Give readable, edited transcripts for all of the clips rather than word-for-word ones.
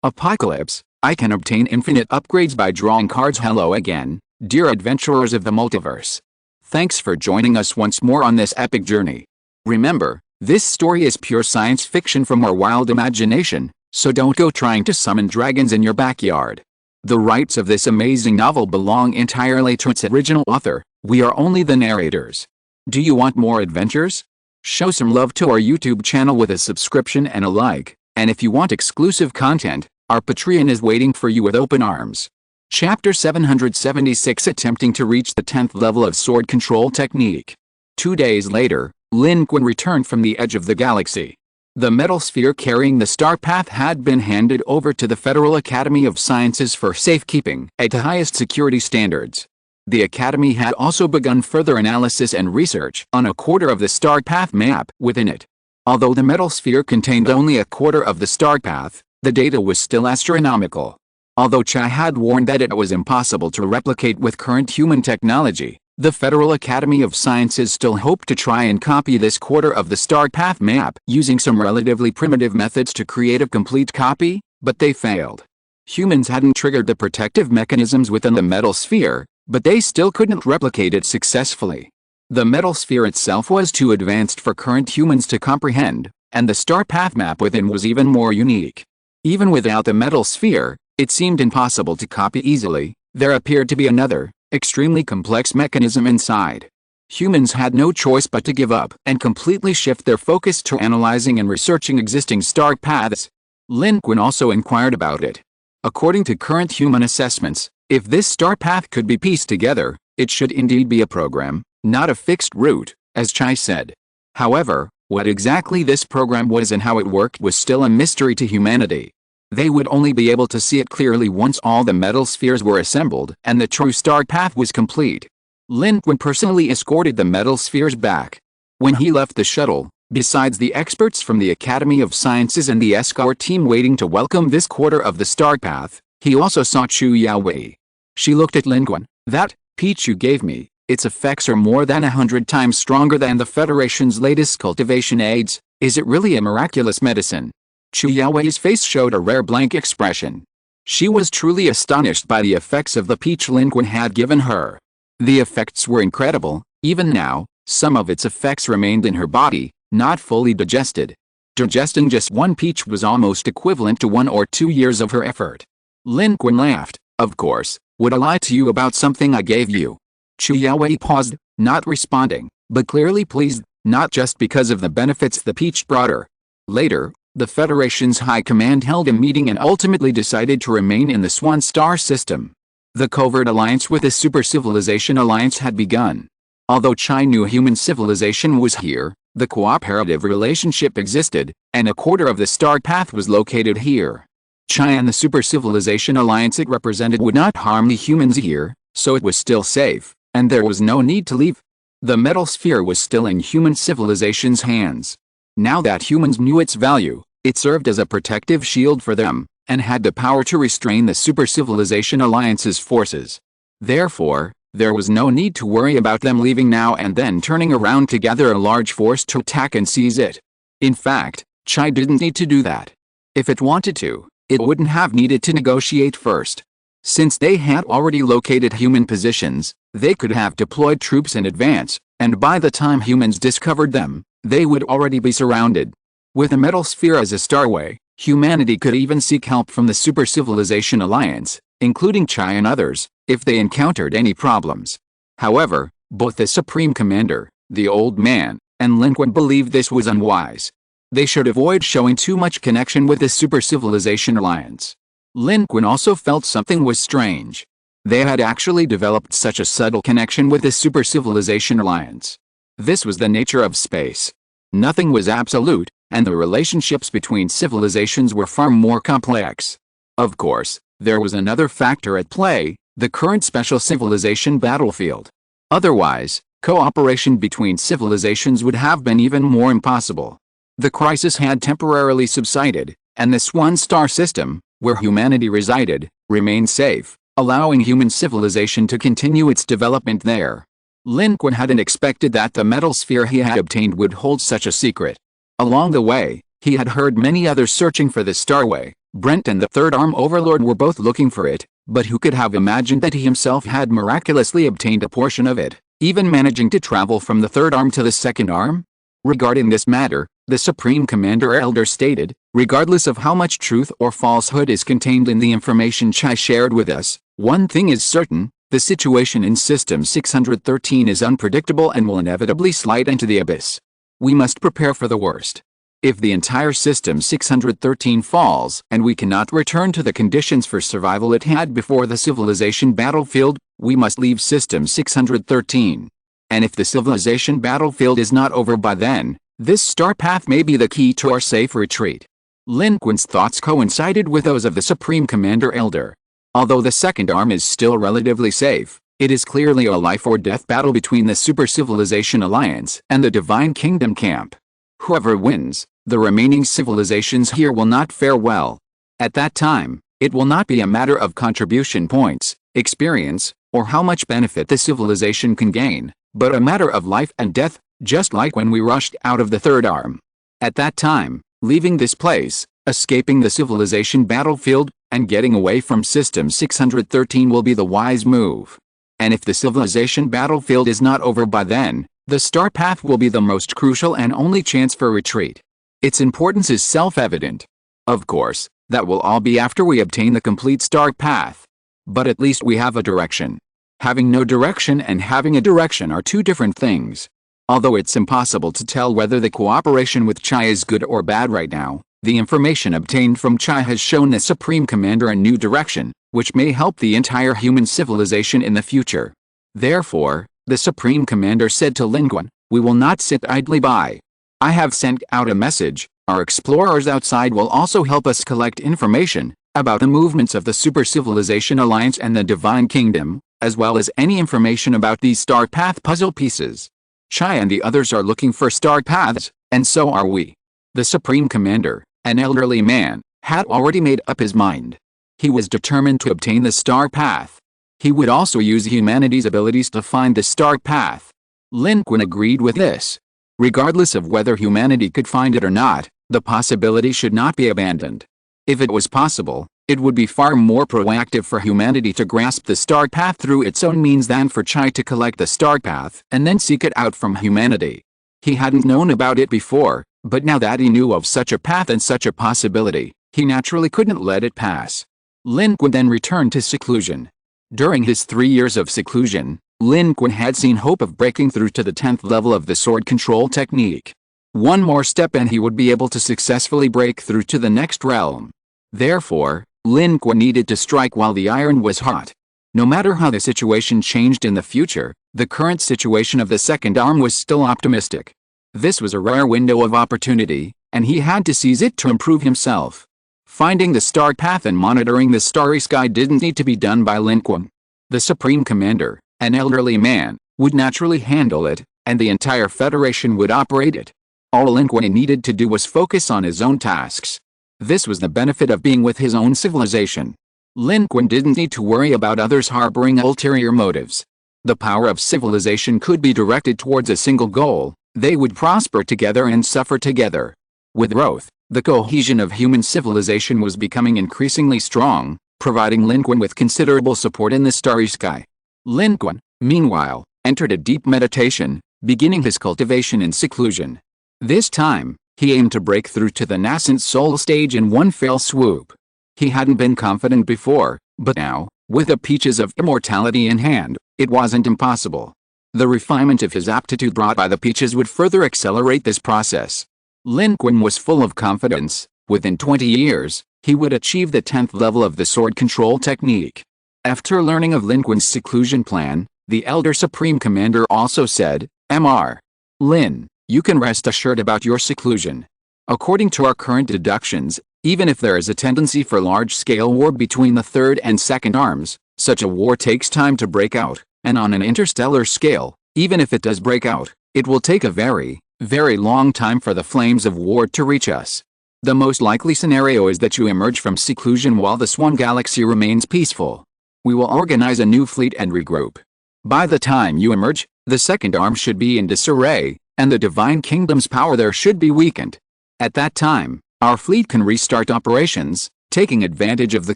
Apocalypse, I can obtain infinite upgrades by drawing cards. Hello again, dear adventurers of the multiverse. Thanks for joining us once more on this epic journey. Remember, this story is pure science fiction from our wild imagination, so don't go trying to summon dragons in your backyard. The rights of this amazing novel belong entirely to its original author. We are only the narrators. Do you want more adventures? Show some love to our YouTube channel with a subscription and a like, and if you want exclusive content, our Patreon is waiting for you with open arms. Chapter 776, Attempting to reach the 10th level of sword control technique. 2 days later, Lin Qun returned from the edge of the galaxy. The metal sphere carrying the star path had been handed over to the Federal Academy of Sciences for safekeeping at the highest security standards. The Academy had also begun further analysis and research on a quarter of the star path map within it. Although the metal sphere contained only a quarter of the star path, the data was still astronomical. Although Chai had warned that it was impossible to replicate with current human technology, the Federal Academy of Sciences still hoped to try and copy this quarter of the star path map using some relatively primitive methods to create a complete copy, but they failed. Humans hadn't triggered the protective mechanisms within the metal sphere, but they still couldn't replicate it successfully. The metal sphere itself was too advanced for current humans to comprehend, and the star path map within was even more unique. Even without the metal sphere, it seemed impossible to copy easily. There appeared to be another, extremely complex mechanism inside. Humans had no choice but to give up and completely shift their focus to analyzing and researching existing star paths. Lin Qun also inquired about it. According to current human assessments, if this star path could be pieced together, it should indeed be a program, not a fixed route, as Chai said. However, what exactly this program was and how it worked was still a mystery to humanity. They would only be able to see it clearly once all the metal spheres were assembled and the true star path was complete. Lin Qun personally escorted the metal spheres back. When he left the shuttle, besides the experts from the Academy of Sciences and the escort team waiting to welcome this quarter of the star path, he also saw Chu Yaowei. She looked at Lin Qun. That peach you gave me, its effects are more than 100 times stronger than the Federation's latest cultivation aids. Is it really a miraculous medicine? Chu Yaowei's face showed a rare blank expression. She was truly astonished by the effects of the peach Lin Qun had given her. The effects were incredible. Even now, some of its effects remained in her body, not fully digested. Digesting just one peach was almost equivalent to 1 or 2 years of her effort. Lin Qun laughed. Of course, would I lie to you about something I gave you? Chu Yaowei paused, not responding, but clearly pleased, not just because of the benefits the peach brought her. Later, the Federation's High Command held a meeting and ultimately decided to remain in the Swan Star system. The covert alliance with the Super Civilization Alliance had begun. Although Chai knew human civilization was here, the cooperative relationship existed, and a quarter of the star path was located here. Chai and the Super Civilization Alliance it represented would not harm the humans here, so it was still safe, and there was no need to leave. The metal sphere was still in human civilization's hands. Now that humans knew its value, it served as a protective shield for them, and had the power to restrain the Super Civilization Alliance's forces. Therefore, there was no need to worry about them leaving now and then turning around to gather a large force to attack and seize it. In fact, Chai didn't need to do that. If it wanted to, it wouldn't have needed to negotiate first. Since they had already located human positions, they could have deployed troops in advance, and by the time humans discovered them, they would already be surrounded. With a metal sphere as a starway, humanity could even seek help from the Super Civilization Alliance, including Chai and others, if they encountered any problems. However, both the Supreme Commander, the Old Man, and Lin Qun believed this was unwise. They should avoid showing too much connection with the Super Civilization Alliance. Lin Qun also felt something was strange. They had actually developed such a subtle connection with the Super Civilization Alliance. This was the nature of space. Nothing was absolute, and the relationships between civilizations were far more complex. Of course, there was another factor at play, the current special civilization battlefield. Otherwise, cooperation between civilizations would have been even more impossible. The crisis had temporarily subsided, and the Swan Star system, where humanity resided, remained safe, allowing human civilization to continue its development there. Lin Qun hadn't expected that the metal sphere he had obtained would hold such a secret. Along the way, he had heard many others searching for the starway, Brent and the Third Arm Overlord were both looking for it, but who could have imagined that he himself had miraculously obtained a portion of it, even managing to travel from the Third Arm to the Second Arm? Regarding this matter, the Supreme Commander Elder stated, regardless of how much truth or falsehood is contained in the information Chai shared with us, one thing is certain: the situation in System 613 is unpredictable and will inevitably slide into the abyss. We must prepare for the worst. If the entire System 613 falls and we cannot return to the conditions for survival it had before the civilization battlefield, we must leave System 613. And if the civilization battlefield is not over by then, this star path may be the key to our safe retreat. Lin Qun's thoughts coincided with those of the Supreme Commander Elder. Although the Second Arm is still relatively safe, it is clearly a life-or-death battle between the Super Civilization Alliance and the Divine Kingdom camp. Whoever wins, the remaining civilizations here will not fare well. At that time, it will not be a matter of contribution points, experience, or how much benefit the civilization can gain, but a matter of life and death, just like when we rushed out of the Third Arm. At that time, leaving this place, escaping the civilization battlefield, and getting away from System 613 will be the wise move. And if the civilization battlefield is not over by then, the star path will be the most crucial and only chance for retreat. Its importance is self-evident. Of course, that will all be after we obtain the complete star path. But at least we have a direction. Having no direction and having a direction are two different things. Although it's impossible to tell whether the cooperation with Chai is good or bad right now, the information obtained from Chai has shown the Supreme Commander a new direction, which may help the entire human civilization in the future. Therefore, the Supreme Commander said to Lin Qun, "We will not sit idly by. I have sent out a message. Our explorers outside will also help us collect information about the movements of the Super Civilization Alliance and the Divine Kingdom, as well as any information about these star path puzzle pieces. Chai and the others are looking for star paths, and so are we." The Supreme Commander, an elderly man, had already made up his mind. He was determined to obtain the star path. He would also use humanity's abilities to find the star path. Lin Qun agreed with this. Regardless of whether humanity could find it or not, the possibility should not be abandoned. If it was possible, it would be far more proactive for humanity to grasp the star path through its own means than for Chai to collect the star path and then seek it out from humanity. He hadn't known about it before, but now that he knew of such a path and such a possibility, he naturally couldn't let it pass. Lin Qun then returned to seclusion. During his 3 years of seclusion, Lin Qun had seen hope of breaking through to the 10th level of the sword control technique. One more step and he would be able to successfully break through to the next realm. Therefore, Lin Qun needed to strike while the iron was hot. No matter how the situation changed in the future, the current situation of the Second Arm was still optimistic. This was a rare window of opportunity, and he had to seize it to improve himself. Finding the star path and monitoring the starry sky didn't need to be done by Lin Qun. The Supreme Commander, an elderly man, would naturally handle it, and the entire Federation would operate it. All Lin Qun needed to do was focus on his own tasks. This was the benefit of being with his own civilization. Lin Qun didn't need to worry about others harboring ulterior motives. The power of civilization could be directed towards a single goal. They would prosper together and suffer together. With growth, the cohesion of human civilization was becoming increasingly strong, providing Lin Qun with considerable support in the starry sky. Lin Qun, meanwhile, entered a deep meditation, beginning his cultivation in seclusion. This time, he aimed to break through to the nascent soul stage in one fell swoop. He hadn't been confident before, but now, with the peaches of immortality in hand, it wasn't impossible. The refinement of his aptitude brought by the peaches would further accelerate this process. Lin Qun was full of confidence. Within 20 years, he would achieve the 10th level of the sword control technique. After learning of Lin Qun's seclusion plan, the Elder Supreme Commander also said, "Mr. Lin, you can rest assured about your seclusion. According to our current deductions, even if there is a tendency for large-scale war between the Third and Second Arms, such a war takes time to break out. And on an interstellar scale, even if it does break out, it will take a very, very long time for the flames of war to reach us. The most likely scenario is that you emerge from seclusion while the Swan Galaxy remains peaceful. We will organize a new fleet and regroup. By the time you emerge, the Second Arm should be in disarray, and the Divine Kingdom's power there should be weakened. At that time, our fleet can restart operations, taking advantage of the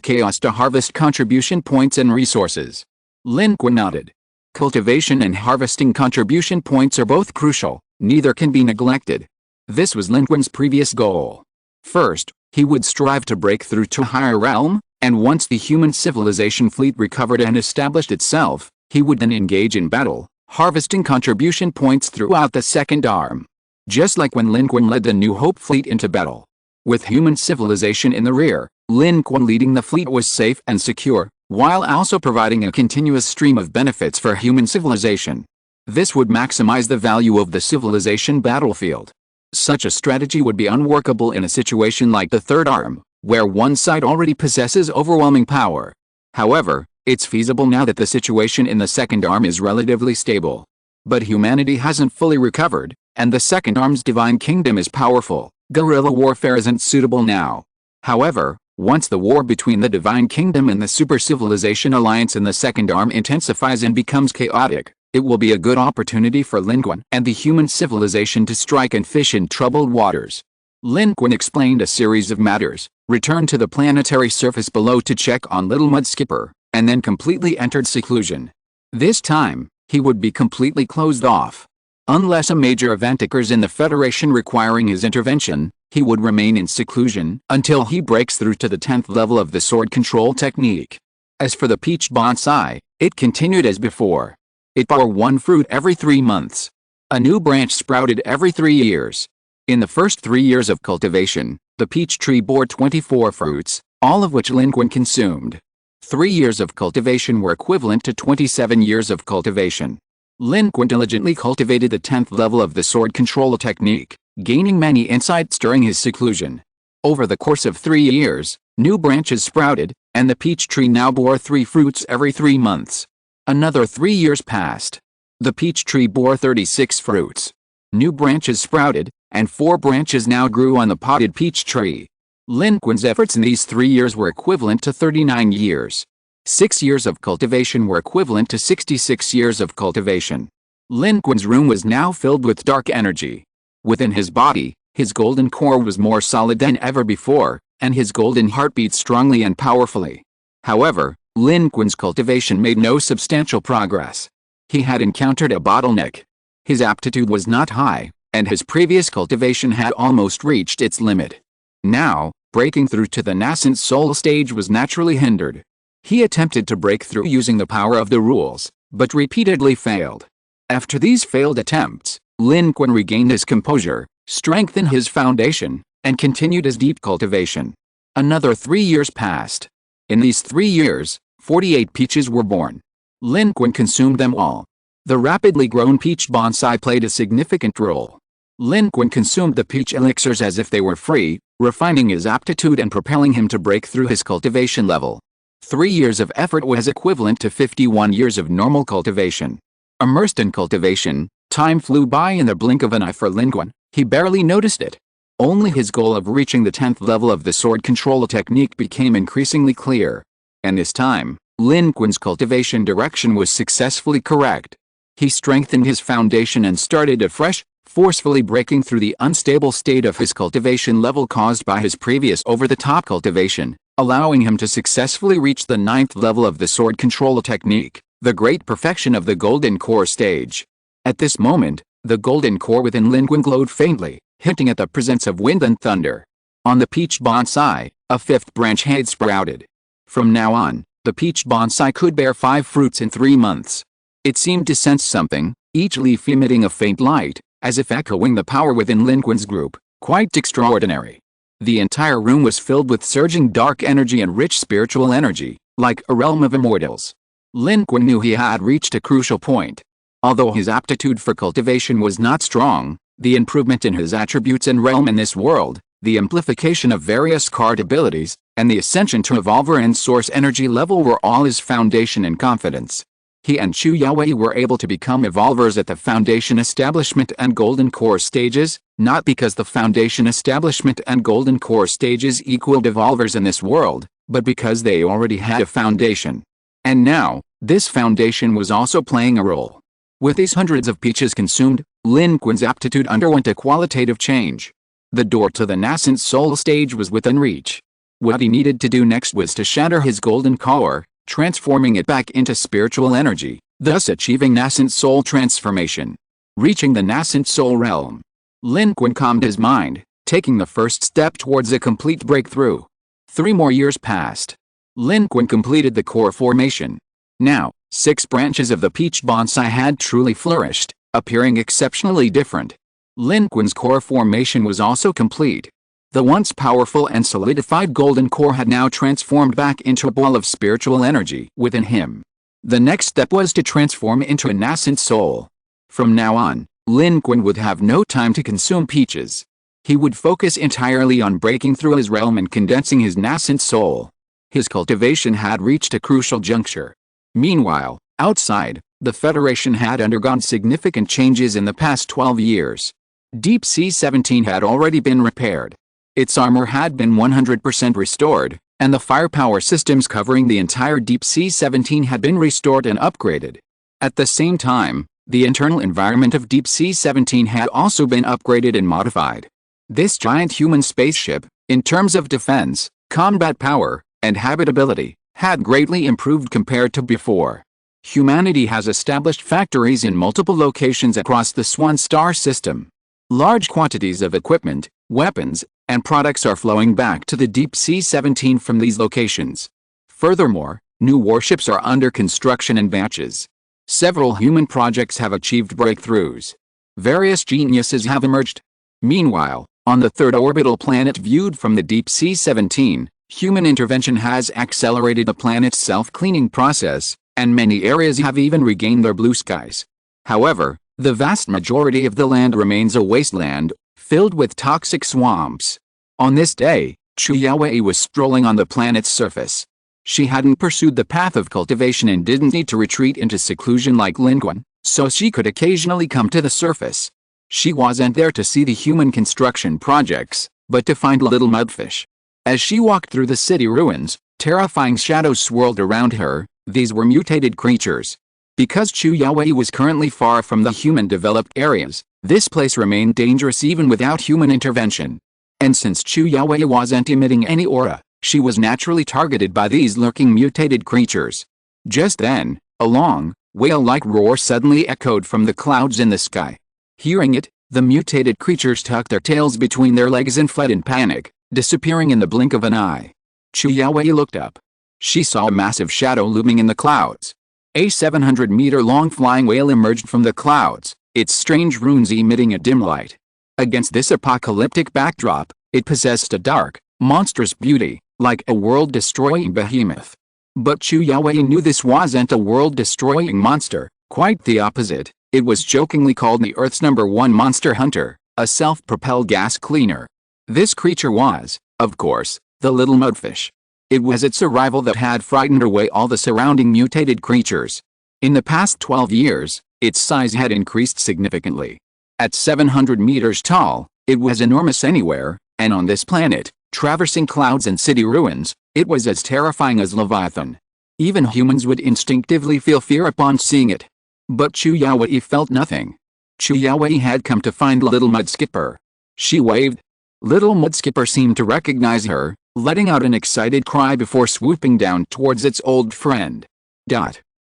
chaos to harvest contribution points and resources. Lin Qun nodded. Cultivation and harvesting contribution points are both crucial, neither can be neglected. This was Lin Qun's previous goal. First, he would strive to break through to a higher realm, and once the human civilization fleet recovered and established itself, he would then engage in battle, harvesting contribution points throughout the second arm. Just like when Lin Qun led the New Hope fleet into battle. With human civilization in the rear, Lin Qun leading the fleet was safe and secure, while also providing a continuous stream of benefits for human civilization. This would maximize the value of the civilization battlefield. Such a strategy would be unworkable in a situation like the third arm, where one side already possesses overwhelming power. However, it's feasible now that the situation in the second arm is relatively stable. But humanity hasn't fully recovered, and the second arm's divine kingdom is powerful. Guerrilla warfare isn't suitable now. However, once the war between the divine kingdom and the super civilization alliance in the second arm intensifies and becomes chaotic, it will be a good opportunity for Lin Qun and the human civilization to strike and fish in troubled waters. Lin Qun explained a series of matters, returned to the planetary surface below to check on Little Mud Skipper, and then completely entered seclusion. This time, he would be completely closed off. Unless a major event occurs in the Federation requiring his intervention, he would remain in seclusion until he breaks through to the 10th level of the sword control technique. As for the peach bonsai, it continued as before. It bore one fruit every 3 months. A new branch sprouted every 3 years. In the first 3 years of cultivation, the peach tree bore 24 fruits, all of which Lin Qun consumed. 3 years of cultivation were equivalent to 27 years of cultivation. Lin Qun diligently cultivated the 10th level of the sword control technique, gaining many insights during his seclusion. Over the course of 3 years, new branches sprouted, and the peach tree now bore 3 fruits every 3 months. Another 3 years passed. The peach tree bore 36 fruits. New branches sprouted, and 4 branches now grew on the potted peach tree. Lin Qun's efforts in these 3 years were equivalent to 39 years. 6 years of cultivation were equivalent to 66 years of cultivation. Lin Qun's room was now filled with dark energy. Within his body, his golden core was more solid than ever before, and his golden heart beat strongly and powerfully. However, Lin Qun's cultivation made no substantial progress. He had encountered a bottleneck. His aptitude was not high, and his previous cultivation had almost reached its limit. Now, breaking through to the nascent soul stage was naturally hindered. He attempted to break through using the power of the rules, but repeatedly failed. After these failed attempts, Lin Qun regained his composure, strengthened his foundation, and continued his deep cultivation. Another 3 years passed. In these 3 years, 48 peaches were born. Lin Qun consumed them all. The rapidly grown peach bonsai played a significant role. Lin Qun consumed the peach elixirs as if they were free, refining his aptitude and propelling him to break through his cultivation level. 3 years of effort was equivalent to 51 years of normal cultivation. Immersed in cultivation, time flew by in the blink of an eye for Lin Qun. He barely noticed it. Only his goal of reaching the 10th level of the sword control technique became increasingly clear. And this time, Lin Qun's cultivation direction was successfully correct. He strengthened his foundation and started afresh, forcefully breaking through the unstable state of his cultivation level caused by his previous over-the-top cultivation, allowing him to successfully reach the 9th level of the sword control technique, the great perfection of the golden core stage. At this moment, the golden core within Lin Qun glowed faintly, hinting at the presence of wind and thunder. On the peach bonsai, a 5th branch had sprouted. From now on, the peach bonsai could bear 5 fruits in 3 months. It seemed to sense something, each leaf emitting a faint light, as if echoing the power within Lin Qun's group. Quite extraordinary. The entire room was filled with surging dark energy and rich spiritual energy, like a realm of immortals. Lin Qun knew he had reached a crucial point. Although his aptitude for cultivation was not strong, the improvement in his attributes and realm in this world, the amplification of various card abilities, and the ascension to evolver and source energy level were all his foundation and confidence. He and Chu Yaowei were able to become evolvers at the Foundation Establishment and Golden Core stages, not because the Foundation Establishment and Golden Core stages equaled evolvers in this world, but because they already had a foundation. And now, this foundation was also playing a role. With these hundreds of peaches consumed, Lin Qun's aptitude underwent a qualitative change. The door to the nascent soul stage was within reach. What he needed to do next was to shatter his golden core, transforming it back into spiritual energy, thus achieving nascent soul transformation. Reaching the nascent soul realm, Lin Qun calmed his mind, taking the first step towards a complete breakthrough. 3 more years passed. Lin Qun completed the core formation. Now, 6 branches of the peach bonsai had truly flourished, appearing exceptionally different. Lin Qun's core formation was also complete. The once powerful and solidified golden core had now transformed back into a ball of spiritual energy within him. The next step was to transform into a nascent soul. From now on, Lin Qun would have no time to consume peaches. He would focus entirely on breaking through his realm and condensing his nascent soul. His cultivation had reached a crucial juncture. Meanwhile, outside, the Federation had undergone significant changes in the past 12 years. Deep Sea 17 had already been repaired. Its armor had been 100% restored, and the firepower systems covering the entire Deep Sea 17 had been restored and upgraded. At the same time, the internal environment of Deep Sea 17 had also been upgraded and modified. This giant human spaceship, in terms of defense, combat power, and habitability, had greatly improved compared to before. Humanity has established factories in multiple locations across the Swan Star system. Large quantities of equipment, weapons, and products are flowing back to the Deep Sea 17 from these locations. Furthermore, new warships are under construction in batches. Several human projects have achieved breakthroughs. Various geniuses have emerged. Meanwhile, on the third orbital planet viewed from the Deep Sea 17, human intervention has accelerated the planet's self-cleaning process, and many areas have even regained their blue skies. However, the vast majority of the land remains a wasteland, filled with toxic swamps. On this day, Chu Yaowei was strolling on the planet's surface. She hadn't pursued the path of cultivation and didn't need to retreat into seclusion like Lin Qun, so she could occasionally come to the surface. She wasn't there to see the human construction projects, but to find little mudfish. As she walked through the city ruins, terrifying shadows swirled around her. These were mutated creatures. Because Chu Yaowei was currently far from the human-developed areas, this place remained dangerous even without human intervention. And since Chu Yaowei wasn't emitting any aura, she was naturally targeted by these lurking mutated creatures. Just then, a long, whale-like roar suddenly echoed from the clouds in the sky. Hearing it, the mutated creatures tucked their tails between their legs and fled in panic, disappearing in the blink of an eye. Chu Yaowei looked up. She saw a massive shadow looming in the clouds. A 700-meter-long flying whale emerged from the clouds, its strange runes emitting a dim light. Against this apocalyptic backdrop, it possessed a dark, monstrous beauty, like a world-destroying behemoth. But Chu Yaowei knew this wasn't a world-destroying monster, quite the opposite. It was jokingly called the Earth's #1 monster hunter, a self-propelled gas cleaner. This creature was, of course, the little mudfish. It was its arrival that had frightened away all the surrounding mutated creatures. In the past 12 years, its size had increased significantly. At 700 meters tall, it was enormous anywhere, and on this planet, traversing clouds and city ruins, it was as terrifying as Leviathan. Even humans would instinctively feel fear upon seeing it. But Chu Yaowei felt nothing. Chu Yaowei had come to find Little Mudskipper. She waved. Little Mudskipper seemed to recognize her, letting out an excited cry before swooping down towards its old friend.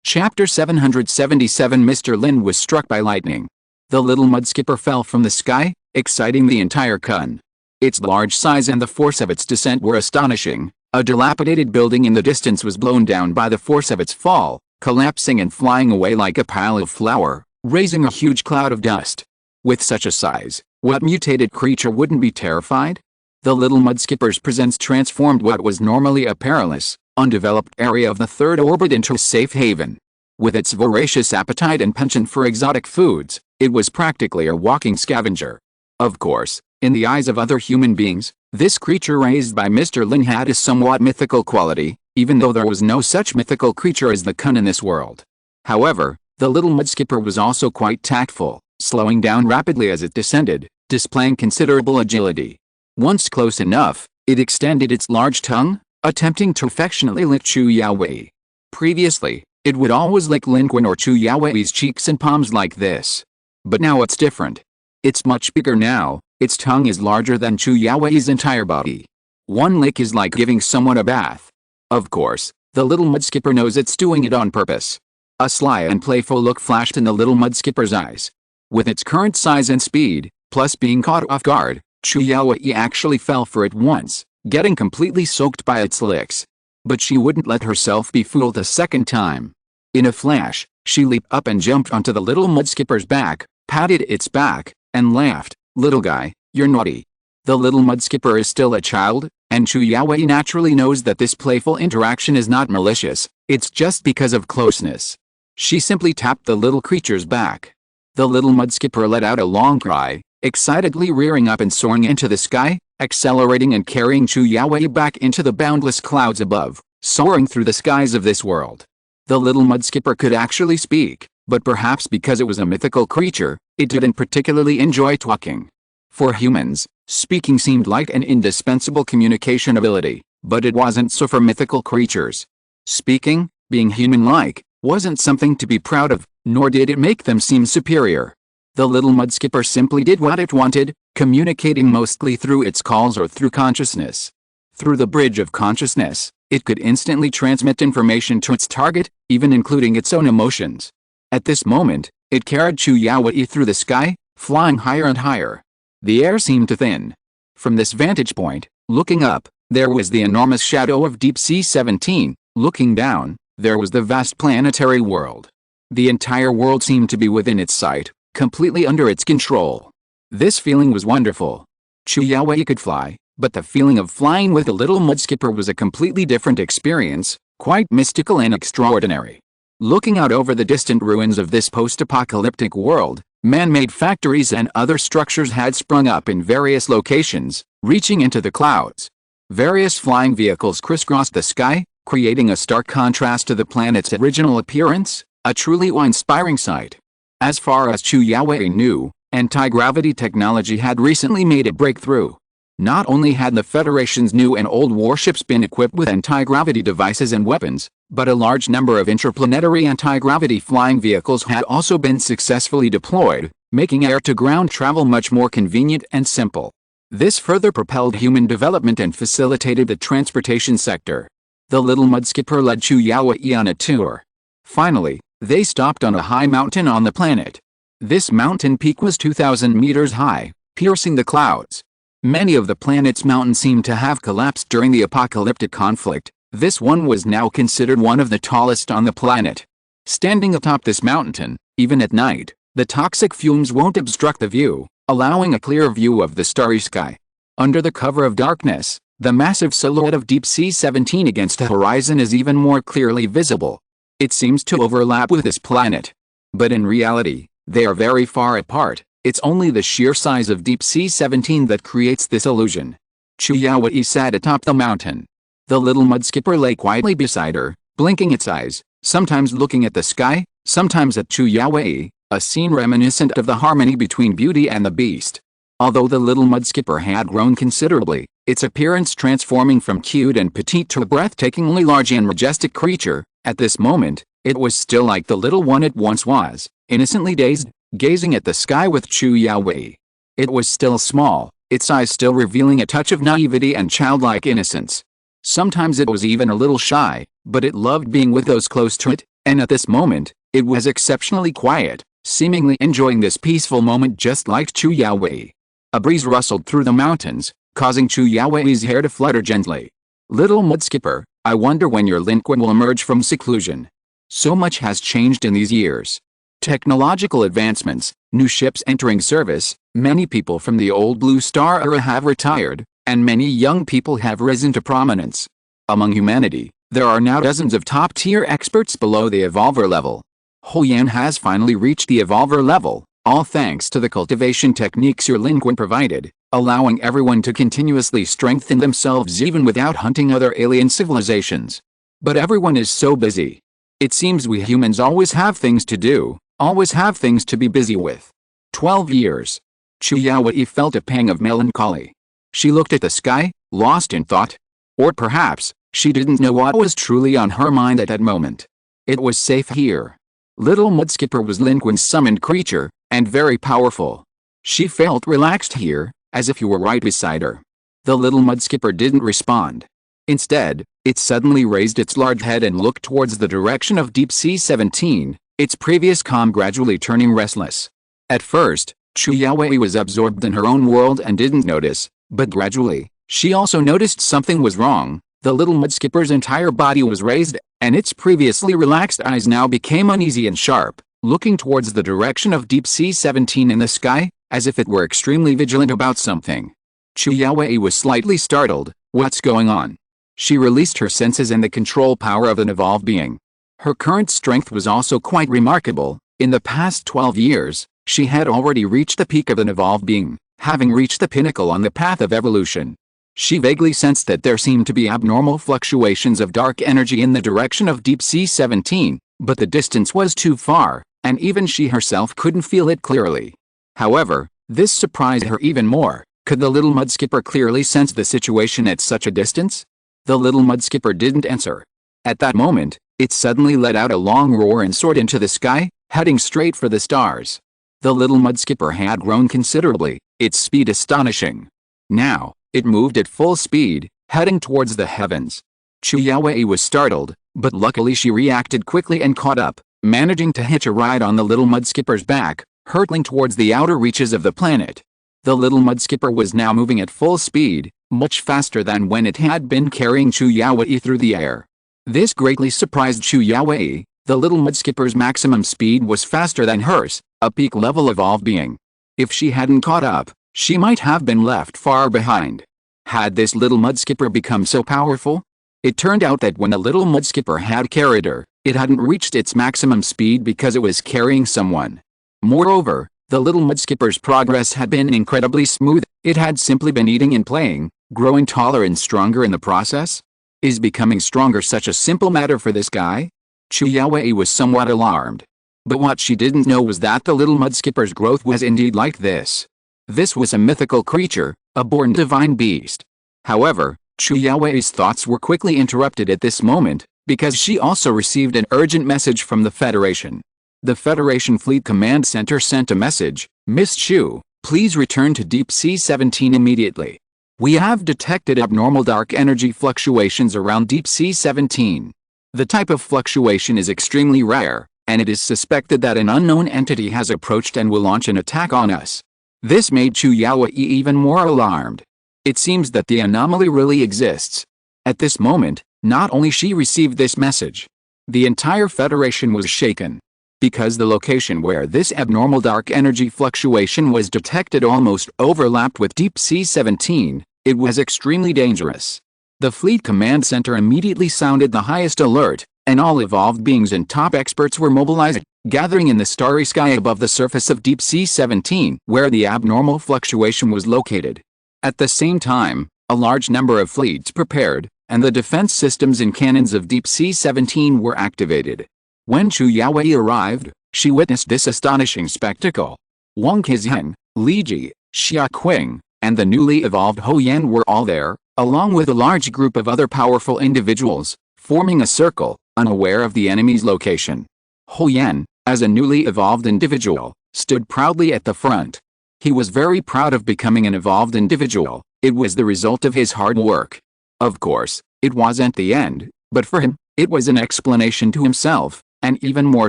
Chapter 777 Mr. Lin was struck by lightning. The little Mudskipper fell from the sky, exciting the entire Kun. Its large size and the force of its descent were astonishing. A dilapidated building in the distance was blown down by the force of its fall, collapsing and flying away like a pile of flour, raising a huge cloud of dust. With such a size, what mutated creature wouldn't be terrified? The little Mudskipper's presence transformed what was normally a perilous, undeveloped area of the third orbit into a safe haven. With its voracious appetite and penchant for exotic foods, it was practically a walking scavenger. Of course, in the eyes of other human beings, this creature raised by Mr. Lin had a somewhat mythical quality, even though there was no such mythical creature as the Kun in this world. However, the little Mudskipper was also quite tactful, slowing down rapidly as it descended, displaying considerable agility. Once close enough, it extended its large tongue, attempting to affectionately lick Chu Yaowei. Previously, it would always lick Lin Qun or Chu Yaowei's cheeks and palms like this. But now it's different. It's much bigger now, its tongue is larger than Chu Yaowei's entire body. One lick is like giving someone a bath. Of course, the little mud skipper knows it's doing it on purpose. A sly and playful look flashed in the little mud skipper's eyes. With its current size and speed, plus being caught off guard, Chuyaoi actually fell for it once, getting completely soaked by its licks. But she wouldn't let herself be fooled a second time. In a flash, she leaped up and jumped onto the little mud skipper's back, patted its back, and laughed. "Little guy, you're naughty." The little mud skipper is still a child, and Chuyaoi naturally knows that this playful interaction is not malicious, it's just because of closeness. She simply tapped the little creature's back. The little mud skipper let out a long cry, excitedly rearing up and soaring into the sky, accelerating and carrying Chuyaoi back into the boundless clouds above, soaring through the skies of this world. The little mud skipper could actually speak, but perhaps because it was a mythical creature, it didn't particularly enjoy talking. For humans, speaking seemed like an indispensable communication ability, but it wasn't so for mythical creatures. Speaking, being human-like, wasn't something to be proud of, nor did it make them seem superior. The little mud skipper simply did what it wanted, communicating mostly through its calls or through consciousness. Through the bridge of consciousness, it could instantly transmit information to its target, even including its own emotions. At this moment, it carried Chuyaoi through the sky, flying higher and higher. The air seemed to thin. From this vantage point, looking up, there was the enormous shadow of Deep Sea 17, looking down, there was the vast planetary world. The entire world seemed to be within its sight, completely under its control. This feeling was wonderful. Chuyaoi could fly, but the feeling of flying with the little mud skipper was a completely different experience, quite mystical and extraordinary. Looking out over the distant ruins of this post-apocalyptic world, man-made factories and other structures had sprung up in various locations, reaching into the clouds. Various flying vehicles crisscrossed the sky, creating a stark contrast to the planet's original appearance, a truly awe-inspiring sight. As far as Chuyaoi knew, anti-gravity technology had recently made a breakthrough. Not only had the Federation's new and old warships been equipped with anti-gravity devices and weapons, but a large number of interplanetary anti-gravity flying vehicles had also been successfully deployed, making air-to-ground travel much more convenient and simple. This further propelled human development and facilitated the transportation sector. The little mud skipper led Chuyaoi on a tour. Finally, they stopped on a high mountain on the planet. This mountain peak was 2,000 meters high, piercing the clouds. Many of the planet's mountains seemed to have collapsed during the apocalyptic conflict. This one was now considered one of the tallest on the planet. Standing atop this mountain, even at night, the toxic fumes won't obstruct the view, allowing a clear view of the starry sky. Under the cover of darkness, the massive silhouette of Deep Sea 17 against the horizon is even more clearly visible. It seems to overlap with this planet. But in reality, they are very far apart. It's only the sheer size of Deep Sea 17 that creates this illusion. Chuyaoi sat atop the mountain. The little mud skipper lay quietly beside her, blinking its eyes, sometimes looking at the sky, sometimes at Chuyaoi, a scene reminiscent of the harmony between Beauty and the Beast. Although the little mud skipper had grown considerably, its appearance transforming from cute and petite to a breathtakingly large and majestic creature, at this moment, it was still like the little one it once was, innocently dazed, gazing at the sky with Chuyaoi. It was still small, its eyes still revealing a touch of naivety and childlike innocence. Sometimes it was even a little shy, but it loved being with those close to it, and at this moment, it was exceptionally quiet, seemingly enjoying this peaceful moment just like Chuyaoi. A breeze rustled through the mountains, causing Chuyaoi's hair to flutter gently. Little mud skipper, I wonder when your Lin Qun will emerge from seclusion. So much has changed in these years. Technological advancements, new ships entering service, many people from the old Blue Star era have retired, and many young people have risen to prominence. Among humanity, there are now dozens of top-tier experts below the evolver level. Huyan has finally reached the evolver level, all thanks to the cultivation techniques your Lin Qun provided, allowing everyone to continuously strengthen themselves even without hunting other alien civilizations. But everyone is so busy. It seems we humans always have things to do, always have things to be busy with. 12 years. Chuyaoi felt a pang of melancholy. She looked at the sky, lost in thought. Or perhaps, she didn't know what was truly on her mind at that moment. It was safe here. Little mud skipper was Lin Qun's summoned creature, and very powerful. She felt relaxed here, as if you were right beside her. The little mud skipper didn't respond. Instead, it suddenly raised its large head and looked towards the direction of Deep Sea 17, its previous calm gradually turning restless. At first, Chu Yaowei was absorbed in her own world and didn't notice, but gradually, she also noticed something was wrong. The little mud skipper's entire body was raised, and its previously relaxed eyes now became uneasy and sharp, looking towards the direction of Deep Sea 17 in the sky, as if it were extremely vigilant about something. Chu Yaowei was slightly startled. What's going on? She released her senses and the control power of an evolved being. Her current strength was also quite remarkable. In the past 12 years, she had already reached the peak of an evolved being, having reached the pinnacle on the path of evolution. She vaguely sensed that there seemed to be abnormal fluctuations of dark energy in the direction of Deep Sea 17, but the distance was too far, and even she herself couldn't feel it clearly. However, this surprised her even more. Could the little mud skipper clearly sense the situation at such a distance? The little mud skipper didn't answer. At that moment, it suddenly let out a long roar and soared into the sky, heading straight for the stars. The little mud skipper had grown considerably, its speed astonishing. Now, it moved at full speed, heading towards the heavens. Chu Yaowei was startled, but luckily she reacted quickly and caught up, managing to hitch a ride on the little mud skipper's back, hurtling towards the outer reaches of the planet. The little mud skipper was now moving at full speed, much faster than when it had been carrying Chu Yaowei through the air. This greatly surprised Chu Yaowei. The little mud skipper's maximum speed was faster than hers, a peak-level evolved being. If she hadn't caught up, she might have been left far behind. Had this little mud skipper become so powerful? It turned out that when the little mud skipper had carried her, it hadn't reached its maximum speed because it was carrying someone. Moreover, the little mud skipper's progress had been incredibly smooth. It had simply been eating and playing, growing taller and stronger in the process. Is becoming stronger such a simple matter for this guy? Chu Yaowei was somewhat alarmed. But what she didn't know was that the little mud skipper's growth was indeed like this. This was a mythical creature, a born divine beast. However, Chu Yaowei's thoughts were quickly interrupted at this moment, because she also received an urgent message from the Federation. The Federation Fleet Command Center sent a message: Miss Chu, please return to Deep Sea 17 immediately. We have detected abnormal dark energy fluctuations around Deep Sea 17. The type of fluctuation is extremely rare, and it is suspected that an unknown entity has approached and will launch an attack on us. This made Chu Yaowei even more alarmed. It seems that the anomaly really exists. At this moment, not only she received this message, the entire Federation was shaken. Because the location where this abnormal dark energy fluctuation was detected almost overlapped with Deep Sea 17, it was extremely dangerous. The Fleet Command Center immediately sounded the highest alert, and all evolved beings and top experts were mobilized, gathering in the starry sky above the surface of Deep Sea 17, where the abnormal fluctuation was located. At the same time, a large number of fleets prepared, and the defense systems and cannons of Deep Sea 17 were activated. When Chu Yaowei arrived, she witnessed this astonishing spectacle. Wang Qixian, Li Ji, Xia Qing, and the newly evolved Hou Yan were all there, along with a large group of other powerful individuals, forming a circle, unaware of the enemy's location. Hou Yan, as a newly evolved individual, stood proudly at the front. He was very proud of becoming an evolved individual. It was the result of his hard work. Of course, it wasn't the end, but for him, it was an explanation to himself, and even more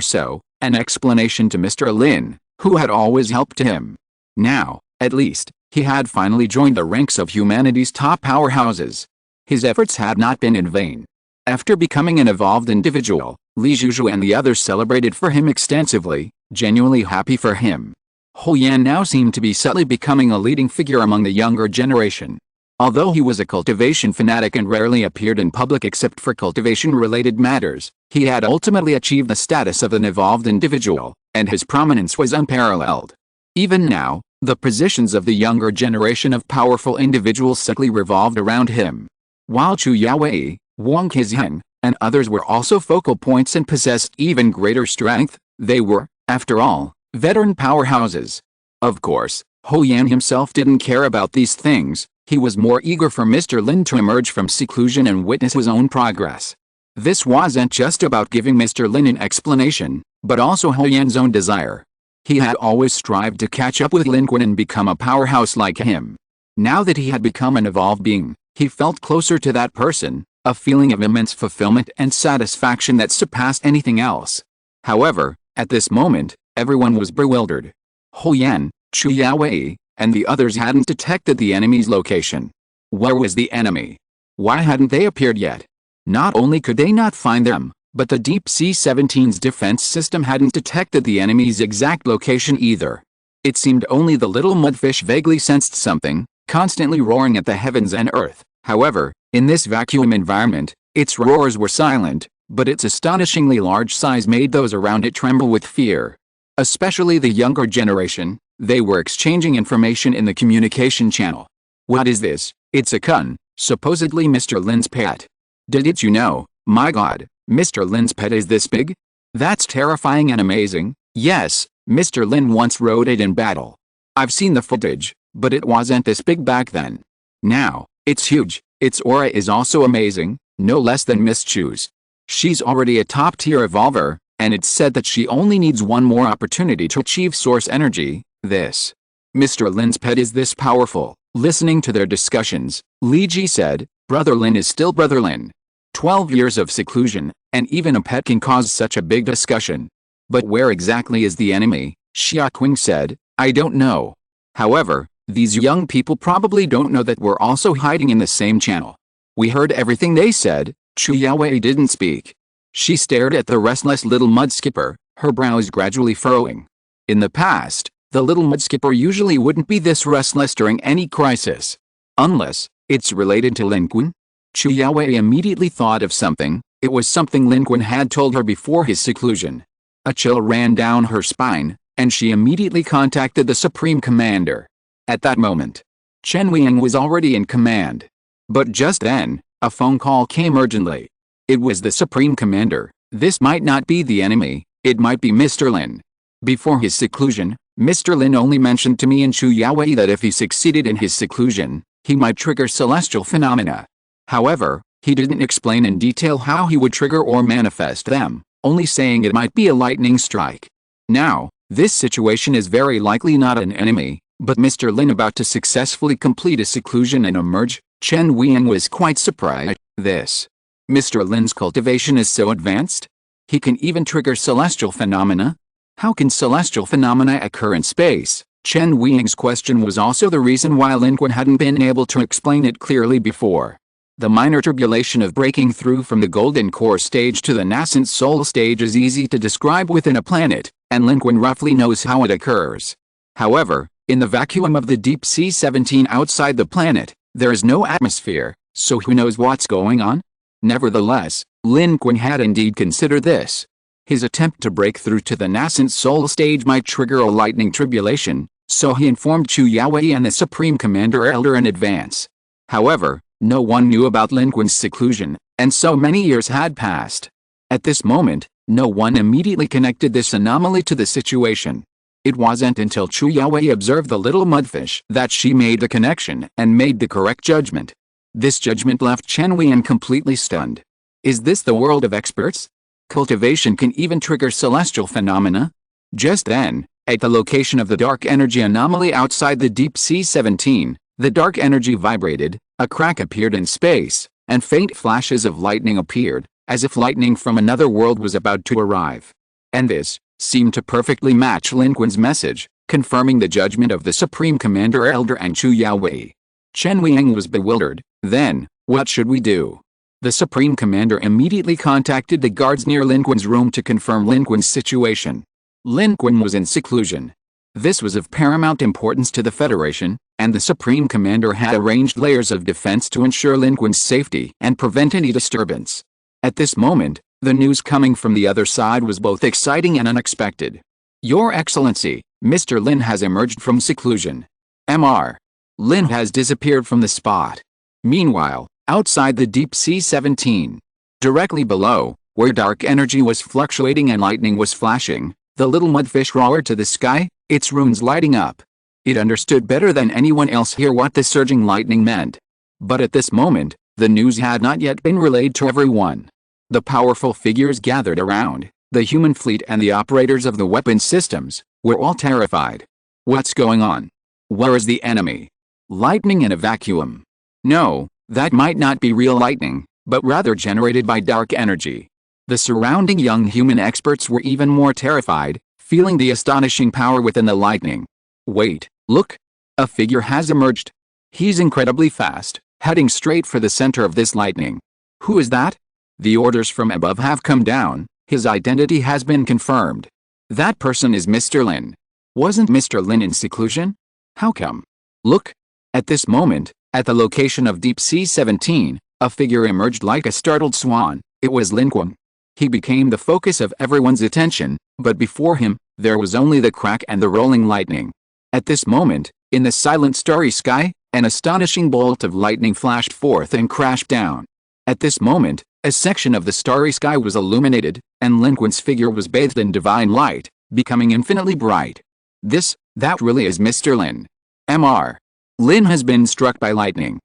so, an explanation to Mr. Lin, who had always helped him. Now, at least, he had finally joined the ranks of humanity's top powerhouses. His efforts had not been in vain. After becoming an evolved individual, Li Zhuzhu and the others celebrated for him extensively, genuinely happy for him. Hou Yan now seemed to be subtly becoming a leading figure among the younger generation. Although he was a cultivation fanatic and rarely appeared in public except for cultivation-related matters, he had ultimately achieved the status of an evolved individual, and his prominence was unparalleled. Even now, the positions of the younger generation of powerful individuals subtly revolved around him. While Chu Yaowei, Wang Qixian, and others were also focal points and possessed even greater strength, they were, after all, veteran powerhouses. Of course, Hou Yan himself didn't care about these things. He was more eager for Mr. Lin to emerge from seclusion and witness his own progress. This wasn't just about giving Mr. Lin an explanation, but also Hou Yan's own desire. He had always strived to catch up with Lin Qun and become a powerhouse like him. Now that he had become an evolved being, he felt closer to that person, a feeling of immense fulfillment and satisfaction that surpassed anything else. However, at this moment, everyone was bewildered. Ho Yan, Chu Yaowei, and the others hadn't detected the enemy's location. Where was the enemy? Why hadn't they appeared yet? Not only could they not find them, but the Deep Sea 17's defense system hadn't detected the enemy's exact location either. It seemed only the little mudfish vaguely sensed something, constantly roaring at the heavens and earth. However, in this vacuum environment, its roars were silent, but its astonishingly large size made those around it tremble with fear. Especially the younger generation, they were exchanging information in the communication channel. What is this? It's a Qun, supposedly Mr. Lin's pet. Did you know? My god, Mr. Lin's pet is this big? That's terrifying and amazing. Yes, Mr. Lin once rode it in battle. I've seen the footage, but it wasn't this big back then. Now, it's huge. Its aura is also amazing, no less than Miss Chu's. She's already a top-tier evolver, and it's said that she only needs one more opportunity to achieve source energy. This Mr. Lin's pet is this powerful. Listening to their discussions, Li Ji said, Brother Lin is still Brother Lin. 12 years of seclusion, and even a pet can cause such a big discussion. But where exactly is the enemy? Xia Qing said, I don't know. However, these young people probably don't know that we're also hiding in the same channel. We heard everything they said. Chu Yaowei didn't speak. She stared at the restless little mud skipper, her brows gradually furrowing. In the past, the little mud skipper usually wouldn't be this restless during any crisis. Unless it's related to Lin Qun. Chu Yaowei immediately thought of something. It was something Lin Qun had told her before his seclusion. A chill ran down her spine, and she immediately contacted the Supreme Commander. At that moment, Chen Weiying was already in command. But just then, a phone call came urgently. It was the Supreme Commander. This might not be the enemy, it might be Mr. Lin. Before his seclusion, Mr. Lin only mentioned to me and Chu Yaowei that if he succeeded in his seclusion, he might trigger celestial phenomena. However, he didn't explain in detail how he would trigger or manifest them, only saying it might be a lightning strike. Now, this situation is very likely not an enemy, but Mr. Lin about to successfully complete a seclusion and emerge. Chen Weiying was quite surprised. This Mr. Lin's cultivation is so advanced? He can even trigger celestial phenomena? How can celestial phenomena occur in space? Chen Weiying's question was also the reason why Lin Qun hadn't been able to explain it clearly before. The minor tribulation of breaking through from the golden core stage to the nascent soul stage is easy to describe within a planet, and Lin Qun roughly knows how it occurs. However, in the vacuum of the Deep Sea 17 outside the planet, there is no atmosphere, so who knows what's going on? Nevertheless, Lin Qun had indeed considered this. His attempt to break through to the nascent soul stage might trigger a lightning tribulation, so he informed Chu Yaowei and the Supreme Commander Elder in advance. However, no one knew about Lin Qun's seclusion, and so many years had passed. At this moment, no one immediately connected this anomaly to the situation. It wasn't until Chu Yaowei observed the little mudfish that she made the connection and made the correct judgment. This judgment left Chen Weiying completely stunned. Is this the world of experts? Cultivation can even trigger celestial phenomena? Just then, at the location of the dark energy anomaly outside the Deep Sea 17, the dark energy vibrated, a crack appeared in space, and faint flashes of lightning appeared, as if lightning from another world was about to arrive. And this seemed to perfectly match Lin Qun's message, confirming the judgment of the Supreme Commander Elder and Chu Yaowei. Chen Weiying was bewildered. Then, what should we do? The Supreme Commander immediately contacted the guards near Lin Qun's room to confirm Lin Qun's situation. Lin Qun was in seclusion. This was of paramount importance to the Federation, and the Supreme Commander had arranged layers of defense to ensure Lin Qun's safety and prevent any disturbance. At this moment, the news coming from the other side was both exciting and unexpected. Your Excellency, Mr. Lin has emerged from seclusion. Mr. Lin has disappeared from the spot. Meanwhile, outside the Deep Sea 17, directly below, where dark energy was fluctuating and lightning was flashing, the little mudfish roared to the sky, its runes lighting up. It understood better than anyone else here what the surging lightning meant. But at this moment, the news had not yet been relayed to everyone. The powerful figures gathered around, the human fleet and the operators of the weapon systems, were all terrified. What's going on? Where is the enemy? Lightning in a vacuum. No, that might not be real lightning, but rather generated by dark energy. The surrounding young human experts were even more terrified, feeling the astonishing power within the lightning. Wait, look! A figure has emerged. He's incredibly fast, heading straight for the center of this lightning. Who is that? The orders from above have come down, his identity has been confirmed. That person is Mr. Lin. Wasn't Mr. Lin in seclusion? How come? Look! At this moment, at the location of Deep Sea 17, a figure emerged like a startled swan. It was Lin Qun. He became the focus of everyone's attention, but before him, there was only the crack and the rolling lightning. At this moment, in the silent starry sky, an astonishing bolt of lightning flashed forth and crashed down. At this moment, a section of the starry sky was illuminated, and Lin Qun's figure was bathed in divine light, becoming infinitely bright. That really is Mr. Lin. Mr. Lin has been struck by lightning.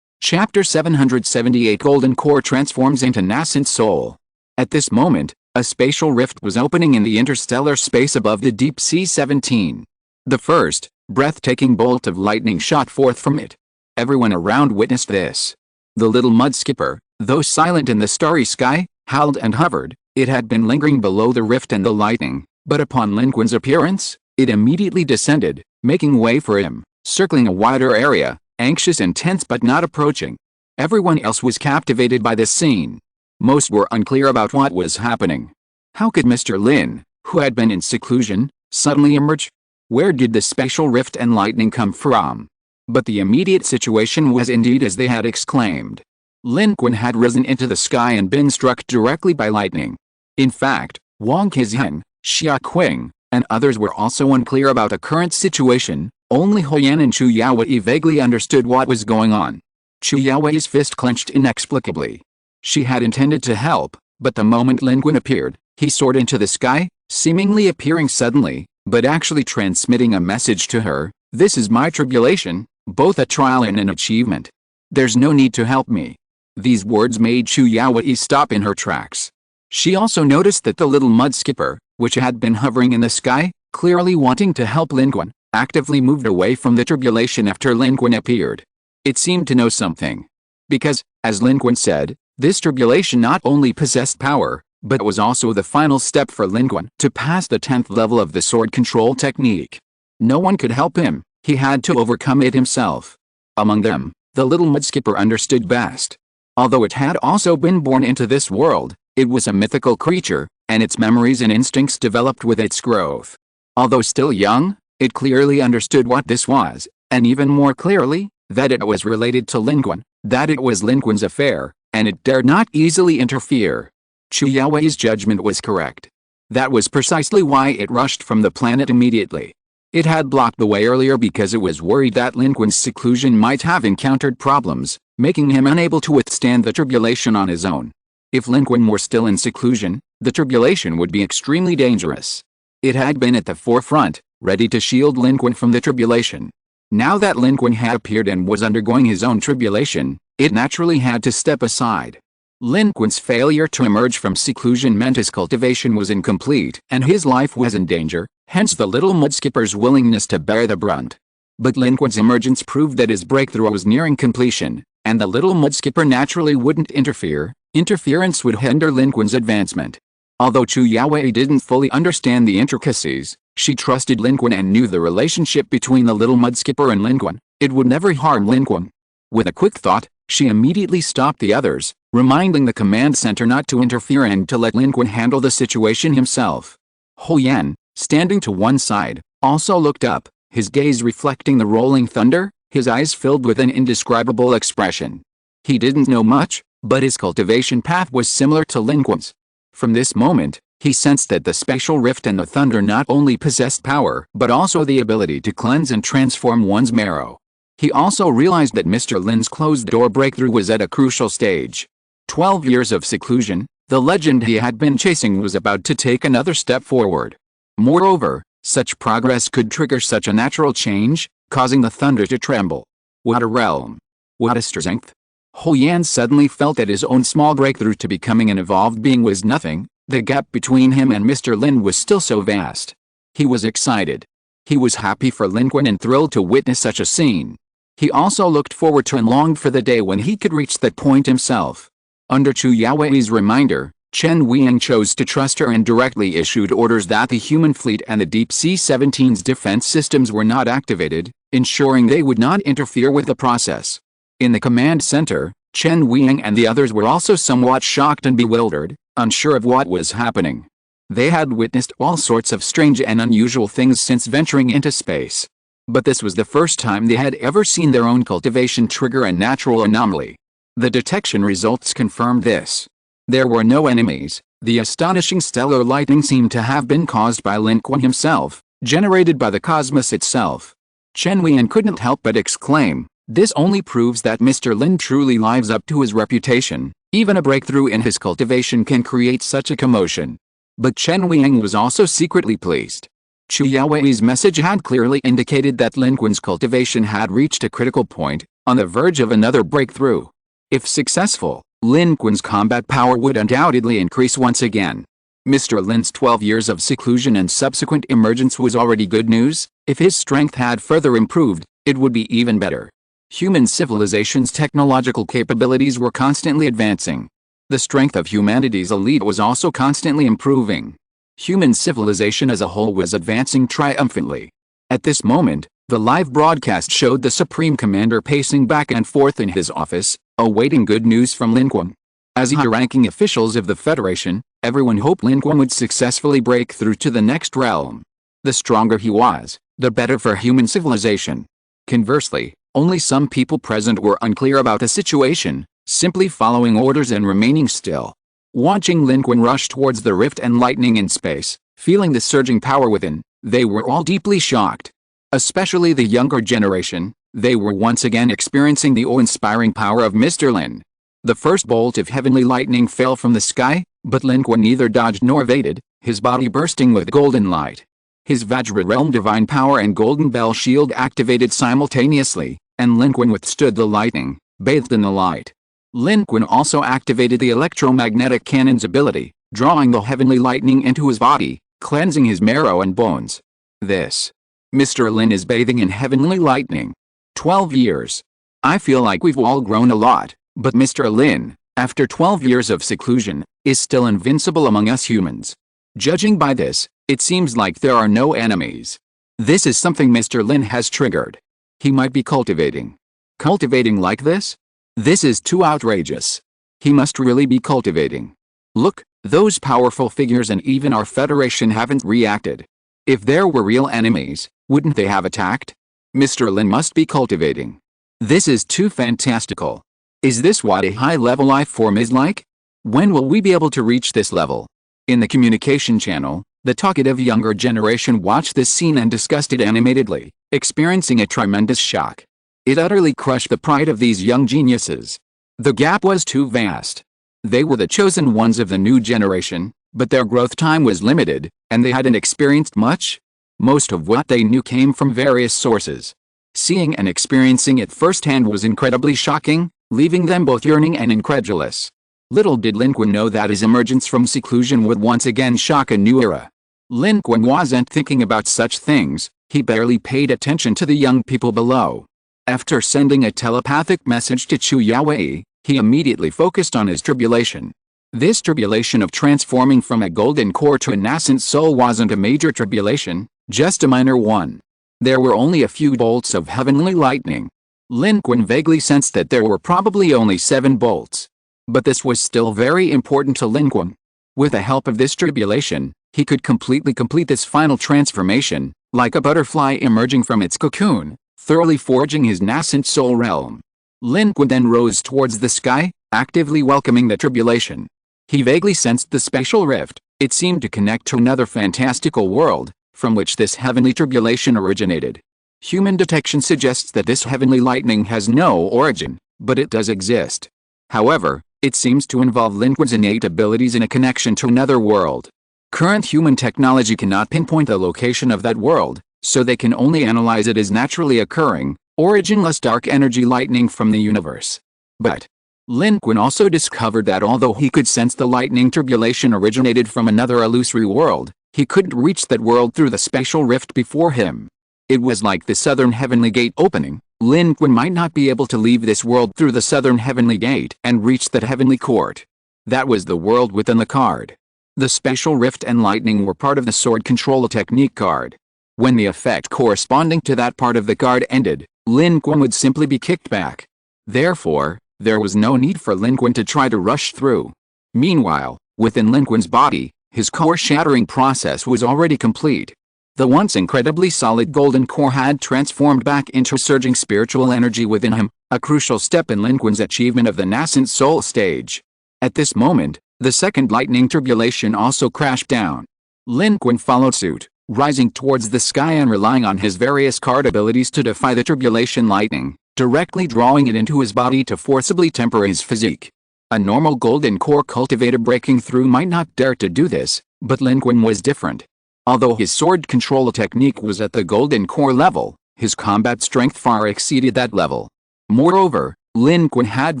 Chapter 778 Golden Core transforms into nascent soul. At this moment, a spatial rift was opening in the interstellar space above the Deep Sea 17. The first, breathtaking bolt of lightning shot forth from it. Everyone around witnessed this. The little mud skipper, though silent in the starry sky, howled and hovered. It had been lingering below the rift and the lightning, but upon Lin Qun's appearance, it immediately descended, making way for him, circling a wider area, anxious and tense but not approaching. Everyone else was captivated by this scene. Most were unclear about what was happening. How could Mr. Lin, who had been in seclusion, suddenly emerge? Where did the spatial rift and lightning come from? But the immediate situation was indeed as they had exclaimed. Lin Qun had risen into the sky and been struck directly by lightning. In fact, Wang Qizhen, Xia Qing, and others were also unclear about the current situation. Only Huyan and Chu Yaowei vaguely understood what was going on. Chu Yaowei's fist clenched inexplicably. She had intended to help, but the moment Lin Qun appeared, he soared into the sky, seemingly appearing suddenly, but actually transmitting a message to her. This is my tribulation, both a trial and an achievement. There's no need to help me. These words made Chu Yaowei stop in her tracks. She also noticed that the little mud skipper, which had been hovering in the sky, clearly wanting to help Lin Qun, actively moved away from the tribulation after Lin Qun appeared. It seemed to know something. Because, as Lin Qun said, this tribulation not only possessed power, but was also the final step for Lin Qun to pass the 10th level of the sword control technique. No one could help him, he had to overcome it himself. Among them, the little mud skipper understood best. Although it had also been born into this world, it was a mythical creature, and its memories and instincts developed with its growth. Although still young, it clearly understood what this was, and even more clearly, that it was related to Lin Qun, that it was Lin Qun's affair, and it dared not easily interfere. Chu Yaowei's judgment was correct. That was precisely why it rushed from the planet immediately. It had blocked the way earlier because it was worried that Lin Qun's seclusion might have encountered problems, making him unable to withstand the tribulation on his own. If Lin Qun were still in seclusion, the tribulation would be extremely dangerous. It had been at the forefront, ready to shield Lin Qun from the tribulation. Now that Lin Qun had appeared and was undergoing his own tribulation, it naturally had to step aside. Lin Qun's failure to emerge from seclusion meant his cultivation was incomplete and his life was in danger, hence the little mud skipper's willingness to bear the brunt. But Lin Qun's emergence proved that his breakthrough was nearing completion, and the little mud skipper naturally wouldn't interfere. Interference would hinder Lin Qun's advancement. Although Chu Yaowei didn't fully understand the intricacies, she trusted Lin Qun and knew the relationship between the little mud skipper and Lin Qun. It would never harm Lin Qun. With a quick thought, she immediately stopped the others, reminding the command center not to interfere and to let Lin Qun handle the situation himself. Huyan, standing to one side, also looked up, his gaze reflecting the rolling thunder, his eyes filled with an indescribable expression. He didn't know much, but his cultivation path was similar to Lin Qun's. From this moment, he sensed that the spatial rift and the thunder not only possessed power but also the ability to cleanse and transform one's marrow. He also realized that Mr. Lin's closed-door breakthrough was at a crucial stage. 12 years of seclusion, the legend he had been chasing was about to take another step forward. Moreover, such progress could trigger such a natural change, causing the thunder to tremble. What a realm! What a strength! Huyan suddenly felt that his own small breakthrough to becoming an evolved being was nothing. The gap between him and Mr. Lin was still so vast. He was excited. He was happy for Lin Qun and thrilled to witness such a scene. He also looked forward to and longed for the day when he could reach that point himself. Under Chu Yaowei's reminder, Chen Weiying chose to trust her and directly issued orders that the human fleet and the Deep Sea 17's defense systems were not activated, ensuring they would not interfere with the process. In the command center, Chen Weiying and the others were also somewhat shocked and bewildered, unsure of what was happening. They had witnessed all sorts of strange and unusual things since venturing into space. But this was the first time they had ever seen their own cultivation trigger a natural anomaly. The detection results confirmed this. There were no enemies. The astonishing stellar lightning seemed to have been caused by Lin Qun himself, generated by the cosmos itself. Chen Weiying couldn't help but exclaim, "This only proves that Mr. Lin truly lives up to his reputation. Even a breakthrough in his cultivation can create such a commotion." But Chen Weiying was also secretly pleased. Chu Yaowei's message had clearly indicated that Lin Qun's cultivation had reached a critical point, on the verge of another breakthrough. If successful, Lin Qun's combat power would undoubtedly increase once again. Mr. Lin's 12 years of seclusion and subsequent emergence was already good news. If his strength had further improved, it would be even better. Human civilization's technological capabilities were constantly advancing. The strength of humanity's elite was also constantly improving. Human civilization as a whole was advancing triumphantly. At this moment, the live broadcast showed the Supreme Commander pacing back and forth in his office, awaiting good news from Lin Qun. As high-ranking officials of the Federation, everyone hoped Lin Qun would successfully break through to the next realm. The stronger he was, the better for human civilization. Conversely, only some people present were unclear about the situation, simply following orders and remaining still. Watching Lin Qun rush towards the rift and lightning in space, feeling the surging power within, they were all deeply shocked. Especially the younger generation, they were once again experiencing the awe-inspiring power of Mr. Lin. The first bolt of heavenly lightning fell from the sky, but Lin Qun neither dodged nor evaded, his body bursting with golden light. His Vajra realm divine power and golden bell shield activated simultaneously, and Lin Qun withstood the lightning, bathed in the light. Lin Qun also activated the electromagnetic cannon's ability, drawing the heavenly lightning into his body, cleansing his marrow and bones. This. Mr. Lin is bathing in heavenly lightning. 12 years. I feel like we've all grown a lot, but Mr. Lin, after 12 years of seclusion, is still invincible among us humans. Judging by this, it seems like there are no enemies. This is something Mr. Lin has triggered. He might be cultivating. Cultivating like this? This is too outrageous. He must really be cultivating. Look, those powerful figures and even our Federation haven't reacted. If there were real enemies, wouldn't they have attacked? Mr. Lin must be cultivating. This is too fantastical. Is this what a high-level life form is like? When will we be able to reach this level? In the communication channel, the talkative younger generation watched this scene and discussed it animatedly, experiencing a tremendous shock. It utterly crushed the pride of these young geniuses. The gap was too vast. They were the chosen ones of the new generation, but their growth time was limited, and they hadn't experienced much. Most of what they knew came from various sources. Seeing and experiencing it firsthand was incredibly shocking, leaving them both yearning and incredulous. Little did Lin Qun know that his emergence from seclusion would once again shock a new era. Lin Qun wasn't thinking about such things, he barely paid attention to the young people below. After sending a telepathic message to Chu Yaowei, he immediately focused on his tribulation. This tribulation of transforming from a golden core to a nascent soul wasn't a major tribulation, just a minor one. There were only a few bolts of heavenly lightning. Lin Qun vaguely sensed that there were probably only 7 bolts. But this was still very important to Lin Qun. With the help of this tribulation, he could completely complete this final transformation, like a butterfly emerging from its cocoon, thoroughly forging his nascent soul realm. Lin Qun then rose towards the sky, actively welcoming the tribulation. He vaguely sensed the spatial rift. It seemed to connect to another fantastical world, from which this heavenly tribulation originated. Human detection suggests that this heavenly lightning has no origin, but it does exist. However, it seems to involve Lin Qun's innate abilities in a connection to another world. Current human technology cannot pinpoint the location of that world, so they can only analyze it as naturally occurring, originless dark energy lightning from the universe. But Lin Qun also discovered that although he could sense the lightning tribulation originated from another illusory world, he couldn't reach that world through the spatial rift before him. It was like the southern heavenly gate opening, Lin Qun might not be able to leave this world through the southern heavenly gate and reach that heavenly court. That was the world within the card. The spatial rift and lightning were part of the sword control technique card. When the effect corresponding to that part of the card ended, Lin Qun would simply be kicked back. Therefore, there was no need for Lin Qun to try to rush through. Meanwhile, within Lin Qun's body, his core-shattering process was already complete. The once incredibly solid golden core had transformed back into surging spiritual energy within him, a crucial step in Lin Qun's achievement of the nascent soul stage. At this moment, the second lightning tribulation also crashed down. Lin Qun followed suit, rising towards the sky and relying on his various card abilities to defy the tribulation lightning, directly drawing it into his body to forcibly temper his physique. A normal golden core cultivator breaking through might not dare to do this, but Lin Qun was different. Although his sword control technique was at the golden core level, his combat strength far exceeded that level. Moreover, Lin Qun had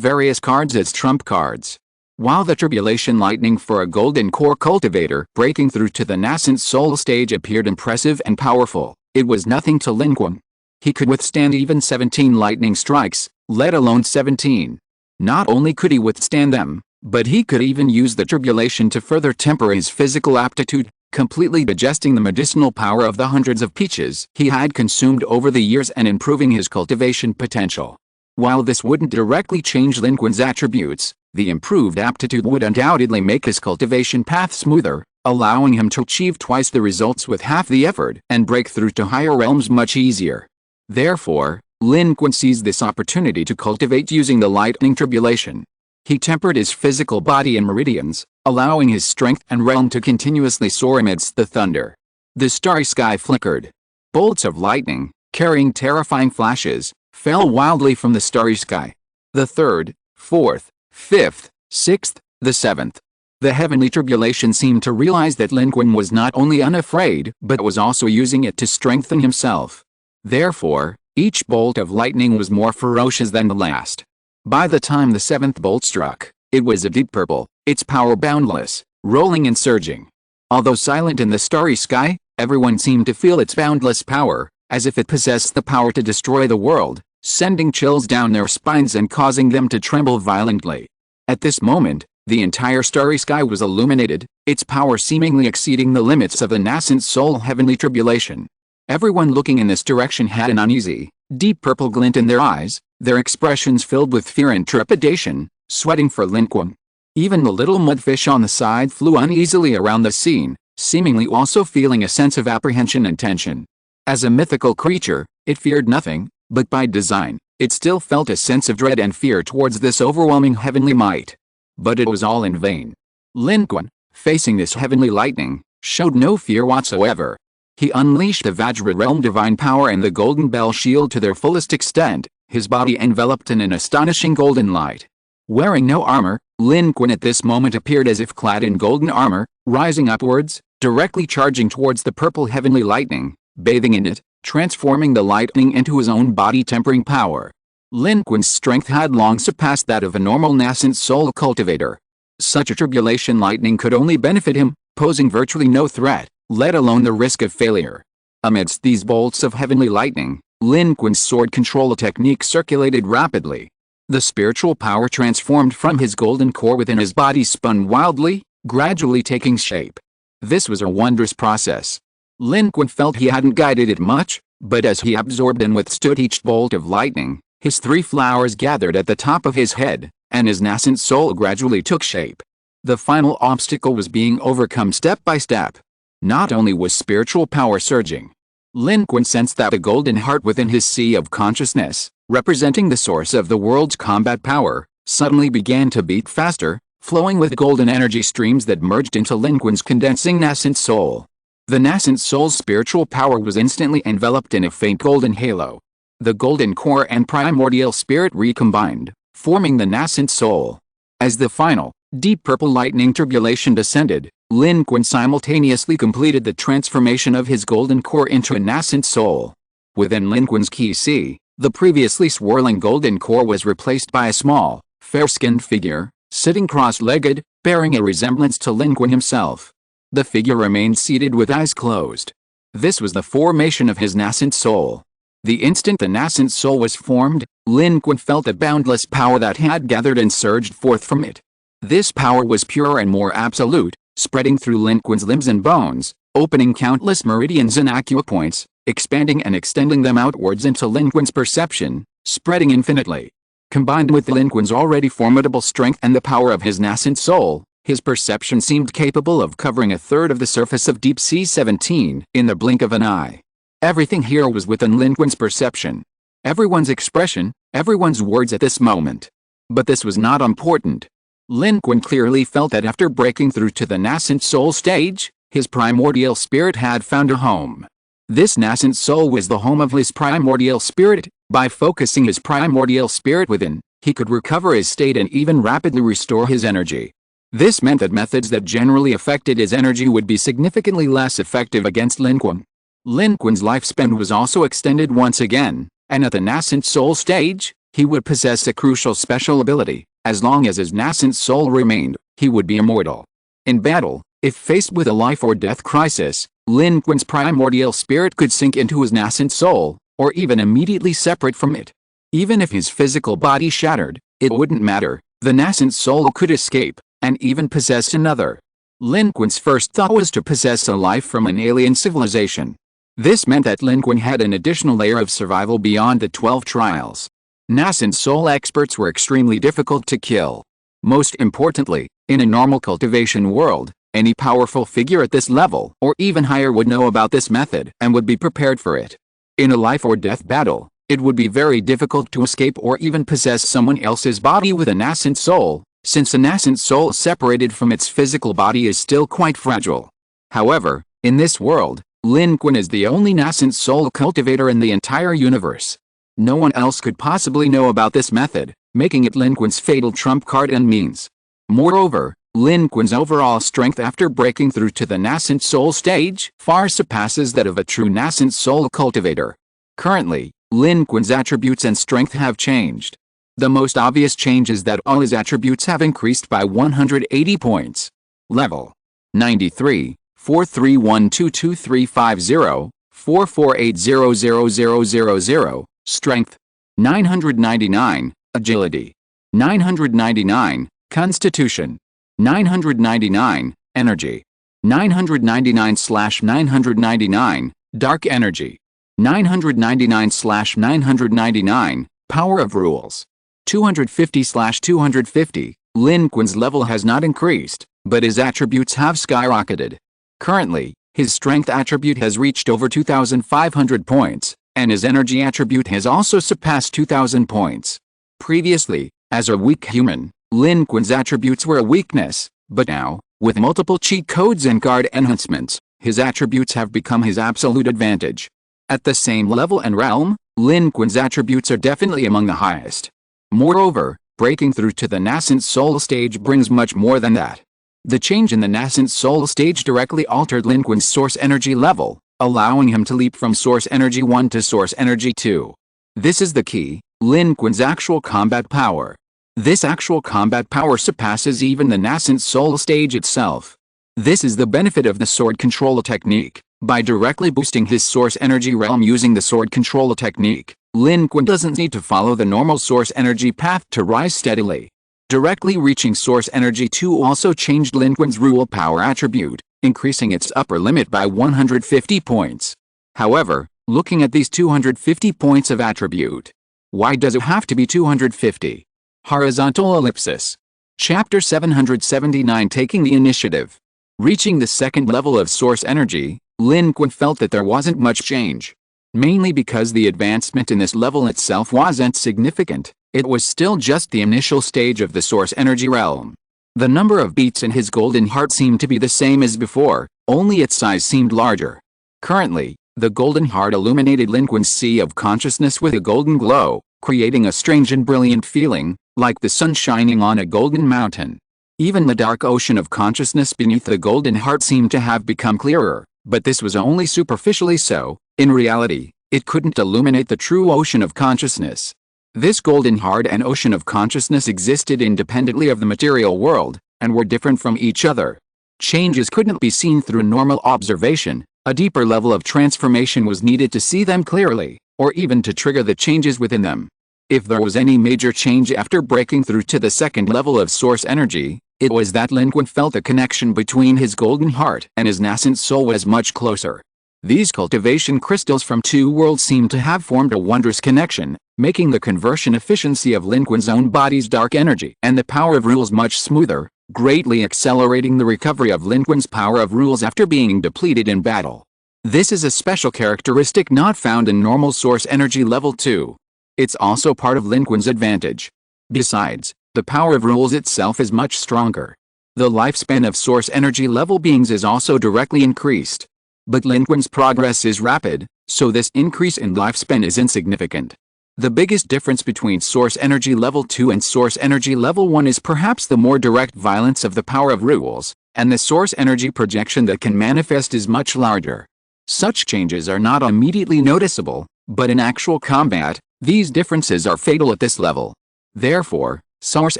various cards as trump cards. While the tribulation lightning for a golden core cultivator breaking through to the nascent soul stage appeared impressive and powerful, it was nothing to Lin Qun. He could withstand even 17 lightning strikes, let alone 17. Not only could he withstand them, but he could even use the tribulation to further temper his physical aptitude, completely digesting the medicinal power of the hundreds of peaches he had consumed over the years and improving his cultivation potential. While this wouldn't directly change Lin Qun's attributes, the improved aptitude would undoubtedly make his cultivation path smoother, allowing him to achieve twice the results with half the effort and break through to higher realms much easier. Therefore, Lin Qun seized this opportunity to cultivate using the lightning tribulation. He tempered his physical body in meridians, allowing his strength and realm to continuously soar amidst the thunder. The starry sky flickered. Bolts of lightning, carrying terrifying flashes, fell wildly from the starry sky. The third, fourth, fifth, sixth, the seventh. The heavenly tribulation seemed to realize that Lin Qun was not only unafraid but was also using it to strengthen himself. Therefore, each bolt of lightning was more ferocious than the last. By the time the seventh bolt struck, it was a deep purple, its power boundless, rolling and surging. Although silent in the starry sky, everyone seemed to feel its boundless power, as if it possessed the power to destroy the world, sending chills down their spines and causing them to tremble violently. At this moment, the entire starry sky was illuminated, its power seemingly exceeding the limits of the nascent soul heavenly tribulation. Everyone looking in this direction had an uneasy, deep purple glint in their eyes, their expressions filled with fear and trepidation, sweating for Lin Qun. Even the little mudfish on the side flew uneasily around the scene, seemingly also feeling a sense of apprehension and tension. As a mythical creature, it feared nothing, but by design, it still felt a sense of dread and fear towards this overwhelming heavenly might. But it was all in vain. Lin Qun, facing this heavenly lightning, showed no fear whatsoever. He unleashed the Vajra realm divine power and the golden bell shield to their fullest extent, his body enveloped in an astonishing golden light. Wearing no armor, Lin Qun at this moment appeared as if clad in golden armor, rising upwards, directly charging towards the purple heavenly lightning, bathing in it, transforming the lightning into his own body-tempering power. Lin Qun's strength had long surpassed that of a normal nascent soul cultivator. Such a tribulation lightning could only benefit him, posing virtually no threat, let alone the risk of failure. Amidst these bolts of heavenly lightning, Lin Qun's sword control technique circulated rapidly. The spiritual power transformed from his golden core within his body spun wildly, gradually taking shape. This was a wondrous process. Lin Qun felt he hadn't guided it much, but as he absorbed and withstood each bolt of lightning, his three flowers gathered at the top of his head, and his nascent soul gradually took shape. The final obstacle was being overcome step by step. Not only was spiritual power surging, Lin Qun sensed that the golden heart within his sea of consciousness, representing the source of the world's combat power, suddenly began to beat faster, flowing with golden energy streams that merged into Lin Qun's condensing nascent soul. The nascent soul's spiritual power was instantly enveloped in a faint golden halo. The golden core and primordial spirit recombined, forming the nascent soul. As the final, deep purple lightning tribulation descended, Lin Qun simultaneously completed the transformation of his golden core into a nascent soul. Within Lin Qun's ki si, the previously swirling golden core was replaced by a small, fair-skinned figure, sitting cross-legged, bearing a resemblance to Lin Qun himself. The figure remained seated with eyes closed. This was the formation of his nascent soul. The instant the nascent soul was formed, Lin Qun felt a boundless power that had gathered and surged forth from it. This power was pure and more absolute, spreading through Lin Qun's limbs and bones, opening countless meridians and acupoints, expanding and extending them outwards into Lin Qun's perception, spreading infinitely. Combined with Lin Qun's already formidable strength and the power of his nascent soul, his perception seemed capable of covering a third of the surface of Deep Sea 17 in the blink of an eye. Everything here was within Lin Qun's perception. Everyone's expression, everyone's words at this moment. But this was not important. Lin Qun clearly felt that after breaking through to the nascent soul stage, his primordial spirit had found a home. This nascent soul was the home of his primordial spirit. By focusing his primordial spirit within, he could recover his state and even rapidly restore his energy. This meant that methods that generally affected his energy would be significantly less effective against Lin Qun. Lin Qun's lifespan was also extended once again, and at the nascent soul stage, he would possess a crucial special ability. As long as his nascent soul remained, he would be immortal. In battle, if faced with a life or death crisis, Lin Qun's primordial spirit could sink into his nascent soul, or even immediately separate from it. Even if his physical body shattered, it wouldn't matter. The nascent soul could escape, and even possess another. Lin Qun's first thought was to possess a life from an alien civilization. This meant that Lin Qun had an additional layer of survival beyond the 12 trials. Nascent soul experts were extremely difficult to kill. Most importantly, in a normal cultivation world, any powerful figure at this level or even higher would know about this method and would be prepared for it. In a life or death battle, it would be very difficult to escape or even possess someone else's body with a nascent soul, since a nascent soul separated from its physical body is still quite fragile. However, in this world, Lin Qun is the only nascent soul cultivator in the entire universe. No one else could possibly know about this method, making it Lin Qun's fatal trump card and means. Moreover, Lin Qun's overall strength after breaking through to the nascent soul stage far surpasses that of a true nascent soul cultivator. Currently, Lin Qun's attributes and strength have changed. The most obvious change is that all his attributes have increased by 180 points. Level 93, 4312250, 448000000, Strength 999, Agility 999, Constitution 999, Energy 999/999, Dark Energy 999/999, Power of Rules 250/250. Lin Qun's level has not increased, but his attributes have skyrocketed. Currently, his strength attribute has reached over 2,500 points, and his energy attribute has also surpassed 2,000 points. Previously, as a weak human, Lin Qun's attributes were a weakness, but now, with multiple cheat codes and guard enhancements, his attributes have become his absolute advantage. At the same level and realm, Lin Qun's attributes are definitely among the highest. Moreover, breaking through to the nascent soul stage brings much more than that. The change in the nascent soul stage directly altered Lin Qun's source energy level, allowing him to leap from source energy 1 to source energy 2. This is the key, Lin Qun's actual combat power. This actual combat power surpasses even the nascent soul stage itself. This is the benefit of the sword control technique. By directly boosting his source energy realm using the sword control technique, Lin Qun doesn't need to follow the normal source energy path to rise steadily. Directly reaching source energy 2 also changed Lin Qun's rule power attribute, increasing its upper limit by 150 points. However, looking at these 250 points of attribute, why does it have to be 250? Horizontal ellipsis. Chapter 779 Taking the Initiative. Reaching the second level of source energy, Lin Qun felt that there wasn't much change. Mainly because the advancement in this level itself wasn't significant, it was still just the initial stage of the source energy realm. The number of beats in his golden heart seemed to be the same as before, only its size seemed larger. Currently, the golden heart illuminated Lin Qun's sea of consciousness with a golden glow, creating a strange and brilliant feeling, like the sun shining on a golden mountain. Even the dark ocean of consciousness beneath the golden heart seemed to have become clearer, but this was only superficially so. In reality, it couldn't illuminate the true ocean of consciousness. This golden heart and ocean of consciousness existed independently of the material world, and were different from each other. Changes couldn't be seen through normal observation, a deeper level of transformation was needed to see them clearly, or even to trigger the changes within them. If there was any major change after breaking through to the second level of source energy, it was that Lin Qun felt the connection between his golden heart and his nascent soul was much closer. These cultivation crystals from two worlds seemed to have formed a wondrous connection, making the conversion efficiency of Lin Qun's own body's dark energy and the power of rules much smoother, greatly accelerating the recovery of Lin Qun's power of rules after being depleted in battle. This is a special characteristic not found in normal source energy level 2. It's also part of Lin Qun's advantage. Besides, the power of rules itself is much stronger. The lifespan of source energy level beings is also directly increased. But Lin Qun's progress is rapid, so this increase in lifespan is insignificant. The biggest difference between source energy level 2 and source energy level 1 is perhaps the more direct violence of the power of rules, and the source energy projection that can manifest is much larger. Such changes are not immediately noticeable, but in actual combat, these differences are fatal at this level. Therefore, source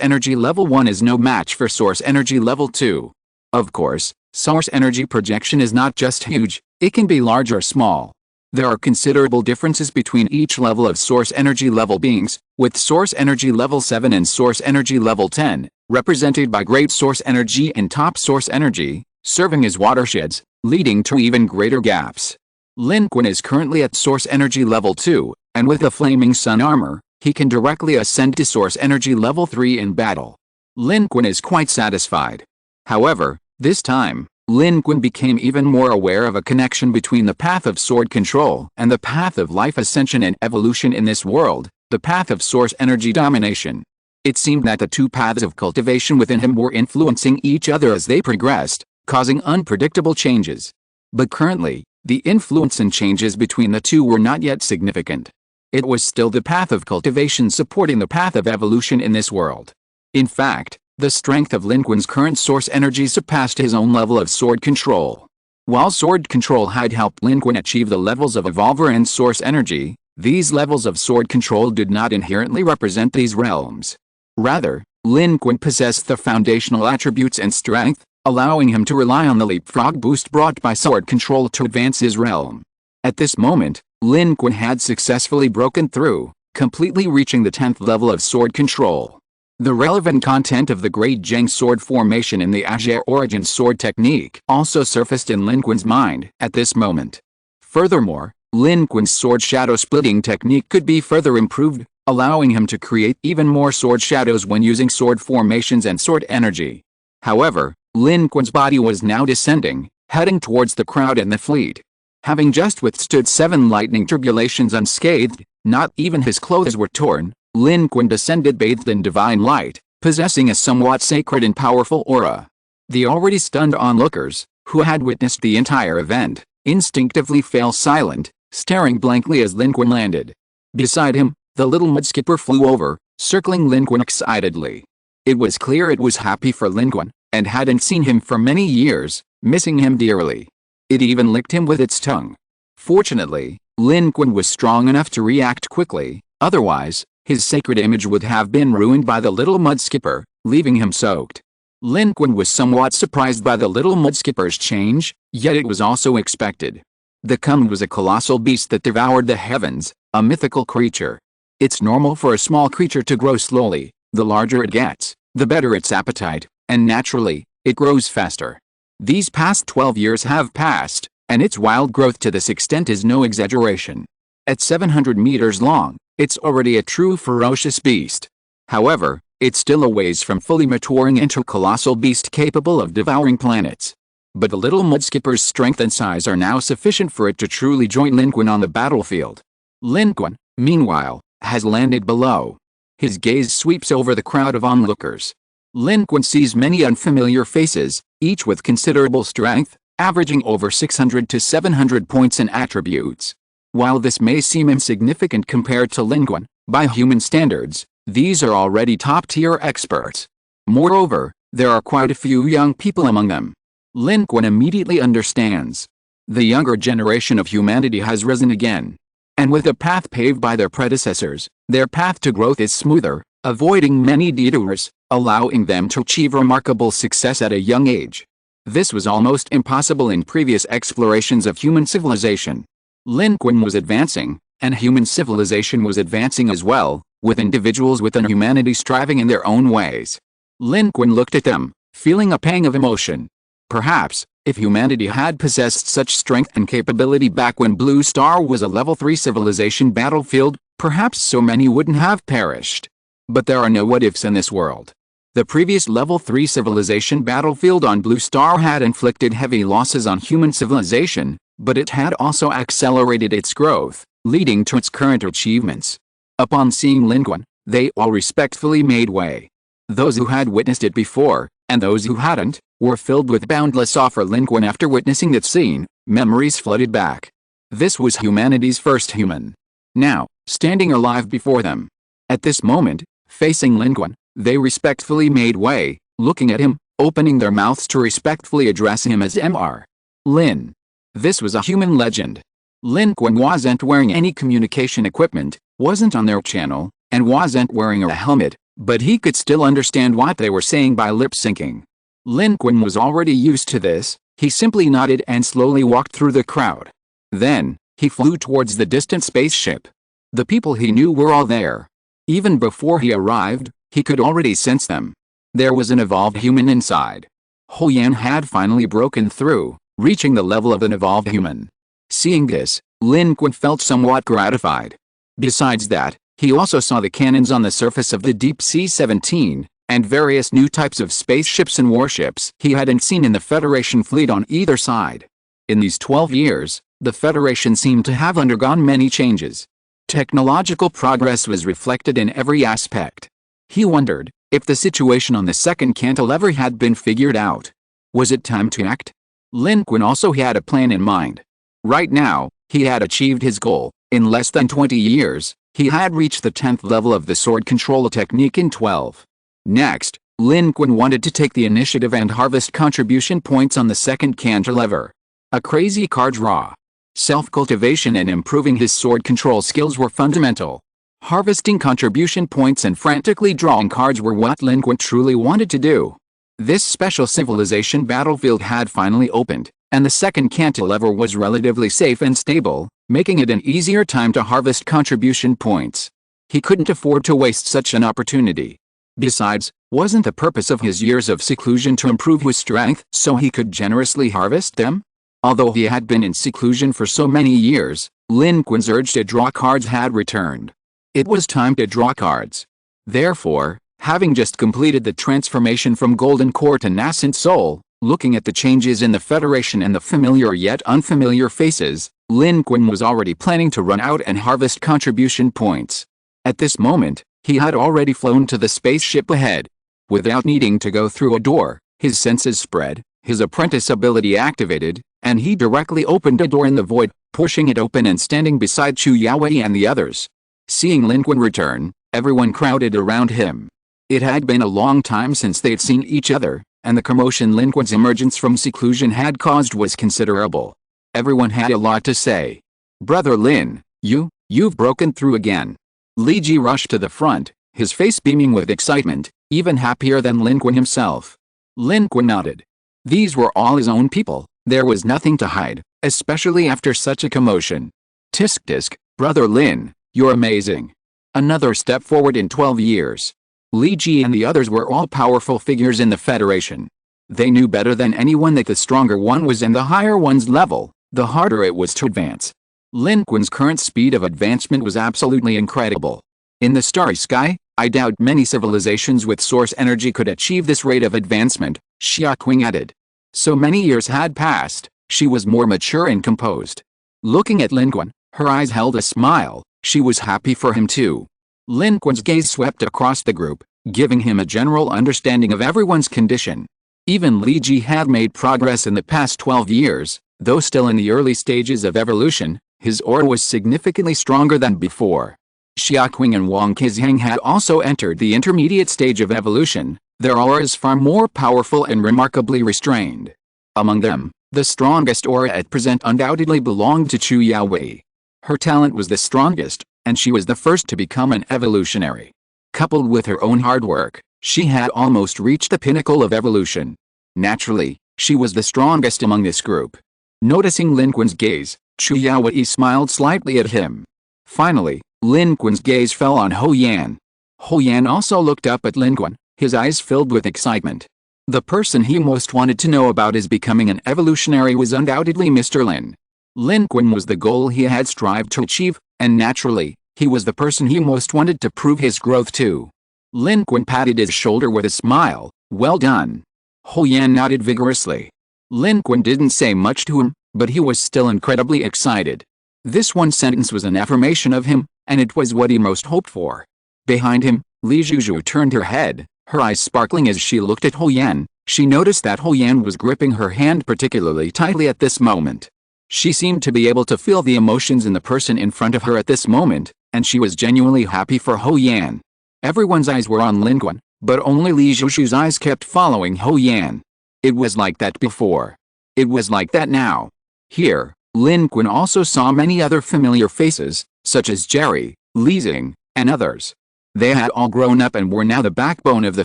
energy level 1 is no match for source energy level 2. Of course, source energy projection is not just huge, it can be large or small. There are considerable differences between each level of source energy level beings, with source energy level 7 and source energy level 10, represented by great source energy and top source energy, serving as watersheds, leading to even greater gaps. Lin Qun is currently at source energy level 2, and with the flaming sun armor, he can directly ascend to source energy level 3 in battle. Lin Qun is quite satisfied. However, this time, Lin Qun became even more aware of a connection between the path of sword control and the path of life ascension and evolution in this world, the path of source energy domination. It seemed that the two paths of cultivation within him were influencing each other as they progressed, causing unpredictable changes. But currently, the influence and changes between the two were not yet significant. It was still the path of cultivation supporting the path of evolution in this world. In fact, the strength of Lin Qun's current source energy surpassed his own level of sword control. While sword control had helped Lin Qun achieve the levels of evolver and source energy, these levels of sword control did not inherently represent these realms. Rather, Lin Qun possessed the foundational attributes and strength, allowing him to rely on the leapfrog boost brought by sword control to advance his realm. At this moment, Lin Qun had successfully broken through, completely reaching the 10th level of sword control. The relevant content of the Great Zheng sword formation in the Azure origin sword technique also surfaced in Lin Qun's mind at this moment. Furthermore, Lin Qun's sword shadow splitting technique could be further improved, allowing him to create even more sword shadows when using sword formations and sword energy. However, Lin Qun's body was now descending, heading towards the crowd and the fleet. Having just withstood 7 lightning tribulations unscathed, not even his clothes were torn, Lin Qun descended bathed in divine light, possessing a somewhat sacred and powerful aura. The already stunned onlookers, who had witnessed the entire event, instinctively fell silent, staring blankly as Lin Qun landed. Beside him, the little mudskipper flew over, circling Lin Qun excitedly. It was clear it was happy for Lin Qun, and hadn't seen him for many years, missing him dearly. It even licked him with its tongue. Fortunately, Lin Qun was strong enough to react quickly, otherwise, his sacred image would have been ruined by the little mudskipper, leaving him soaked. Lin Qun was somewhat surprised by the little mudskipper's change, yet it was also expected. The Qun was a colossal beast that devoured the heavens, a mythical creature. It's normal for a small creature to grow slowly. The larger it gets, the better its appetite, and naturally, it grows faster. These past 12 years have passed, and its wild growth to this extent is no exaggeration. At 700 meters long, it's already a true ferocious beast. However, it's still a ways from fully maturing into a colossal beast capable of devouring planets. But the little mudskipper's strength and size are now sufficient for it to truly join Lin Qun on the battlefield. Lin Qun, meanwhile, has landed below. His gaze sweeps over the crowd of onlookers. Lin Qun sees many unfamiliar faces, each with considerable strength, averaging over 600 to 700 points in attributes. While this may seem insignificant compared to Lin Qun, by human standards, these are already top-tier experts. Moreover, there are quite a few young people among them. Lin Qun immediately understands. The younger generation of humanity has risen again. And with a path paved by their predecessors, their path to growth is smoother, avoiding many detours, allowing them to achieve remarkable success at a young age. This was almost impossible in previous explorations of human civilization. Lin Qun was advancing, And human civilization was advancing as well, with individuals within humanity striving in their own ways. Lin Qun looked at them, feeling a pang of emotion. Perhaps, if humanity had possessed such strength and capability back when Blue Star was a level 3 civilization battlefield, perhaps so many wouldn't have perished. But there are no what-ifs in this world. The previous level 3 civilization battlefield on Blue Star had inflicted heavy losses on human civilization, but it had also accelerated its growth, leading to its current achievements. Upon seeing Lin Qun, they all respectfully made way. Those who had witnessed it before, and those who hadn't, were filled with boundless awe for Lin Qun. After witnessing that scene, memories flooded back. This was humanity's first human. Now, standing alive before them. At this moment, facing Lin Qun, they respectfully made way, looking at him, opening their mouths to respectfully address him as Mr. Lin. This was a human legend. Lin Qun wasn't wearing any communication equipment, wasn't on their channel, and wasn't wearing a helmet, but he could still understand what they were saying by lip syncing. Lin Qun was already used to this. He simply nodded and slowly walked through the crowd. Then, he flew towards the distant spaceship. The people he knew were all there. Even before he arrived, he could already sense them. There was an evolved human inside. Ho Yan had finally broken through, reaching the level of an evolved human. Seeing this, Lin Qun felt somewhat gratified. Besides that, he also saw the cannons on the surface of the Deep Sea 17, and various new types of spaceships and warships he hadn't seen in the Federation fleet on either side. In these 12 years, the Federation seemed to have undergone many changes. Technological progress was reflected in every aspect. He wondered if the situation on the second cantilever had been figured out. Was it time to act? Lin Qun also had a plan in mind. Right now, he had achieved his goal. In less than 20 years, he had reached the 10th level of the sword control technique in 12. Next, Lin Qun wanted to take the initiative and harvest contribution points on the second cantilever. A crazy card draw. Self-cultivation and improving his sword control skills were fundamental. Harvesting contribution points and frantically drawing cards were what Lin Qun truly wanted to do. This special civilization battlefield had finally opened, and the second cantilever was relatively safe and stable, making it an easier time to harvest contribution points. He couldn't afford to waste such an opportunity. Besides, wasn't the purpose of his years of seclusion to improve his strength so he could generously harvest them? Although he had been in seclusion for so many years, Lin Qun's urge to draw cards had returned. It was time to draw cards. Therefore, having just completed the transformation from Golden Core to Nascent Soul, looking at the changes in the Federation and the familiar yet unfamiliar faces, Lin Qun was already planning to run out and harvest contribution points. At this moment, he had already flown to the spaceship ahead. Without needing to go through a door, his senses spread, his apprentice ability activated, and he directly opened a door in the void, pushing it open and standing beside Chu Yaowei and the others. Seeing Lin Qun return, everyone crowded around him. It had been a long time since they'd seen each other, and the commotion Lin Qun's emergence from seclusion had caused was considerable. Everyone had a lot to say. "Brother Lin, you've broken through again." Li Ji rushed to the front, his face beaming with excitement, even happier than Lin Qun himself. Lin Qun nodded. These were all his own people, there was nothing to hide, especially after such a commotion. Tisk tisk, Brother Lin, you're amazing. Another step forward in 12 years. Li Ji and the others were all powerful figures in the Federation. They knew better than anyone that the stronger one was and the higher one's level, the harder it was to advance. Lin Qun's current speed of advancement was absolutely incredible. In the starry sky, I doubt many civilizations with source energy could achieve this rate of advancement, Xiaoqing added. So many years had passed, she was more mature and composed. Looking at Lin Qun, her eyes held a smile, she was happy for him too. Lin Qun's gaze swept across the group, giving him a general understanding of everyone's condition. Even Li Ji had made progress in the past 12 years, though still in the early stages of evolution, his aura was significantly stronger than before. Xiaoqing and Wang Qizhang had also entered the intermediate stage of evolution, their auras far more powerful and remarkably restrained. Among them, the strongest aura at present undoubtedly belonged to Chu Yaowei. Her talent was the strongest, and she was the first to become an evolutionary. Coupled with her own hard work, she had almost reached the pinnacle of evolution. Naturally, she was the strongest among this group. Noticing Lin Qun's gaze, Chu Yaowei smiled slightly at him. Finally, Lin Qun's gaze fell on Hou Yan. Hou Yan also looked up at Lin Qun, his eyes filled with excitement. The person he most wanted to know about his becoming an evolutionary was undoubtedly Mr. Lin. Lin Qun was the goal he had strived to achieve, and naturally, he was the person he most wanted to prove his growth to. Lin Qun patted his shoulder with a smile. Well done. Hou Yan nodded vigorously. Lin Qun didn't say much to him, but he was still incredibly excited. This one sentence was an affirmation of him, and it was what he most hoped for. Behind him, Li Zhuzhu turned her head, her eyes sparkling as she looked at Hou Yan. She noticed that Hou Yan was gripping her hand particularly tightly at this moment. She seemed to be able to feel the emotions in the person in front of her at this moment, and she was genuinely happy for Hou Yan. Everyone's eyes were on Lin Qun, but only Li Zhuzhu's eyes kept following Hou Yan. It was like that before. It was like that now. Here, Lin Qun also saw many other familiar faces, such as Jerry, Li Xing, and others. They had all grown up and were now the backbone of the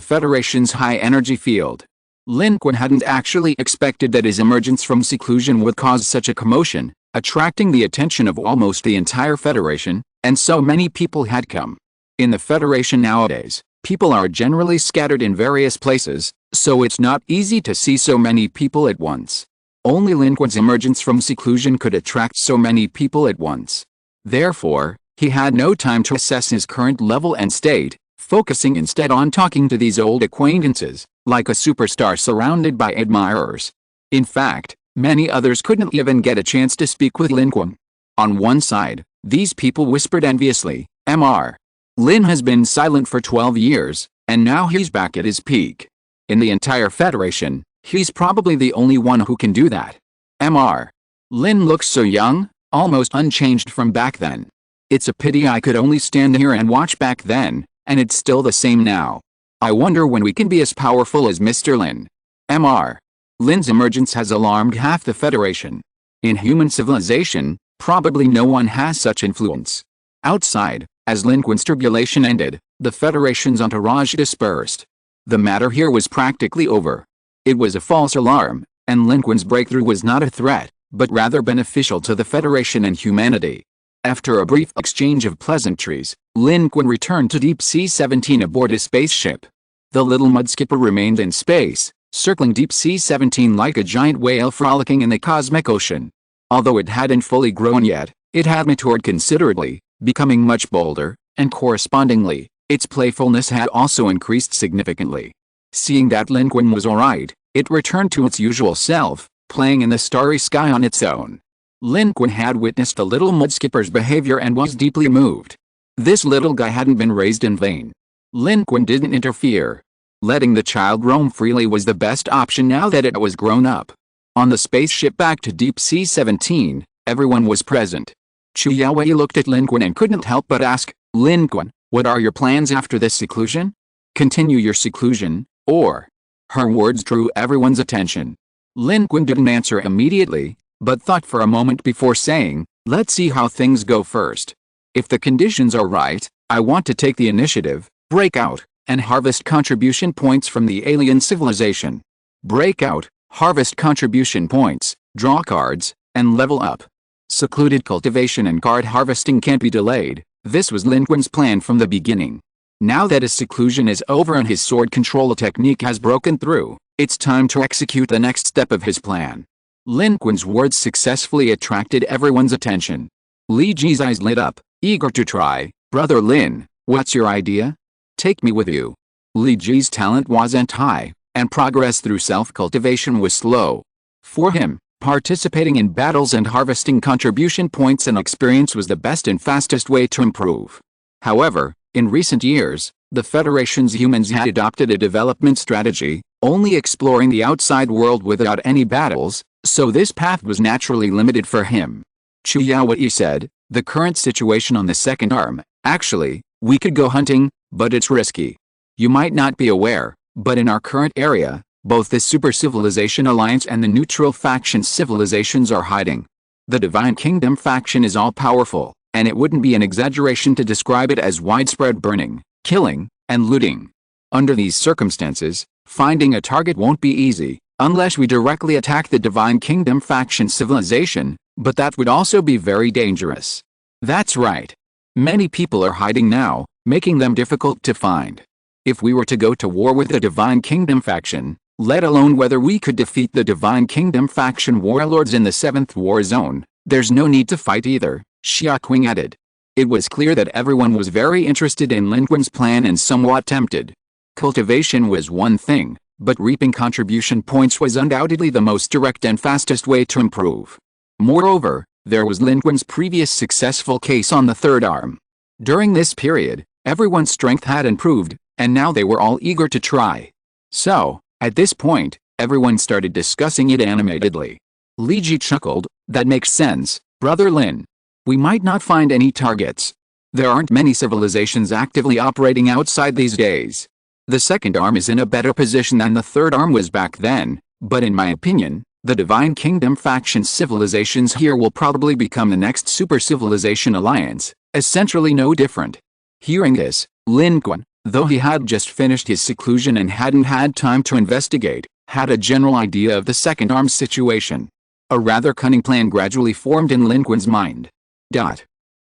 Federation's high-energy field. Lin Qun hadn't actually expected that his emergence from seclusion would cause such a commotion, attracting the attention of almost the entire Federation, and so many people had come. In the Federation nowadays, people are generally scattered in various places, so it's not easy to see so many people at once. Only Lin Qun's emergence from seclusion could attract so many people at once. Therefore, he had no time to assess his current level and state, focusing instead on talking to these old acquaintances, like a superstar surrounded by admirers. In fact, many others couldn't even get a chance to speak with Lin Qun. On one side, these people whispered enviously, "Mr. Lin has been silent for 12 years, and now he's back at his peak. In the entire Federation, he's probably the only one who can do that. Mr. Lin looks so young, almost unchanged from back then. It's a pity I could only stand here and watch back then, and it's still the same now. I wonder when we can be as powerful as Mr. Lin. Mr. Lin's emergence has alarmed half the Federation. In human civilization, probably no one has such influence." Outside, as Lin Qun's tribulation ended, the Federation's entourage dispersed. The matter here was practically over. It was a false alarm, and Lin Qun's breakthrough was not a threat, but rather beneficial to the Federation and humanity. After a brief exchange of pleasantries, Lin Qun returned to Deep Sea 17 aboard his spaceship. The little mudskipper remained in space, circling Deep Sea 17 like a giant whale frolicking in the cosmic ocean. Although it hadn't fully grown yet, it had matured considerably, becoming much bolder, and correspondingly, its playfulness had also increased significantly. Seeing that Lin Qun was alright, it returned to its usual self, playing in the starry sky on its own. Lin Qun had witnessed the little mudskipper's behavior and was deeply moved. This little guy hadn't been raised in vain. Lin Qun didn't interfere. Letting the child roam freely was the best option now that it was grown up. On the spaceship back to Deep Sea 17, everyone was present. Chu Yaowei looked at Lin Qun and couldn't help but ask, "Lin Qun, what are your plans after this seclusion? Continue your seclusion, or?" Her words drew everyone's attention. Lin Qun didn't answer immediately, but thought for a moment before saying, "Let's see how things go first. If the conditions are right, I want to take the initiative, break out, and harvest contribution points from the alien civilization. Break out, harvest contribution points, draw cards, and level up. Secluded cultivation and card harvesting can't be delayed." This was Lin Qun's plan from the beginning. Now that his seclusion is over and his sword control technique has broken through, it's time to execute the next step of his plan. Lin Qun's words successfully attracted everyone's attention. Li Ji's eyes lit up, eager to try. "Brother Lin, what's your idea? Take me with you." Li Ji's talent wasn't high, and progress through self-cultivation was slow. For him, participating in battles and harvesting contribution points and experience was the best and fastest way to improve. However, in recent years, the Federation's humans had adopted a development strategy, only exploring the outside world without any battles, so this path was naturally limited for him. Chu Yaowei said, "The current situation on the second arm, actually, we could go hunting, but it's risky. You might not be aware, but in our current area, both the Super Civilization Alliance and the neutral faction civilizations are hiding. The Divine Kingdom faction is all-powerful, and it wouldn't be an exaggeration to describe it as widespread burning, killing, and looting. Under these circumstances, finding a target won't be easy, unless we directly attack the Divine Kingdom faction civilization, but that would also be very dangerous." "That's right. Many people are hiding now, making them difficult to find. If we were to go to war with the Divine Kingdom faction, let alone whether we could defeat the Divine Kingdom faction warlords in the 7th War Zone, there's no need to fight either, Xiaoqing added. It was clear that everyone was very interested in Lin Qun's plan and somewhat tempted. Cultivation was one thing, but reaping contribution points was undoubtedly the most direct and fastest way to improve. Moreover, there was Lin Qun's previous successful case on the third arm. During this period, everyone's strength had improved, and now they were all eager to try. So, at this point, everyone started discussing it animatedly. Li Ji chuckled, "That makes sense, Brother Lin. We might not find any targets. There aren't many civilizations actively operating outside these days. The second arm is in a better position than the third arm was back then, but in my opinion, the Divine Kingdom faction civilizations here will probably become the next super civilization alliance, essentially no different." Hearing this, Lin Qun, though he had just finished his seclusion and hadn't had time to investigate, had a general idea of the second arm's situation. A rather cunning plan gradually formed in Lin Qun's mind.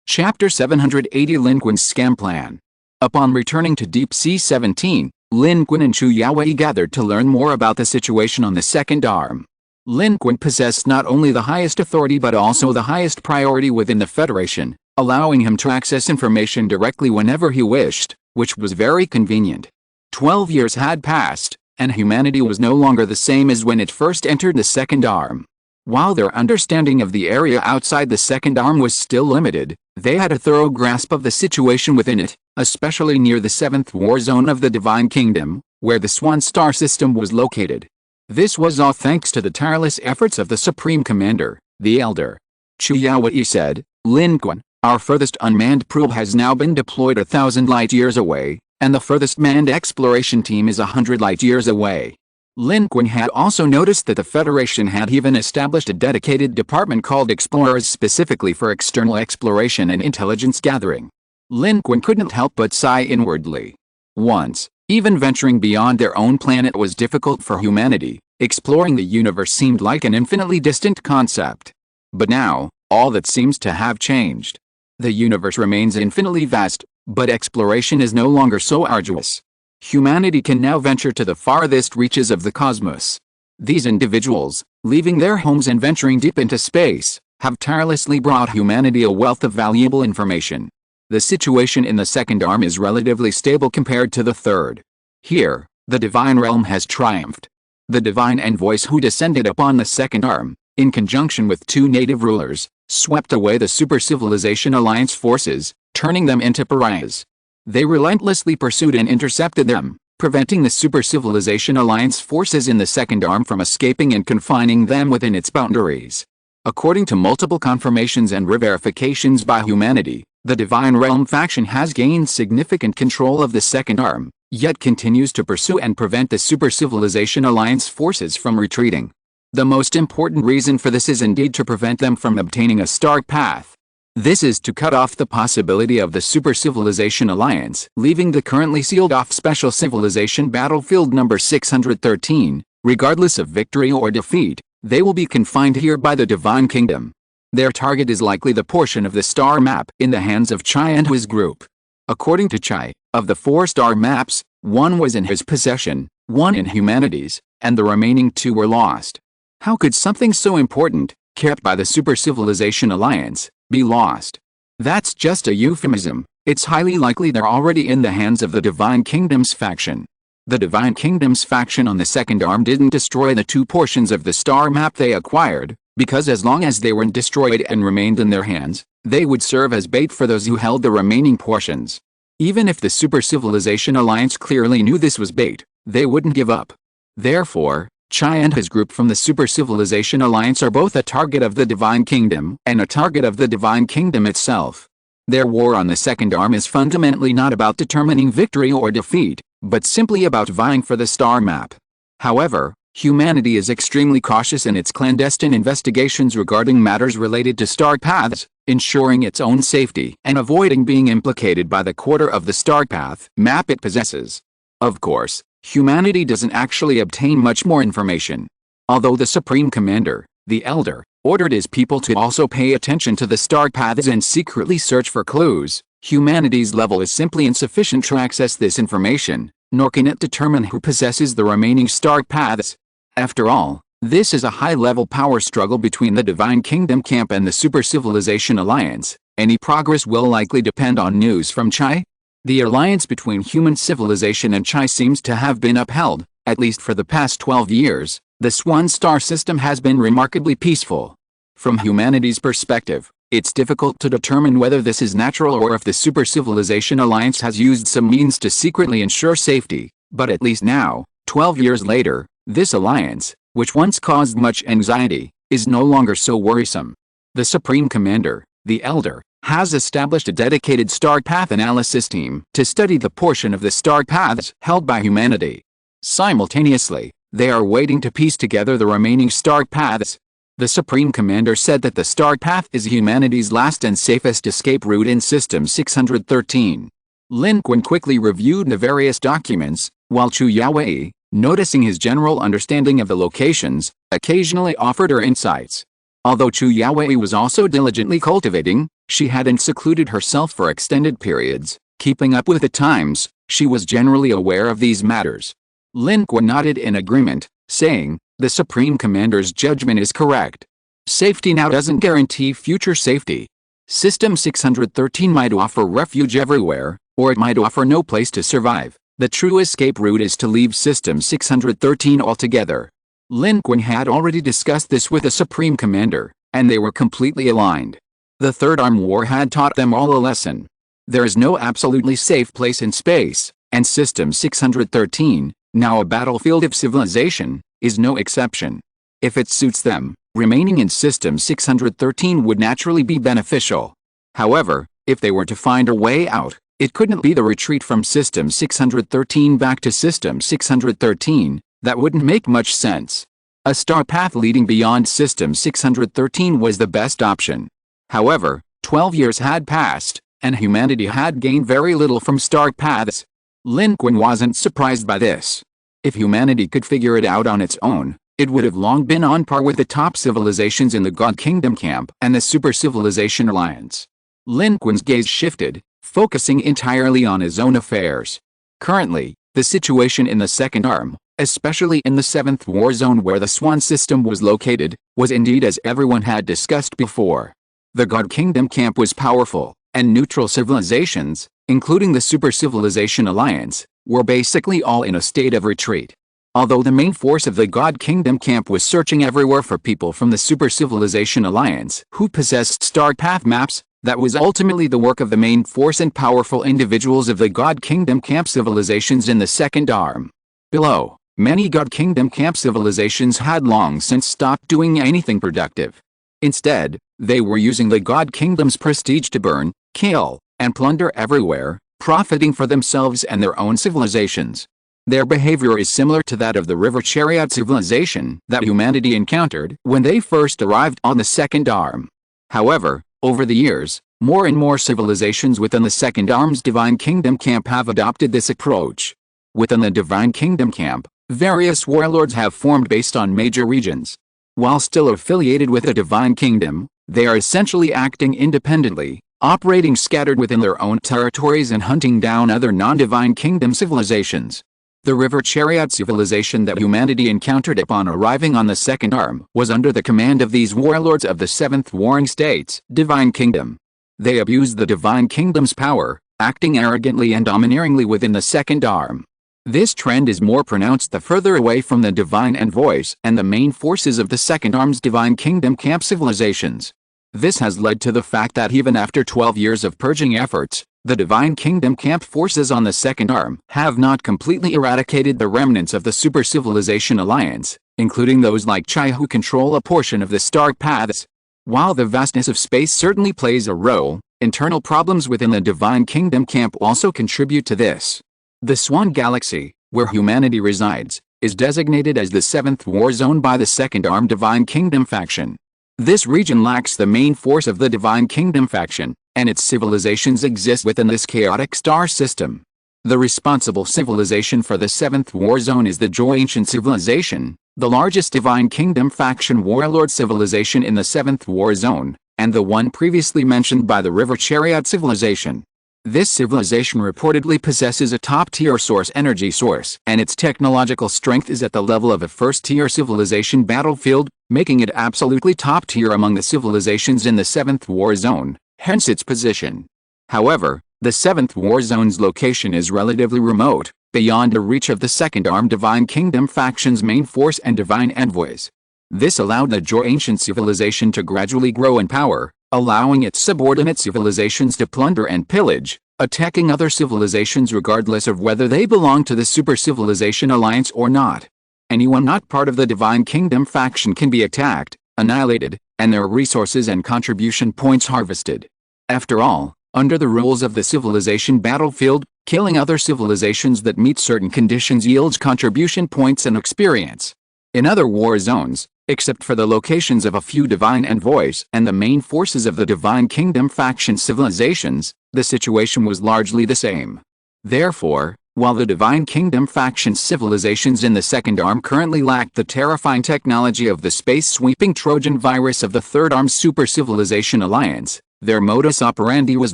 Chapter 780 Lin Qun's Scam Plan. Upon returning to Deep Sea 17, Lin Qun and Chu Yaowei gathered to learn more about the situation on the second arm. Lin Qun possessed not only the highest authority but also the highest priority within the Federation, allowing him to access information directly whenever he wished, which was very convenient. 12 years had passed, and humanity was no longer the same as when it first entered the second arm. While their understanding of the area outside the second arm was still limited, they had a thorough grasp of the situation within it, especially near the 7th War Zone of the Divine Kingdom, where the Swan Star system was located. This was all thanks to the tireless efforts of the Supreme Commander, the Elder. Chu Yaowei said, "Lin Qun, our furthest unmanned probe has now been deployed 1,000 light-years away, and the furthest manned exploration team is 100 light-years away." Lin Qun had also noticed that the Federation had even established a dedicated department called Explorers specifically for external exploration and intelligence gathering. Lin Qun couldn't help but sigh inwardly. Once, even venturing beyond their own planet was difficult for humanity. Exploring the universe seemed like an infinitely distant concept. But now, all that seems to have changed. The universe remains infinitely vast, but exploration is no longer so arduous. Humanity can now venture to the farthest reaches of the cosmos. These individuals, leaving their homes and venturing deep into space, have tirelessly brought humanity a wealth of valuable information. The situation in the second arm is relatively stable compared to the third. Here, the divine realm has triumphed. The divine envoys who descended upon the second arm, in conjunction with 2 native rulers, swept away the Super Civilization Alliance forces, turning them into pariahs. They relentlessly pursued and intercepted them, preventing the Super Civilization Alliance forces in the second arm from escaping and confining them within its boundaries. According to multiple confirmations and re-verifications by humanity, the Divine Realm faction has gained significant control of the second arm, yet continues to pursue and prevent the Super Civilization Alliance forces from retreating. The most important reason for this is indeed to prevent them from obtaining a star path. This is to cut off the possibility of the Super Civilization Alliance leaving the currently sealed-off Special Civilization Battlefield number 613, regardless of victory or defeat. They will be confined here by the Divine Kingdom. Their target is likely the portion of the star map in the hands of Chai and his group. According to Chai, of the 4 star maps, 1 was in his possession, 1 in humanity's, and the remaining 2 were lost. How could something so important, kept by the Super Civilization Alliance, be lost? That's just a euphemism. It's highly likely they're already in the hands of the Divine Kingdom's faction. The Divine Kingdom's faction on the second arm didn't destroy the 2 portions of the star map they acquired, because as long as they weren't destroyed and remained in their hands, they would serve as bait for those who held the remaining portions. Even if the Super Civilization Alliance clearly knew this was bait, they wouldn't give up. Therefore, Chai and his group from the Super Civilization Alliance are both a target of the Divine Kingdom and a target of the Divine Kingdom itself. Their war on the second arm is fundamentally not about determining victory or defeat, but simply about vying for the star map. However, humanity is extremely cautious in its clandestine investigations regarding matters related to star paths, ensuring its own safety and avoiding being implicated by the quarter of the star path map it possesses. Of course, humanity doesn't actually obtain much more information. Although the Supreme Commander, the Elder, ordered his people to also pay attention to the star paths and secretly search for clues, Humanity's level is simply insufficient to access this information, nor can it determine who possesses the remaining star paths. After all, this is a high-level power struggle between the Divine Kingdom camp and the Super Civilization Alliance. Any progress will likely depend on news from Chai. The alliance between human civilization and Chai seems to have been upheld, at least for the past 12 years. The Swan star system has been remarkably peaceful. From humanity's perspective, it's difficult to determine whether this is natural or if the Super Civilization Alliance has used some means to secretly ensure safety, but at least now, 12 years later, this alliance, which once caused much anxiety, is no longer so worrisome. The Supreme Commander, the Elder, has established a dedicated star path analysis team to study the portion of the star paths held by humanity. Simultaneously, they are waiting to piece together the remaining star paths. The Supreme Commander said that the star path is humanity's last and safest escape route in System 613. Lin Qun quickly reviewed the various documents, while Chu Yaowei, noticing his general understanding of the locations, occasionally offered her insights. Although Chu Yaowei was also diligently cultivating, she hadn't secluded herself for extended periods, keeping up with the times. She was generally aware of these matters. Lin Qun nodded in agreement, saying, "The Supreme Commander's judgment is correct. Safety now doesn't guarantee future safety. System 613 might offer refuge everywhere, or it might offer no place to survive. The true escape route is to leave System 613 altogether." Lin Qun had already discussed this with the Supreme Commander, and they were completely aligned. The Third Arm War had taught them all a lesson. There is no absolutely safe place in space, and System 613, now a battlefield of civilization, is no exception. If it suits them, remaining in System 613 would naturally be beneficial. However, if they were to find a way out, it couldn't be the retreat from System 613 back to System 613, that wouldn't make much sense. A star path leading beyond System 613 was the best option. However, 12 years had passed, and humanity had gained very little from star paths. Lin Qun wasn't surprised by this. If humanity could figure it out on its own, it would have long been on par with the top civilizations in the God Kingdom camp and the Super Civilization Alliance. Lin Qun's gaze shifted, focusing entirely on his own affairs. Currently, the situation in the Second Arm, especially in the 7th War Zone where the Swan system was located, was indeed as everyone had discussed before. The God Kingdom camp was powerful, and neutral civilizations, including the Super Civilization Alliance, were basically all in a state of retreat. Although the main force of the God Kingdom camp was searching everywhere for people from the Super Civilization Alliance who possessed star path maps, that was ultimately the work of the main force and powerful individuals of the God Kingdom camp civilizations in the Second Arm. Below, many God Kingdom camp civilizations had long since stopped doing anything productive. Instead, they were using the God Kingdom's prestige to burn, kill, and plunder everywhere, profiting for themselves and their own civilizations. Their behavior is similar to that of the River Chariot civilization that humanity encountered when they first arrived on the Second Arm. However, over the years, more and more civilizations within the Second Arm's Divine Kingdom camp have adopted this approach. Within the Divine Kingdom camp, various warlords have formed based on major regions. While still affiliated with the Divine Kingdom, they are essentially acting independently, operating scattered within their own territories and hunting down other non-Divine Kingdom civilizations. The River Chariot civilization that humanity encountered upon arriving on the Second Arm was under the command of these warlords of the 7th Warring States, Divine Kingdom. They abused the Divine Kingdom's power, acting arrogantly and domineeringly within the Second Arm. This trend is more pronounced the further away from the Divine Envoys and the main forces of the Second Arm's Divine Kingdom camp civilizations. This has led to the fact that even after 12 years of purging efforts, the Divine Kingdom camp forces on the Second Arm have not completely eradicated the remnants of the Super Civilization Alliance, including those like Chai who control a portion of the star paths. While the vastness of space certainly plays a role, internal problems within the Divine Kingdom camp also contribute to this. The Swan Galaxy, where humanity resides, is designated as the 7th War Zone by the Second Arm Divine Kingdom faction. This region lacks the main force of the Divine Kingdom faction, and its civilizations exist within this chaotic star system. The responsible civilization for the 7th War Zone is the Joy Ancient Civilization, the largest Divine Kingdom faction warlord civilization in the 7th War Zone, and the one previously mentioned by the River Chariot civilization. This civilization reportedly possesses a top-tier source energy source, and its technological strength is at the level of a first-tier civilization battlefield, making it absolutely top-tier among the civilizations in the 7th War Zone, hence its position. However, the 7th War Zone's location is relatively remote, beyond the reach of the Second Arm Divine Kingdom faction's main force and divine envoys. This allowed the Jor ancient civilization to gradually grow in power, allowing its subordinate civilizations to plunder and pillage, attacking other civilizations regardless of whether they belong to the Super Civilization Alliance or not. Anyone not part of the Divine Kingdom faction can be attacked, annihilated, and their resources and contribution points harvested. After all, under the rules of the civilization battlefield, killing other civilizations that meet certain conditions yields contribution points and experience. In other war zones, except for the locations of a few divine envoys and the main forces of the Divine Kingdom faction civilizations, the situation was largely the same. Therefore, while the Divine Kingdom faction civilizations in the Second Arm currently lacked the terrifying technology of the space-sweeping Trojan virus of the Third Arm Super Civilization Alliance, their modus operandi was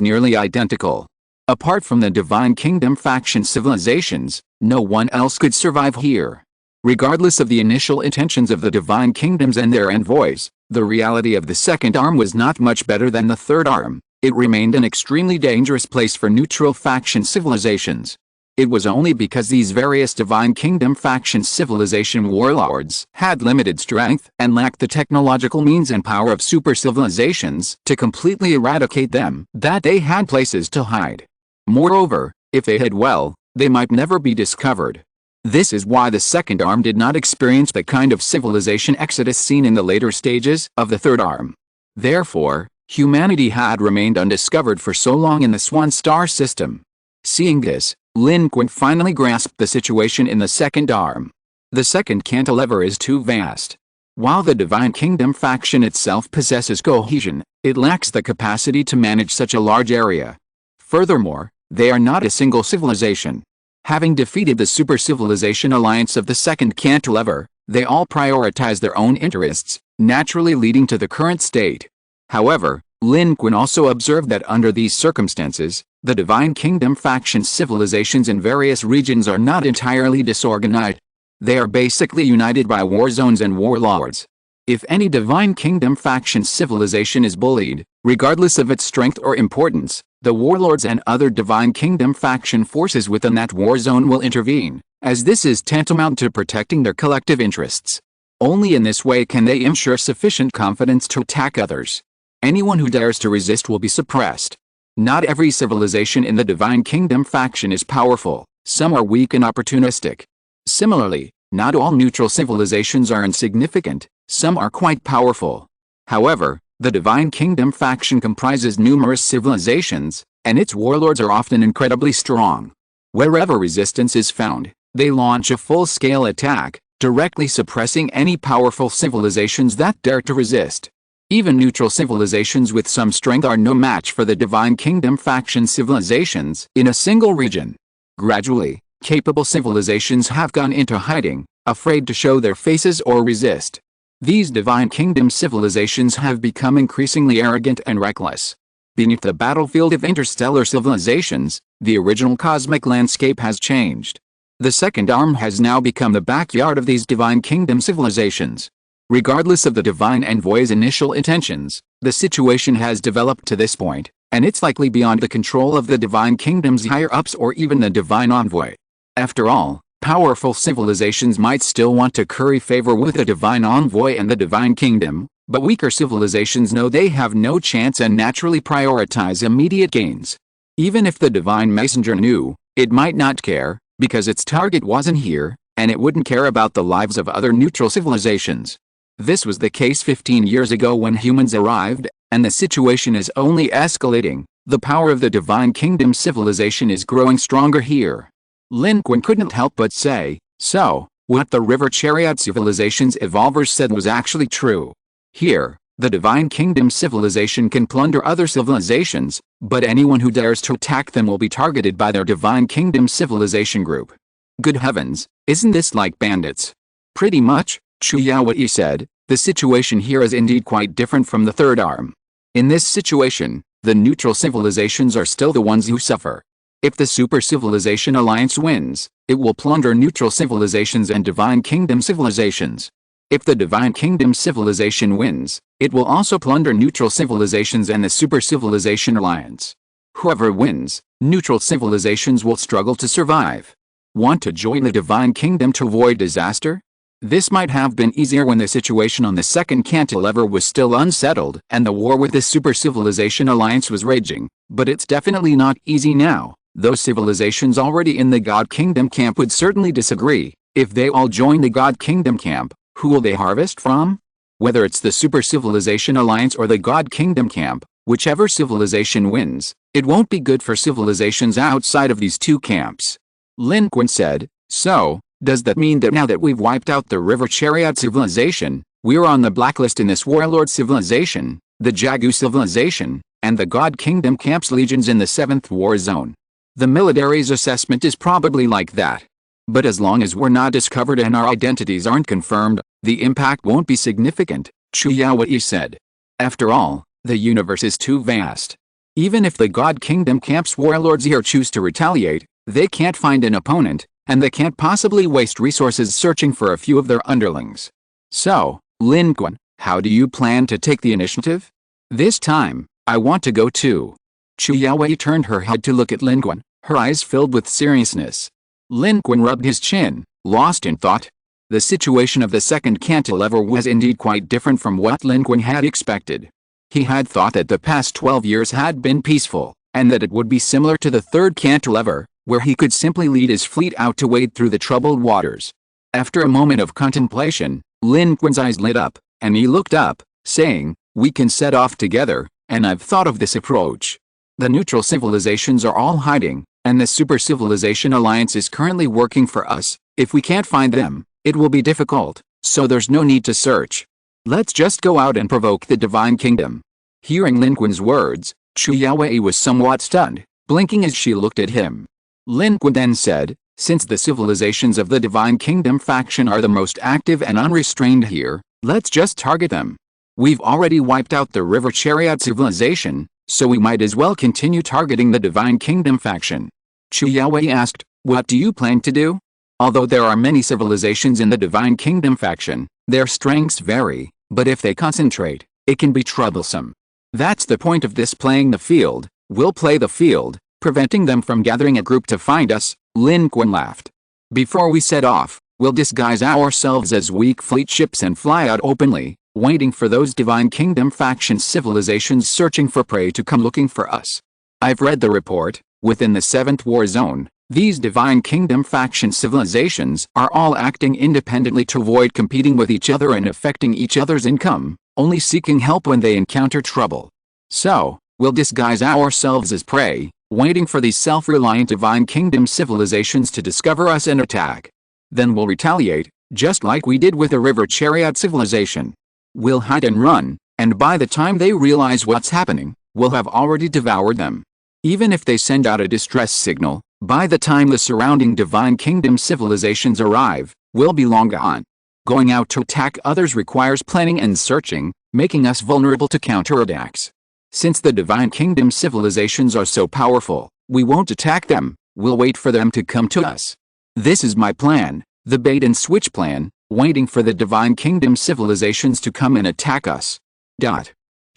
nearly identical. Apart from the Divine Kingdom faction civilizations, no one else could survive here. Regardless of the initial intentions of the Divine Kingdoms and their envoys, the reality of the Second Arm was not much better than the Third Arm. It remained an extremely dangerous place for neutral faction civilizations. It was only because these various Divine Kingdom faction civilization warlords had limited strength and lacked the technological means and power of super civilizations to completely eradicate them that they had places to hide. Moreover, if they hid well, they might never be discovered. This is why the Second Arm did not experience the kind of civilization exodus seen in the later stages of the Third Arm. Therefore, humanity had remained undiscovered for so long in the Swan Star system. Seeing this, Lin Qun finally grasped the situation in the Second Arm. The second cantilever is too vast. While the Divine Kingdom faction itself possesses cohesion, it lacks the capacity to manage such a large area. Furthermore, they are not a single civilization. Having defeated the Super Civilization Alliance of the second cantilever, they all prioritize their own interests, naturally leading to the current state. However, Lin Qun also observed that under these circumstances, the Divine Kingdom faction civilizations in various regions are not entirely disorganized. They are basically united by war zones and warlords. If any Divine Kingdom faction civilization is bullied, regardless of its strength or importance, the warlords and other Divine Kingdom faction forces within that war zone will intervene, as this is tantamount to protecting their collective interests. Only in this way can they ensure sufficient confidence to attack others. Anyone who dares to resist will be suppressed. Not every civilization in the Divine Kingdom faction is powerful, some are weak and opportunistic. Similarly, not all neutral civilizations are insignificant, some are quite powerful. However, the Divine Kingdom faction comprises numerous civilizations, and its warlords are often incredibly strong. Wherever resistance is found, they launch a full-scale attack, directly suppressing any powerful civilizations that dare to resist. Even neutral civilizations with some strength are no match for the Divine Kingdom faction civilizations in a single region. Gradually, capable civilizations have gone into hiding, afraid to show their faces or resist. These Divine Kingdom civilizations have become increasingly arrogant and reckless. Beneath the battlefield of interstellar civilizations, the original cosmic landscape has changed. The Second Arm has now become the backyard of these Divine Kingdom civilizations. Regardless of the Divine Envoy's initial intentions, the situation has developed to this point, and it's likely beyond the control of the Divine Kingdom's higher-ups or even the Divine Envoy. After all, powerful civilizations might still want to curry favor with the Divine Envoy and the Divine Kingdom, but weaker civilizations know they have no chance and naturally prioritize immediate gains. Even if the Divine Messenger knew, it might not care, because its target wasn't here, and it wouldn't care about the lives of other neutral civilizations. This was the case 15 years ago when humans arrived, and the situation is only escalating. The power of the Divine Kingdom civilization is growing stronger here. Lin Qun couldn't help but say, so, what the River Chariot civilization's evolvers said was actually true. Here, the Divine Kingdom civilization can plunder other civilizations, but anyone who dares to attack them will be targeted by their Divine Kingdom civilization group. Good heavens, isn't this like bandits? Pretty much, Chuyawi said, the situation here is indeed quite different from the Third Arm. In this situation, The neutral civilizations are still the ones who suffer. If the Super Civilization Alliance wins, it will plunder neutral civilizations and Divine Kingdom civilizations. If the Divine Kingdom civilization wins, it will also plunder neutral civilizations and the Super Civilization Alliance. Whoever wins, neutral civilizations will struggle to survive. Want to join the Divine Kingdom to avoid disaster? This might have been easier when the situation on the second cantilever was still unsettled and the war with the Super Civilization Alliance was raging, but it's definitely not easy now. Those civilizations already in the God Kingdom camp would certainly disagree. If they all join the God Kingdom camp, who will they harvest from? Whether it's the Super Civilization Alliance or the God Kingdom camp, whichever civilization wins, it won't be good for civilizations outside of these two camps. Lin Qun said, "So, does that mean that now that we've wiped out the River Chariot civilization, we're on the blacklist in this Warlord civilization, the Jagu civilization, and the God Kingdom camp's legions in the 7th War Zone?" The military's assessment is probably like that. But as long as we're not discovered and our identities aren't confirmed, the impact won't be significant, Chu Yaowei said. After all, the universe is too vast. Even if the God Kingdom camp's warlords here choose to retaliate, they can't find an opponent, and they can't possibly waste resources searching for a few of their underlings. So, Lin Qun, how do you plan to take the initiative? This time, I want to go too. Chu Yaowei turned her head to look at Lin Qun, her eyes filled with seriousness. Lin Qun rubbed his chin, lost in thought. The situation of the second cantilever was indeed quite different from what Lin Qun had expected. He had thought that the past 12 years had been peaceful, and that it would be similar to the third cantilever, where he could simply lead his fleet out to wade through the troubled waters. After a moment of contemplation, Lin Qun's eyes lit up, and he looked up, saying, "We can set off together, and I've thought of this approach. The neutral civilizations are all hiding, and the Super Civilization Alliance is currently working for us. If we can't find them, it will be difficult, so there's no need to search. Let's just go out and provoke the Divine Kingdom." Hearing Lin Qun's words, Chu Yaowei was somewhat stunned, blinking as she looked at him. Lin Qun then said, "Since the civilizations of the Divine Kingdom faction are the most active and unrestrained here, let's just target them. We've already wiped out the River Chariot civilization, so we might as well continue targeting the Divine Kingdom faction." Chu Yaowei asked, "What do you plan to do?" Although there are many civilizations in the Divine Kingdom faction, their strengths vary, but if they concentrate, it can be troublesome. That's the point of this playing the field. We'll play the field, preventing them from gathering a group to find us, Lin Qun laughed. "Before we set off, we'll disguise ourselves as weak fleet ships and fly out openly, waiting for those Divine Kingdom faction civilizations searching for prey to come looking for us. I've read the report. Within the 7th War Zone, these Divine Kingdom faction civilizations are all acting independently to avoid competing with each other and affecting each other's income, only seeking help when they encounter trouble. So, we'll disguise ourselves as prey, waiting for these self-reliant Divine Kingdom civilizations to discover us and attack. Then we'll retaliate, just like we did with the River Chariot civilization. We'll hide and run, and by the time they realize what's happening, we'll have already devoured them. Even if they send out a distress signal, by the time the surrounding Divine Kingdom civilizations arrive, we'll be long gone. Going out to attack others requires planning and searching, making us vulnerable to counterattacks. Since the Divine Kingdom civilizations are so powerful, we won't attack them, we'll wait for them to come to us. This is my plan, the bait and switch plan, waiting for the Divine Kingdom civilizations to come and attack us."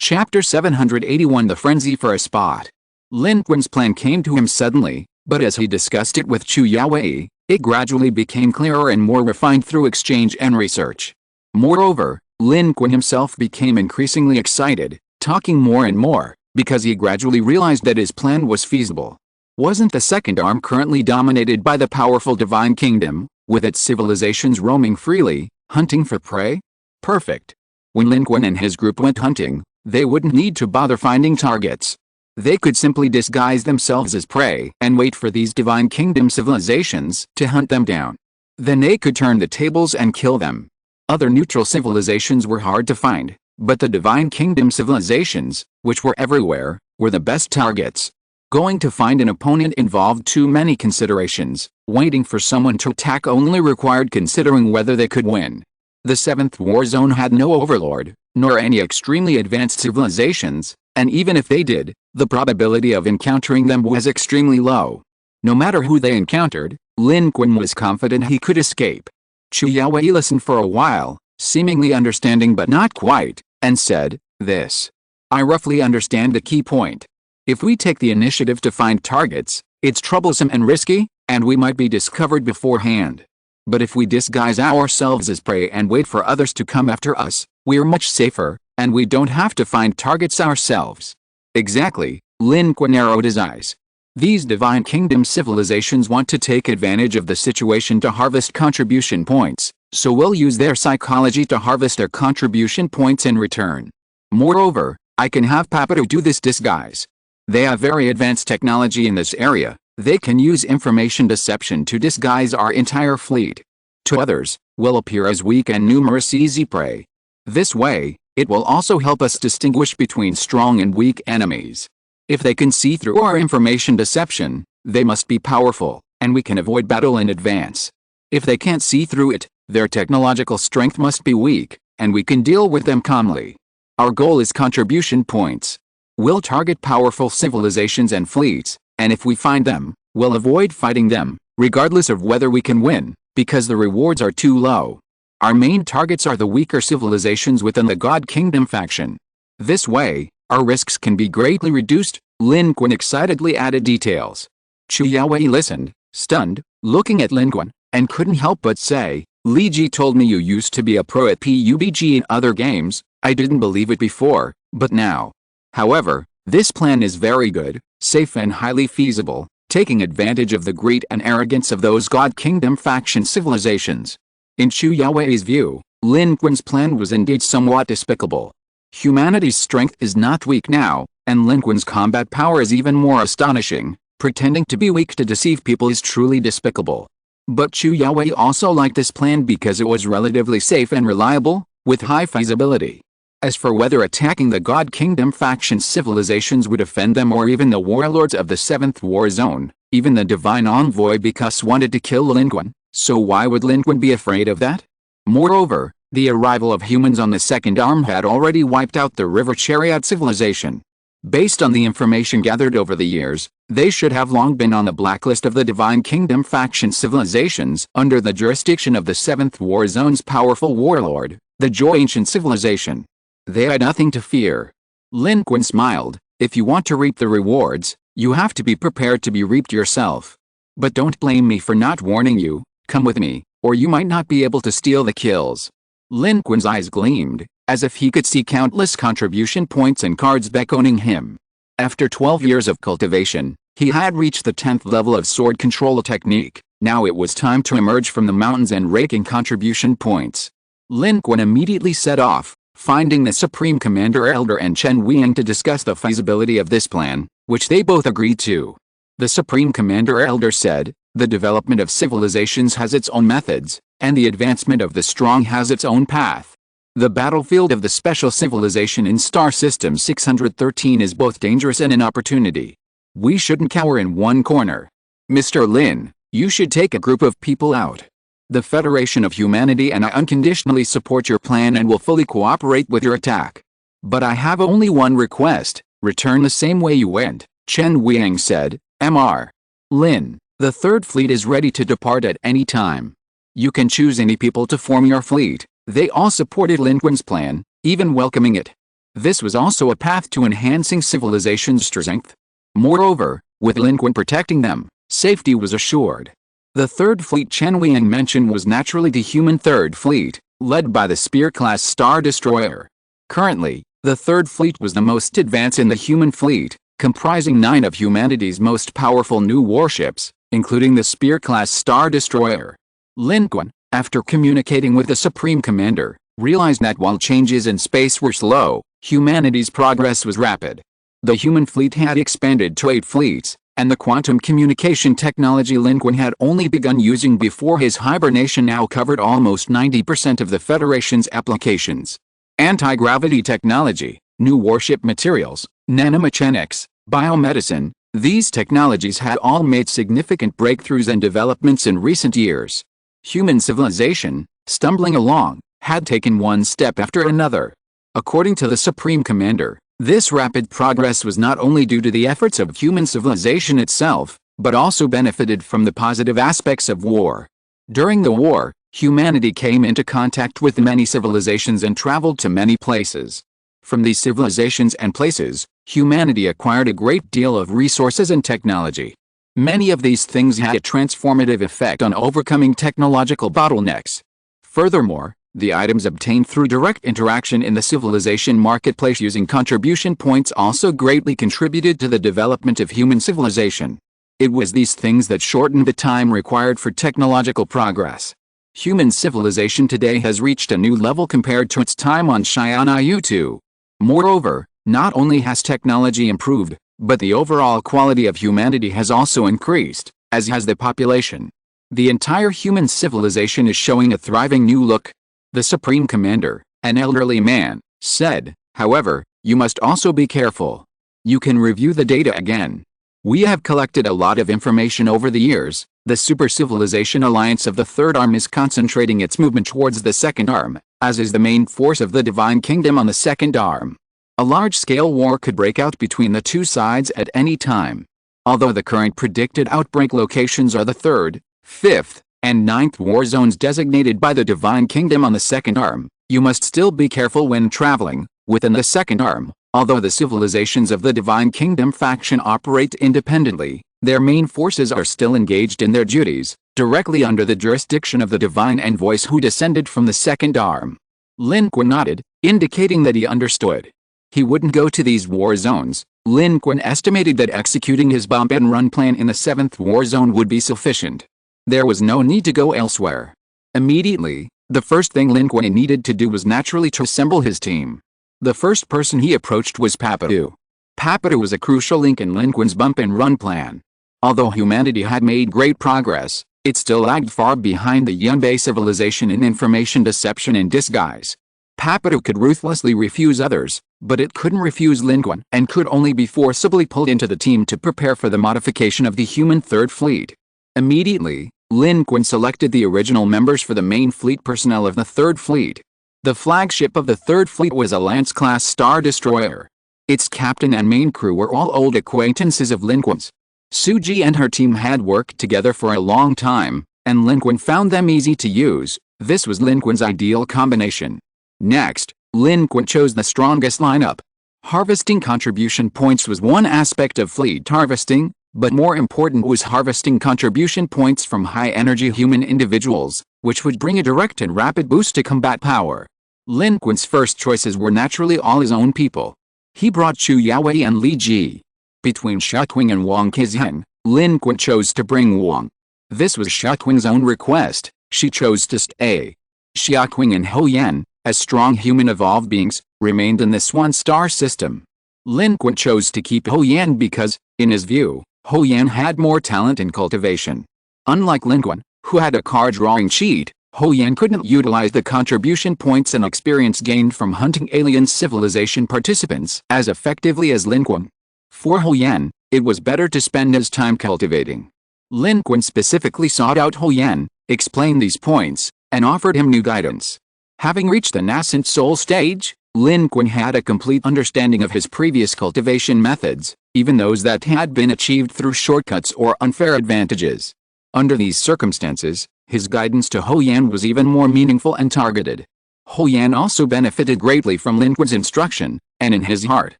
Chapter 781 The Frenzy for a Spot. Lin Qun's plan came to him suddenly, but as he discussed it with Chu Yaowei, it gradually became clearer and more refined through exchange and research. Moreover, Lin Qun himself became increasingly excited, talking more and more, because he gradually realized that his plan was feasible. Wasn't the second arm currently dominated by the powerful Divine Kingdom, with its civilizations roaming freely, hunting for prey? Perfect. When Lin Qun and his group went hunting, they wouldn't need to bother finding targets. They could simply disguise themselves as prey and wait for these Divine Kingdom civilizations to hunt them down. Then they could turn the tables and kill them. Other neutral civilizations were hard to find, but the Divine Kingdom civilizations, which were everywhere, were the best targets. Going to find an opponent involved too many considerations. Waiting for someone to attack only required considering whether they could win. The 7th War Zone had no overlord, nor any extremely advanced civilizations, And even if they did, the probability of encountering them was extremely low. No matter who they encountered, Lin Qun was confident he could escape. Chu Yaowei listened for a while, seemingly understanding but not quite, and said, "This. I roughly understand the key point. If we take the initiative to find targets, it's troublesome and risky, and we might be discovered beforehand. But if we disguise ourselves as prey and wait for others to come after us, we're much safer, and we don't have to find targets ourselves." Exactly, Lin Qun narrowed his eyes. These Divine Kingdom civilizations want to take advantage of the situation to harvest contribution points, so we'll use their psychology to harvest their contribution points in return. Moreover, I can have Papito do this disguise. They have very advanced technology in this area. They can use information deception to disguise our entire fleet. To others, we'll appear as weak and numerous easy prey. This way, it will also help us distinguish between strong and weak enemies. If they can see through our information deception, they must be powerful, and we can avoid battle in advance. If they can't see through it, their technological strength must be weak, and we can deal with them calmly. Our goal is contribution points. We'll target powerful civilizations and fleets, and if we find them, we'll avoid fighting them, regardless of whether we can win, because the rewards are too low. Our main targets are the weaker civilizations within the God Kingdom faction. This way, our risks can be greatly reduced, Lin Qun excitedly added details. Chu Yaowei listened, stunned, looking at Lin Qun, and couldn't help but say, "Li Ji told me you used to be a pro at PUBG in other games. I didn't believe it before, but now. However, this plan is very good, safe and highly feasible, taking advantage of the greed and arrogance of those God Kingdom faction civilizations." In Chu Yaowei's view, Lin Qun's plan was indeed somewhat despicable. Humanity's strength is not weak now, and Lin Qun's combat power is even more astonishing. Pretending to be weak to deceive people is truly despicable. But Chu Yaowei also liked this plan because it was relatively safe and reliable, with high feasibility. As for whether attacking the God Kingdom faction civilizations would offend them or even the warlords of the 7th War Zone, even the Divine Envoy Bikus wanted to kill Lin Qun, so why would Lin Qun be afraid of that? Moreover, the arrival of humans on the Second Arm had already wiped out the River Chariot civilization. Based on the information gathered over the years, they should have long been on the blacklist of the Divine Kingdom faction civilizations under the jurisdiction of the 7th War Zone's powerful warlord, the Joy Ancient civilization. They had nothing to fear. Lin Qun smiled. "If you want to reap the rewards, you have to be prepared to be reaped yourself. But don't blame me for not warning you. Come with me, or you might not be able to steal the kills." Lin Qun's eyes gleamed, as if he could see countless contribution points and cards beckoning him. After 12 years of cultivation, he had reached the 10th level of sword control technique. Now it was time to emerge from the mountains and rake in contribution points. Lin Qun immediately set off, finding the Supreme Commander Elder and Chen Weiying to discuss the feasibility of this plan, which they both agreed to. The Supreme Commander Elder said, "The development of civilizations has its own methods, and the advancement of the strong has its own path. The battlefield of the special civilization in Star System 613 is both dangerous and an opportunity. We shouldn't cower in one corner. Mr. Lin, you should take a group of people out. The Federation of Humanity and I unconditionally support your plan and will fully cooperate with your attack. But I have only one request: return the same way you went," Chen Weiying said. "Mr. Lin, the Third Fleet is ready to depart at any time. You can choose any people to form your fleet." They all supported Lin Qun's plan, even welcoming it. This was also a path to enhancing civilization's strength. Moreover, with Lin Qun protecting them, safety was assured. The Third Fleet Chen Weiying mentioned was naturally the human Third Fleet, led by the Spear-class Star Destroyer. Currently, the Third Fleet was the most advanced in the human fleet, comprising 9 of humanity's most powerful new warships, including the Spear-class Star Destroyer. Lin Qun, after communicating with the Supreme Commander, realized that while changes in space were slow, humanity's progress was rapid. The human fleet had expanded to 8 fleets, and the quantum communication technology Lin Qun had only begun using before his hibernation now covered almost 90% of the Federation's applications. Anti-gravity technology, new warship materials, nanomechanics, biomedicine, these technologies had all made significant breakthroughs and developments in recent years. Human civilization, stumbling along, had taken one step after another. According to the Supreme Commander, This rapid progress was not only due to the efforts of human civilization itself, but also benefited from the positive aspects of war. During the war, humanity came into contact with many civilizations and traveled to many places. From these civilizations and places, humanity acquired a great deal of resources and technology. Many of these things had a transformative effect on overcoming technological bottlenecks. Furthermore, the items obtained through direct interaction in the civilization marketplace using contribution points also greatly contributed to the development of human civilization. It was these things that shortened the time required for technological progress. Human civilization today has reached a new level compared to its time on Xianyu. Moreover, not only has technology improved, but the overall quality of humanity has also increased, as has the population. The entire human civilization is showing a thriving new look. The Supreme Commander, an elderly man, said, however, you must also be careful. You can review the data again. We have collected a lot of information over the years. The Super Civilization Alliance of the Third Arm is concentrating its movement towards the Second Arm, as is the main force of the Divine Kingdom on the Second Arm. A large-scale war could break out between the two sides at any time. Although the current predicted outbreak locations are the 3rd, 5th, and 9th war zones designated by the Divine Kingdom on the Second Arm, you must still be careful when traveling within the Second Arm. Although the civilizations of the Divine Kingdom faction operate independently, their main forces are still engaged in their duties, directly under the jurisdiction of the Divine Envoys who descended from the Second Arm. Lin Qun nodded, indicating that he understood. He wouldn't go to these war zones. Lin Qun estimated that executing his bomb and run plan in the 7th war zone would be sufficient. There was no need to go elsewhere. Immediately, the first thing Lin Qun needed to do was naturally to assemble his team. The first person he approached was Papadu. Papadu was a crucial link in Lin Qun's bump and run plan. Although humanity had made great progress, it still lagged far behind the Yunbei civilization in information deception and disguise. Papadu could ruthlessly refuse others, but it couldn't refuse Lin Qun and could only be forcibly pulled into the team to prepare for the modification of the human Third Fleet. Immediately, Lin Qun selected the original members for the main fleet personnel of the Third Fleet. The flagship of the Third Fleet was a Lance-class star destroyer. Its captain and main crew were all old acquaintances of Lin Qun's. Suji and her team had worked together for a long time, and Lin Qun found them easy to use. This was Lin Qun's ideal combination. Next, Lin Qun chose the strongest lineup. Harvesting contribution points was one aspect of fleet harvesting, but more important was harvesting contribution points from high-energy human individuals, which would bring a direct and rapid boost to combat power. Lin Qun's first choices were naturally all his own people. He brought Chu Yaowei and Li Ji. Between Xiaoqing and Wang Qizian, Lin Qun chose to bring Wang. This was Xiaoqing's own request. She chose to stay. Xiaoqing and Hou Yan, as strong human evolved beings, remained in the Swan Star system. Lin Qun chose to keep Hou Yan because, in his view, Hou Yan had more talent in cultivation. Unlike Lin Qun, who had a card-drawing cheat, Hou Yan couldn't utilize the contribution points and experience gained from hunting alien civilization participants as effectively as Lin Qun. For Hou Yan, it was better to spend his time cultivating. Lin Qun specifically sought out Hou Yan, explained these points, and offered him new guidance. Having reached the nascent soul stage, Lin Qun had a complete understanding of his previous cultivation methods, even those that had been achieved through shortcuts or unfair advantages. Under these circumstances, his guidance to Hou Yan was even more meaningful and targeted. Hou Yan also benefited greatly from Lin Qun's instruction, and in his heart,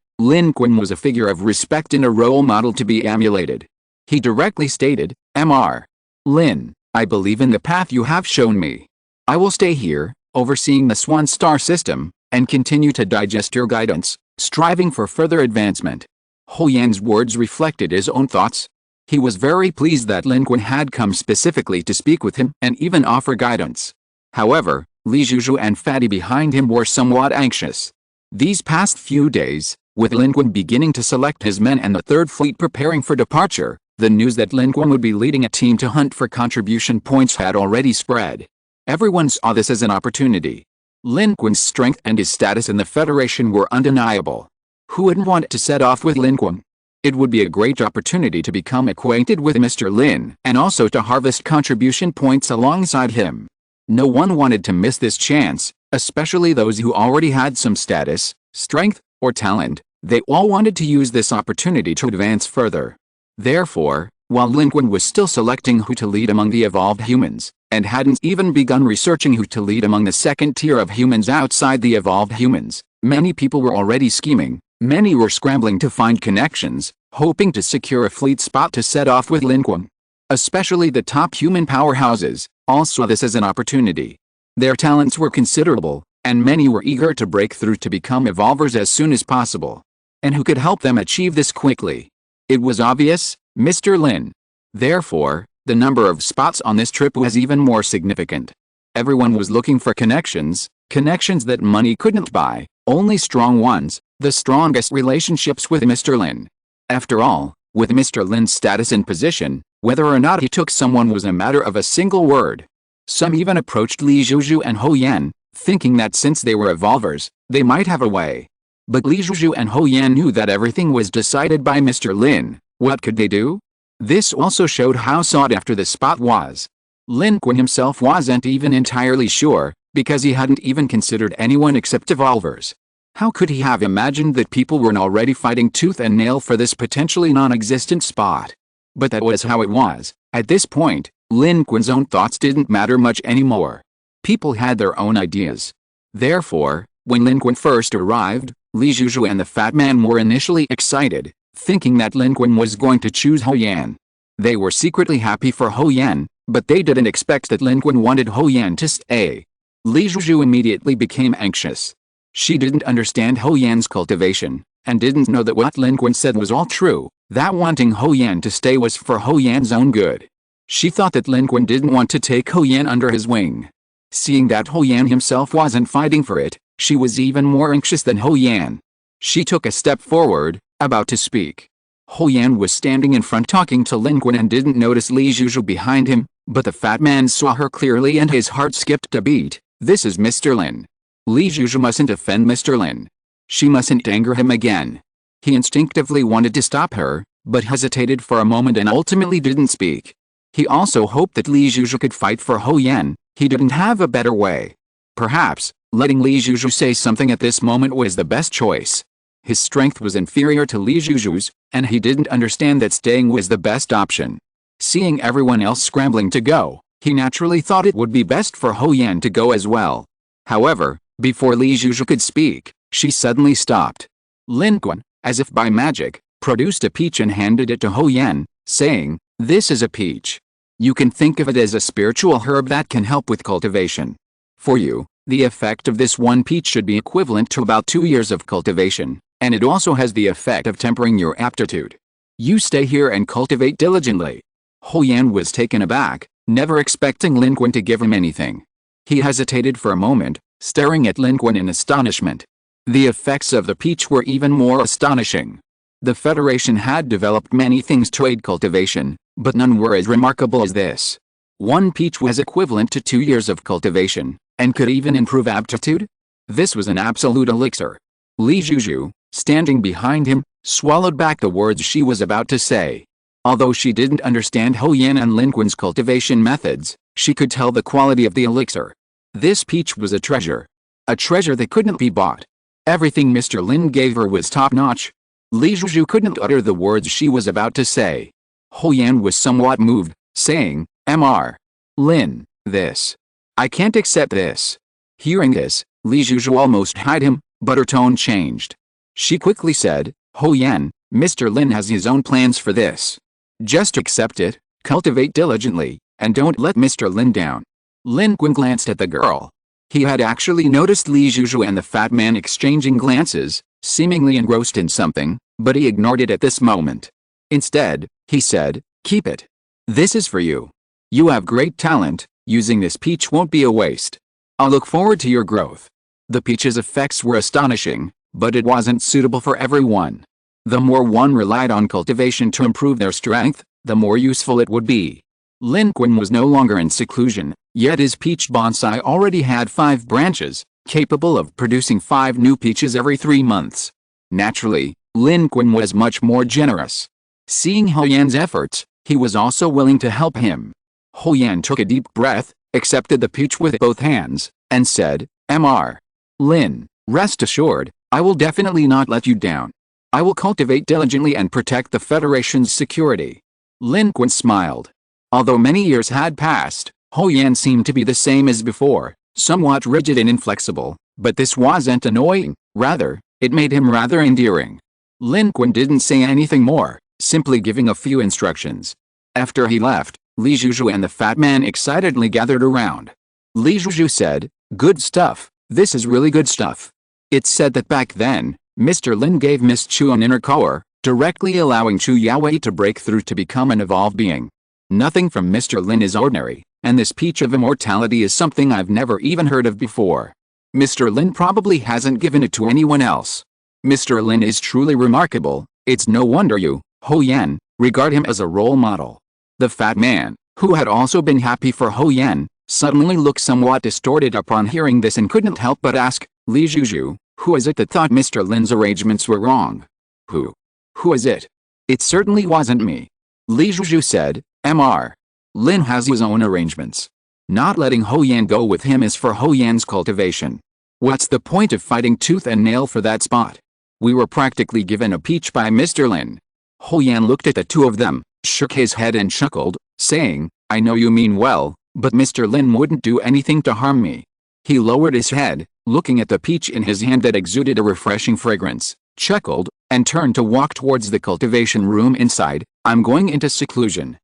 Lin Qun was a figure of respect and a role model to be emulated. He directly stated, Mr. Lin, I believe in the path you have shown me. I will stay here, overseeing the Swan Star system, and continue to digest your guidance, striving for further advancement. Hou Yan's words reflected his own thoughts. He was very pleased that Lin Qun had come specifically to speak with him and even offer guidance. However, Li Zhuzhu and Fatty behind him were somewhat anxious. These past few days, with Lin Qun beginning to select his men and the Third Fleet preparing for departure, the news that Lin Qun would be leading a team to hunt for contribution points had already spread. Everyone saw this as an opportunity. Lin Qun's strength and his status in the Federation were undeniable. Who wouldn't want to set off with Lin Qun? It would be a great opportunity to become acquainted with Mr. Lin and also to harvest contribution points alongside him. No one wanted to miss this chance, especially those who already had some status, strength, or talent, They all wanted to use this opportunity to advance further. Therefore, while Lin Qun was still selecting who to lead among the evolved humans, and hadn't even begun researching who to lead among the second tier of humans outside the evolved humans, many people were already scheming. Many were scrambling to find connections, hoping to secure a fleet spot to set off with Lin Qun. Especially the top human powerhouses all saw this as an opportunity. Their talents were considerable, and many were eager to break through to become evolvers as soon as possible. And who could help them achieve this quickly? It was obvious, Mr. Lin. Therefore, the number of spots on this trip was even more significant. Everyone was looking for connections that money couldn't buy, only strong ones, the strongest relationships with Mr. Lin. After all, with Mr. Lin's status and position, whether or not he took someone was a matter of a single word. Some even approached Li Zhuzhu and Hou Yan, thinking that since they were evolvers, they might have a way. But Li Zhuzhu and Hou Yan knew that everything was decided by Mr. Lin. What could they do? This also showed how sought after the spot was. Lin Qun himself wasn't even entirely sure, because he hadn't even considered anyone except evolvers. How could he have imagined that people weren't already fighting tooth and nail for this potentially non-existent spot? But that was how it was. At this point, Lin Qun's own thoughts didn't matter much anymore. People had their own ideas. Therefore, when Lin Qun first arrived, Li Zhuzhu and the fat man were initially excited, thinking that Lin Qun was going to choose Hou Yan. They were secretly happy for Hou Yan, but they didn't expect that Lin Qun wanted Hou Yan to stay. Li Zhuzhu immediately became anxious. She didn't understand Hou Yan's cultivation, and didn't know that what Lin Qun said was all true, that wanting Hou Yan to stay was for Hou Yan's own good. She thought that Lin Qun didn't want to take Hou Yan under his wing. Seeing that Hou Yan himself wasn't fighting for it, she was even more anxious than Hou Yan. She took a step forward, about to speak. Hou Yan was standing in front talking to Lin Qun and didn't notice Li Zhuzhu behind him, but the fat man saw her clearly and his heart skipped a beat. This is Mr. Lin. Li Zhuzhu mustn't offend Mr. Lin. She mustn't anger him again. He instinctively wanted to stop her, but hesitated for a moment and ultimately didn't speak. He also hoped that Li Zhuzhu could fight for Hou Yan. He didn't have a better way. Perhaps, letting Li Zhuzhu say something at this moment was the best choice. His strength was inferior to Li Zhuzhu's, and he didn't understand that staying was the best option. Seeing everyone else scrambling to go, he naturally thought it would be best for Hou Yan to go as well. However, before Li Zhuzhu could speak, she suddenly stopped. Lin Qun, as if by magic, produced a peach and handed it to Hou Yan, saying, "This is a peach. You can think of it as a spiritual herb that can help with cultivation. For you, the effect of this one peach should be equivalent to about 2 years of cultivation, and it also has the effect of tempering your aptitude. You stay here and cultivate diligently." Hou Yan was taken aback, never expecting Lin Qun to give him anything. He hesitated for a moment, staring at Lin Qun in astonishment. The effects of the peach were even more astonishing. The Federation had developed many things to aid cultivation, but none were as remarkable as this. One peach was equivalent to 2 years of cultivation, and could even improve aptitude? This was an absolute elixir. Li Zhuzhu, standing behind him, swallowed back the words she was about to say. Although she didn't understand Hou Yan and Lin Qun's cultivation methods, she could tell the quality of the elixir. This peach was a treasure. A treasure that couldn't be bought. Everything Mr. Lin gave her was top-notch. Li Zhuzhu couldn't utter the words she was about to say. Hou Yan was somewhat moved, saying, "Mr. Lin, this. I can't accept this." Hearing this, Li Zhuzhu almost eyed him, but her tone changed. She quickly said, "Hou Yan, Mr. Lin has his own plans for this. Just accept it, cultivate diligently, and don't let Mr. Lin down." Lin Qun glanced at the girl. He had actually noticed Li Zhuzhu and the fat man exchanging glances, seemingly engrossed in something, but he ignored it at this moment. Instead, he said, "Keep it. This is for you. You have great talent, using this peach won't be a waste. I'll look forward to your growth." The peach's effects were astonishing, but it wasn't suitable for everyone. The more one relied on cultivation to improve their strength, the more useful it would be. Lin Qun was no longer in seclusion, yet his peach bonsai already had 5 branches, capable of producing 5 new peaches every 3 months. Naturally, Lin Qun was much more generous. Seeing Hou Yan's efforts, he was also willing to help him. Hou Yan took a deep breath, accepted the peach with both hands, and said, "Mr. Lin, rest assured, I will definitely not let you down. I will cultivate diligently and protect the Federation's security. Lin Qun smiled. Although many years had passed, Hou Yan seemed to be the same as before, somewhat rigid and inflexible, but this wasn't annoying, rather, it made him rather endearing. Lin Qun didn't say anything more, simply giving a few instructions. After he left, Li Zhuzhu and the fat man excitedly gathered around. Li Zhuzhu said, "Good stuff, this is really good stuff." It's said that back then, Mr. Lin gave Miss Chu an inner core, directly allowing Chu Yaowei to break through to become an evolved being. Nothing from Mr. Lin is ordinary, and this peach of immortality is something I've never even heard of before. Mr. Lin probably hasn't given it to anyone else. Mr. Lin is truly remarkable, it's no wonder you, Hou Yan, regard him as a role model. The fat man, who had also been happy for Hou Yan, suddenly looked somewhat distorted upon hearing this and couldn't help but ask, "Li Zhuzhu, who is it that thought Mr. Lin's arrangements were wrong?" Who is it? It certainly wasn't me. Li Zhuzhu said, "Mr. Lin has his own arrangements. Not letting Hou Yan go with him is for Hou Yan's cultivation. What's the point of fighting tooth and nail for that spot? We were practically given a peach by Mr. Lin." Hou Yan looked at the two of them, shook his head and chuckled, saying, "I know you mean well, but Mr. Lin wouldn't do anything to harm me." He lowered his head, looking at the peach in his hand that exuded a refreshing fragrance, chuckled, and turned to walk towards the cultivation room inside. "I'm going into seclusion."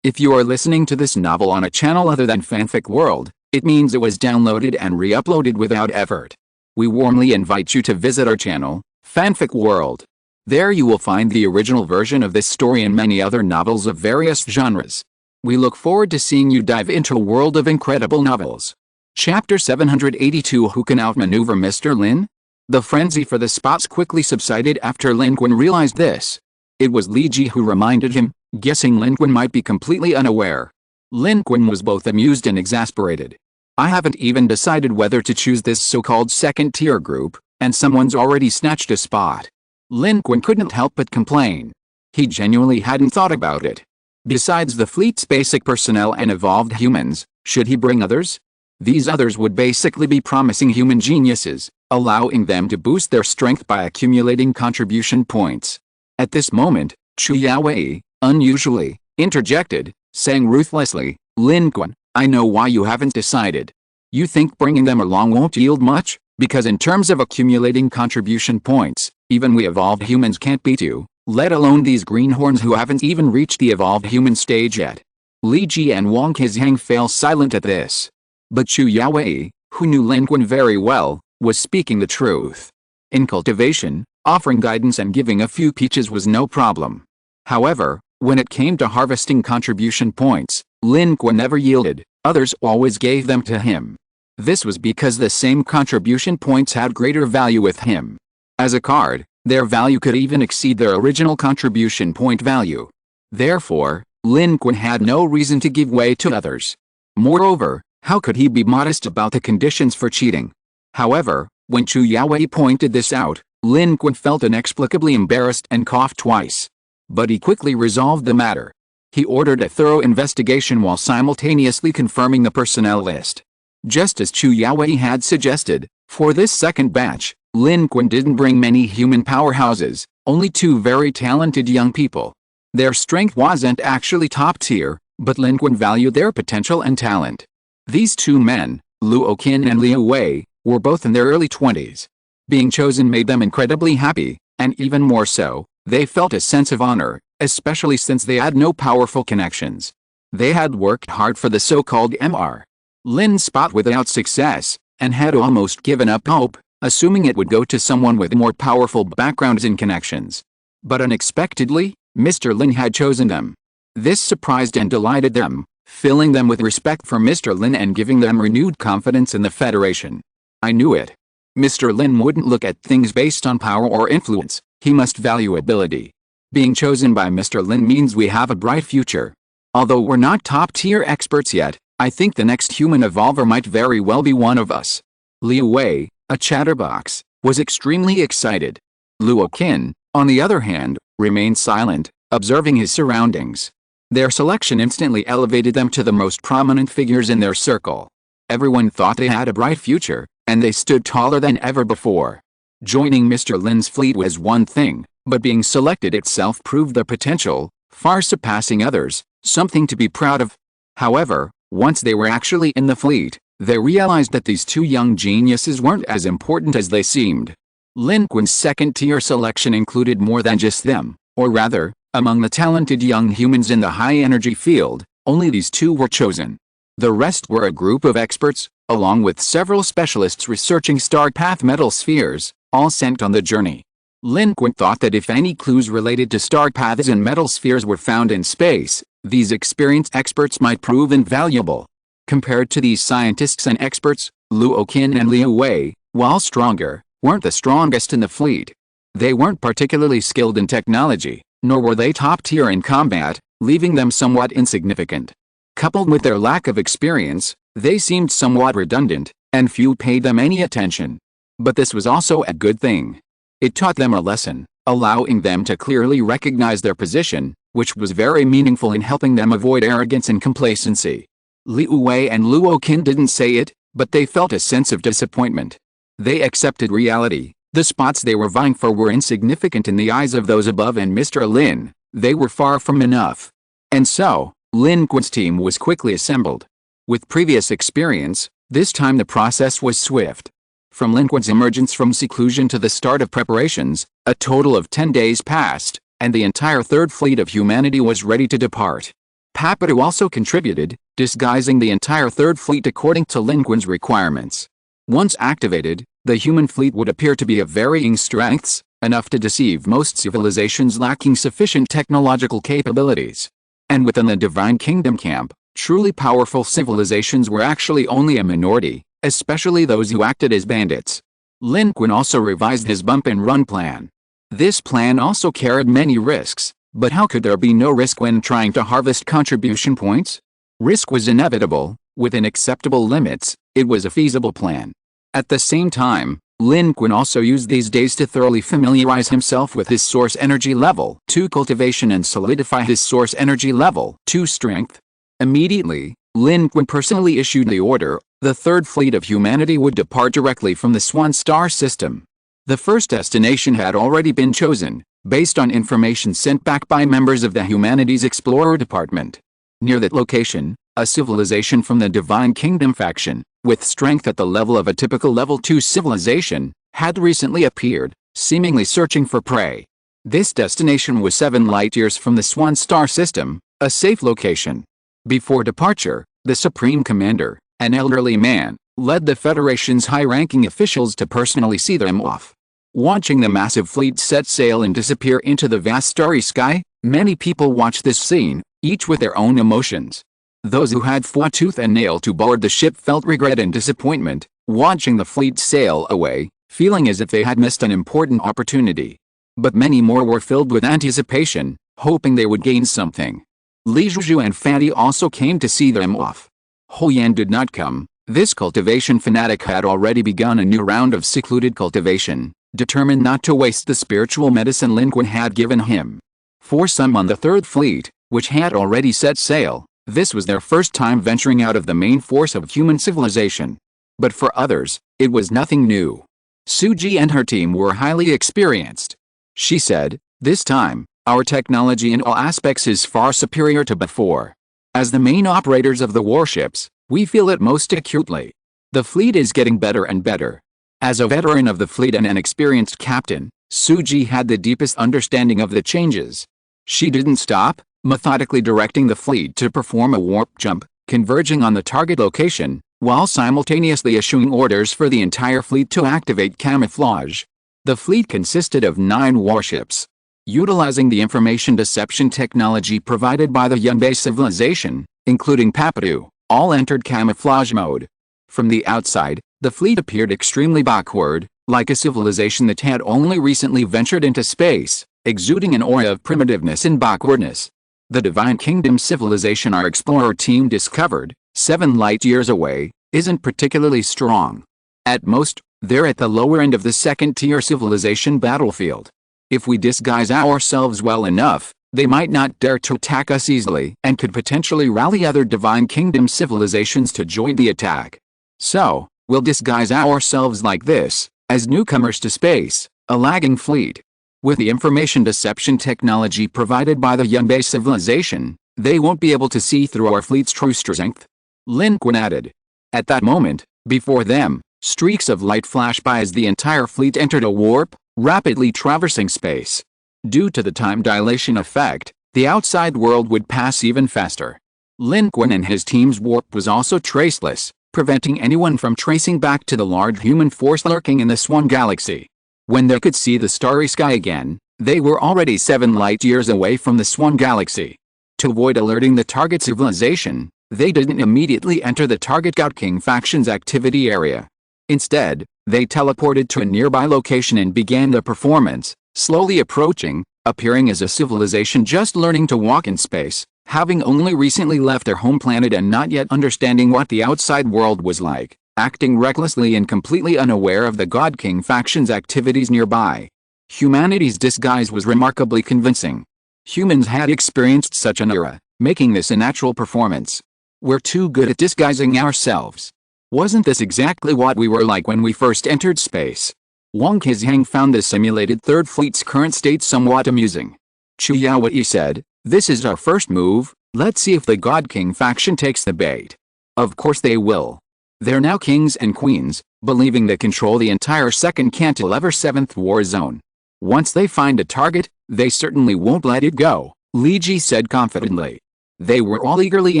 If you are listening to this novel on a channel other than Fanfic World, it means it was downloaded and re-uploaded without effort. We warmly invite you to visit our channel, Fanfic World. There you will find the original version of this story and many other novels of various genres. We look forward to seeing you dive into a world of incredible novels. Chapter 782. Who can outmaneuver Mr. Lin? The frenzy for the spots quickly subsided after Lin Qun realized this. It was Li Ji who reminded him, guessing Lin Qun might be completely unaware. Lin Qun was both amused and exasperated. "I haven't even decided whether to choose this so-called second-tier group, and someone's already snatched a spot." Lin Qun couldn't help but complain. He genuinely hadn't thought about it. Besides the fleet's basic personnel and evolved humans, should he bring others? These others would basically be promising human geniuses, allowing them to boost their strength by accumulating contribution points. At this moment, Chu Yaowei, unusually, interjected, saying ruthlessly, "Lin Qun, I know why you haven't decided. You think bringing them along won't yield much, because in terms of accumulating contribution points, even we evolved humans can't beat you, let alone these greenhorns who haven't even reached the evolved human stage yet." Li Ji and Wang Qizhang fell silent at this. But Chu Yaowei, who knew Lin Qun very well, was speaking the truth. In cultivation, offering guidance and giving a few peaches was no problem. However, when it came to harvesting contribution points, Lin Qun never yielded, others always gave them to him. This was because the same contribution points had greater value with him. As a card, their value could even exceed their original contribution point value. Therefore, Lin Qun had no reason to give way to others. Moreover, how could he be modest about the conditions for cheating? However, when Chu Yaowei pointed this out, Lin Qun felt inexplicably embarrassed and coughed twice. But he quickly resolved the matter. He ordered a thorough investigation while simultaneously confirming the personnel list. Just as Chu Yaowei had suggested, for this second batch, Lin Qun didn't bring many human powerhouses, only two very talented young people. Their strength wasn't actually top tier, but Lin Qun valued their potential and talent. These two men, Luo Qin and Liu Wei, were both in their early 20s. Being chosen made them incredibly happy, and even more so, they felt a sense of honor, especially since they had no powerful connections. They had worked hard for the so-called Mr. Lin spot without success, and had almost given up hope, assuming it would go to someone with more powerful backgrounds and connections. But unexpectedly, Mr. Lin had chosen them. This surprised and delighted them, filling them with respect for Mr. Lin and giving them renewed confidence in the Federation. "I knew it. Mr. Lin wouldn't look at things based on power or influence, he must value ability. Being chosen by Mr. Lin means we have a bright future. Although we're not top-tier experts yet, I think the next human evolver might very well be one of us." Liu Wei, a chatterbox, was extremely excited. Luo Qin, on the other hand, remained silent, observing his surroundings. Their selection instantly elevated them to the most prominent figures in their circle. Everyone thought they had a bright future, and they stood taller than ever before. Joining Mr. Lin's fleet was one thing, but being selected itself proved the potential, far surpassing others, something to be proud of. However, once they were actually in the fleet, they realized that these two young geniuses weren't as important as they seemed. Lin Qun's second-tier selection included more than just them, or rather, among the talented young humans in the high-energy field, only these two were chosen. The rest were a group of experts, along with several specialists researching star path metal spheres, all sent on the journey. Lin Qun thought that if any clues related to star paths and metal spheres were found in space, these experienced experts might prove invaluable. Compared to these scientists and experts, Luo Qin and Liu Wei, while stronger, weren't the strongest in the fleet. They weren't particularly skilled in technology, nor were they top tier in combat, leaving them somewhat insignificant. Coupled with their lack of experience, they seemed somewhat redundant, and few paid them any attention. But this was also a good thing. It taught them a lesson, allowing them to clearly recognize their position, which was very meaningful in helping them avoid arrogance and complacency. Liu Wei and Luo Qin didn't say it, but they felt a sense of disappointment. They accepted reality. The spots they were vying for were insignificant in the eyes of those above and Mr. Lin. They were far from enough. And so, Lin Qun's team was quickly assembled. With previous experience, this time the process was swift. From Lin Qun's emergence from seclusion to the start of preparations, a total of 10 days passed, and the entire third fleet of humanity was ready to depart. Papadu also contributed, disguising the entire third fleet according to Lin Qun's requirements. Once activated, the human fleet would appear to be of varying strengths, enough to deceive most civilizations lacking sufficient technological capabilities. And within the Divine Kingdom camp, truly powerful civilizations were actually only a minority, especially those who acted as bandits. Lin Qun also revised his bump-and-run plan. This plan also carried many risks, but how could there be no risk when trying to harvest contribution points? Risk was inevitable. Within acceptable limits, it was a feasible plan. At the same time, Lin Qun also used these days to thoroughly familiarize himself with his source energy level 2 cultivation and solidify his source energy level 2 strength. Immediately, Lin Qun personally issued the order. The third fleet of humanity would depart directly from the Swan Star system. The first destination had already been chosen, based on information sent back by members of the Humanities Explorer Department. Near that location, a civilization from the Divine Kingdom faction, with strength at the level of a typical level 2 civilization, had recently appeared, seemingly searching for prey. This destination was 7 light-years from the Swan Star system, a safe location. Before departure, the Supreme Commander, an elderly man, led the Federation's high-ranking officials to personally see them off. Watching the massive fleet set sail and disappear into the vast starry sky, many people watched this scene, each with their own emotions. Those who had fought tooth and nail to board the ship felt regret and disappointment, watching the fleet sail away, feeling as if they had missed an important opportunity. But many more were filled with anticipation, hoping they would gain something. Li Zhuzhu and Fanny also came to see them off. Ho Yan did not come. This cultivation fanatic had already begun a new round of secluded cultivation, determined not to waste the spiritual medicine Lin Qun had given him. For some on the third fleet, which had already set sail, this was their first time venturing out of the main force of human civilization. But for others, it was nothing new. Suji and her team were highly experienced. She said, "This time, our technology in all aspects is far superior to before. As the main operators of the warships, we feel it most acutely. The fleet is getting better and better." As a veteran of the fleet and an experienced captain, Suji had the deepest understanding of the changes. She didn't stop, methodically directing the fleet to perform a warp jump, converging on the target location, while simultaneously issuing orders for the entire fleet to activate camouflage. The fleet consisted of 9 warships. Utilizing the information deception technology provided by the Yunbei civilization, including Papadu, all entered camouflage mode. From the outside, the fleet appeared extremely backward, like a civilization that had only recently ventured into space, exuding an aura of primitiveness and backwardness. The Divine Kingdom civilization our explorer team discovered, 7 light-years away, isn't particularly strong. At most, they're at the lower end of the second-tier civilization battlefield. If we disguise ourselves well enough, they might not dare to attack us easily and could potentially rally other Divine Kingdom civilizations to join the attack. So, we'll disguise ourselves like this, As newcomers to space, a lagging fleet. With the information deception technology provided by the Yunbei civilization, they won't be able to see through our fleet's true strength. Lin Qun added. At that moment, before them, streaks of light flashed by as the entire fleet entered a warp, rapidly traversing space. Due to the time dilation effect, the outside world would pass even faster. Lin Qun and his team's warp was also traceless, preventing anyone from tracing back to the large human force lurking in the Swan galaxy. When they could see the starry sky again, they were already 7 light-years away from the Swan galaxy. To avoid alerting the target civilization, they didn't immediately enter the target God King faction's activity area. Instead, they teleported to a nearby location and began the performance, slowly approaching, appearing as a civilization just learning to walk in space, having only recently left their home planet and not yet understanding what the outside world was like, acting recklessly and completely unaware of the God King faction's activities nearby. Humanity's disguise was remarkably convincing. Humans had experienced such an era, making this a natural performance. We're too good at disguising ourselves. Wasn't this exactly what we were like when we first entered space? Wang Qizhang found the simulated Third Fleet's current state somewhat amusing. Chu Yaoyi said, "This is our first move, let's see if the God King faction takes the bait." Of course they will. They're now kings and queens, believing they control the entire second cantilever 7th war zone. Once they find a target, they certainly won't let it go, Li Ji said confidently. They were all eagerly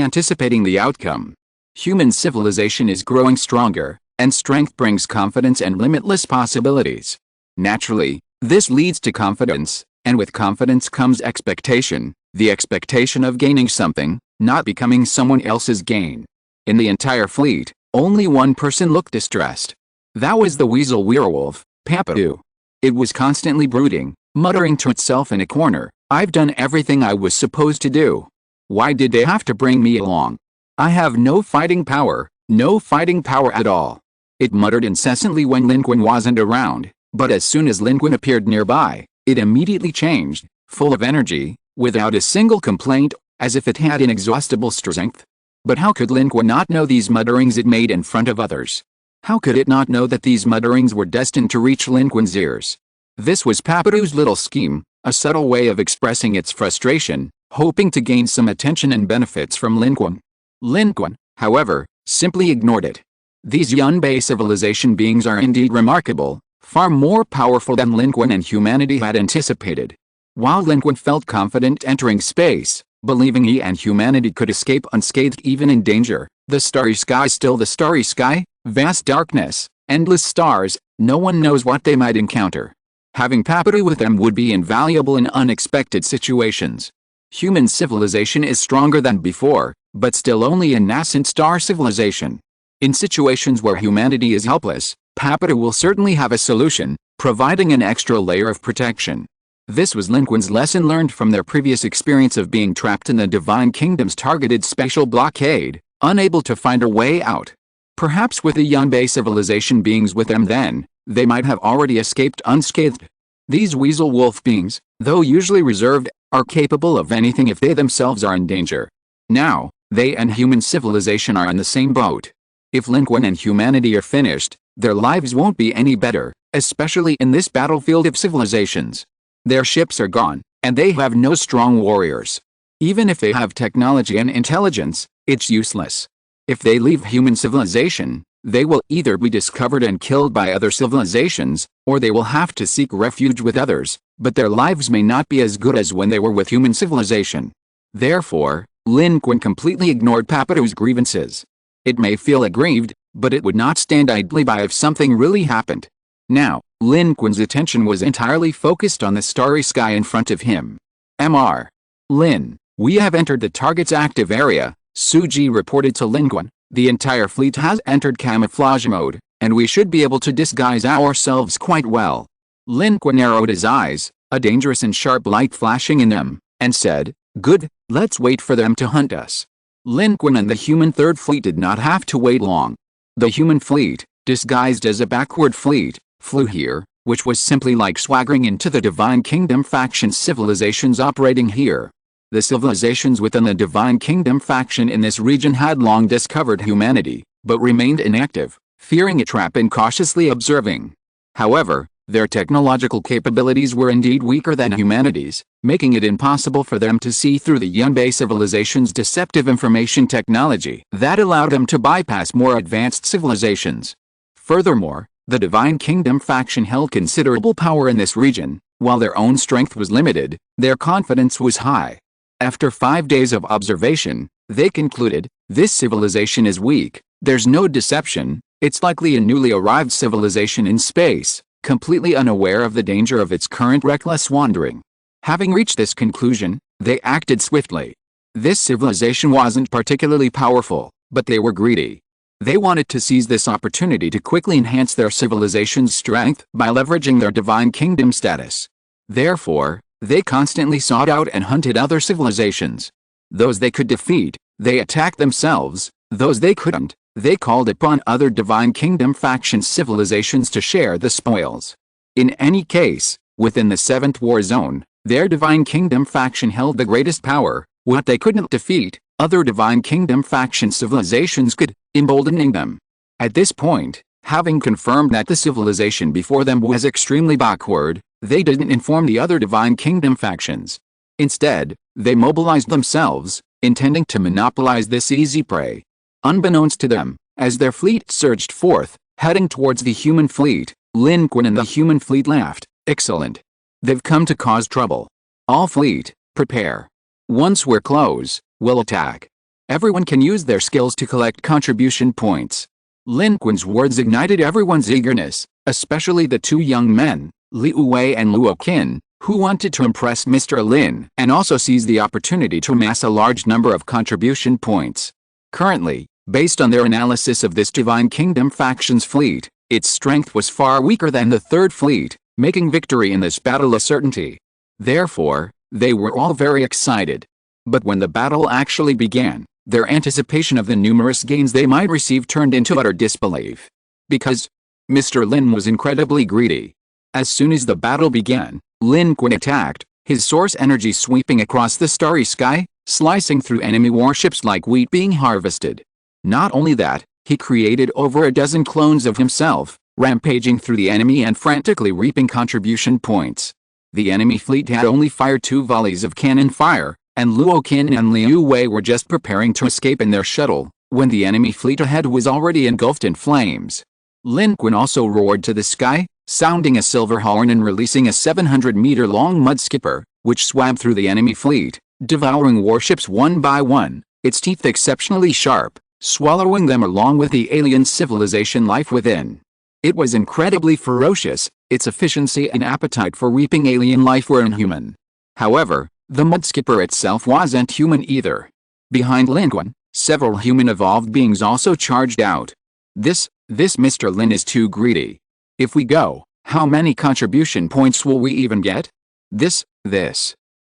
anticipating the outcome. Human civilization is growing stronger, and strength brings confidence and limitless possibilities. Naturally, this leads to confidence, and with confidence comes expectation, the expectation of gaining something, not becoming someone else's gain. In the entire fleet, only one person looked distressed. That was the weasel werewolf, Papadu. It was constantly brooding, muttering to itself in a corner, "I've done everything I was supposed to do. Why did they have to bring me along? I have no fighting power at all." It muttered incessantly when Lin Qun wasn't around, but as soon as Lin Qun appeared nearby, it immediately changed, full of energy, without a single complaint, as if it had inexhaustible strength. But how could Lin Qun not know these mutterings it made in front of others? How could it not know that these mutterings were destined to reach Lin Qun's ears? This was Papadu's little scheme, a subtle way of expressing its frustration, hoping to gain some attention and benefits from Lin Qun. Lin Qun, however, simply ignored it. These Yunbei civilization beings are indeed remarkable, far more powerful than Lin Qun and humanity had anticipated. While Lin Qun felt confident entering space, believing he and humanity could escape unscathed even in danger, the starry sky still the starry sky, vast darkness, endless stars, no one knows what they might encounter. Having Papadu with them would be invaluable in unexpected situations. Human civilization is stronger than before, but still only a nascent star civilization. In situations where humanity is helpless, Papadu will certainly have a solution, providing an extra layer of protection. This was Lin Qun's lesson learned from their previous experience of being trapped in the Divine Kingdom's targeted spatial blockade, unable to find a way out. Perhaps with the Yunbei civilization beings with them then, they might have already escaped unscathed. These weasel wolf beings, though usually reserved, are capable of anything if they themselves are in danger. Now, they and human civilization are in the same boat. If Lin Qun and humanity are finished, their lives won't be any better, especially in this battlefield of civilizations. Their ships are gone, and they have no strong warriors. Even if they have technology and intelligence, it's useless. If they leave human civilization, they will either be discovered and killed by other civilizations, or they will have to seek refuge with others, but their lives may not be as good as when they were with human civilization. Therefore, Lin Qun completely ignored Papadu's grievances. It may feel aggrieved, but it would not stand idly by if something really happened. Now, Lin Qun's attention was entirely focused on the starry sky in front of him. "Mr. Lin, we have entered the target's active area," Suji reported to Lin Qun. "The entire fleet has entered camouflage mode, and we should be able to disguise ourselves quite well." Lin Qun narrowed his eyes, a dangerous and sharp light flashing in them, and said, "Good, let's wait for them to hunt us." Lin Qun and the human Third Fleet did not have to wait long. The human fleet, disguised as a backward fleet, flew here, which was simply like swaggering into the Divine Kingdom faction civilizations operating here. The civilizations within the Divine Kingdom faction in this region had long discovered humanity, but remained inactive, fearing a trap and cautiously observing. However, their technological capabilities were indeed weaker than humanity's, making it impossible for them to see through the Yunbei civilization's deceptive information technology that allowed them to bypass more advanced civilizations. Furthermore, the Divine Kingdom faction held considerable power in this region. While their own strength was limited, their confidence was high. After 5 days of observation, they concluded, this civilization is weak, there's no deception, it's likely a newly arrived civilization in space, completely unaware of the danger of its current reckless wandering. Having reached this conclusion, they acted swiftly. This civilization wasn't particularly powerful, but they were greedy. They wanted to seize this opportunity to quickly enhance their civilization's strength by leveraging their Divine Kingdom status. Therefore, they constantly sought out and hunted other civilizations. Those they could defeat, they attacked themselves. Those they couldn't, they called upon other Divine Kingdom faction civilizations to share the spoils. In any case, within the 7th War Zone, their Divine Kingdom faction held the greatest power. What they couldn't defeat, other Divine Kingdom faction civilizations could, emboldening them. At this point, having confirmed that the civilization before them was extremely backward, they didn't inform the other Divine Kingdom factions. Instead, they mobilized themselves, intending to monopolize this easy prey. Unbeknownst to them, as their fleet surged forth, heading towards the human fleet, Lin Qun and the human fleet laughed. Excellent. They've come to cause trouble. All fleet, prepare. Once we're close, we'll attack. Everyone can use their skills to collect contribution points. Lin Qun's words ignited everyone's eagerness, especially the 2 young men, Liu Wei and Luo Qin, who wanted to impress Mr. Lin and also seize the opportunity to amass a large number of contribution points. Currently, based on their analysis of this Divine Kingdom faction's fleet, its strength was far weaker than the 3rd fleet, making victory in this battle a certainty. Therefore, they were all very excited. But when the battle actually began, their anticipation of the numerous gains they might receive turned into utter disbelief. Because Mr. Lin was incredibly greedy. As soon as the battle began, Lin Qun attacked, his source energy sweeping across the starry sky, slicing through enemy warships like wheat being harvested. Not only that, he created over a dozen clones of himself, rampaging through the enemy and frantically reaping contribution points. The enemy fleet had only fired 2 volleys of cannon fire, and Luo Qin and Liu Wei were just preparing to escape in their shuttle, when the enemy fleet ahead was already engulfed in flames. Lin Qun also roared to the sky, sounding a silver horn and releasing a 700-meter-long mud skipper, which swam through the enemy fleet, devouring warships one by one, its teeth exceptionally sharp, swallowing them along with the alien civilization life within. It was incredibly ferocious, its efficiency and appetite for reaping alien life were inhuman. However, the mudskipper itself wasn't human either. Behind Lin Qun, several human evolved beings also charged out. This Mr. Lin is too greedy. If we go, how many contribution points will we even get? This.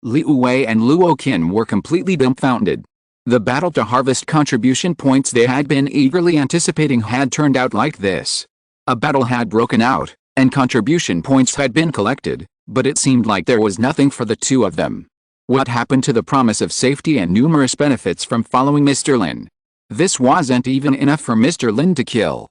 Liu Wei and Luo Qin were completely dumbfounded. The battle to harvest contribution points they had been eagerly anticipating had turned out like this. A battle had broken out, and contribution points had been collected, but it seemed like there was nothing for the 2 of them. What happened to the promise of safety and numerous benefits from following Mr. Lin? This wasn't even enough for Mr. Lin to kill.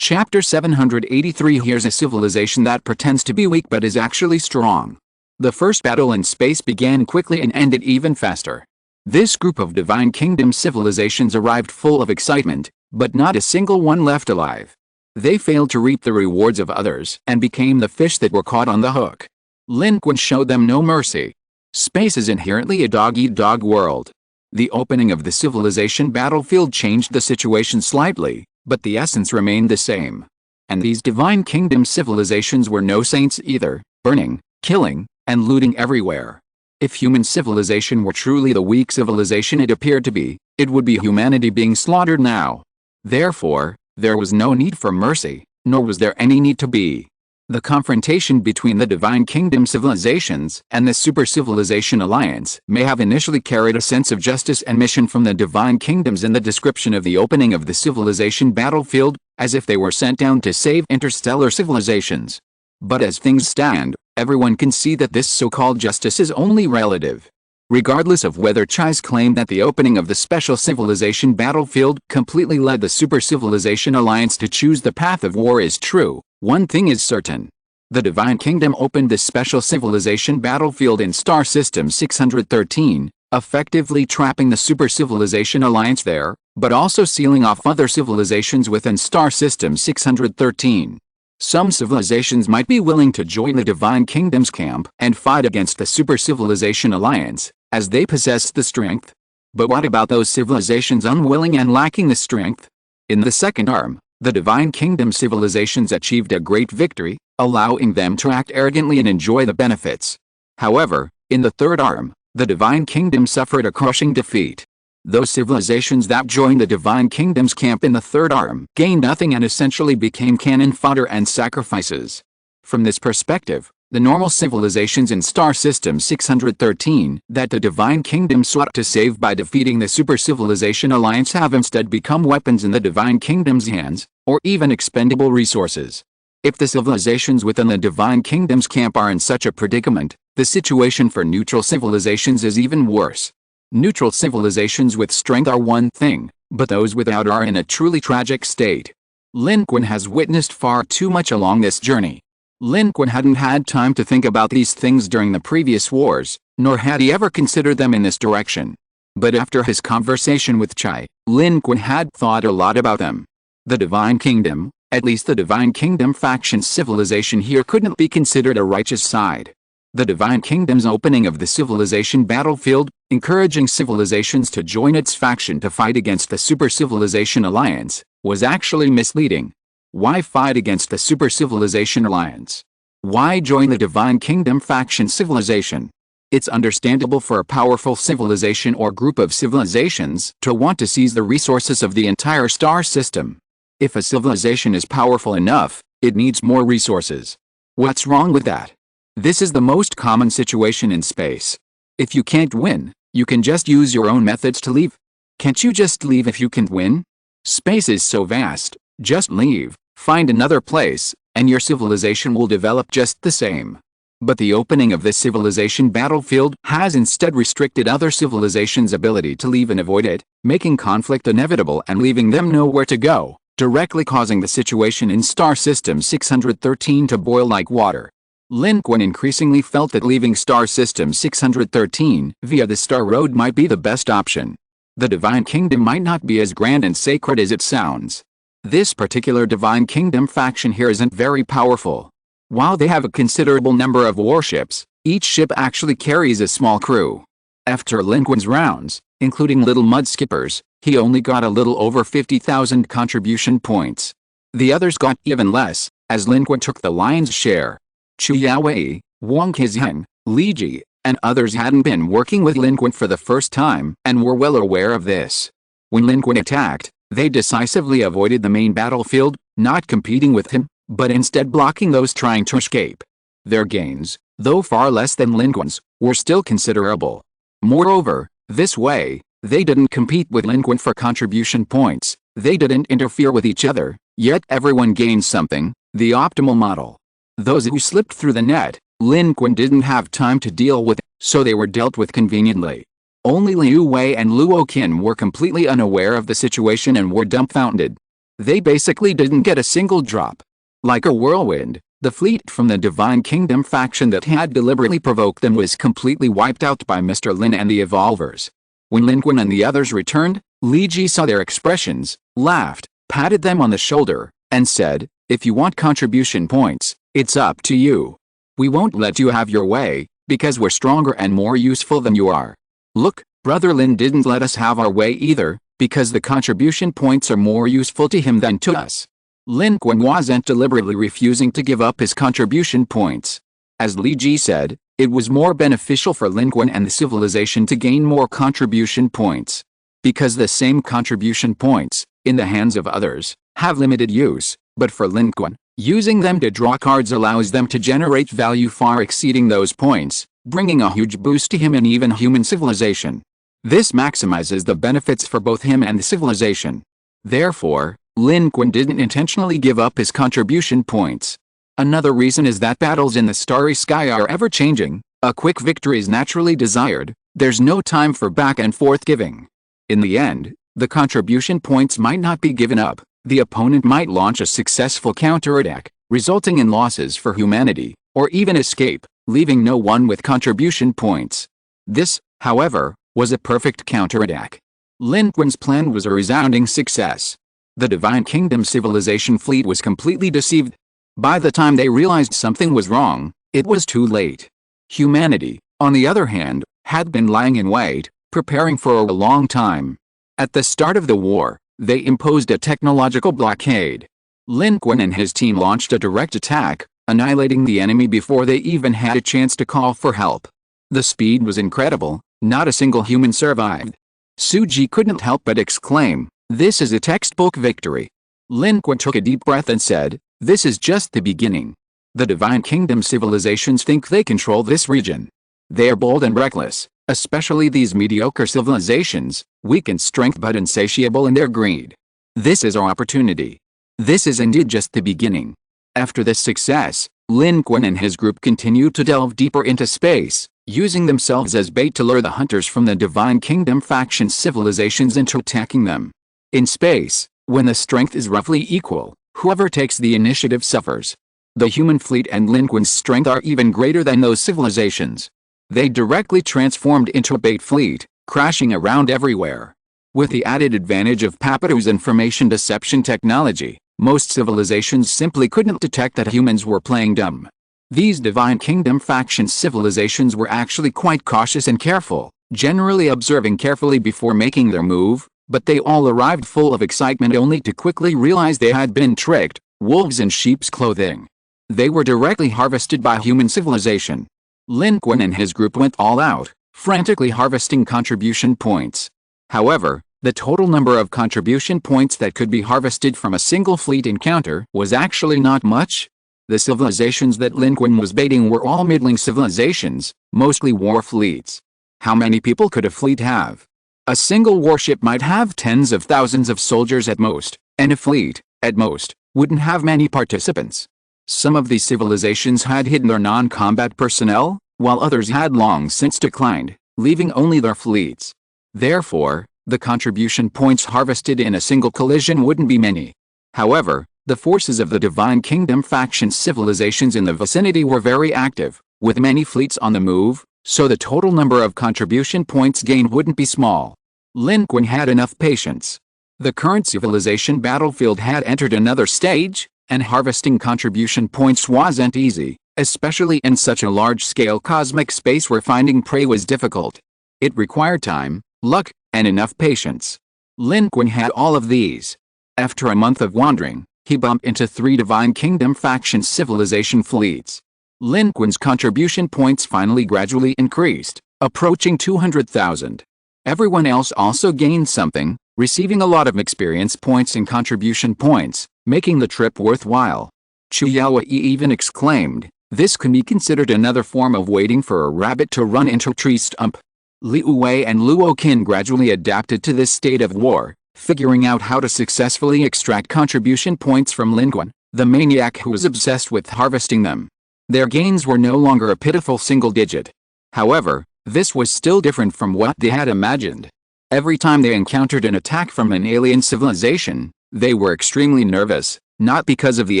Chapter 783. Here's a civilization that pretends to be weak but is actually strong. The first battle in space began quickly and ended even faster. This group of Divine Kingdom civilizations arrived full of excitement, but not a single one left alive. They failed to reap the rewards of others and became the fish that were caught on the hook. Lin Qun showed them no mercy. Space is inherently a dog-eat-dog world. The opening of the civilization battlefield changed the situation slightly, but the essence remained the same. And these Divine Kingdom civilizations were no saints either, burning, killing, and looting everywhere. If human civilization were truly the weak civilization it appeared to be, it would be humanity being slaughtered now. Therefore, there was no need for mercy, nor was there any need to be. The confrontation between the Divine Kingdom civilizations and the Super Civilization Alliance may have initially carried a sense of justice and mission from the Divine Kingdoms in the description of the opening of the civilization battlefield, as if they were sent down to save interstellar civilizations. But as things stand, everyone can see that this so-called justice is only relative. Regardless of whether Chai's claim that the opening of the special civilization battlefield completely led the Super Civilization Alliance to choose the path of war is true, One thing is certain. The Divine Kingdom opened this special civilization battlefield in Star System 613, effectively trapping the Super Civilization Alliance there, but also sealing off other civilizations within Star System 613. Some civilizations might be willing to join the Divine Kingdom's camp and fight against the Super Civilization Alliance, as they possess the strength. But what about those civilizations unwilling and lacking the strength? In the second arm, the Divine Kingdom civilizations achieved a great victory, allowing them to act arrogantly and enjoy the benefits. However, in the third arm, the Divine Kingdom suffered a crushing defeat. Those civilizations that joined the Divine Kingdom's camp in the third arm gained nothing and essentially became cannon fodder and sacrifices. From this perspective, the normal civilizations in Star System 613 that the Divine Kingdom sought to save by defeating the Super Civilization Alliance have instead become weapons in the Divine Kingdom's hands, or even expendable resources. If the civilizations within the Divine Kingdom's camp are in such a predicament, the situation for neutral civilizations is even worse. Neutral civilizations with strength are one thing, but those without are in a truly tragic state. Lin Qun has witnessed far too much along this journey. Lin Qun hadn't had time to think about these things during the previous wars, nor had he ever considered them in this direction. But after his conversation with Chai, Lin Qun had thought a lot about them. The Divine Kingdom, at least the Divine Kingdom faction's civilization here, couldn't be considered a righteous side. The Divine Kingdom's opening of the civilization battlefield, encouraging civilizations to join its faction to fight against the Super Civilization Alliance, was actually misleading. Why fight against the Super Civilization Alliance? Why join the Divine Kingdom faction civilization? It's understandable for a powerful civilization or group of civilizations to want to seize the resources of the entire star system. If a civilization is powerful enough, it needs more resources. What's wrong with that? This is the most common situation in space. If you can't win, you can just use your own methods to leave. Can't you just leave if you can't win? Space is so vast, just leave, find another place, and your civilization will develop just the same. But the opening of this civilization battlefield has instead restricted other civilizations' ability to leave and avoid it, making conflict inevitable and leaving them nowhere to go, directly causing the situation in Star System 613 to boil like water. Lin Qun increasingly felt that leaving Star System 613 via the Star Road might be the best option. The Divine Kingdom might not be as grand and sacred as it sounds. This particular Divine Kingdom faction here isn't very powerful. While they have a considerable number of warships, each ship actually carries a small crew. After Lin Qun's rounds, including little mud skippers, he only got a little over 50,000 contribution points. The others got even less, as Lin Qun took the lion's share. Chu Yaowei, Wang Qizheng, Li Ji, and others hadn't been working with Lin Qun for the first time and were well aware of this. When Lin Qun attacked, they decisively avoided the main battlefield, not competing with him, but instead blocking those trying to escape. Their gains, though far less than Lin Qun's, were still considerable. Moreover, this way, they didn't compete with Lin Qun for contribution points, they didn't interfere with each other, yet everyone gained something, the optimal model. Those who slipped through the net, Lin Qun didn't have time to deal with, so they were dealt with conveniently. Only Liu Wei and Luo Qin were completely unaware of the situation and were dumbfounded. They basically didn't get a single drop. Like a whirlwind, the fleet from the Divine Kingdom faction that had deliberately provoked them was completely wiped out by Mr. Lin and the Evolvers. When Lin Qun and the others returned, Li Ji saw their expressions, laughed, patted them on the shoulder, and said, "If you want contribution points, it's up to you. We won't let you have your way, because we're stronger and more useful than you are. Look, Brother Lin didn't let us have our way either, because the contribution points are more useful to him than to us." Lin Qun wasn't deliberately refusing to give up his contribution points. As Li Ji said, it was more beneficial for Lin Qun and the civilization to gain more contribution points. Because the same contribution points, in the hands of others, have limited use, but for Lin Qun, using them to draw cards allows them to generate value far exceeding those points, bringing a huge boost to him and even human civilization. This maximizes the benefits for both him and the civilization. Therefore, Lin Qun didn't intentionally give up his contribution points. Another reason is that battles in the starry sky are ever-changing, a quick victory is naturally desired, there's no time for back and forth giving. In the end, the contribution points might not be given up, the opponent might launch a successful counterattack, resulting in losses for humanity, or even escape, leaving no one with contribution points. This, however, was a perfect counterattack. Lin Qun's plan was a resounding success. The Divine Kingdom civilization fleet was completely deceived. By the time they realized something was wrong, it was too late. Humanity, on the other hand, had been lying in wait, preparing for a long time. At the start of the war, they imposed a technological blockade. Lin Qun and his team launched a direct attack, annihilating the enemy before they even had a chance to call for help. The speed was incredible, not a single human survived. Suji couldn't help but exclaim, "This is a textbook victory." Lin Qun took a deep breath and said, "This is just the beginning. The Divine Kingdom civilizations think they control this region. They are bold and reckless, especially these mediocre civilizations, weak in strength but insatiable in their greed. This is our opportunity. This is indeed just the beginning." After this success, Lin Qun and his group continued to delve deeper into space, using themselves as bait to lure the hunters from the Divine Kingdom faction civilizations into attacking them. In space, when the strength is roughly equal, whoever takes the initiative suffers. The human fleet and Lin Qun's strength are even greater than those civilizations. They directly transformed into a bait fleet, crashing around everywhere. With the added advantage of Papatu's information deception technology, most civilizations simply couldn't detect that humans were playing dumb. These Divine Kingdom faction civilizations were actually quite cautious and careful, generally observing carefully before making their move, but they all arrived full of excitement only to quickly realize they had been tricked, wolves in sheep's clothing. They were directly harvested by human civilization. Lin Qun and his group went all out, frantically harvesting contribution points. However, the total number of contribution points that could be harvested from a single fleet encounter was actually not much. The civilizations that Lin Qun was baiting were all middling civilizations, mostly war fleets. How many people could a fleet have? A single warship might have tens of thousands of soldiers at most, and a fleet, at most, wouldn't have many participants. Some of these civilizations had hidden their non-combat personnel, while others had long since declined, leaving only their fleets. Therefore, the contribution points harvested in a single collision wouldn't be many. However, the forces of the Divine Kingdom faction civilizations in the vicinity were very active, with many fleets on the move, so the total number of contribution points gained wouldn't be small. Lin Qun had enough patience. The current civilization battlefield had entered another stage, and harvesting contribution points wasn't easy, especially in such a large-scale cosmic space where finding prey was difficult. It required time, luck, and enough patience. Lin Qun had all of these. After a month of wandering, he bumped into 3 Divine Kingdom faction civilization fleets. Lin Qun's contribution points finally gradually increased, approaching 200,000. Everyone else also gained something, receiving a lot of experience points and contribution points, making the trip worthwhile. Chu Yaowei even exclaimed, "This can be considered another form of waiting for a rabbit to run into a tree stump." Liu Wei and Luo Qin gradually adapted to this state of war, figuring out how to successfully extract contribution points from Lin Qun, the maniac who was obsessed with harvesting them. Their gains were no longer a pitiful single digit. However, this was still different from what they had imagined. Every time they encountered an attack from an alien civilization, they were extremely nervous, not because of the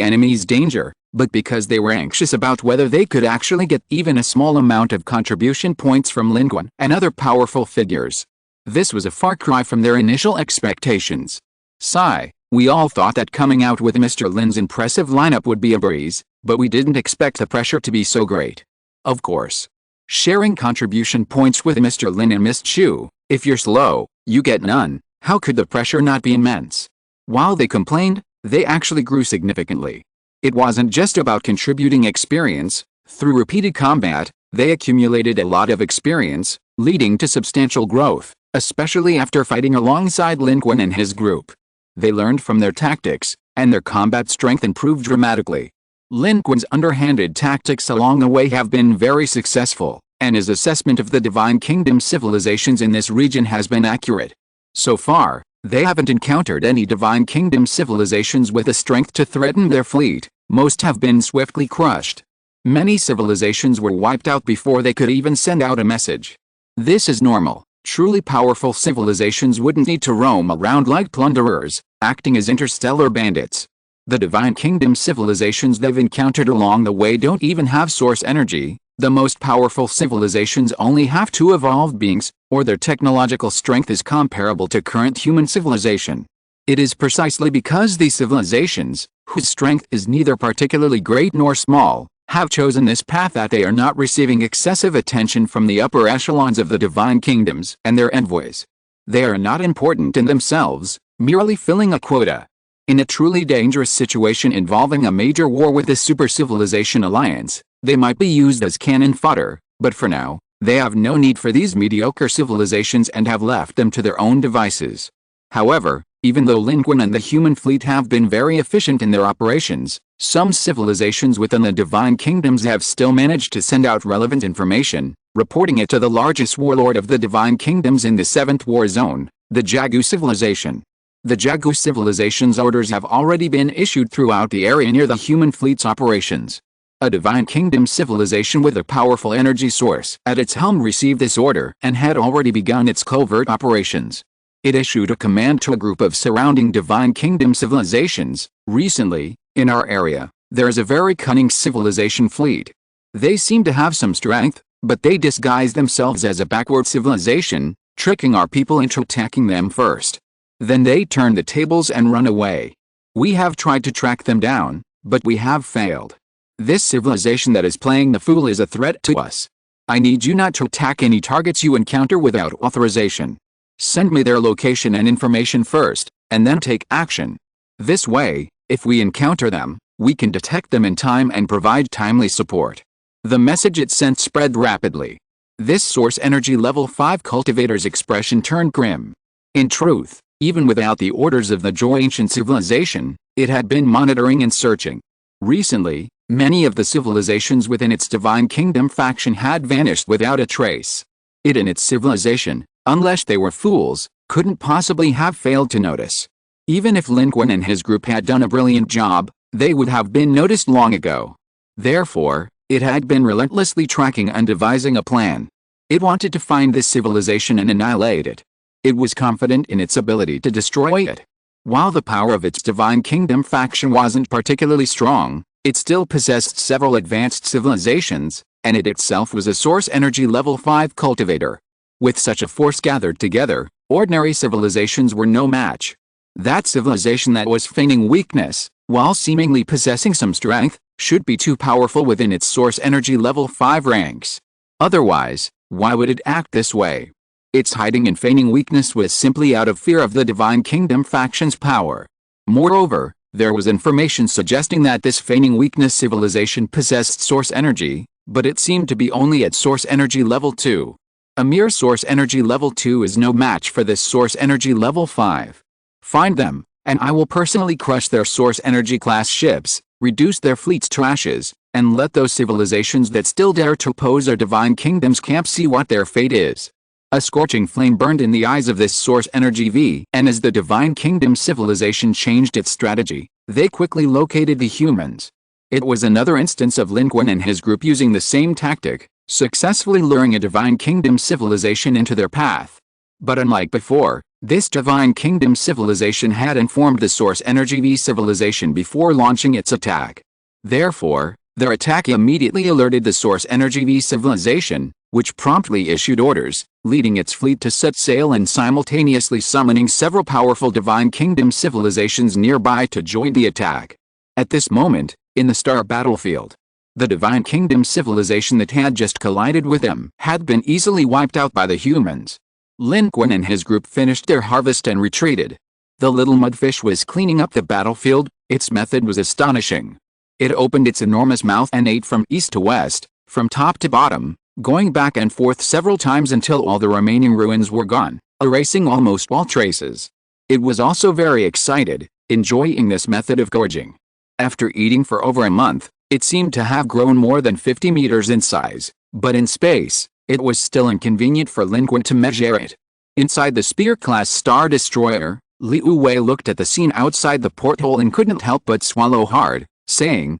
enemy's danger, but because they were anxious about whether they could actually get even a small amount of contribution points from Lin Qun and other powerful figures. This was a far cry from their initial expectations. Sigh, we all thought that coming out with Mr. Lin's impressive lineup would be a breeze, but we didn't expect the pressure to be so great. Of course. Sharing contribution points with Mr. Lin and Miss Chu, if you're slow, you get none. How could the pressure not be immense? While they complained, they actually grew significantly. It wasn't just about contributing experience. Through repeated combat, they accumulated a lot of experience, leading to substantial growth, especially after fighting alongside Lin Qun and his group. They learned from their tactics, and their combat strength improved dramatically. Lin Qun's underhanded tactics along the way have been very successful, and his assessment of the Divine Kingdom civilizations in this region has been accurate. So far, they haven't encountered any Divine Kingdom civilizations with the strength to threaten their fleet. Most have been swiftly crushed. Many civilizations were wiped out before they could even send out a message. This is normal. Truly powerful civilizations wouldn't need to roam around like plunderers, acting as interstellar bandits. The Divine Kingdom civilizations they've encountered along the way don't even have source energy. The most powerful civilizations only have 2 evolved beings, or their technological strength is comparable to current human civilization. It is precisely because these civilizations, whose strength is neither particularly great nor small, have chosen this path that they are not receiving excessive attention from the upper echelons of the divine kingdoms and their envoys. They are not important in themselves, merely filling a quota. In a truly dangerous situation involving a major war with the super-civilization alliance, they might be used as cannon fodder, but for now, they have no need for these mediocre civilizations and have left them to their own devices. However, even though Lin Qun and the human fleet have been very efficient in their operations, some civilizations within the divine kingdoms have still managed to send out relevant information, reporting it to the largest warlord of the divine kingdoms in the 7th war zone, the Jagu civilization. The Jagu civilization's orders have already been issued throughout the area near the human fleet's operations. A divine kingdom civilization with a powerful energy source at its helm received this order and had already begun its covert operations. It issued a command to a group of surrounding divine kingdom civilizations. Recently, in our area, there is a very cunning civilization fleet. They seem to have some strength, but they disguise themselves as a backward civilization, tricking our people into attacking them first. Then they turn the tables and run away. We have tried to track them down, but we have failed. This civilization that is playing the fool is a threat to us. I need you not to attack any targets you encounter without authorization. Send me their location and information first, and then take action. This way, if we encounter them, we can detect them in time and provide timely support. The message it sent spread rapidly. This source energy level 5 cultivator's expression turned grim. In truth, even without the orders of the Joy ancient civilization, it had been monitoring and searching. Recently, many of the civilizations within its divine kingdom faction had vanished without a trace. It and its civilization, unless they were fools, couldn't possibly have failed to notice. Even if Lin Qun and his group had done a brilliant job, they would have been noticed long ago. Therefore, it had been relentlessly tracking and devising a plan. It wanted to find this civilization and annihilate it. It was confident in its ability to destroy it. While the power of its divine kingdom faction wasn't particularly strong, it still possessed several advanced civilizations, and it itself was a source energy level 5 cultivator. With such a force gathered together, ordinary civilizations were no match. That civilization that was feigning weakness, while seemingly possessing some strength, should be too powerful within its source energy level 5 ranks. Otherwise, why would it act this way? Its hiding and feigning weakness was simply out of fear of the divine kingdom faction's power. Moreover, there was information suggesting that this feigning weakness civilization possessed source energy, but it seemed to be only at source energy level 2. A mere source energy level 2 is no match for this source energy level 5. Find them, and I will personally crush their source energy class ships, reduce their fleets to ashes, and let those civilizations that still dare to oppose our divine kingdom's camp see what their fate is. A scorching flame burned in the eyes of this source energy V, and as the divine kingdom civilization changed its strategy, they quickly located the humans. It was another instance of Lin Qun and his group using the same tactic, successfully luring a divine kingdom civilization into their path. But unlike before, this divine kingdom civilization had informed the source energy V civilization before launching its attack. Therefore, their attack immediately alerted the source energy V civilization, which promptly issued orders, leading its fleet to set sail and simultaneously summoning several powerful divine kingdom civilizations nearby to join the attack. At this moment, in the star battlefield, the divine kingdom civilization that had just collided with them had been easily wiped out by the humans. Lin Qun and his group finished their harvest and retreated. The little mudfish was cleaning up the battlefield. Its method was astonishing. It opened its enormous mouth and ate from east to west, from top to bottom, going back and forth several times until all the remaining ruins were gone, erasing almost all traces. It was also very excited, enjoying this method of gorging. After eating for over a month, it seemed to have grown more than 50 meters in size, but in space, it was still inconvenient for Lin Qun to measure it. Inside the Spear-class Star Destroyer, Liu Wei looked at the scene outside the porthole and couldn't help but swallow hard, saying,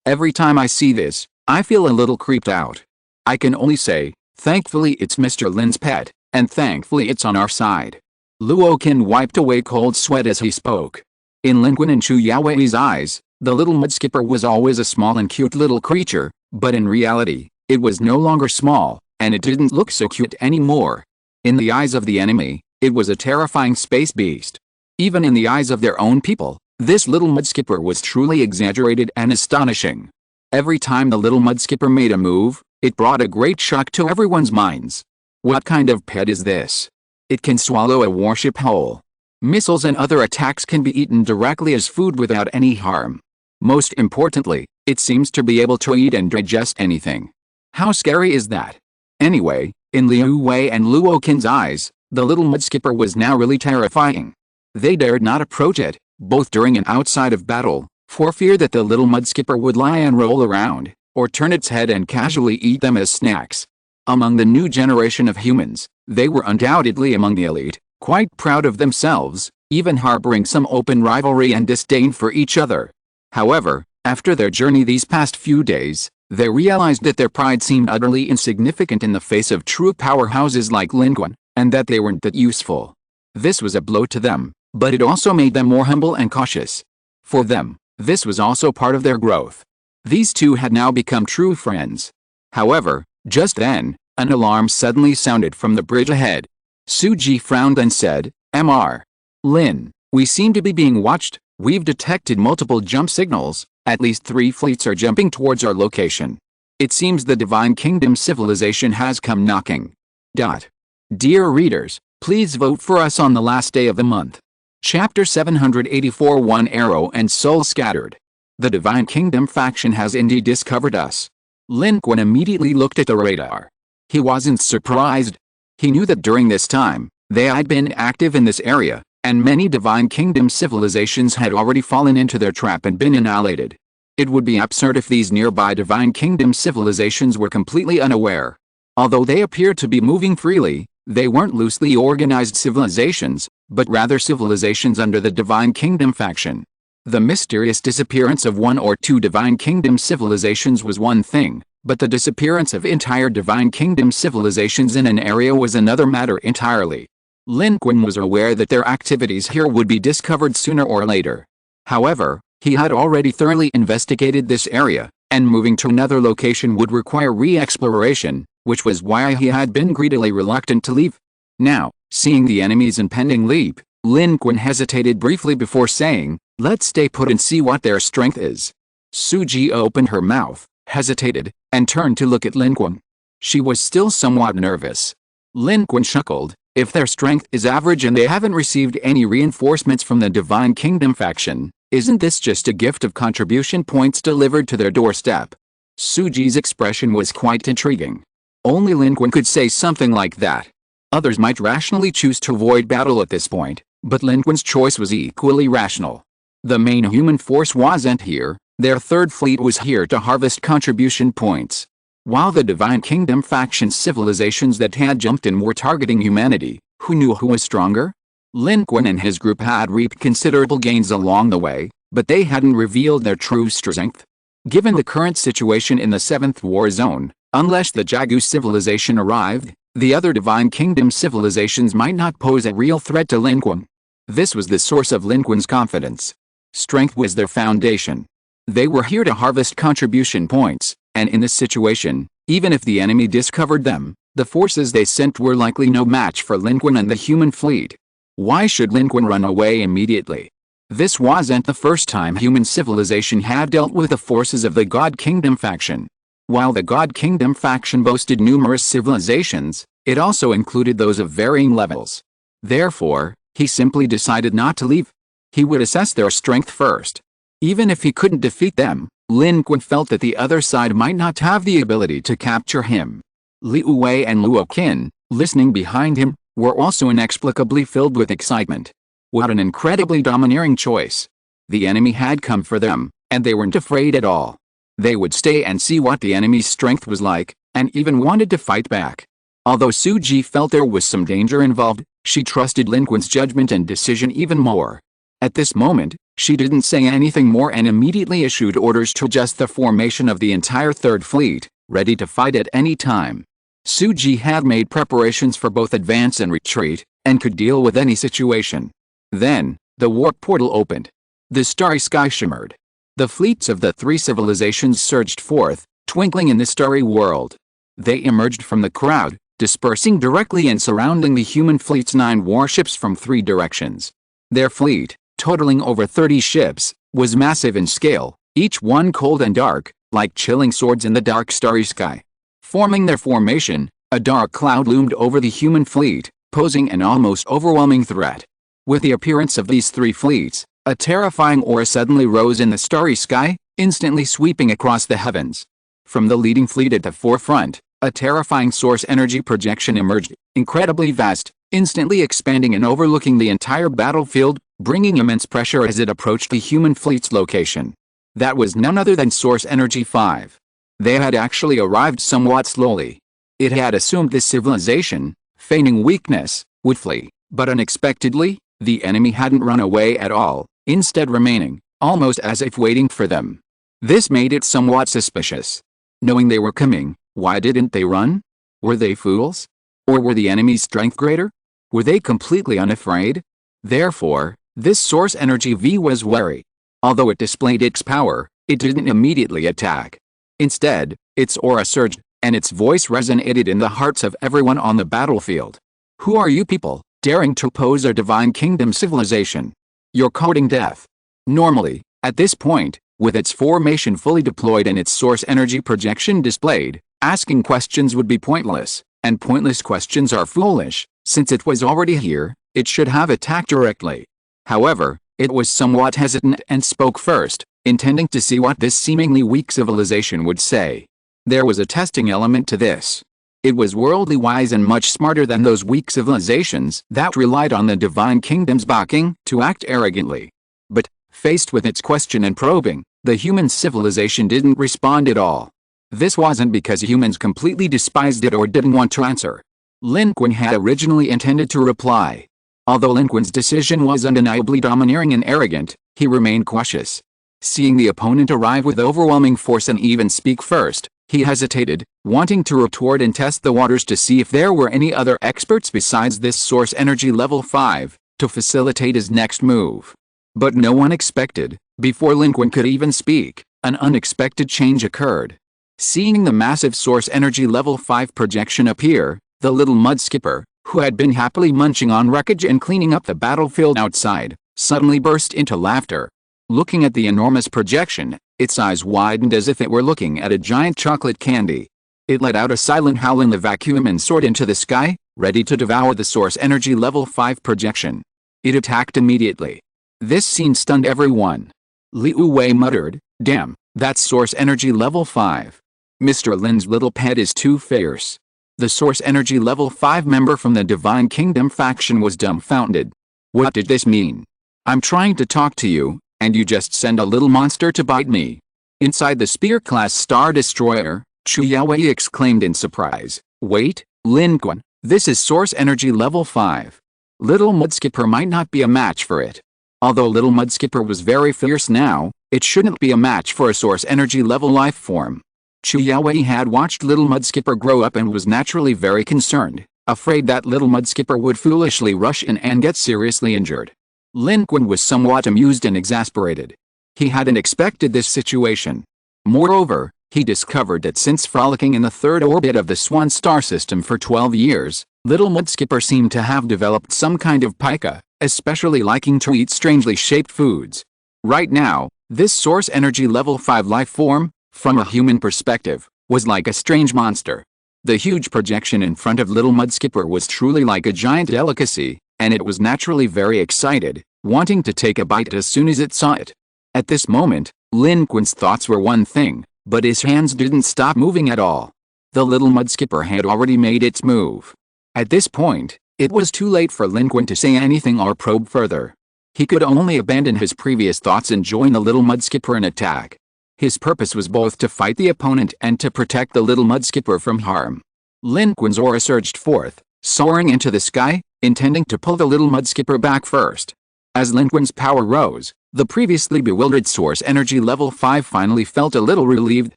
every time I see this, I feel a little creeped out. I can only say, thankfully it's Mr. Lin's pet, and thankfully it's on our side. Luo Qin wiped away cold sweat as he spoke. In Lin Qun and Chu Yaowei's eyes, the little mudskipper was always a small and cute little creature, but in reality, it was no longer small, and it didn't look so cute anymore. In the eyes of the enemy, it was a terrifying space beast. Even in the eyes of their own people, this little mudskipper was truly exaggerated and astonishing. Every time the little mudskipper made a move, it brought a great shock to everyone's minds. What kind of pet is this? It can swallow a warship whole. Missiles and other attacks can be eaten directly as food without any harm. Most importantly, it seems to be able to eat and digest anything. How scary is that? Anyway, in Liu Wei and Luo Qin's eyes, the little mudskipper was now really terrifying. They dared not approach it, both during and outside of battle, for fear that the little mudskipper would lie and roll around, or turn its head and casually eat them as snacks. Among the new generation of humans, they were undoubtedly among the elite, quite proud of themselves, even harboring some open rivalry and disdain for each other. However, after their journey these past few days, they realized that their pride seemed utterly insignificant in the face of true powerhouses like Lin Qun, and that they weren't that useful. This was a blow to them, but it also made them more humble and cautious. For them, this was also part of their growth. These two had now become true friends. However, just then, an alarm suddenly sounded from the bridge ahead. Suji frowned and said, "Mr. Lin, we seem to be being watched. We've detected multiple jump signals. At least 3 fleets are jumping towards our location. It seems the Divine Kingdom civilization has come knocking." Dear readers, please vote for us on the last day of the month. Chapter 784 One Arrow and Soul Scattered. The Divine Kingdom faction has indeed discovered us. Lin Qun immediately looked at the radar. He wasn't surprised. He knew that during this time, they had been active in this area, and many Divine Kingdom civilizations had already fallen into their trap and been annihilated. It would be absurd if these nearby Divine Kingdom civilizations were completely unaware. Although they appeared to be moving freely, they weren't loosely organized civilizations, but rather civilizations under the Divine Kingdom faction. The mysterious disappearance of 1 or 2 Divine Kingdom civilizations was one thing, but the disappearance of entire Divine Kingdom civilizations in an area was another matter entirely. Lin Qun was aware that their activities here would be discovered sooner or later. However, he had already thoroughly investigated this area, and moving to another location would require re-exploration, which was why he had been greedily reluctant to leave. Now, seeing the enemy's impending leap, Lin Qun hesitated briefly before saying, "Let's stay put and see what their strength is." Suji opened her mouth, hesitated, and turned to look at Lin Qun. She was still somewhat nervous. Lin Qun chuckled, "If their strength is average and they haven't received any reinforcements from the Divine Kingdom faction, isn't this just a gift of contribution points delivered to their doorstep?" Suji's expression was quite intriguing. Only Lin Qun could say something like that. Others might rationally choose to avoid battle at this point, but Lin Qun's choice was equally rational. The main human force wasn't here, their third fleet was here to harvest contribution points. While the Divine Kingdom faction civilizations that had jumped in were targeting humanity, who knew who was stronger? Lin Qun and his group had reaped considerable gains along the way, but they hadn't revealed their true strength. Given the current situation in the 7th War Zone, unless the Jagu civilization arrived, the other Divine Kingdom civilizations might not pose a real threat to Lin Qun. This was the source of Lin Qun's confidence. Strength was their foundation. They were here to harvest contribution points, and in this situation, even if the enemy discovered them, the forces they sent were likely no match for Lin Qun and the human fleet. Why should Lin Qun run away immediately? This wasn't the first time human civilization had dealt with the forces of the God Kingdom faction. While the God Kingdom faction boasted numerous civilizations, it also included those of varying levels. Therefore, he simply decided not to leave. He would assess their strength first. Even if he couldn't defeat them, Lin Qun felt that the other side might not have the ability to capture him. Liu Wei and Luo Qin, listening behind him, were also inexplicably filled with excitement. What an incredibly domineering choice. The enemy had come for them, and they weren't afraid at all. They would stay and see what the enemy's strength was like, and even wanted to fight back. Although Suji felt there was some danger involved, she trusted Lin Qun's judgment and decision even more. At this moment, she didn't say anything more and immediately issued orders to adjust the formation of the entire Third Fleet, ready to fight at any time. Suji had made preparations for both advance and retreat, and could deal with any situation. Then, the warp portal opened. The starry sky shimmered. The fleets of the three civilizations surged forth, twinkling in the starry world. They emerged from the crowd, dispersing directly and surrounding the human fleet's 9 warships from 3 directions. Their fleet, totaling over 30 ships, was massive in scale, each one cold and dark, like chilling swords in the dark starry sky. Forming their formation, a dark cloud loomed over the human fleet, posing an almost overwhelming threat. With the appearance of these 3 fleets, a terrifying aura suddenly rose in the starry sky, instantly sweeping across the heavens. From the leading fleet at the forefront, a terrifying source energy projection emerged, incredibly vast, instantly expanding and overlooking the entire battlefield, bringing immense pressure as it approached the human fleet's location. That was none other than Source Energy 5. They had actually arrived somewhat slowly. It had assumed this civilization, feigning weakness, would flee, but unexpectedly, the enemy hadn't run away at all, instead remaining, almost as if waiting for them. This made it somewhat suspicious. Knowing they were coming, why didn't they run? Were they fools? Or were the enemy's strength greater? Were they completely unafraid? Therefore, this Source Energy V was wary. Although it displayed its power, it didn't immediately attack. Instead, its aura surged, and its voice resonated in the hearts of everyone on the battlefield. Who are you people, daring to oppose our divine kingdom civilization? You're courting death. Normally, at this point, with its formation fully deployed and its source energy projection displayed, asking questions would be pointless, and pointless questions are foolish. Since it was already here, it should have attacked directly. However, it was somewhat hesitant and spoke first, intending to see what this seemingly weak civilization would say. There was a testing element to this. It was worldly wise and much smarter than those weak civilizations that relied on the divine kingdom's backing to act arrogantly. But, faced with its question and probing, the human civilization didn't respond at all. This wasn't because humans completely despised it or didn't want to answer. Lin Qun had originally intended to reply. Although Lin Qun's decision was undeniably domineering and arrogant, he remained cautious. Seeing the opponent arrive with overwhelming force and even speak first, he hesitated, wanting to retort and test the waters to see if there were any other experts besides this source energy level 5, to facilitate his next move. But no one expected, before Lin Qun could even speak, an unexpected change occurred. Seeing the massive source energy level 5 projection appear, the little mud skipper, who had been happily munching on wreckage and cleaning up the battlefield outside, suddenly burst into laughter. Looking at the enormous projection, its eyes widened as if it were looking at a giant chocolate candy. It let out a silent howl in the vacuum and soared into the sky, ready to devour the source energy level 5 projection. It attacked immediately. This scene stunned everyone. Liu Wei muttered, "Damn, that's source energy level 5. Mr. Lin's little pet is too fierce." The source energy level 5 member from the Divine Kingdom faction was dumbfounded. What did this mean? I'm trying to talk to you, and you just send a little monster to bite me. Inside the Spear-class Star Destroyer, Chu Yaowei exclaimed in surprise. Wait, Lin Qun, this is source energy level 5. Little Mudskipper might not be a match for it. Although Little Mudskipper was very fierce now, it shouldn't be a match for a source energy level life form. Chu Yaowei had watched Little Mudskipper grow up and was naturally very concerned, afraid that Little Mudskipper would foolishly rush in and get seriously injured. Lin Qun was somewhat amused and exasperated. He hadn't expected this situation. Moreover, he discovered that since frolicking in the third orbit of the Swan star system for 12 years, Little Mudskipper seemed to have developed some kind of pica, especially liking to eat strangely shaped foods. Right now, this source energy level 5 life form, from a human perspective, was like a strange monster. The huge projection in front of Little Mudskipper was truly like a giant delicacy, and it was naturally very excited, wanting to take a bite as soon as it saw it. At this moment, Lin Qun's thoughts were one thing, but his hands didn't stop moving at all. The Little Mudskipper had already made its move. At this point, it was too late for Lin Qun to say anything or probe further. He could only abandon his previous thoughts and join the Little Mudskipper in attack. His purpose was both to fight the opponent and to protect the Little Mudskipper from harm. Lin Qun's aura surged forth, soaring into the sky, intending to pull the Little Mudskipper back first. As Lin Qun's power rose, the previously bewildered source energy level 5 finally felt a little relieved.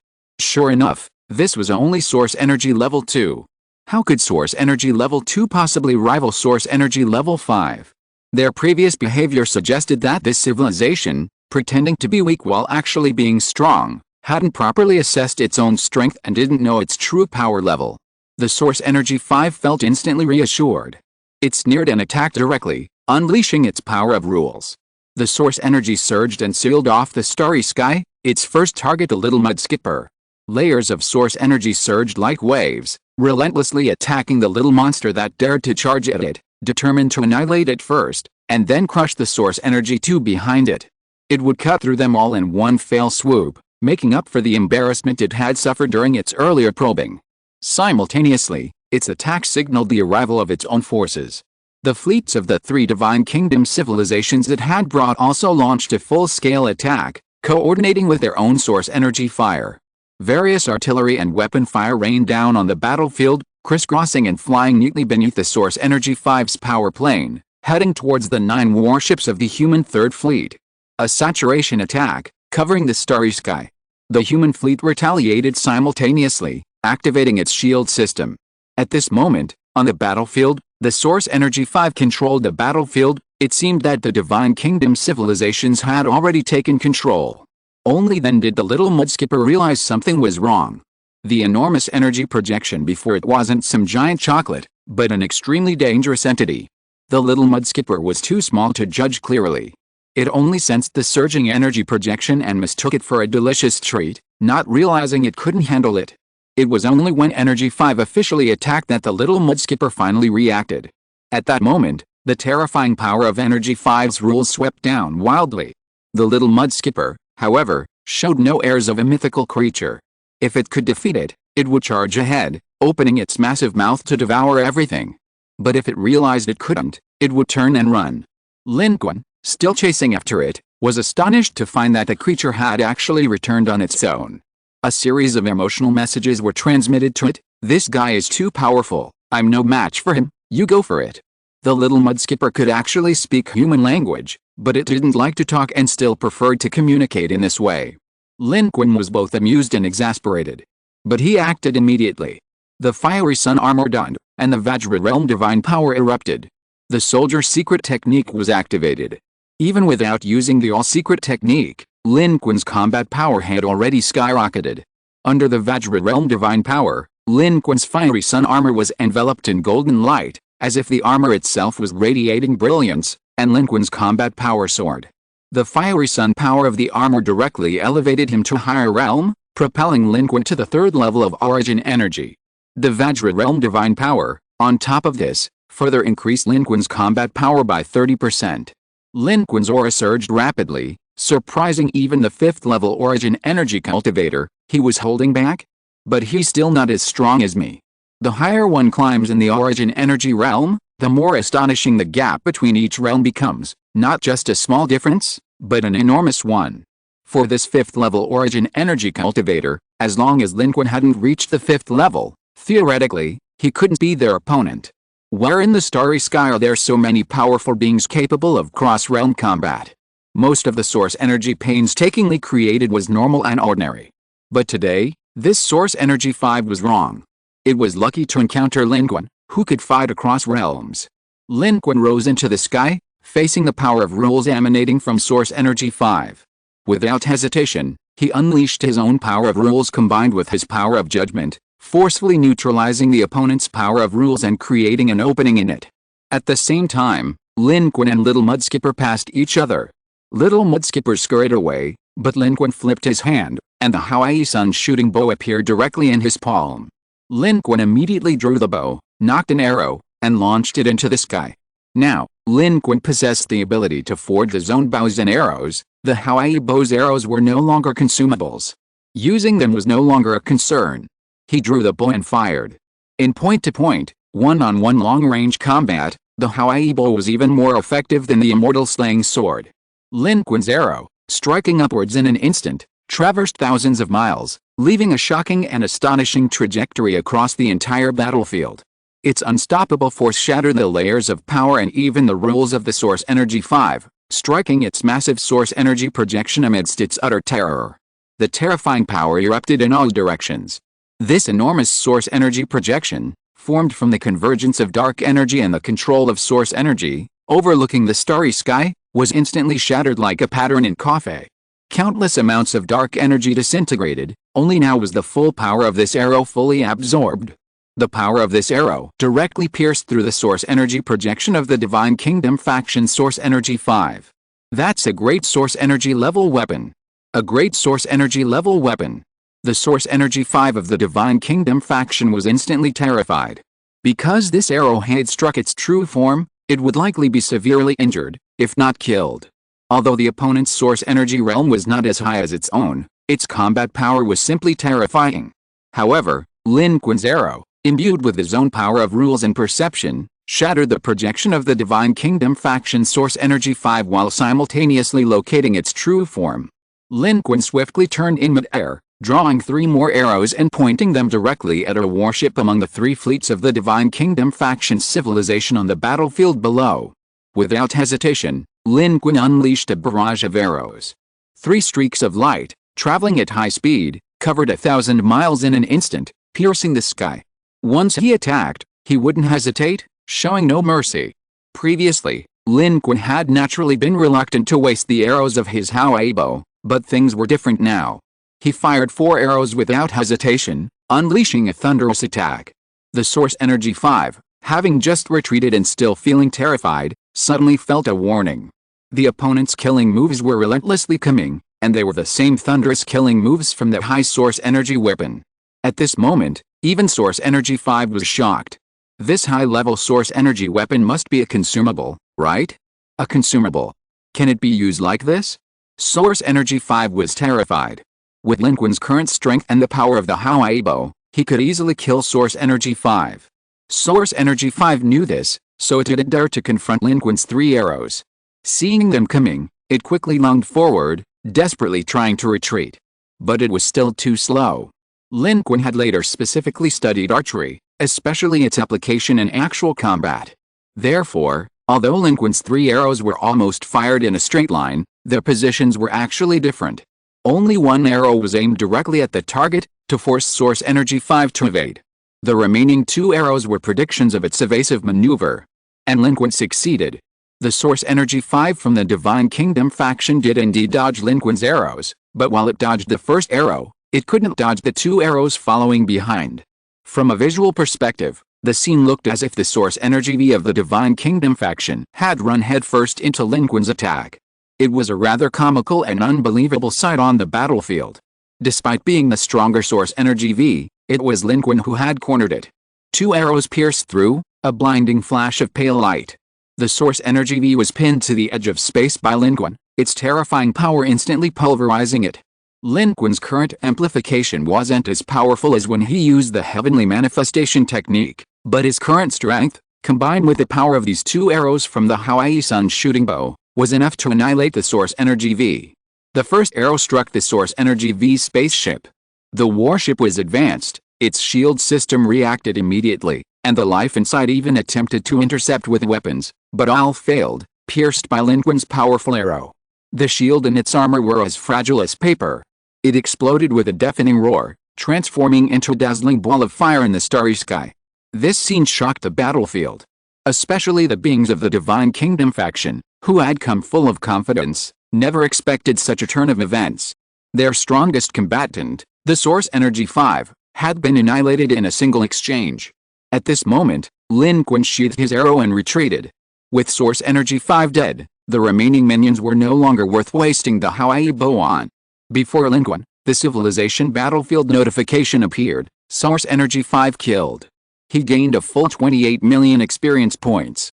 Sure enough, this was only source energy level 2. How could source energy level 2 possibly rival source energy level 5? Their previous behavior suggested that this civilization, pretending to be weak while actually being strong, hadn't properly assessed its own strength and didn't know its true power level. The Source Energy 5 felt instantly reassured. It sneered and attacked directly, unleashing its power of rules. The Source Energy surged and sealed off the starry sky, its first target the little mud skipper. Layers of Source Energy surged like waves, relentlessly attacking the little monster that dared to charge at it, determined to annihilate it first, and then crush the Source Energy 2 behind it. It would cut through them all in one fell swoop, making up for the embarrassment it had suffered during its earlier probing. Simultaneously, its attack signaled the arrival of its own forces. The fleets of the three Divine Kingdom civilizations it had brought also launched a full-scale attack, coordinating with their own Source Energy fire. Various artillery and weapon fire rained down on the battlefield, crisscrossing and flying neatly beneath the Source Energy 5's power plane, heading towards the 9 warships of the human Third Fleet. A saturation attack, covering the starry sky. The human fleet retaliated simultaneously, activating its shield system. At this moment, on the battlefield, the Source Energy 5 controlled the battlefield. It seemed that the Divine Kingdom civilizations had already taken control. Only then did the little mudskipper realize something was wrong. The enormous energy projection before it wasn't some giant chocolate, but an extremely dangerous entity. The little mudskipper was too small to judge clearly. It only sensed the surging energy projection and mistook it for a delicious treat, not realizing it couldn't handle it. It was only when Energy 5 officially attacked that the little mudskipper finally reacted. At that moment, the terrifying power of Energy 5's rules swept down wildly. The little mudskipper, however, showed no airs of a mythical creature. If it could defeat it, it would charge ahead, opening its massive mouth to devour everything. But if it realized it couldn't, it would turn and run. Lin Qun, still chasing after it, was astonished to find that the creature had actually returned on its own. A series of emotional messages were transmitted to it. "This guy is too powerful, I'm no match for him, you go for it." The little mudskipper could actually speak human language, but it didn't like to talk and still preferred to communicate in this way. Lin Qun was both amused and exasperated. But he acted immediately. The fiery sun armor donned, and the Vajra realm divine power erupted. The soldier's secret technique was activated. Even without using the all-secret technique, Lin Qun's combat power had already skyrocketed. Under the Vajra realm divine power, Lin Qun's fiery sun armor was enveloped in golden light, as if the armor itself was radiating brilliance, and Lin Qun's combat power soared. The fiery sun power of the armor directly elevated him to a higher realm, propelling Lin Qun to the 3rd level of origin energy. The Vajra realm divine power, on top of this, further increased Lin Qun's combat power by 30%. Lin Qun's aura surged rapidly, surprising even the 5th level origin energy cultivator. He was holding back? But he's still not as strong as me. The higher one climbs in the origin energy realm, the more astonishing the gap between each realm becomes, not just a small difference, but an enormous one. For this 5th level origin energy cultivator, as long as Lin Qun hadn't reached the 5th level, theoretically, he couldn't be their opponent. Where in the starry sky are there so many powerful beings capable of cross-realm combat? Most of the source energy painstakingly created was normal and ordinary. But today, this source energy 5 was wrong. It was lucky to encounter Lin Qun, who could fight across realms. Lin Qun rose into the sky, facing the power of rules emanating from source energy 5. Without hesitation, he unleashed his own power of rules combined with his power of judgment, forcefully neutralizing the opponent's power of rules and creating an opening in it. At the same time, Lin Qun and Little Mudskipper passed each other. Little Mudskipper scurried away, but Lin Qun flipped his hand, and the Hawaii Sun shooting bow appeared directly in his palm. Lin Qun immediately drew the bow, nocked an arrow, and launched it into the sky. Now, Lin Qun possessed the ability to forge his own bows and arrows. The Hawaii bow's arrows were no longer consumables. Using them was no longer a concern. He drew the bow and fired. In point-to-point, one-on-one long-range combat, the Hawaii bow was even more effective than the immortal slaying sword. Lin Qun's arrow, striking upwards in an instant, traversed thousands of miles, leaving a shocking and astonishing trajectory across the entire battlefield. Its unstoppable force shattered the layers of power and even the rules of the Source Energy 5, striking its massive source energy projection amidst its utter terror. The terrifying power erupted in all directions. This enormous source energy projection, formed from the convergence of dark energy and the control of source energy, overlooking the starry sky, was instantly shattered like a pattern in coffee. Countless amounts of dark energy disintegrated, only now was the full power of this arrow fully absorbed. The power of this arrow directly pierced through the source energy projection of the Divine Kingdom faction Source Energy 5. That's a great source energy level weapon. A great source energy level weapon. The Source Energy 5 of the Divine Kingdom faction was instantly terrified. Because this arrow had struck its true form, it would likely be severely injured, if not killed. Although the opponent's source energy realm was not as high as its own, its combat power was simply terrifying. However, Lin Qun's arrow, imbued with his own power of rules and perception, shattered the projection of the Divine Kingdom faction Source Energy 5 while simultaneously locating its true form. Lin Qun swiftly turned in mid-air, drawing 3 more arrows and pointing them directly at a warship among the 3 fleets of the Divine Kingdom faction's civilization on the battlefield below. Without hesitation, Lin Qun unleashed a barrage of arrows. 3 streaks of light, traveling at high speed, covered 1,000 miles in an instant, piercing the sky. Once he attacked, he wouldn't hesitate, showing no mercy. Previously, Lin Qun had naturally been reluctant to waste the arrows of his Hawaii bow, but things were different now. He fired 4 arrows without hesitation, unleashing a thunderous attack. The Source Energy 5, having just retreated and still feeling terrified, suddenly felt a warning. The opponent's killing moves were relentlessly coming, and they were the same thunderous killing moves from the high source energy weapon. At this moment, even Source Energy 5 was shocked. This high-level source energy weapon must be a consumable, right? A consumable. Can it be used like this? Source Energy 5 was terrified. With Lin Qun's current strength and the power of the Hawaii bow, he could easily kill Source Energy 5. Source Energy 5 knew this, so it didn't dare to confront Lin Qun's 3 arrows. Seeing them coming, it quickly lunged forward, desperately trying to retreat. But it was still too slow. Lin Qun had later specifically studied archery, especially its application in actual combat. Therefore, although Lin Qun's 3 arrows were almost fired in a straight line, their positions were actually different. Only 1 arrow was aimed directly at the target, to force Source Energy 5 to evade. The remaining 2 arrows were predictions of its evasive maneuver. And Lin Qun succeeded. The Source Energy 5 from the Divine Kingdom faction did indeed dodge Lin Qun's arrows, but while it dodged the first arrow, it couldn't dodge the 2 arrows following behind. From a visual perspective, the scene looked as if the Source Energy V of the Divine Kingdom faction had run headfirst into Lin Qun's attack. It was a rather comical and unbelievable sight on the battlefield. Despite being the stronger Source Energy V, it was Lin Qun who had cornered it. 2 arrows pierced through, a blinding flash of pale light. The Source Energy V was pinned to the edge of space by Lin Qun, its terrifying power instantly pulverizing it. Lin Qun's current amplification wasn't as powerful as when he used the Heavenly Manifestation technique, but his current strength, combined with the power of these 2 arrows from the Hawaii Sun shooting bow, was enough to annihilate the Source Energy V. The first arrow struck the Source Energy V spaceship. The warship was advanced, its shield system reacted immediately, and the life inside even attempted to intercept with weapons, but all failed, pierced by Lin Qun's powerful arrow. The shield and its armor were as fragile as paper. It exploded with a deafening roar, transforming into a dazzling ball of fire in the starry sky. This scene shocked the battlefield. Especially the beings of the Divine Kingdom faction, who had come full of confidence, never expected such a turn of events. Their strongest combatant, the Source Energy 5, had been annihilated in a single exchange. At this moment, Lin Qun sheathed his arrow and retreated. With Source Energy 5 dead, the remaining minions were no longer worth wasting the Hawaii bow on. Before Lin Qun, the civilization battlefield notification appeared, Source Energy 5 killed. He gained a full 28 million experience points.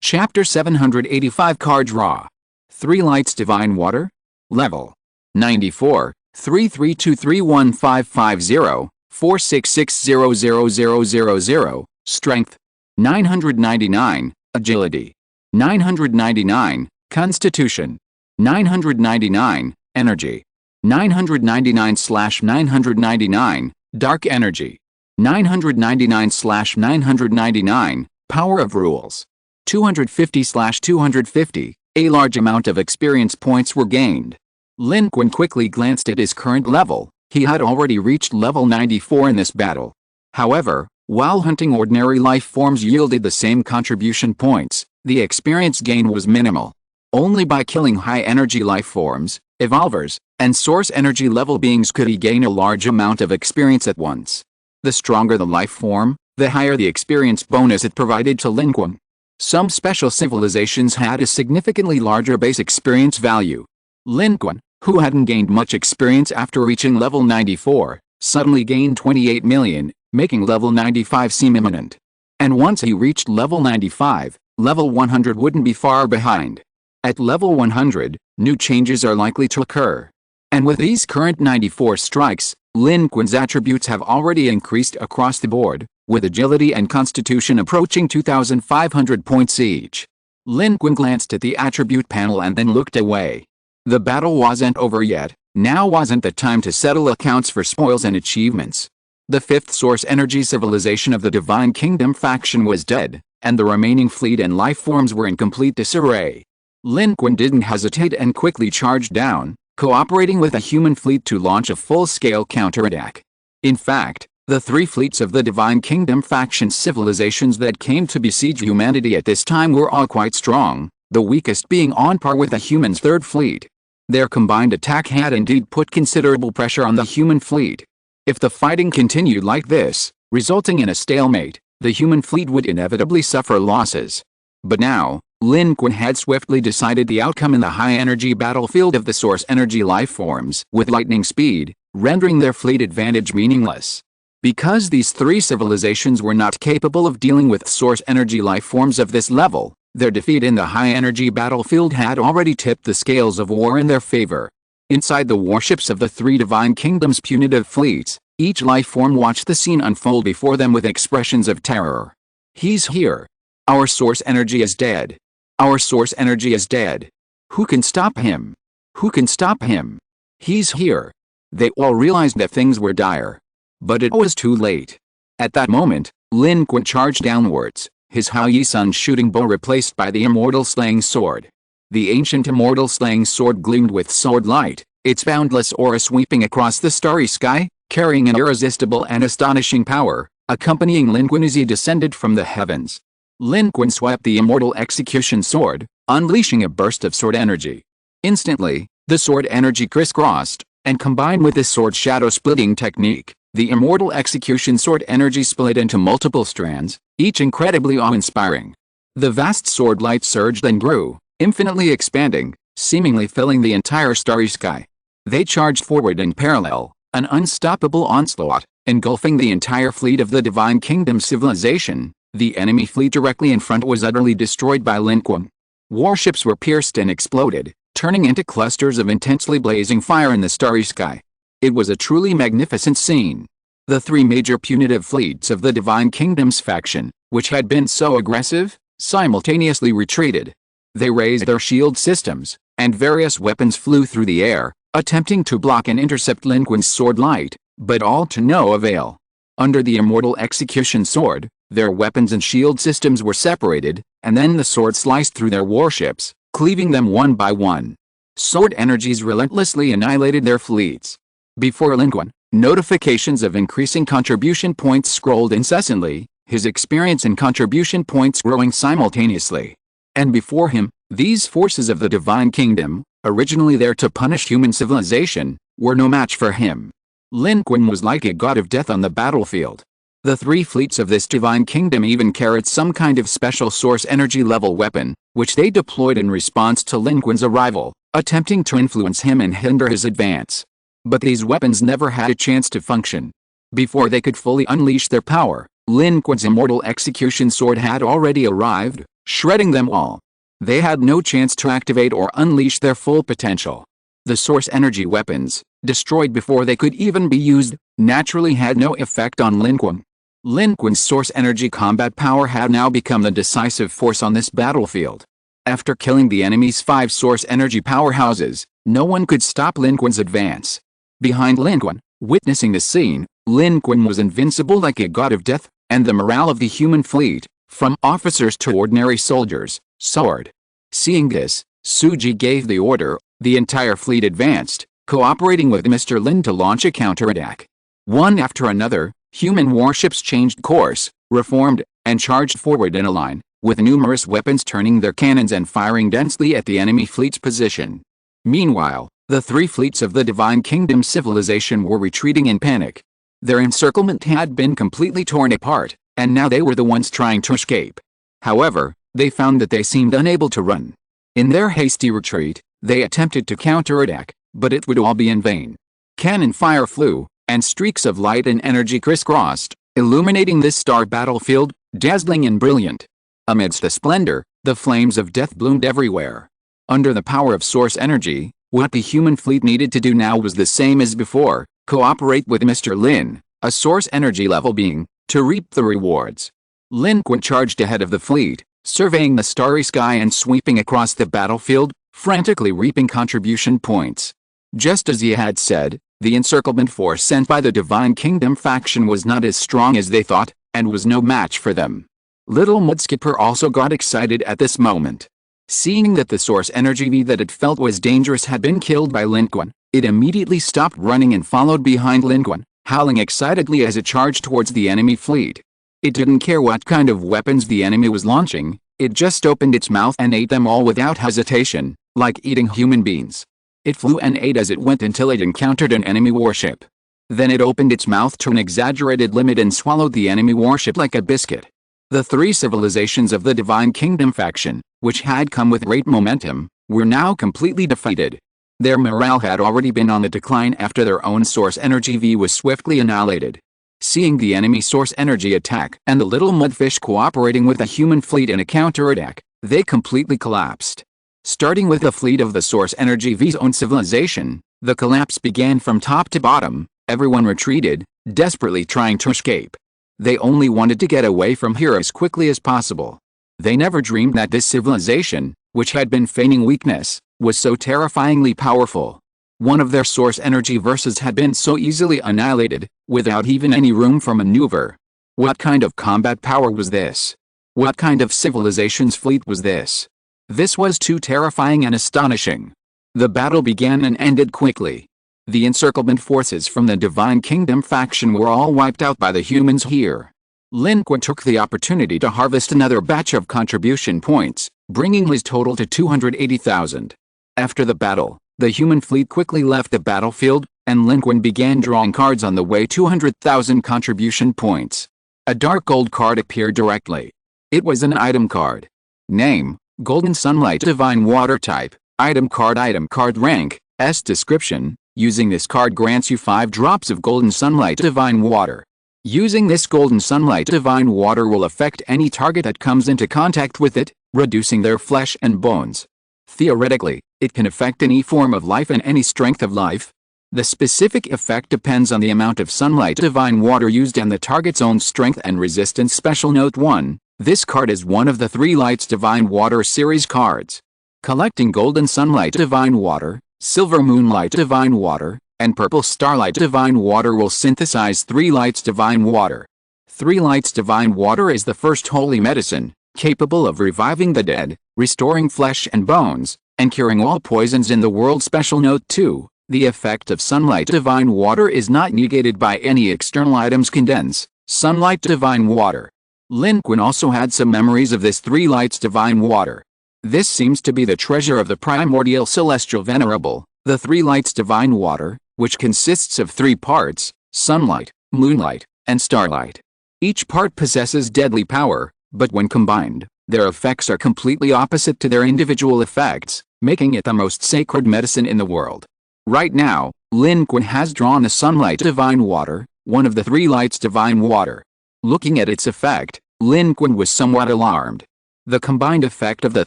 Chapter 785 Card Draw. 3 Lights Divine Water. Level 94, 332315550, 466000000, Strength 999, Agility 999, Constitution 999, Energy 999/999, Dark Energy 999/999, Power of Rules 250/250. A large amount of experience points were gained. Lin Qun quickly glanced at his current level. He had already reached level 94 in this battle. However, while hunting ordinary life forms yielded the same contribution points, the experience gain was minimal. Only by killing high-energy life forms, evolvers, and source energy level beings could he gain a large amount of experience at once. The stronger the life form, the higher the experience bonus it provided to Lin Qun. Some special civilizations had a significantly larger base experience value. Lin Qun, who hadn't gained much experience after reaching level 94, suddenly gained 28 million, making level 95 seem imminent. And once he reached level 95, level 100 wouldn't be far behind. At level 100, new changes are likely to occur. And with these current 94 strikes, Lin Qun's attributes have already increased across the board, with agility and constitution approaching 2,500 points each. Lin Qun glanced at the attribute panel and then looked away. The battle wasn't over yet. Now wasn't the time to settle accounts for spoils and achievements. The fifth source energy civilization of the Divine Kingdom faction was dead, and the remaining fleet and life forms were in complete disarray. Lin Qun didn't hesitate and quickly charged down, cooperating with a human fleet to launch a full-scale counterattack. In fact, the three fleets of the Divine Kingdom faction civilizations that came to besiege humanity at this time were all quite strong, the weakest being on par with a human's third fleet. Their combined attack had indeed put considerable pressure on the human fleet. If the fighting continued like this, resulting in a stalemate, the human fleet would inevitably suffer losses. But now, Lin Qun had swiftly decided the outcome in the high-energy battlefield of the source energy life forms with lightning speed, rendering their fleet advantage meaningless. Because these three civilizations were not capable of dealing with source energy life forms of this level, their defeat in the high-energy battlefield had already tipped the scales of war in their favor. Inside the warships of the three Divine Kingdoms' punitive fleets, each life form watched the scene unfold before them with expressions of terror. He's here. Our source energy is dead. Our source energy is dead. Who can stop him? Who can stop him? He's here. They all realized that things were dire. But it was too late. At that moment, Lin Qun charged downwards, his Hao Yi Sun shooting bow replaced by the immortal slaying sword. The ancient immortal slaying sword gleamed with sword light, its boundless aura sweeping across the starry sky, carrying an irresistible and astonishing power, accompanying Lin Qun as he descended from the heavens. Lin Qun swept the immortal execution sword, unleashing a burst of sword energy. Instantly, the sword energy crisscrossed, and combined with the sword shadow-splitting technique, the immortal execution sword energy split into multiple strands, each incredibly awe-inspiring. The vast sword light surged and grew, infinitely expanding, seemingly filling the entire starry sky. They charged forward in parallel, an unstoppable onslaught, engulfing the entire fleet of the Divine Kingdom civilization. The enemy fleet directly in front was utterly destroyed by Lin Qun. Warships were pierced and exploded, turning into clusters of intensely blazing fire in the starry sky. It was a truly magnificent scene. The three major punitive fleets of the Divine Kingdom's faction, which had been so aggressive, simultaneously retreated. They raised their shield systems, and various weapons flew through the air, attempting to block and intercept Lin Qun's sword light, but all to no avail. Under the immortal execution sword, their weapons and shield systems were separated, and then the sword sliced through their warships, cleaving them one by one. Sword energies relentlessly annihilated their fleets. Before Lin Qun, notifications of increasing contribution points scrolled incessantly, his experience and contribution points growing simultaneously. And before him, these forces of the Divine Kingdom, originally there to punish human civilization, were no match for him. Lin Qun was like a god of death on the battlefield. The three fleets of this Divine Kingdom even carried some kind of special source energy level weapon, which they deployed in response to Lin Qun's arrival, attempting to influence him and hinder his advance. But these weapons never had a chance to function. Before they could fully unleash their power, Lin Qun's immortal execution sword had already arrived, shredding them all. They had no chance to activate or unleash their full potential. The source energy weapons, destroyed before they could even be used, naturally had no effect on Lin Qun. Lin Qun's source energy combat power had now become the decisive force on this battlefield. After killing the enemy's 5 source energy powerhouses, no one could stop Lin Qun's advance. Behind Lin Qun, witnessing the scene, Lin Qun was invincible like a god of death, and the morale of the human fleet, from officers to ordinary soldiers, soared. Seeing this, Suji gave the order, the entire fleet advanced, cooperating with Mr. Lin to launch a counterattack. One after another, human warships changed course, reformed, and charged forward in a line, with numerous weapons turning their cannons and firing densely at the enemy fleet's position. Meanwhile, the three fleets of the Divine Kingdom civilization were retreating in panic. Their encirclement had been completely torn apart, and now they were the ones trying to escape. However, they found that they seemed unable to run. In their hasty retreat, they attempted to counterattack, but it would all be in vain. Cannon fire flew, and streaks of light and energy crisscrossed, illuminating this star battlefield, dazzling and brilliant. Amidst the splendor, the flames of death bloomed everywhere. Under the power of source energy, what the human fleet needed to do now was the same as before: cooperate with Mr. Lin, a source energy level being, to reap the rewards. Lin Qun charged ahead of the fleet, surveying the starry sky and sweeping across the battlefield, frantically reaping contribution points. Just as he had said, the encirclement force sent by the Divine Kingdom faction was not as strong as they thought, and was no match for them. Little Mudskipper also got excited at this moment. Seeing that the source energy V that it felt was dangerous had been killed by Lin Qun, it immediately stopped running and followed behind Lin Qun, howling excitedly as it charged towards the enemy fleet. It didn't care what kind of weapons the enemy was launching, it just opened its mouth and ate them all without hesitation, like eating human beings. It flew and ate as it went until it encountered an enemy warship. Then it opened its mouth to an exaggerated limit and swallowed the enemy warship like a biscuit. The three civilizations of the Divine Kingdom faction, which had come with great momentum, were now completely defeated. Their morale had already been on the decline after their own source energy V was swiftly annihilated. Seeing the enemy source energy attack and the little mudfish cooperating with the human fleet in a counterattack, they completely collapsed. Starting with the fleet of the source energy V's own civilization, the collapse began from top to bottom. Everyone retreated, desperately trying to escape. They only wanted to get away from here as quickly as possible. They never dreamed that this civilization, which had been feigning weakness, was so terrifyingly powerful. One of their source energy verses had been so easily annihilated, without even any room for maneuver. What kind of combat power was this? What kind of civilization's fleet was this? This was too terrifying and astonishing. The battle began and ended quickly. The encirclement forces from the Divine Kingdom faction were all wiped out by the humans here. Lin Qun took the opportunity to harvest another batch of contribution points, bringing his total to 280,000. After the battle, the human fleet quickly left the battlefield, and Lin Qun began drawing cards on the way 200,000 contribution points. A dark gold card appeared directly. It was an item card. Name: Golden Sunlight Divine Water Type. Item card rank, S. Description: using this card grants you 5 drops of Golden Sunlight Divine Water. Using this Golden Sunlight Divine Water will affect any target that comes into contact with it, reducing their flesh and bones. Theoretically, it can affect any form of life and any strength of life. The specific effect depends on the amount of Sunlight Divine Water used and the target's own strength and resistance. Special Note 1: this card is one of the 3 Lights Divine Water series cards. Collecting Golden Sunlight Divine Water, Silver Moonlight Divine Water, and Purple Starlight Divine Water will synthesize 3 Lights Divine Water. 3 Lights Divine Water is the first holy medicine, capable of reviving the dead, restoring flesh and bones, and curing all poisons in the world. Special Note 2: the effect of Sunlight Divine Water is not negated by any external items. Condense Sunlight Divine Water. Lin Qun also had some memories of this 3 Lights Divine Water. This seems to be the treasure of the primordial celestial venerable, the 3 Lights Divine Water, which consists of 3 parts: sunlight, moonlight, and starlight. Each part possesses deadly power, but when combined, their effects are completely opposite to their individual effects, making it the most sacred medicine in the world. Right now, Lin Qun has drawn the Sunlight Divine Water, one of the 3 Lights Divine Water. Looking at its effect, Lin Qun was somewhat alarmed. The combined effect of the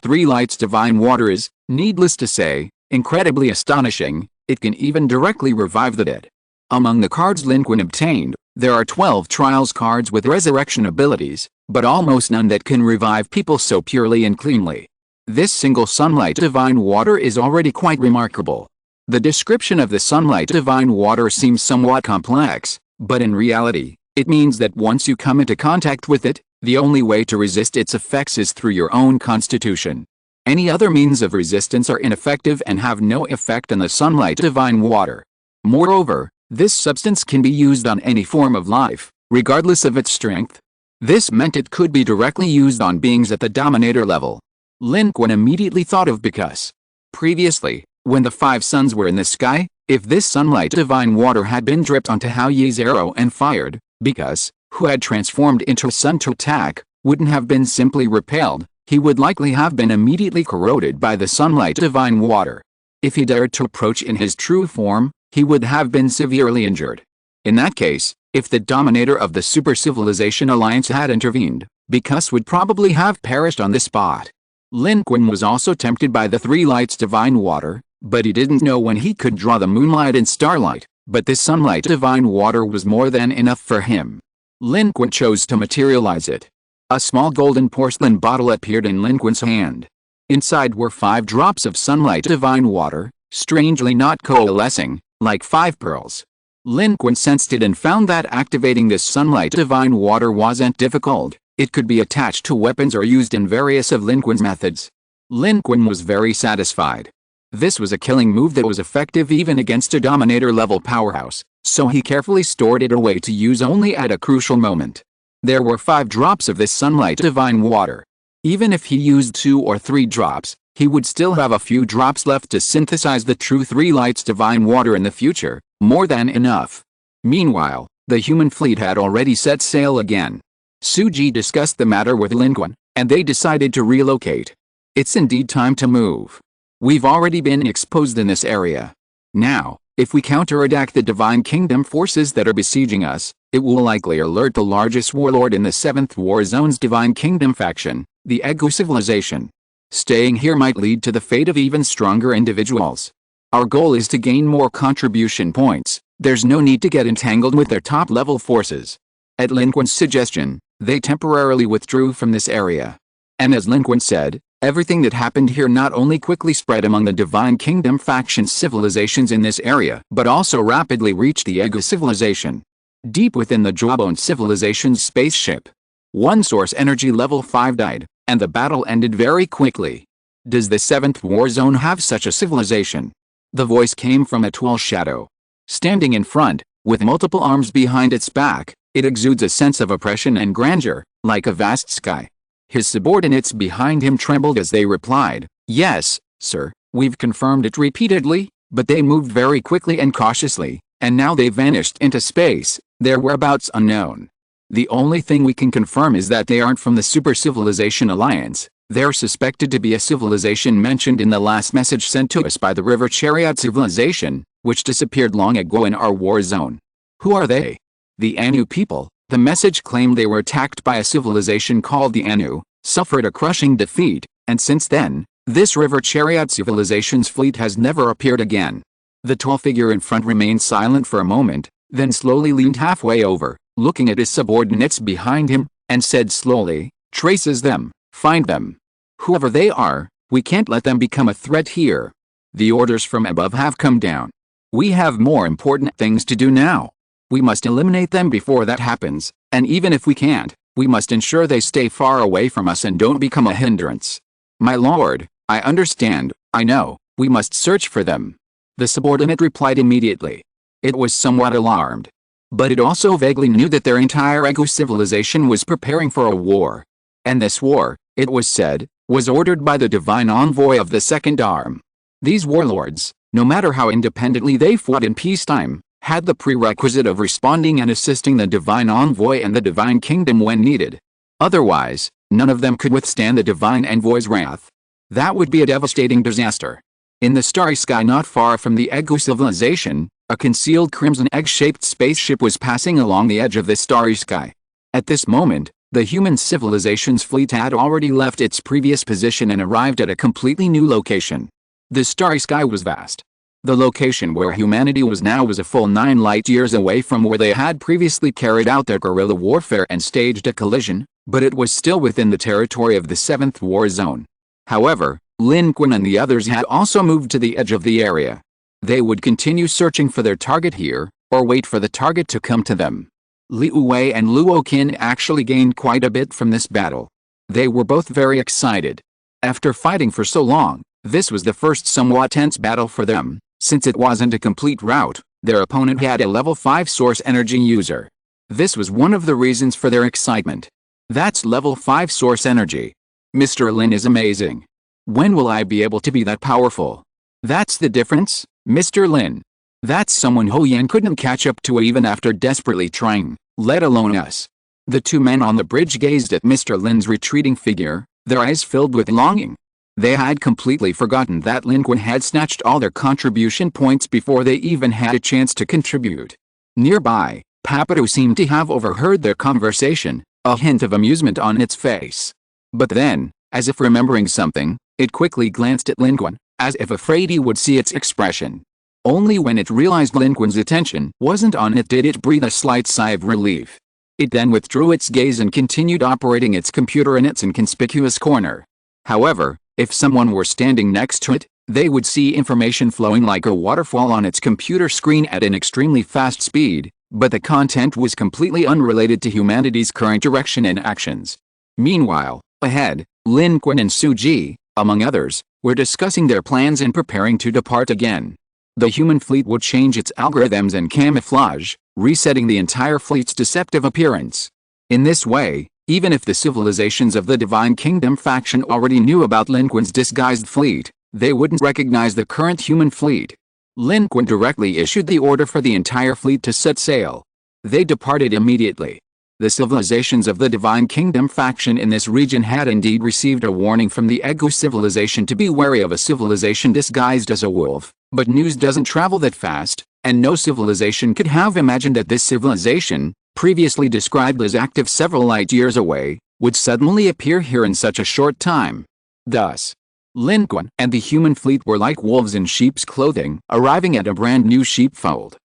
3 Lights Divine Water is, needless to say, incredibly astonishing. It can even directly revive the dead. Among the cards Lin Qun obtained, there are 12 Trials cards with resurrection abilities, but almost none that can revive people so purely and cleanly. This single Sunlight Divine Water is already quite remarkable. The description of the Sunlight Divine Water seems somewhat complex, but in reality, it means that once you come into contact with it, the only way to resist its effects is through your own constitution. Any other means of resistance are ineffective and have no effect on the Sunlight Divine Water. Moreover, this substance can be used on any form of life, regardless of its strength. This meant it could be directly used on beings at the Dominator level. Lin Qun immediately thought of because previously, when the 5 suns were in the sky, if this sunlight divine water had been dripped onto Hao Yi's arrow and fired, because, who had transformed into a sun to attack, wouldn't have been simply repelled, he would likely have been immediately corroded by the sunlight divine water. If he dared to approach in his true form, he would have been severely injured. In that case, if the dominator of the Super Civilization Alliance had intervened, Because would probably have perished on the spot. Lin Qun was also tempted by the 3 lights divine water, but he didn't know when he could draw the moonlight and starlight, but this sunlight divine water was more than enough for him. Lin Qun chose to materialize it. A small golden porcelain bottle appeared in Lin Qun's hand. Inside were 5 drops of sunlight divine water, strangely not coalescing, like 5 pearls. Lin Qun sensed it and found that activating this sunlight divine water wasn't difficult. It could be attached to weapons or used in various of Lin Qun's methods. Lin Qun was very satisfied. This was a killing move that was effective even against a Dominator-level powerhouse, so he carefully stored it away to use only at a crucial moment. There were 5 drops of this sunlight divine water. Even if he used 2 or 3 drops, he would still have a few drops left to synthesize the true 3 lights divine water in the future, more than enough. Meanwhile, the human fleet had already set sail again. Suji discussed the matter with Lin Qun, and they decided to relocate. It's indeed time to move. We've already been exposed in this area. Now, if we counterattack the Divine Kingdom forces that are besieging us, it will likely alert the largest warlord in the 7th War Zone's Divine Kingdom faction, the Ego Civilization. Staying here might lead to the fate of even stronger individuals. Our goal is to gain more contribution points. There's no need to get entangled with their top-level forces. At Lin Qun's suggestion, they temporarily withdrew from this area. And as Lin Qun said, everything that happened here not only quickly spread among the Divine Kingdom faction civilizations in this area, but also rapidly reached the Ego Civilization. Deep within the Jawbone Civilization's spaceship, one source energy level 5 died, and the battle ended very quickly. Does the 7th War Zone have such a civilization? The voice came from a tall shadow. Standing in front, with multiple arms behind its back, it exudes a sense of oppression and grandeur, like a vast sky. His subordinates behind him trembled as they replied, "Yes, sir, we've confirmed it repeatedly," but they moved very quickly and cautiously, and now they vanished into space, their whereabouts unknown. The only thing we can confirm is that they aren't from the Super Civilization Alliance. They're suspected to be a civilization mentioned in the last message sent to us by the River Chariot Civilization, which disappeared long ago in our war zone. Who are they? The Anu people. The message claimed they were attacked by a civilization called the Anu, suffered a crushing defeat, and since then, this River Chariot Civilization's fleet has never appeared again. The tall figure in front remained silent for a moment, then slowly leaned halfway over, looking at his subordinates behind him, and said slowly, "Traces them, find them. Whoever they are, we can't let them become a threat here. The orders from above have come down. We have more important things to do now. We must eliminate them before that happens, and even if we can't, we must ensure they stay far away from us and don't become a hindrance." "My lord, I understand, I know, we must search for them." The subordinate replied immediately. It was somewhat alarmed. But it also vaguely knew that their entire Ego civilization was preparing for a war. And this war, it was said, was ordered by the divine envoy of the Second Arm. These warlords, no matter how independently they fought in peacetime, had the prerequisite of responding and assisting the divine envoy and the divine kingdom when needed. Otherwise, none of them could withstand the divine envoy's wrath. That would be a devastating disaster. In the starry sky not far from the Ego civilization, a concealed crimson egg-shaped spaceship was passing along the edge of the starry sky. At this moment, the human civilization's fleet had already left its previous position and arrived at a completely new location. The starry sky was vast. The location where humanity was now was a full 9 light-years away from where they had previously carried out their guerrilla warfare and staged a collision, but it was still within the territory of the 7th War Zone. However, Lin Qun and the others had also moved to the edge of the area. They would continue searching for their target here, or wait for the target to come to them. Liu Wei and Luo Qin actually gained quite a bit from this battle. They were both very excited. After fighting for so long, this was the first somewhat tense battle for them. Since it wasn't a complete rout, their opponent had a level 5 source energy user. This was one of the reasons for their excitement. That's level 5 source energy. Mr. Lin is amazing. When will I be able to be that powerful? That's the difference, Mr. Lin. That's someone Ho Yan couldn't catch up to even after desperately trying, let alone us. The two men on the bridge gazed at Mr. Lin's retreating figure, their eyes filled with longing. They had completely forgotten that Lin Qun had snatched all their contribution points before they even had a chance to contribute. Nearby, Papito seemed to have overheard their conversation, a hint of amusement on its face. But then, as if remembering something, it quickly glanced at Lin Qun, as if afraid he would see its expression. Only when it realized Lin Qun's attention wasn't on it did it breathe a slight sigh of relief. It then withdrew its gaze and continued operating its computer in its inconspicuous corner. However, if someone were standing next to it, they would see information flowing like a waterfall on its computer screen at an extremely fast speed, but the content was completely unrelated to humanity's current direction and actions. Meanwhile, ahead, Lin Qun and Su Ji, among others, were discussing their plans and preparing to depart again. The human fleet would change its algorithms and camouflage, resetting the entire fleet's deceptive appearance. In this way, even if the civilizations of the Divine Kingdom faction already knew about Lin Qun's disguised fleet, they wouldn't recognize the current human fleet. Lin Qun directly issued the order for the entire fleet to set sail. They departed immediately. The civilizations of the Divine Kingdom faction in this region had indeed received a warning from the Egu civilization to be wary of a civilization disguised as a wolf, but news doesn't travel that fast, and no civilization could have imagined that this civilization, previously described as active several light years away, would suddenly appear here in such a short time. Thus, Lin Qun and the human fleet were like wolves in sheep's clothing, arriving at a brand new sheepfold.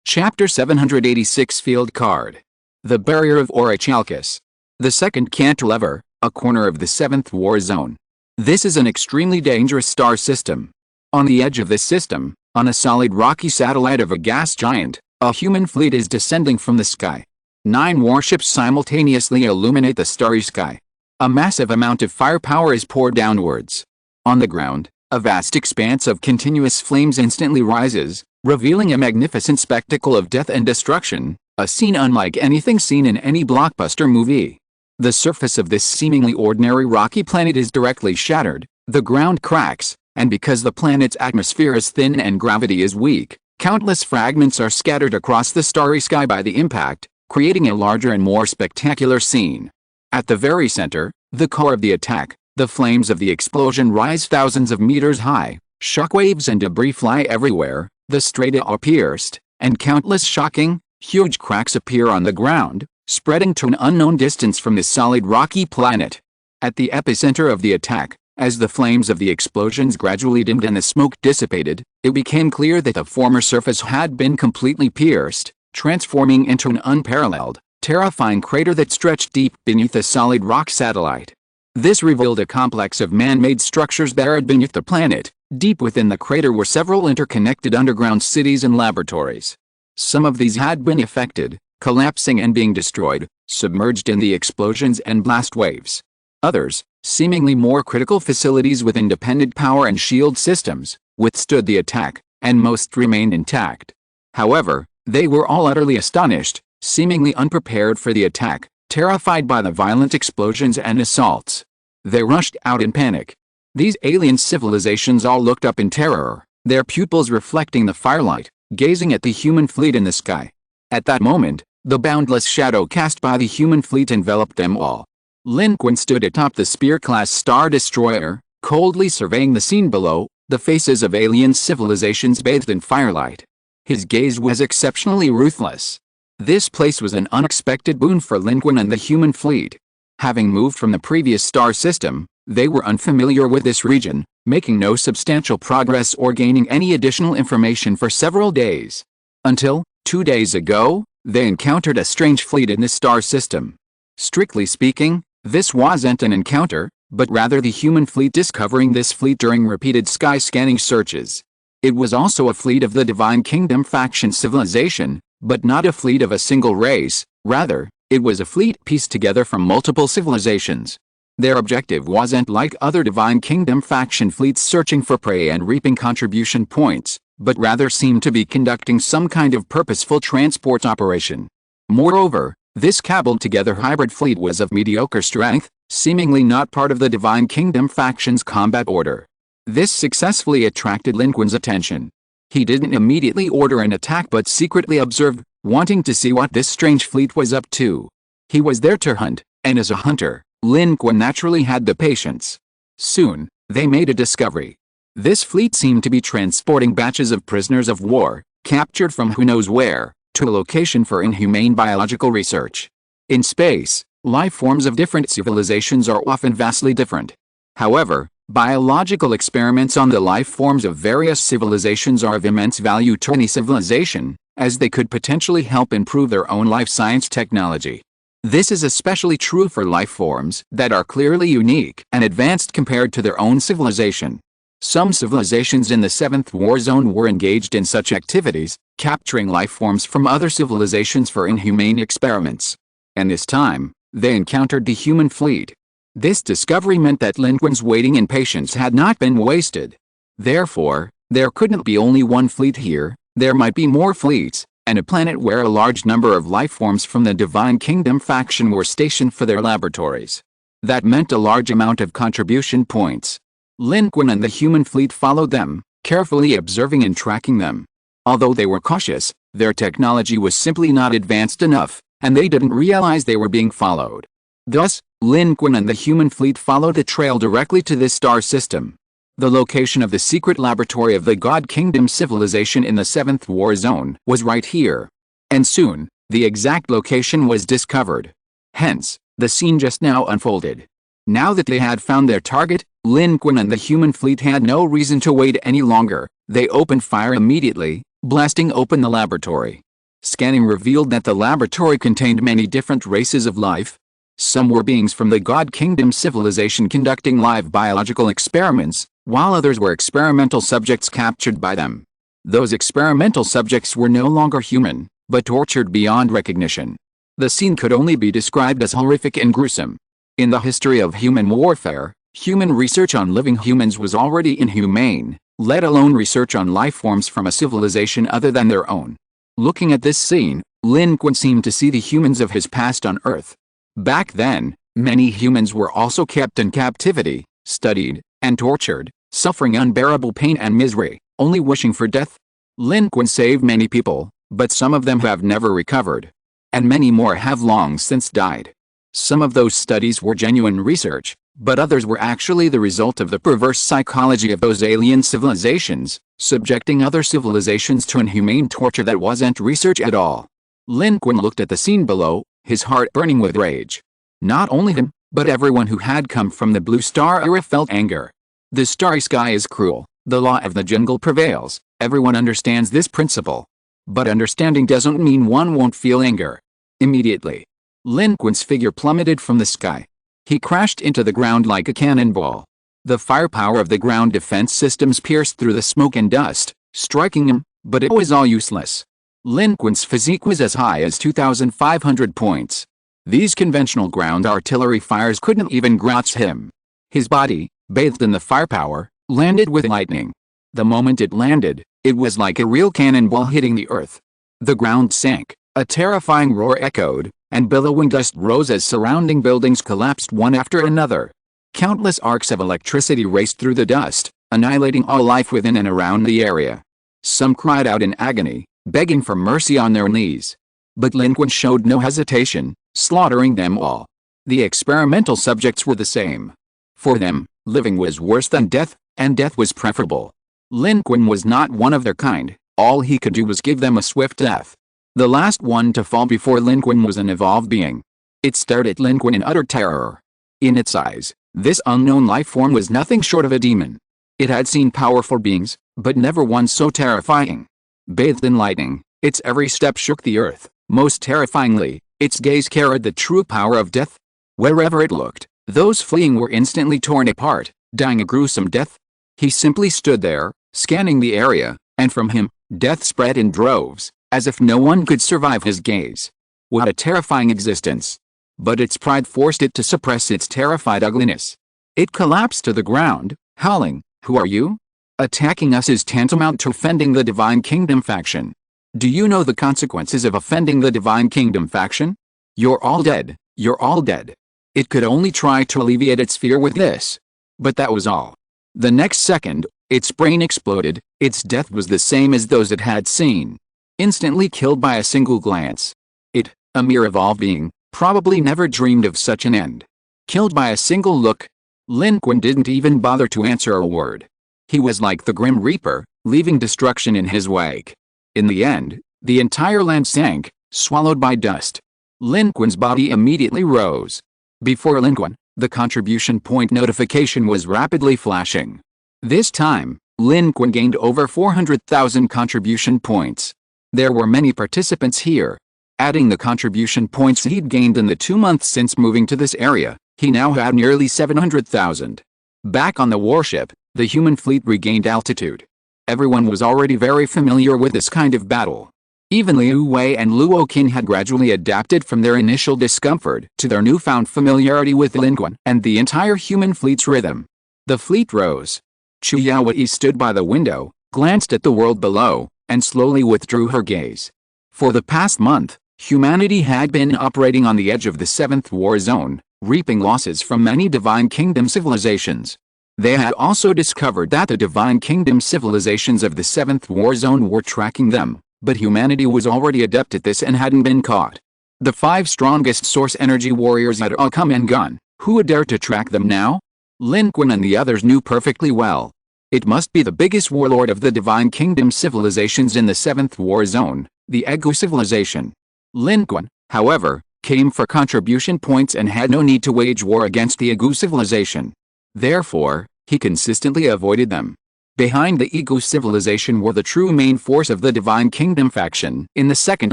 Chapter 786 Field Card. The Barrier of Orichalcus. The second cantilever, a corner of the 7th war zone. This is an extremely dangerous star system. On the edge of this system, on a solid rocky satellite of a gas giant, a human fleet is descending from the sky. 9 warships simultaneously illuminate the starry sky. A massive amount of firepower is poured downwards. On the ground, a vast expanse of continuous flames instantly rises, revealing a magnificent spectacle of death and destruction, a scene unlike anything seen in any blockbuster movie. The surface of this seemingly ordinary rocky planet is directly shattered, the ground cracks, and because the planet's atmosphere is thin and gravity is weak, countless fragments are scattered across the starry sky by the impact, creating a larger and more spectacular scene. At the very center, the core of the attack, the flames of the explosion rise thousands of meters high, shockwaves and debris fly everywhere, the strata are pierced, and countless shocking, huge cracks appear on the ground, spreading to an unknown distance from this solid rocky planet. At the epicenter of the attack, as the flames of the explosions gradually dimmed and the smoke dissipated, it became clear that the former surface had been completely pierced, transforming into an unparalleled, terrifying crater that stretched deep beneath the solid rock satellite. This revealed a complex of man-made structures buried beneath the planet. Deep within the crater were several interconnected underground cities and laboratories. Some of these had been affected, collapsing and being destroyed, submerged in the explosions and blast waves. Others, seemingly more critical facilities with independent power and shield systems, withstood the attack, and most remained intact. However, they were all utterly astonished, seemingly unprepared for the attack, terrified by the violent explosions and assaults. They rushed out in panic. These alien civilizations all looked up in terror, their pupils reflecting the firelight, gazing at the human fleet in the sky. At that moment, the boundless shadow cast by the human fleet enveloped them all. Lin Qun stood atop the Spear-class Star Destroyer, coldly surveying the scene below, the faces of alien civilizations bathed in firelight. His gaze was exceptionally ruthless. This place was an unexpected boon for Lin Qun and the human fleet. Having moved from the previous star system, they were unfamiliar with this region, making no substantial progress or gaining any additional information for several days. Until, 2 days ago, they encountered a strange fleet in this star system. Strictly speaking, this wasn't an encounter, but rather the human fleet discovering this fleet during repeated sky-scanning searches. It was also a fleet of the Divine Kingdom faction civilization, but not a fleet of a single race, rather, it was a fleet pieced together from multiple civilizations. Their objective wasn't like other Divine Kingdom faction fleets searching for prey and reaping contribution points, but rather seemed to be conducting some kind of purposeful transport operation. Moreover, This cobbled-together hybrid fleet was of mediocre strength, seemingly not part of the Divine Kingdom faction's combat order. This successfully attracted Lin Qun's attention. He didn't immediately order an attack but secretly observed, wanting to see what this strange fleet was up to. He was there to hunt, and as a hunter, Lin Qun naturally had the patience. Soon, they made a discovery. This fleet seemed to be transporting batches of prisoners of war, captured from who knows where, to a location for inhumane biological research. In space, life forms of different civilizations are often vastly different. However, biological experiments on the life forms of various civilizations are of immense value to any civilization, as they could potentially help improve their own life science technology. This is especially true for life forms that are clearly unique and advanced compared to their own civilization. Some civilizations in the Seventh War Zone were engaged in such activities, capturing life forms from other civilizations for inhumane experiments. And this time, they encountered the human fleet. This discovery meant that Lin Qun's waiting and patience had not been wasted. Therefore, there couldn't be only one fleet here, there might be more fleets, and a planet where a large number of life forms from the Divine Kingdom faction were stationed for their laboratories. That meant a large amount of contribution points. Lin Qun and the human fleet followed them, carefully observing and tracking them. Although they were cautious, their technology was simply not advanced enough, and they didn't realize they were being followed. Thus, Lin Qun and the human fleet followed a trail directly to this star system. The location of the secret laboratory of the God Kingdom civilization in the Seventh War Zone was right here. And soon, the exact location was discovered. Hence, the scene just now unfolded. Now that they had found their target, Lin Qun and the human fleet had no reason to wait any longer. They opened fire immediately, blasting open the laboratory. Scanning revealed that the laboratory contained many different races of life. Some were beings from the God Kingdom civilization conducting live biological experiments, while others were experimental subjects captured by them. Those experimental subjects were no longer human, but tortured beyond recognition. The scene could only be described as horrific and gruesome. In the history of human warfare, human research on living humans was already inhumane, let alone research on life forms from a civilization other than their own. Looking at this scene, Lin Qun seemed to see the humans of his past on Earth. Back then, many humans were also kept in captivity, studied, and tortured, suffering unbearable pain and misery, only wishing for death. Lin Qun saved many people, but some of them have never recovered. And many more have long since died. Some of those studies were genuine research, but others were actually the result of the perverse psychology of those alien civilizations, subjecting other civilizations to inhumane torture that wasn't research at all. Lin Qun looked at the scene below, his heart burning with rage. Not only him, but everyone who had come from the blue star era felt anger. The starry sky is cruel, the law of the jungle prevails, everyone understands this principle. But understanding doesn't mean one won't feel anger. Immediately, Lin Qun's figure plummeted from the sky. He crashed into the ground like a cannonball. The firepower of the ground defense systems pierced through the smoke and dust, striking him, but it was all useless. Lin Qun's physique was as high as 2,500 points. These conventional ground artillery fires couldn't even grasp him. His body, bathed in the firepower, landed with lightning. The moment it landed, it was like a real cannonball hitting the earth. The ground sank, a terrifying roar echoed, and billowing dust rose as surrounding buildings collapsed one after another. Countless arcs of electricity raced through the dust, annihilating all life within and around the area. Some cried out in agony, begging for mercy on their knees. But Lin Qun showed no hesitation, slaughtering them all. The experimental subjects were the same. For them, living was worse than death, and death was preferable. Lin Qun was not one of their kind, all he could do was give them a swift death. The last one to fall before Lin Qun was an evolved being. It stared at Lin Qun in utter terror. In its eyes, this unknown life form was nothing short of a demon. It had seen powerful beings, but never one so terrifying. Bathed in lightning, its every step shook the earth. Most terrifyingly, its gaze carried the true power of death. Wherever it looked, those fleeing were instantly torn apart, dying a gruesome death. He simply stood there, scanning the area, and from him, death spread in droves, as if no one could survive his gaze. What a terrifying existence! But its pride forced it to suppress its terrified ugliness. It collapsed to the ground, howling, "Who are you? Attacking us is tantamount to offending the Divine Kingdom faction. Do you know the consequences of offending the Divine Kingdom faction? "You're all dead, you're all dead." It could only try to alleviate its fear with this. But that was all. The next second, its brain exploded. Its death was the same as those it had seen. Instantly killed by a single glance. It, a mere evolved being, probably never dreamed of such an end. Killed by a single look. Lin Qun didn't even bother to answer a word. He was like the Grim Reaper, leaving destruction in his wake. In the end, the entire land sank, swallowed by dust. Lin Qun's body immediately rose. Before Lin Qun, the contribution point notification was rapidly flashing. This time, Lin Qun gained over 400,000 contribution points. There were many participants here. Adding the contribution points he'd gained in the 2 months since moving to this area, he now had nearly 700,000. Back on the warship, the human fleet regained altitude. Everyone was already very familiar with this kind of battle. Even Liu Wei and Luo Qin had gradually adapted from their initial discomfort to their newfound familiarity with Lin Qun and the entire human fleet's rhythm. The fleet rose. Chu Yaowei stood by the window, glanced at the world below, and slowly withdrew her gaze. For the past month, humanity had been operating on the edge of the 7th war zone, reaping losses from many Divine Kingdom civilizations. They had also discovered that the Divine Kingdom civilizations of the 7th war zone were tracking them, but humanity was already adept at this and hadn't been caught. The 5 strongest source energy warriors had all come and gone. Who would dare to track them now? Lin Qun and the others knew perfectly well. It must be the biggest warlord of the Divine Kingdom civilizations in the 7th war zone, the Egu civilization. Lin Qun, however, came for contribution points and had no need to wage war against the Egu civilization. Therefore, he consistently avoided them. Behind the Egu civilization were the true main force of the Divine Kingdom faction in the second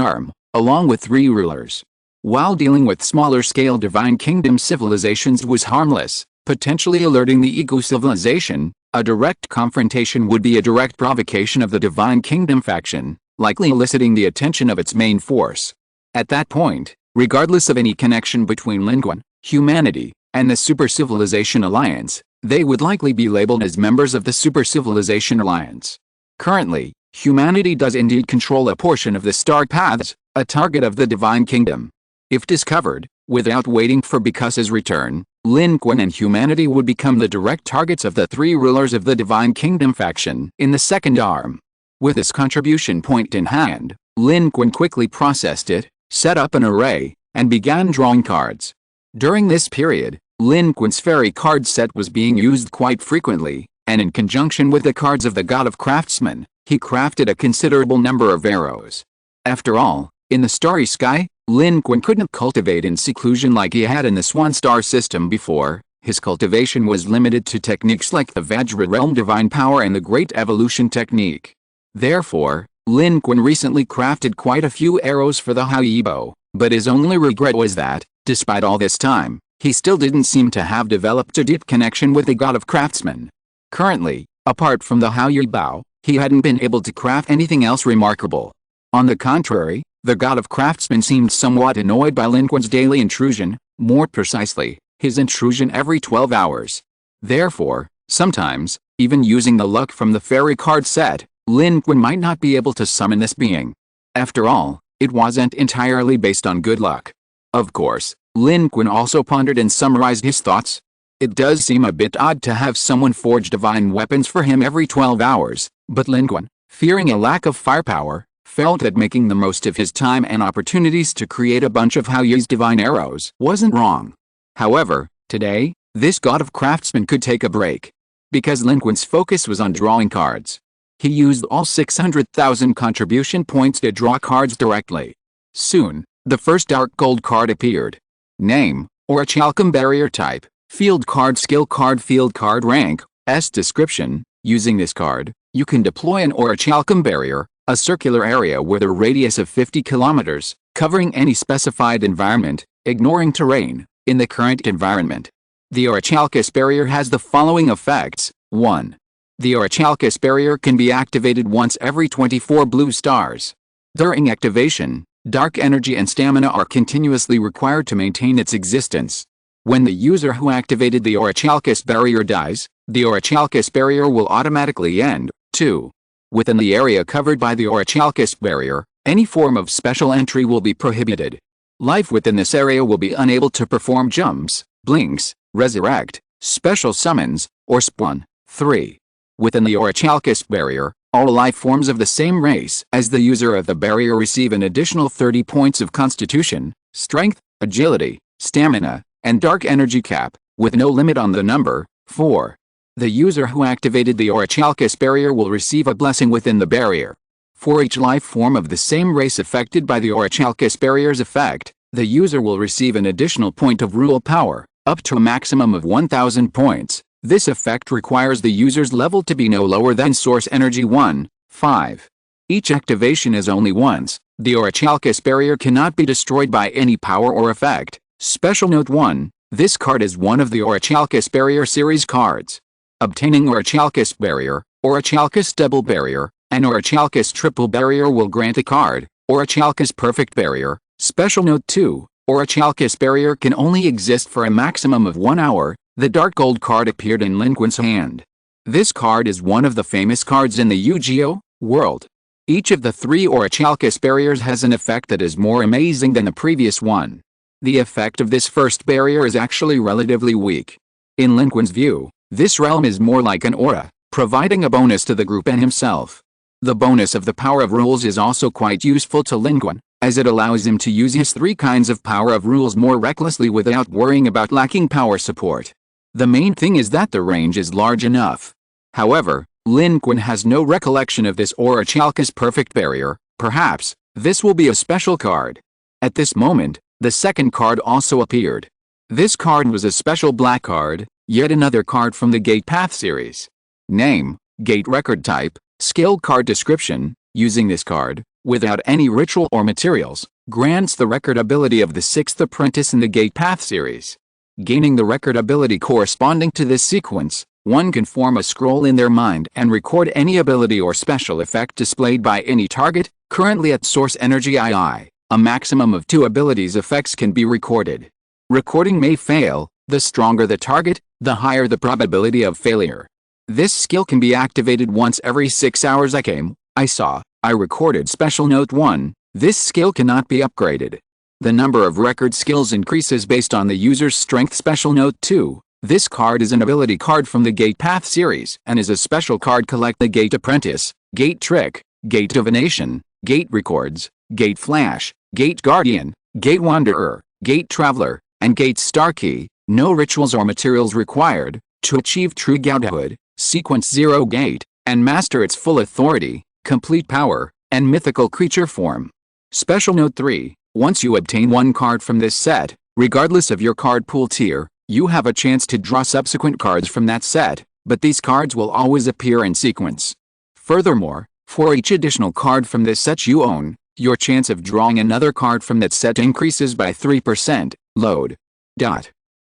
arm, along with 3 rulers. While dealing with smaller-scale Divine Kingdom civilizations was harmless, potentially alerting the Egu civilization, a direct confrontation would be a direct provocation of the Divine Kingdom faction, likely eliciting the attention of its main force. At that point, regardless of any connection between Lin Qun, humanity, and the Super Civilization Alliance, they would likely be labeled as members of the Super Civilization Alliance. Currently, humanity does indeed control a portion of the Star Paths, a target of the Divine Kingdom. If discovered, without waiting for Bikusa's return, Lin Qun and humanity would become the direct targets of the 3 rulers of the Divine Kingdom faction in the second arm. With his contribution point in hand, Lin Qun quickly processed it, set up an array, and began drawing cards. During this period, Lin Qun's fairy card set was being used quite frequently, and in conjunction with the cards of the God of Craftsmen, he crafted a considerable number of arrows. After all, in the starry sky, Lin Qun couldn't cultivate in seclusion like he had in the Swan Star system before. His cultivation was limited to techniques like the Vajra Realm Divine Power and the Great Evolution Technique. Therefore, Lin Qun recently crafted quite a few arrows for the Haibo, but his only regret was that, despite all this time, he still didn't seem to have developed a deep connection with the God of Craftsmen. Currently, apart from the Haibo, he hadn't been able to craft anything else remarkable. On the contrary, the God of Craftsmen seemed somewhat annoyed by Lin Qun's daily intrusion, more precisely, his intrusion every 12 hours. Therefore, sometimes, even using the luck from the fairy card set, Lin Qun might not be able to summon this being. After all, it wasn't entirely based on good luck. Of course, Lin Qun also pondered and summarized his thoughts. It does seem a bit odd to have someone forge divine weapons for him every 12 hours, but Lin Qun, fearing a lack of firepower, felt that making the most of his time and opportunities to create a bunch of Haoyi's divine arrows wasn't wrong. However, today, this God of Craftsmen could take a break. Because Lin Qun's focus was on drawing cards. He used all 600,000 contribution points to draw cards directly. Soon, the first dark gold card appeared. Name, Orichalcum Barrier Type, Field Card Skill Card Field Card Rank, S Description. Using this card, you can deploy an Orichalcum Barrier, a circular area with a radius of 50 kilometers, covering any specified environment, ignoring terrain, in the current environment. The Orichalcus Barrier has the following effects. 1. The Orichalcus Barrier can be activated once every 24 blue stars. During activation, dark energy and stamina are continuously required to maintain its existence. When the user who activated the Orichalcus Barrier dies, the Orichalcus Barrier will automatically end. 2. Within the area covered by the Orichalcus Barrier, any form of special entry will be prohibited. Life within this area will be unable to perform jumps, blinks, resurrect, special summons, or spawn. 3. Within the orichalcous barrier, all life forms of the same race as the user of the barrier receive an additional 30 points of constitution, strength, agility, stamina, and dark energy cap, with no limit on the number. 4. The user who activated the orichalcous barrier will receive a blessing within the barrier. For each life form of the same race affected by the orichalcous barrier's effect, the user will receive an additional point of rule power, up to a maximum of 1000 points. This effect requires the user's level to be no lower than source energy 1. 5. Each activation is only once. The orichalcous barrier cannot be destroyed by any power or effect. Special note 1. This card is one of the orichalcous barrier series cards. Obtaining orichalcous barrier, orichalcous double barrier, and orichalcous triple barrier will grant a card, orichalcous perfect barrier. Special note 2. Orichalcous barrier can only exist for a maximum of 1 hour. The dark gold card appeared in Lin Qun's hand. This card is one of the famous cards in the Yu-Gi-Oh! World. Each of the 3 orichalcous barriers has an effect that is more amazing than the previous one. The effect of this first barrier is actually relatively weak. In Lin Qun's view, this realm is more like an aura, providing a bonus to the group and himself. The bonus of the power of rules is also quite useful to Lin Qun, as it allows him to use his 3 kinds of power of rules more recklessly without worrying about lacking power support. The main thing is that the range is large enough. However, Lin Qun has no recollection of this orichalcous perfect barrier. Perhaps this will be a special card. At this moment, the second card also appeared. This card was a special black card, yet another card from the Gate Path series. Name, Gate Record Type, Skill Card Description. Using this card, without any ritual or materials, grants the record ability of the 6th apprentice in the Gate Path series. Gaining the record ability corresponding to this sequence, one can form a scroll in their mind and record any ability or special effect displayed by any target. Currently at source energy II, a maximum of 2 abilities effects can be recorded. Recording may fail. The stronger the target, the higher the probability of failure. This skill can be activated once every 6 hours. I recorded. Special note 1. This skill cannot be upgraded. The number of record skills increases based on the user's strength. Special note 2. This card is an ability card from the Gate Path series and is a special card. Collect the Gate Apprentice, Gate Trick, Gate Divination, Gate Records, Gate Flash, Gate Guardian, Gate Wanderer, Gate Traveler, and Gate Star Key. No rituals or materials required. To achieve true godhood, sequence 0 Gate, and master its full authority, complete power, and mythical creature form. Special note 3. Once you obtain 1 card from this set, regardless of your card pool tier, you have a chance to draw subsequent cards from that set, but these cards will always appear in sequence. Furthermore, for each additional card from this set you own, your chance of drawing another card from that set increases by 3%. Load.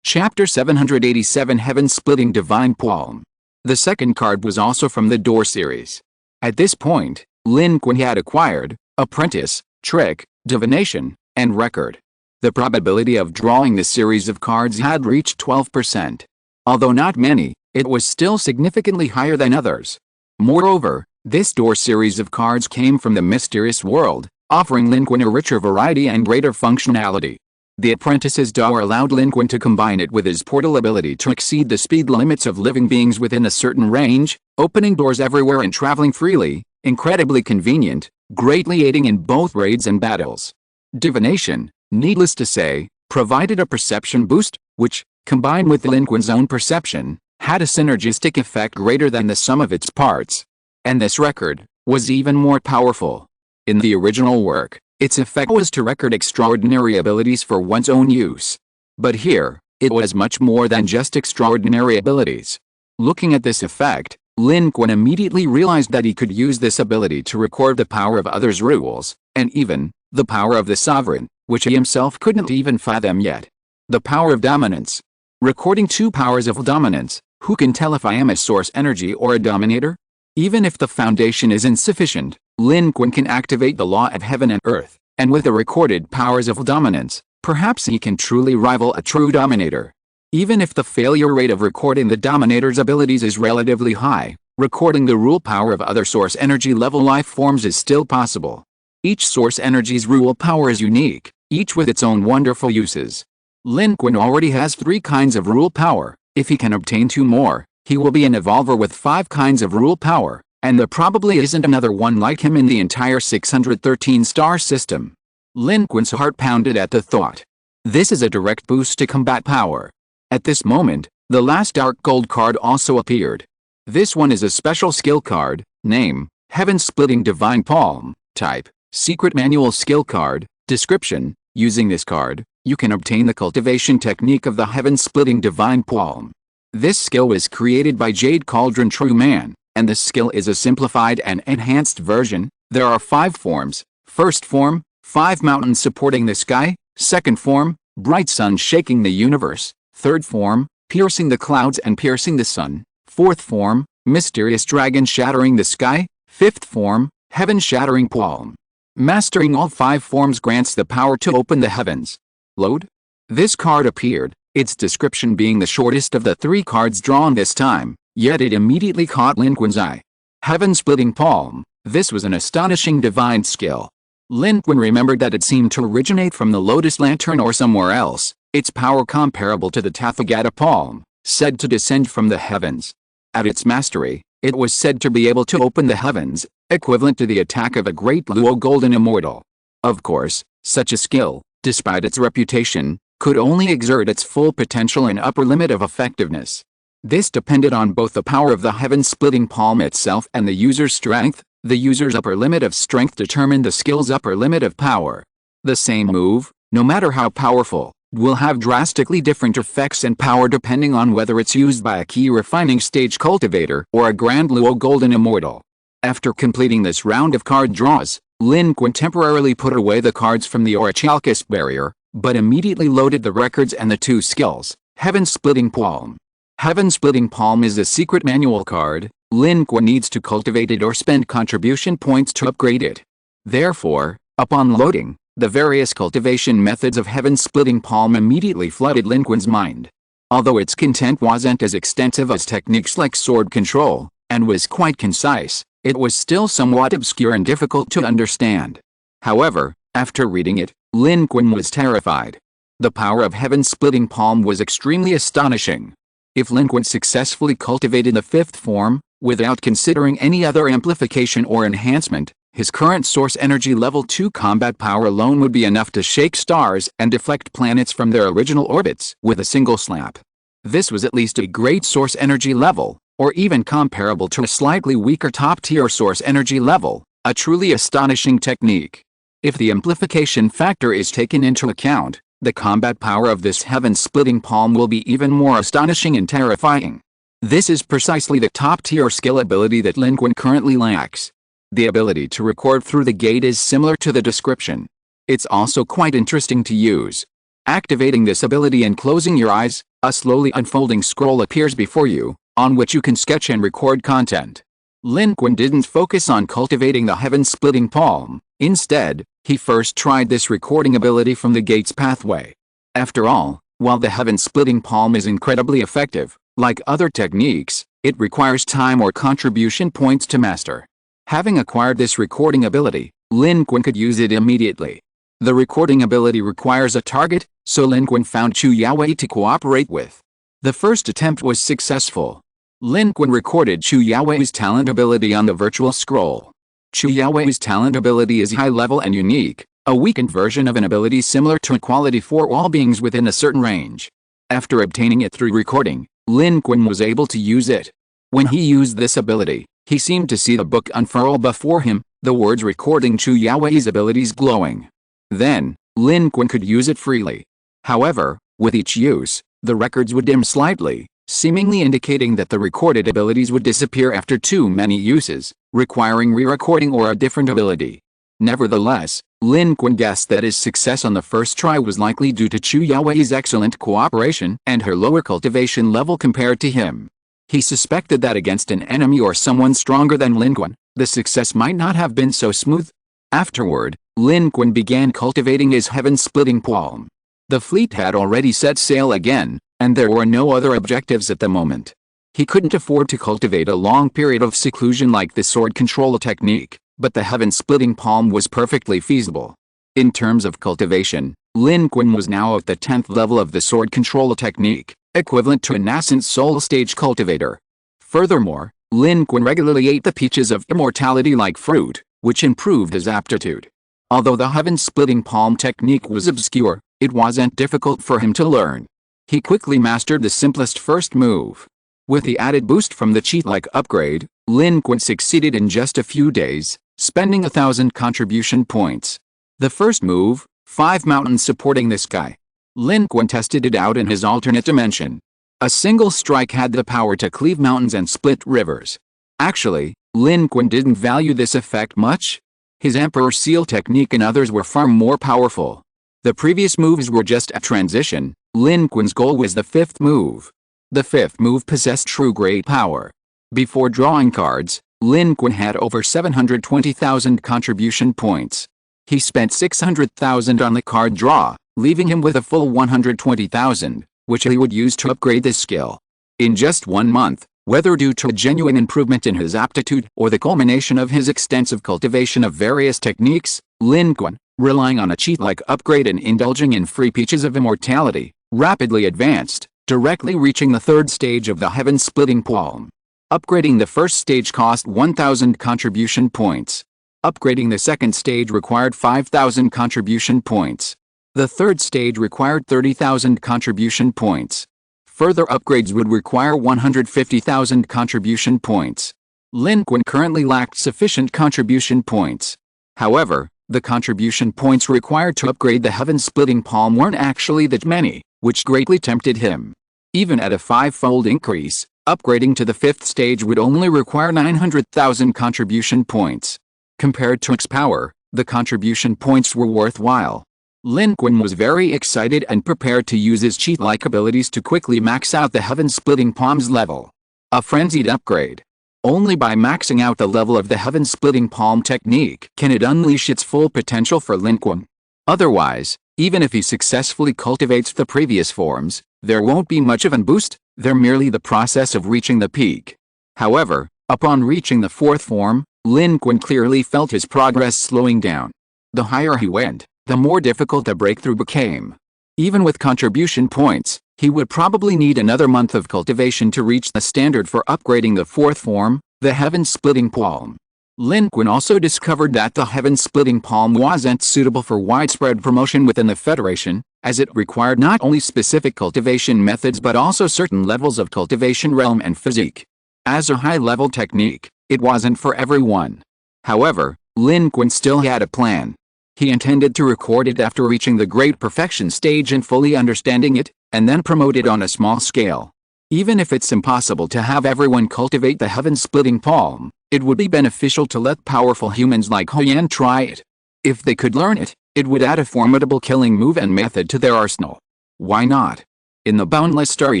Chapter 787 Heaven-Splitting Divine Palm. The second card was also from the Door series. At this point, Lin Qun had acquired Apprentice, Trick, Divination, and Record. The probability of drawing this series of cards had reached 12%. Although not many, it was still significantly higher than others. Moreover, this Door series of cards came from the mysterious world, offering Lin Qun a richer variety and greater functionality. The Apprentice's Door allowed Lin Qun to combine it with his portal ability to exceed the speed limits of living beings within a certain range, opening doors everywhere and traveling freely. Incredibly convenient, greatly aiding in both raids and battles. Divination, needless to say, provided a perception boost, which, combined with Lin Qun's own perception, had a synergistic effect greater than the sum of its parts. And this record was even more powerful. In the original work, its effect was to record extraordinary abilities for one's own use. But here, it was much more than just extraordinary abilities. Looking at this effect, Lin Qun immediately realized that he could use this ability to record the power of others' rules, and even the power of the sovereign, which he himself couldn't even fathom yet. The power of dominance. Recording 2 powers of dominance. Who can tell if I am a source energy or a dominator? Even if the foundation is insufficient, Lin Qun can activate the law of heaven and earth, and with the recorded powers of dominance, perhaps he can truly rival a true dominator. Even if the failure rate of recording the dominator's abilities is relatively high, recording the rule power of other source energy level life forms is still possible. Each source energy's rule power is unique, each with its own wonderful uses. Lin Qun already has 3 kinds of rule power. If he can obtain 2 more, he will be an evolver with 5 kinds of rule power, and there probably isn't another one like him in the entire 613-star system. Lin Qun's heart pounded at the thought. This is a direct boost to combat power. At this moment, the last dark gold card also appeared. This one is a special skill card. Name: Heaven-Splitting Divine Palm. Type: Secret Manual Skill Card. Description: using this card, you can obtain the cultivation technique of the Heaven-Splitting Divine Palm. This skill was created by Jade Cauldron True Man, and this skill is a simplified and enhanced version. There are 5 forms. First form: 5 mountains supporting the sky. Second form: bright sun shaking the universe. Third form: piercing the clouds and piercing the sun. Fourth form: mysterious dragon shattering the sky. Fifth form: heaven shattering palm. Mastering all 5 forms grants the power to open the heavens. Load. This card appeared, its description being the shortest of the 3 cards drawn this time, yet it immediately caught Lin Qun's eye. Heaven-Splitting Palm. This was an astonishing divine skill. Lin Qun remembered that it seemed to originate from the Lotus Lantern or somewhere else, its power comparable to the Tathagata Palm, said to descend from the heavens. At its mastery, it was said to be able to open the heavens, equivalent to the attack of a great Luo Golden Immortal. Of course, such a skill, despite its reputation, could only exert its full potential and upper limit of effectiveness. This depended on both the power of the Heaven-Splitting Palm itself and the user's strength. The user's upper limit of strength determined the skill's upper limit of power. The same move, no matter how powerful, will have drastically different effects and power depending on whether it's used by a key refining stage cultivator or a Grand Luo Golden Immortal. After completing this round of card draws, Lin Qun temporarily put away the cards from the Orichalcus barrier, but immediately loaded the records and the 2 skills. Heaven-Splitting Palm. Heaven-Splitting Palm is a secret manual card. Lin Qun needs to cultivate it or spend contribution points to upgrade it. Therefore, upon loading, the various cultivation methods of Heaven-Splitting Palm immediately flooded Lin Qun's mind. Although its content wasn't as extensive as techniques like sword control, and was quite concise, it was still somewhat obscure and difficult to understand. However, after reading it, Lin Qun was terrified. The power of Heaven-Splitting Palm was extremely astonishing. If Lin Qun successfully cultivated the 5th form, without considering any other amplification or enhancement, his current source energy level 2 combat power alone would be enough to shake stars and deflect planets from their original orbits with a single slap. This was at least a great source energy level, or even comparable to a slightly weaker top-tier source energy level, a truly astonishing technique. If the amplification factor is taken into account, the combat power of this Heaven-Splitting Palm will be even more astonishing and terrifying. This is precisely the top-tier skill ability that Lin Qun currently lacks. The ability to record through the gate is similar to the description. It's also quite interesting to use. Activating this ability and closing your eyes, a slowly unfolding scroll appears before you, on which you can sketch and record content. Lin Qun didn't focus on cultivating the Heaven-Splitting Palm. Instead, he first tried this recording ability from the gate's pathway. After all, while the Heaven-Splitting Palm is incredibly effective, like other techniques, it requires time or contribution points to master. Having acquired this recording ability, Lin Qun could use it immediately. The recording ability requires a target, so Lin Qun found Chu Yaowei to cooperate with. The first attempt was successful. Lin Qun recorded Chu Yaowei's talent ability on the virtual scroll. Chu Yaowei's talent ability is high level and unique, a weakened version of an ability similar to equality for all beings within a certain range. After obtaining it through recording, Lin Qun was able to use it. When he used this ability, he seemed to see the book unfurl before him, the words recording Chu Yaowei's abilities glowing. Then, Lin Qun could use it freely. However, with each use, the records would dim slightly, seemingly indicating that the recorded abilities would disappear after too many uses, requiring re-recording or a different ability. Nevertheless, Lin Qun guessed that his success on the first try was likely due to Chu Yaowei's excellent cooperation and her lower cultivation level compared to him. He suspected that against an enemy or someone stronger than Lin Qun, the success might not have been so smooth. Afterward, Lin Qun began cultivating his Heaven-Splitting Palm. The fleet had already set sail again, and there were no other objectives at the moment. He couldn't afford to cultivate a long period of seclusion like the sword control technique, but the Heaven-Splitting Palm was perfectly feasible. In terms of cultivation, Lin Qun was now at the 10th level of the sword control technique, equivalent to a nascent soul stage cultivator. Furthermore, Lin Qun regularly ate the peaches of immortality like fruit, which improved his aptitude. Although the heaven-splitting palm technique was obscure, it wasn't difficult for him to learn. He quickly mastered the simplest first move. With the added boost from the cheat-like upgrade, Lin Qun succeeded in just a few days, spending 1,000 contribution points. The first move, 5 mountains supporting the sky. Lin Qun tested it out in his alternate dimension. A single strike had the power to cleave mountains and split rivers. Actually, Lin Qun didn't value this effect much. His Emperor Seal technique and others were far more powerful. The previous moves were just a transition. Lin Qun's goal was the 5th move. The 5th move possessed true great power. Before drawing cards, Lin Qun had over 720,000 contribution points. He spent 600,000 on the card draw, leaving him with a full 120,000, which he would use to upgrade this skill. In just 1 month, whether due to a genuine improvement in his aptitude or the culmination of his extensive cultivation of various techniques, Lin Qun, relying on a cheat-like upgrade and indulging in free peaches of immortality, rapidly advanced, directly reaching the 3rd stage of the heaven-splitting palm. Upgrading the first stage cost 1,000 contribution points. Upgrading the second stage required 5,000 contribution points. The third stage required 30,000 contribution points. Further upgrades would require 150,000 contribution points. Lin Qun currently lacked sufficient contribution points. However, the contribution points required to upgrade the heaven-splitting palm weren't actually that many, which greatly tempted him. Even at a 5-fold increase, upgrading to the 5th stage would only require 900,000 contribution points. Compared to X power, the contribution points were worthwhile. Lin Qun was very excited and prepared to use his cheat-like abilities to quickly max out the heaven-splitting palm's level. A frenzied upgrade. Only by maxing out the level of the heaven-splitting palm technique can it unleash its full potential for Lin Qun. Otherwise, even if he successfully cultivates the previous forms, there won't be much of a boost. They're merely the process of reaching the peak. However, upon reaching the 4th form, Lin Qun clearly felt his progress slowing down. The higher he went, the more difficult the breakthrough became. Even with contribution points, he would probably need another month of cultivation to reach the standard for upgrading the 4th form, the heaven-splitting palm. Lin Qun also discovered that the heaven-splitting palm wasn't suitable for widespread promotion within the Federation, as it required not only specific cultivation methods but also certain levels of cultivation realm and physique. As a high-level technique, it wasn't for everyone. However, Lin Qun still had a plan. He intended to record it after reaching the Great Perfection stage and fully understanding it, and then promote it on a small scale. Even if it's impossible to have everyone cultivate the heaven-splitting palm, it would be beneficial to let powerful humans like Huyan try it. If they could learn it, it would add a formidable killing move and method to their arsenal. Why not? In the boundless starry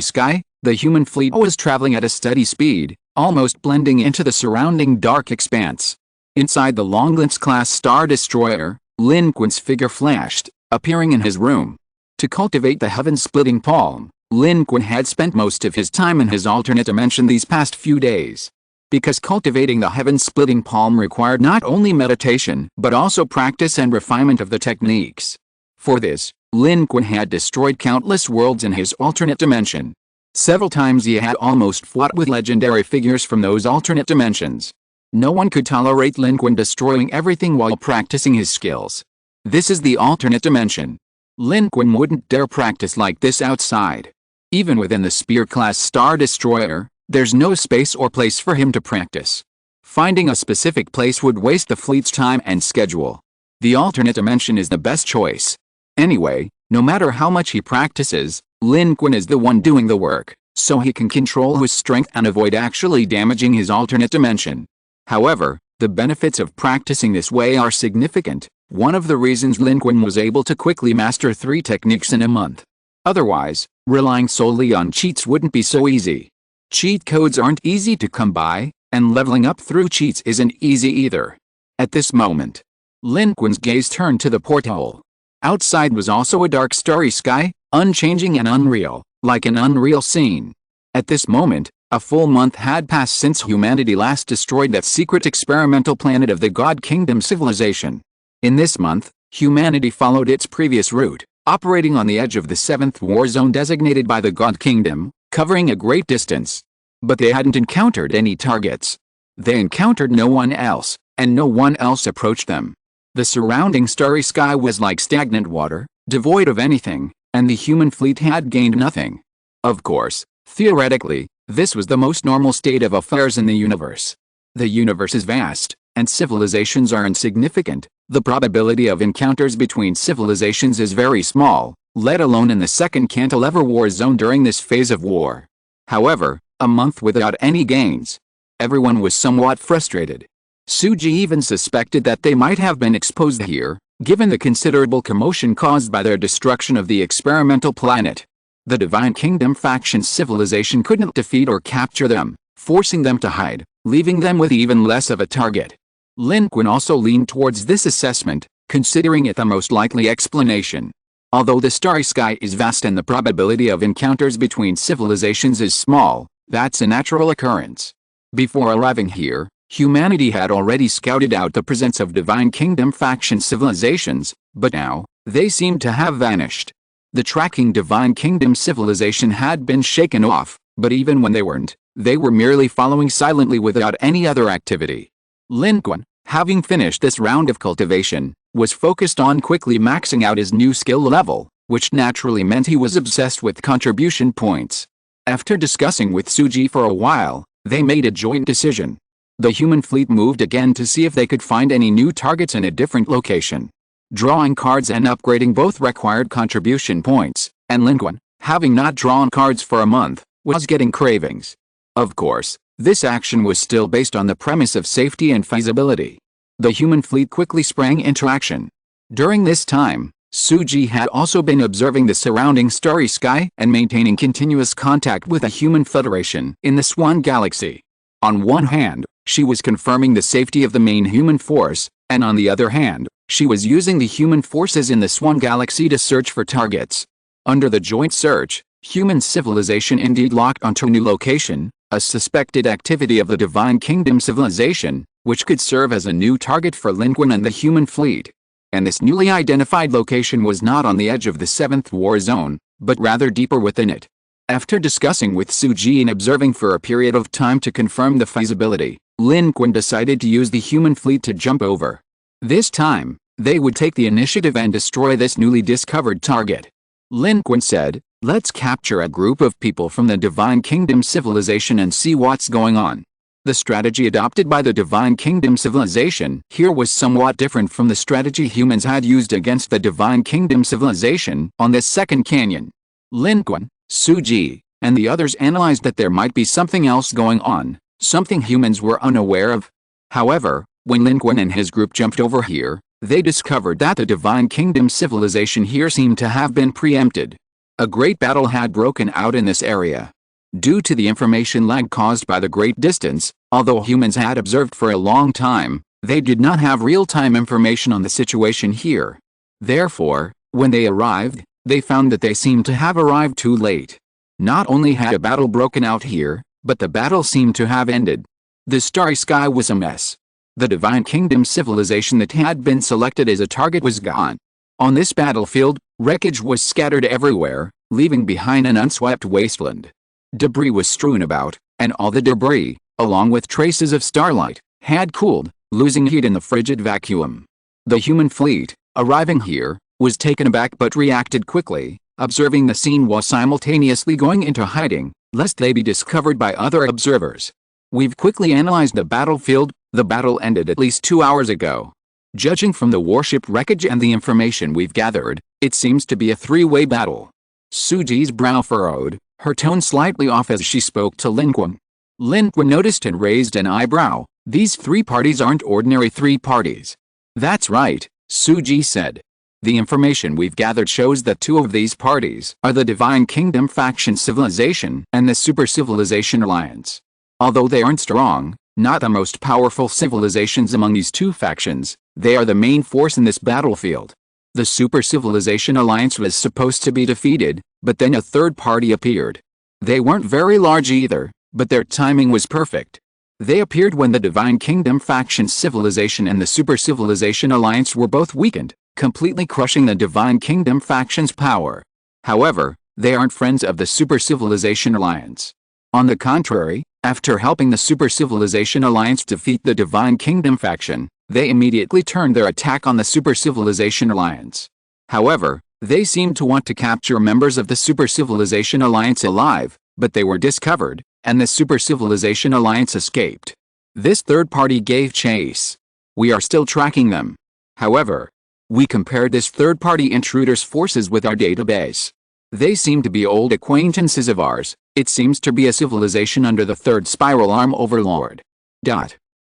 sky, the human fleet was traveling at a steady speed, almost blending into the surrounding dark expanse. Inside the Longlands-class Star Destroyer, Lin Qun's figure flashed, appearing in his room. To cultivate the heaven-splitting palm, Lin Qun had spent most of his time in his alternate dimension these past few days. Because cultivating the heaven-splitting palm required not only meditation but also practice and refinement of the techniques. For this, Lin Qun had destroyed countless worlds in his alternate dimension. Several times he had almost fought with legendary figures from those alternate dimensions. No one could tolerate Lin Qun destroying everything while practicing his skills. This is the alternate dimension. Lin Qun wouldn't dare practice like this outside. Even within the Spear-class Star Destroyer, there's no space or place for him to practice. Finding a specific place would waste the fleet's time and schedule. The alternate dimension is the best choice. Anyway, no matter how much he practices, Lin Qun is the one doing the work, so he can control his strength and avoid actually damaging his alternate dimension. However, the benefits of practicing this way are significant, one of the reasons Lin Qun was able to quickly master 3 techniques in a month. Otherwise, relying solely on cheats wouldn't be so easy. Cheat codes aren't easy to come by, and leveling up through cheats isn't easy either. At this moment, Lin Qun's gaze turned to the porthole. Outside was also a dark starry sky, unchanging and unreal, like an unreal scene. At this moment, a full month had passed since humanity last destroyed that secret experimental planet of the God Kingdom civilization. In this month, humanity followed its previous route, operating on the edge of the 7th war zone designated by the God Kingdom, covering a great distance. But they hadn't encountered any targets. They encountered no one else, and no one else approached them. The surrounding starry sky was like stagnant water, devoid of anything, and the human fleet had gained nothing. Of course, theoretically, this was the most normal state of affairs in the universe. The universe is vast, and civilizations are insignificant. The probability of encounters between civilizations is very small, let alone in the second cantilever war zone during this phase of war. However, a month without any gains. Everyone was somewhat frustrated. Suji even suspected that they might have been exposed here, given the considerable commotion caused by their destruction of the experimental planet. The Divine Kingdom faction's civilization couldn't defeat or capture them, forcing them to hide, leaving them with even less of a target. Lin Qun also leaned towards this assessment, considering it the most likely explanation. Although the starry sky is vast and the probability of encounters between civilizations is small, that's a natural occurrence. Before arriving here, humanity had already scouted out the presence of Divine Kingdom faction civilizations, but now, they seemed to have vanished. The tracking Divine Kingdom civilization had been shaken off, but even when they weren't, they were merely following silently without any other activity. Lin Qun, having finished this round of cultivation, was focused on quickly maxing out his new skill level, which naturally meant he was obsessed with contribution points. After discussing with Suji for a while, they made a joint decision. The human fleet moved again to see if they could find any new targets in a different location. Drawing cards and upgrading both required contribution points, and Lin Qun, having not drawn cards for a month, was getting cravings. Of course, this action was still based on the premise of safety and feasibility. The human fleet quickly sprang into action. During this time, Suji had also been observing the surrounding starry sky and maintaining continuous contact with the human federation in the Swan Galaxy. On one hand, she was confirming the safety of the main human force, and on the other hand, she was using the human forces in the Swan Galaxy to search for targets. Under the joint search, human civilization indeed locked onto a new location, a suspected activity of the Divine Kingdom civilization, which could serve as a new target for Lin Qun and the human fleet. And this newly identified location was not on the edge of the 7th war zone, but rather deeper within it. After discussing with Suji and observing for a period of time to confirm the feasibility, Lin Qun decided to use the human fleet to jump over. This time, they would take the initiative and destroy this newly discovered target. Lin Qun said, "Let's capture a group of people from the Divine Kingdom civilization and see what's going on." The strategy adopted by the Divine Kingdom civilization here was somewhat different from the strategy humans had used against the Divine Kingdom civilization on this second canyon. Lin Qun, Suji, and the others analyzed that there might be something else going on, something humans were unaware of. However, when Lin Qun and his group jumped over here, they discovered that the Divine Kingdom civilization here seemed to have been preempted. A great battle had broken out in this area. Due to the information lag caused by the great distance, although humans had observed for a long time, they did not have real-time information on the situation here. Therefore, when they arrived, they found that they seemed to have arrived too late. Not only had a battle broken out here, but the battle seemed to have ended. The starry sky was a mess. The Divine Kingdom civilization that had been selected as a target was gone. On this battlefield, wreckage was scattered everywhere, leaving behind an unswept wasteland. Debris was strewn about, and all the debris, along with traces of starlight, had cooled, losing heat in the frigid vacuum. The human fleet, arriving here, was taken aback but reacted quickly, observing the scene while simultaneously going into hiding, lest they be discovered by other observers. "We've quickly analyzed the battlefield. The battle ended at least 2 hours ago. Judging from the warship wreckage and the information we've gathered, it seems to be a three-way battle." Suji's brow furrowed, her tone slightly off as she spoke to Lin Qun. Lin Qun noticed and raised an eyebrow. "These three parties aren't ordinary three parties." "That's right," Suji said. "The information we've gathered shows that two of these parties are the Divine Kingdom faction civilization and the Super Civilization Alliance. Although they aren't strong, not the most powerful civilizations among these two factions, they are the main force in this battlefield. The Super Civilization Alliance was supposed to be defeated, but then a third party appeared. They weren't very large either, but their timing was perfect. They appeared when the Divine Kingdom faction civilization and the Super Civilization Alliance were both weakened, completely crushing the Divine Kingdom faction's power. However, they aren't friends of the Super Civilization Alliance. On the contrary, after helping the Super Civilization Alliance defeat the Divine Kingdom faction, they immediately turned their attack on the Super Civilization Alliance. However, they seemed to want to capture members of the Super Civilization Alliance alive, but they were discovered, and the Super Civilization Alliance escaped. This third party gave chase. We are still tracking them. However, we compared this third party intruder's forces with our database. They seem to be old acquaintances of ours. It seems to be a civilization under the third spiral arm overlord.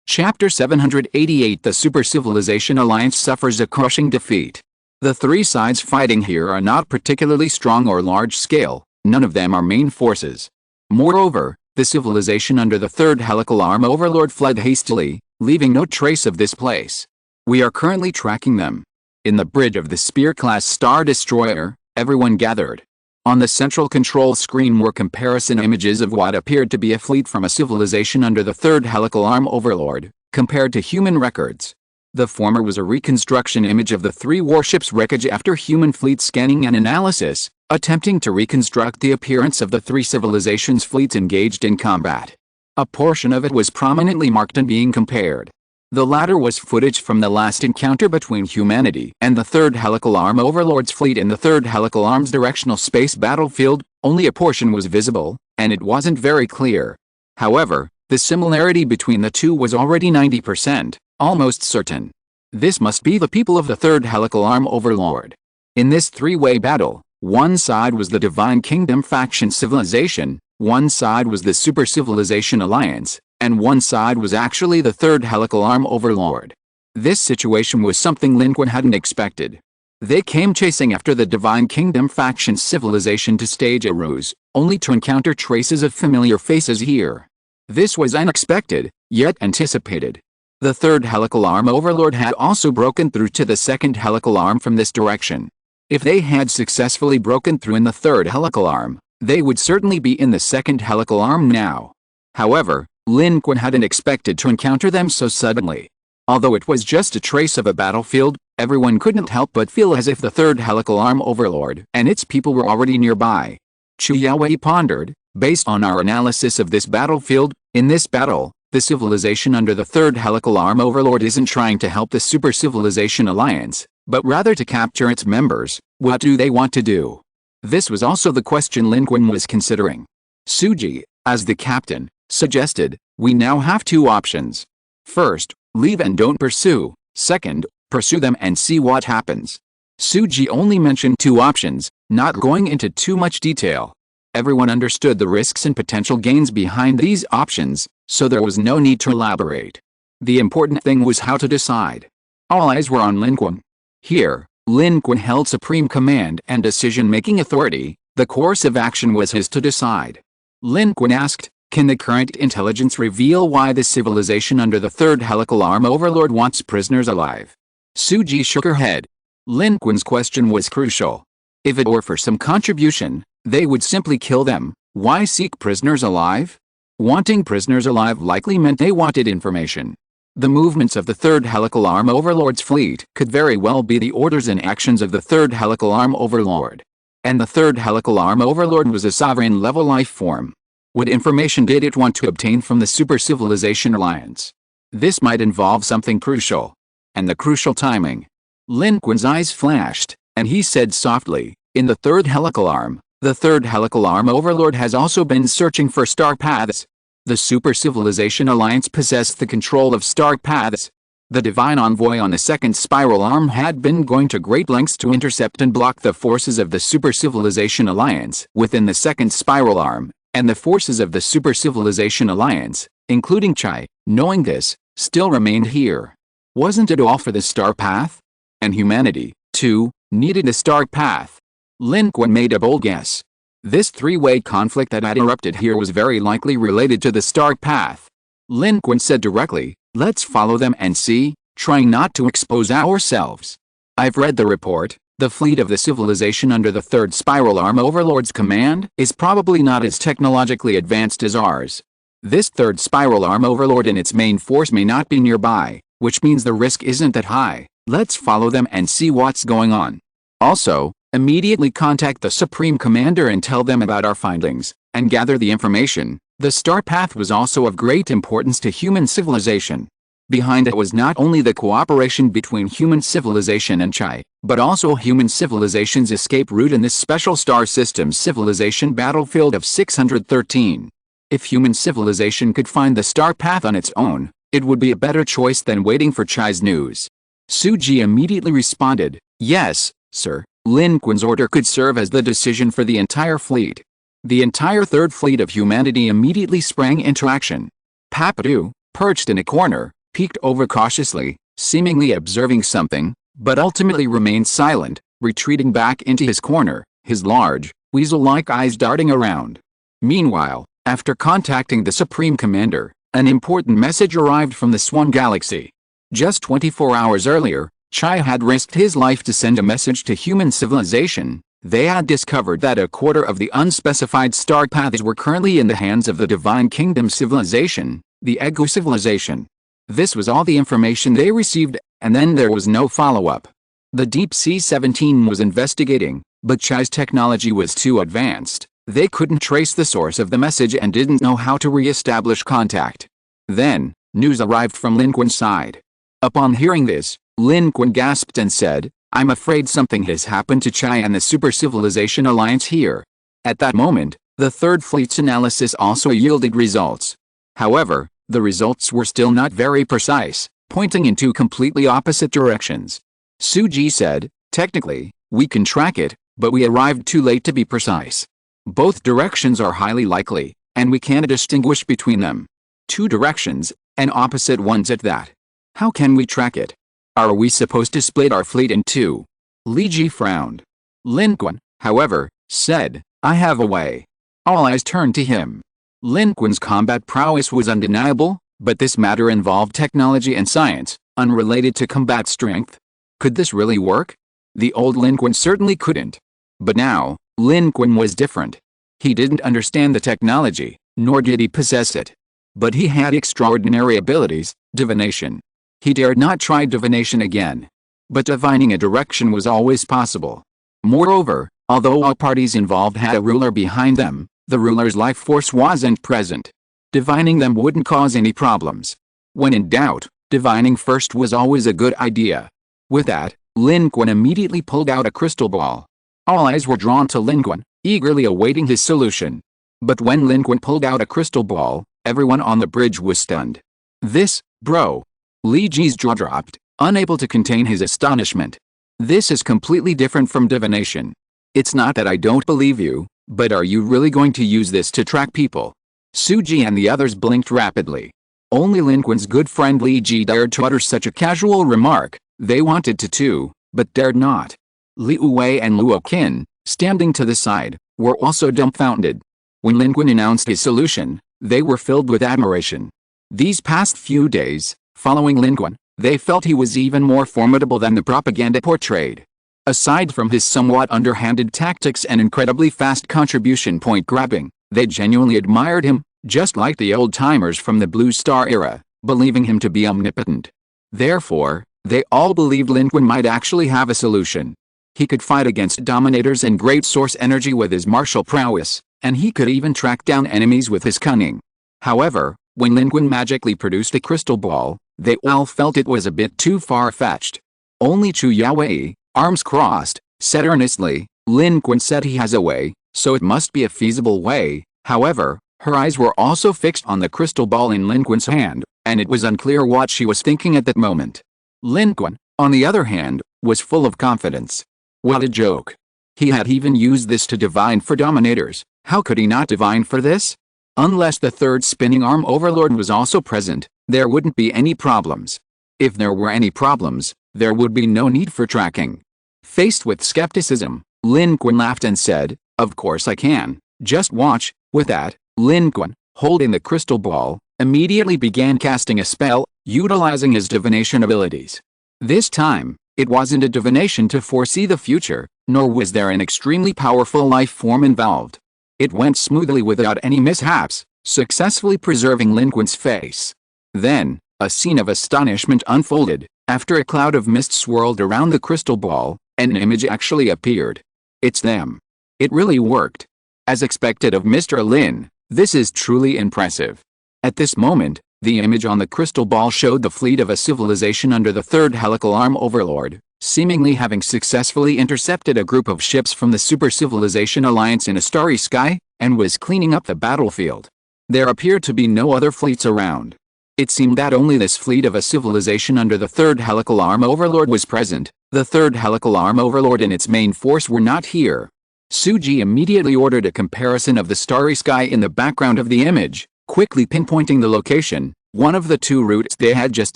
Chapter 788 The Super Civilization Alliance suffers a crushing defeat. The three sides fighting here are not particularly strong or large-scale, none of them are main forces. Moreover, the civilization under the third helical arm overlord fled hastily, leaving no trace of this place. We are currently tracking them. In the bridge of the Spear-class Star Destroyer, everyone gathered. On the central control screen were comparison images of what appeared to be a fleet from a civilization under the third helical arm overlord, compared to human records. The former was a reconstruction image of the three warships' wreckage after human fleet scanning and analysis, attempting to reconstruct the appearance of the three civilizations' fleets engaged in combat. A portion of it was prominently marked and being compared. The latter was footage from the last encounter between humanity and the third helical arm overlord's fleet in the third helical arm's directional space battlefield. Only a portion was visible, and it wasn't very clear. However, the similarity between the two was already 90%, almost certain. This must be the people of the third helical arm overlord. In this three-way battle, one side was the Divine Kingdom faction civilization, one side was the Super Civilization Alliance, and one side was actually the third helical arm overlord. This situation was something Lin Qun hadn't expected. They came chasing after the Divine Kingdom faction's civilization to stage a ruse, only to encounter traces of familiar faces here. This was unexpected, yet anticipated. The third helical arm overlord had also broken through to the second helical arm from this direction. If they had successfully broken through in the third helical arm, they would certainly be in the second helical arm now. However, Lin Qun hadn't expected to encounter them so suddenly. Although it was just a trace of a battlefield, everyone couldn't help but feel as if the third helical arm overlord and its people were already nearby. Chu Yaowei pondered, based on our analysis of this battlefield, in this battle, the civilization under the third helical arm overlord isn't trying to help the Super Civilization Alliance, but rather to capture its members. What do they want to do? This was also the question Lin Qun was considering. Suji, as the captain, suggested, we now have two options. First, leave and don't pursue. Second, pursue them and see what happens. Suji only mentioned two options, not going into too much detail. Everyone understood the risks and potential gains behind these options, so there was no need to elaborate. The important thing was how to decide. All eyes were on Lin Qun. Here, Lin Qun held supreme command and decision-making authority. The course of action was his to decide. Lin Qun asked, can the current intelligence reveal why the civilization under the third helical arm overlord wants prisoners alive? Suji shook her head. Lin Qun's question was crucial. If it were for some contribution, they would simply kill them. Why seek prisoners alive? Wanting prisoners alive likely meant they wanted information. The movements of the third helical arm overlord's fleet could very well be the orders and actions of the third helical arm overlord. And the third helical arm overlord was a sovereign-level life form. What information did it want to obtain from the Super Civilization Alliance? This might involve something crucial. And the crucial timing. Lin Qun's eyes flashed, and he said softly, in the third helical arm, the third helical arm overlord has also been searching for star paths. The Super Civilization Alliance possessed the control of star paths. The divine envoy on the second spiral arm had been going to great lengths to intercept and block the forces of the Super Civilization Alliance within the second spiral arm, and the forces of the Super Civilization Alliance, including Chai, knowing this, still remained here. Wasn't it all for the star path? And humanity, too, needed a star path. Lin Qun made a bold guess. This three-way conflict that had erupted here was very likely related to the star path. Lin Qun said directly, let's follow them and see, trying not to expose ourselves. I've read the report. The fleet of the civilization under the third spiral arm overlord's command is probably not as technologically advanced as ours. This third spiral arm overlord and its main force may not be nearby, which means the risk isn't that high. Let's follow them and see what's going on. Also, immediately contact the Supreme Commander and tell them about our findings, and gather the information. The star path was also of great importance to human civilization. Behind it was not only the cooperation between human civilization and Chai, but also human civilization's escape route in this special star system civilization battlefield of 613. If human civilization could find the star path on its own, it would be a better choice than waiting for Chai's news. Suji immediately responded, "Yes, sir." Lin Qun's order could serve as the decision for the entire fleet. The entire third fleet of humanity immediately sprang into action. Papadu, perched in a corner, peeked over cautiously, seemingly observing something, but ultimately remained silent, retreating back into his corner, his large, weasel-like eyes darting around. Meanwhile, after contacting the Supreme Commander, an important message arrived from the Swan Galaxy. Just 24 hours earlier, Chai had risked his life to send a message to human civilization. They had discovered that a quarter of the unspecified star paths were currently in the hands of the Divine Kingdom civilization, the Egu civilization. This was all the information they received, and then there was no follow-up. The Deep Sea 17 was investigating, but Chai's technology was too advanced. They couldn't trace the source of the message and didn't know how to re-establish contact. Then, news arrived from Lin Qun's side. Upon hearing this, Lin Qun gasped and said, "I'm afraid something has happened to Chai and the Super Civilization Alliance here." At that moment, the Third Fleet's analysis also yielded results. However, the results were still not very precise, pointing in two completely opposite directions. Suji said, "Technically, we can track it, but we arrived too late to be precise. Both directions are highly likely, and we can't distinguish between them. Two directions, and opposite ones at that. How can we track it? Are we supposed to split our fleet in two?" Li Ji frowned. Lin Qun, however, said, "I have a way." All eyes turned to him. Lin Qun's combat prowess was undeniable, but this matter involved technology and science, unrelated to combat strength. Could this really work? The old Lin Qun certainly couldn't. But now, Lin Qun was different. He didn't understand the technology, nor did he possess it. But he had extraordinary abilities, divination. He dared not try divination again. But divining a direction was always possible. Moreover, although all parties involved had a ruler behind them, the ruler's life force wasn't present. Divining them wouldn't cause any problems. When in doubt, divining first was always a good idea. With that, Lin Qun immediately pulled out a crystal ball. All eyes were drawn to Lin Qun, eagerly awaiting his solution. But when Lin Qun pulled out a crystal ball, everyone on the bridge was stunned. "This, bro." Li Ji's jaw dropped, unable to contain his astonishment. "This is completely different from divination. It's not that I don't believe you, but are you really going to use this to track people?" Suji and the others blinked rapidly. Only Lin Qun's good friend Li Ji dared to utter such a casual remark. They wanted to too, but dared not. Liu Wei and Luo Qin, standing to the side, were also dumbfounded. When Lin Qun announced his solution, they were filled with admiration. These past few days, following Lin Qun, they felt he was even more formidable than the propaganda portrayed. Aside from his somewhat underhanded tactics and incredibly fast contribution point grabbing, they genuinely admired him, just like the old-timers from the Blue Star era, believing him to be omnipotent. Therefore, they all believed Lin Qun might actually have a solution. He could fight against dominators and great source energy with his martial prowess, and he could even track down enemies with his cunning. However, when Lin Qun magically produced a crystal ball, they all felt it was a bit too far-fetched. Only Chu Yawei, arms crossed, said earnestly, "Lin Qun said he has a way, so it must be a feasible way." However, her eyes were also fixed on the crystal ball in Lin Qun's hand, and it was unclear what she was thinking at that moment. Lin Qun, on the other hand, was full of confidence. What a joke. He had even used this to divine for dominators. How could he not divine for this? Unless the third spinning arm overlord was also present, there wouldn't be any problems. If there were any problems, there would be no need for tracking. Faced with skepticism, Lin Qun laughed and said, "Of course I can, just watch." With that, Lin Qun, holding the crystal ball, immediately began casting a spell, utilizing his divination abilities. This time, it wasn't a divination to foresee the future, nor was there an extremely powerful life form involved. It went smoothly without any mishaps, successfully preserving Lin Qun's face. Then, A scene of astonishment unfolded. After a cloud of mist swirled around the crystal ball, an image actually appeared. It's them. It really worked. As expected of Mr. Lin, this is truly impressive. At this moment, the image on the crystal ball showed the fleet of a civilization under the third helical arm overlord, seemingly having successfully intercepted a group of ships from the Super Civilization Alliance in a starry sky, and was cleaning up the battlefield. There appeared to be no other fleets around. It seemed that only this fleet of a civilization under the third helical arm overlord was present. The third helical arm overlord and its main force were not here. Suji immediately ordered a comparison of the starry sky in the background of the image, quickly pinpointing the location, one of the two routes they had just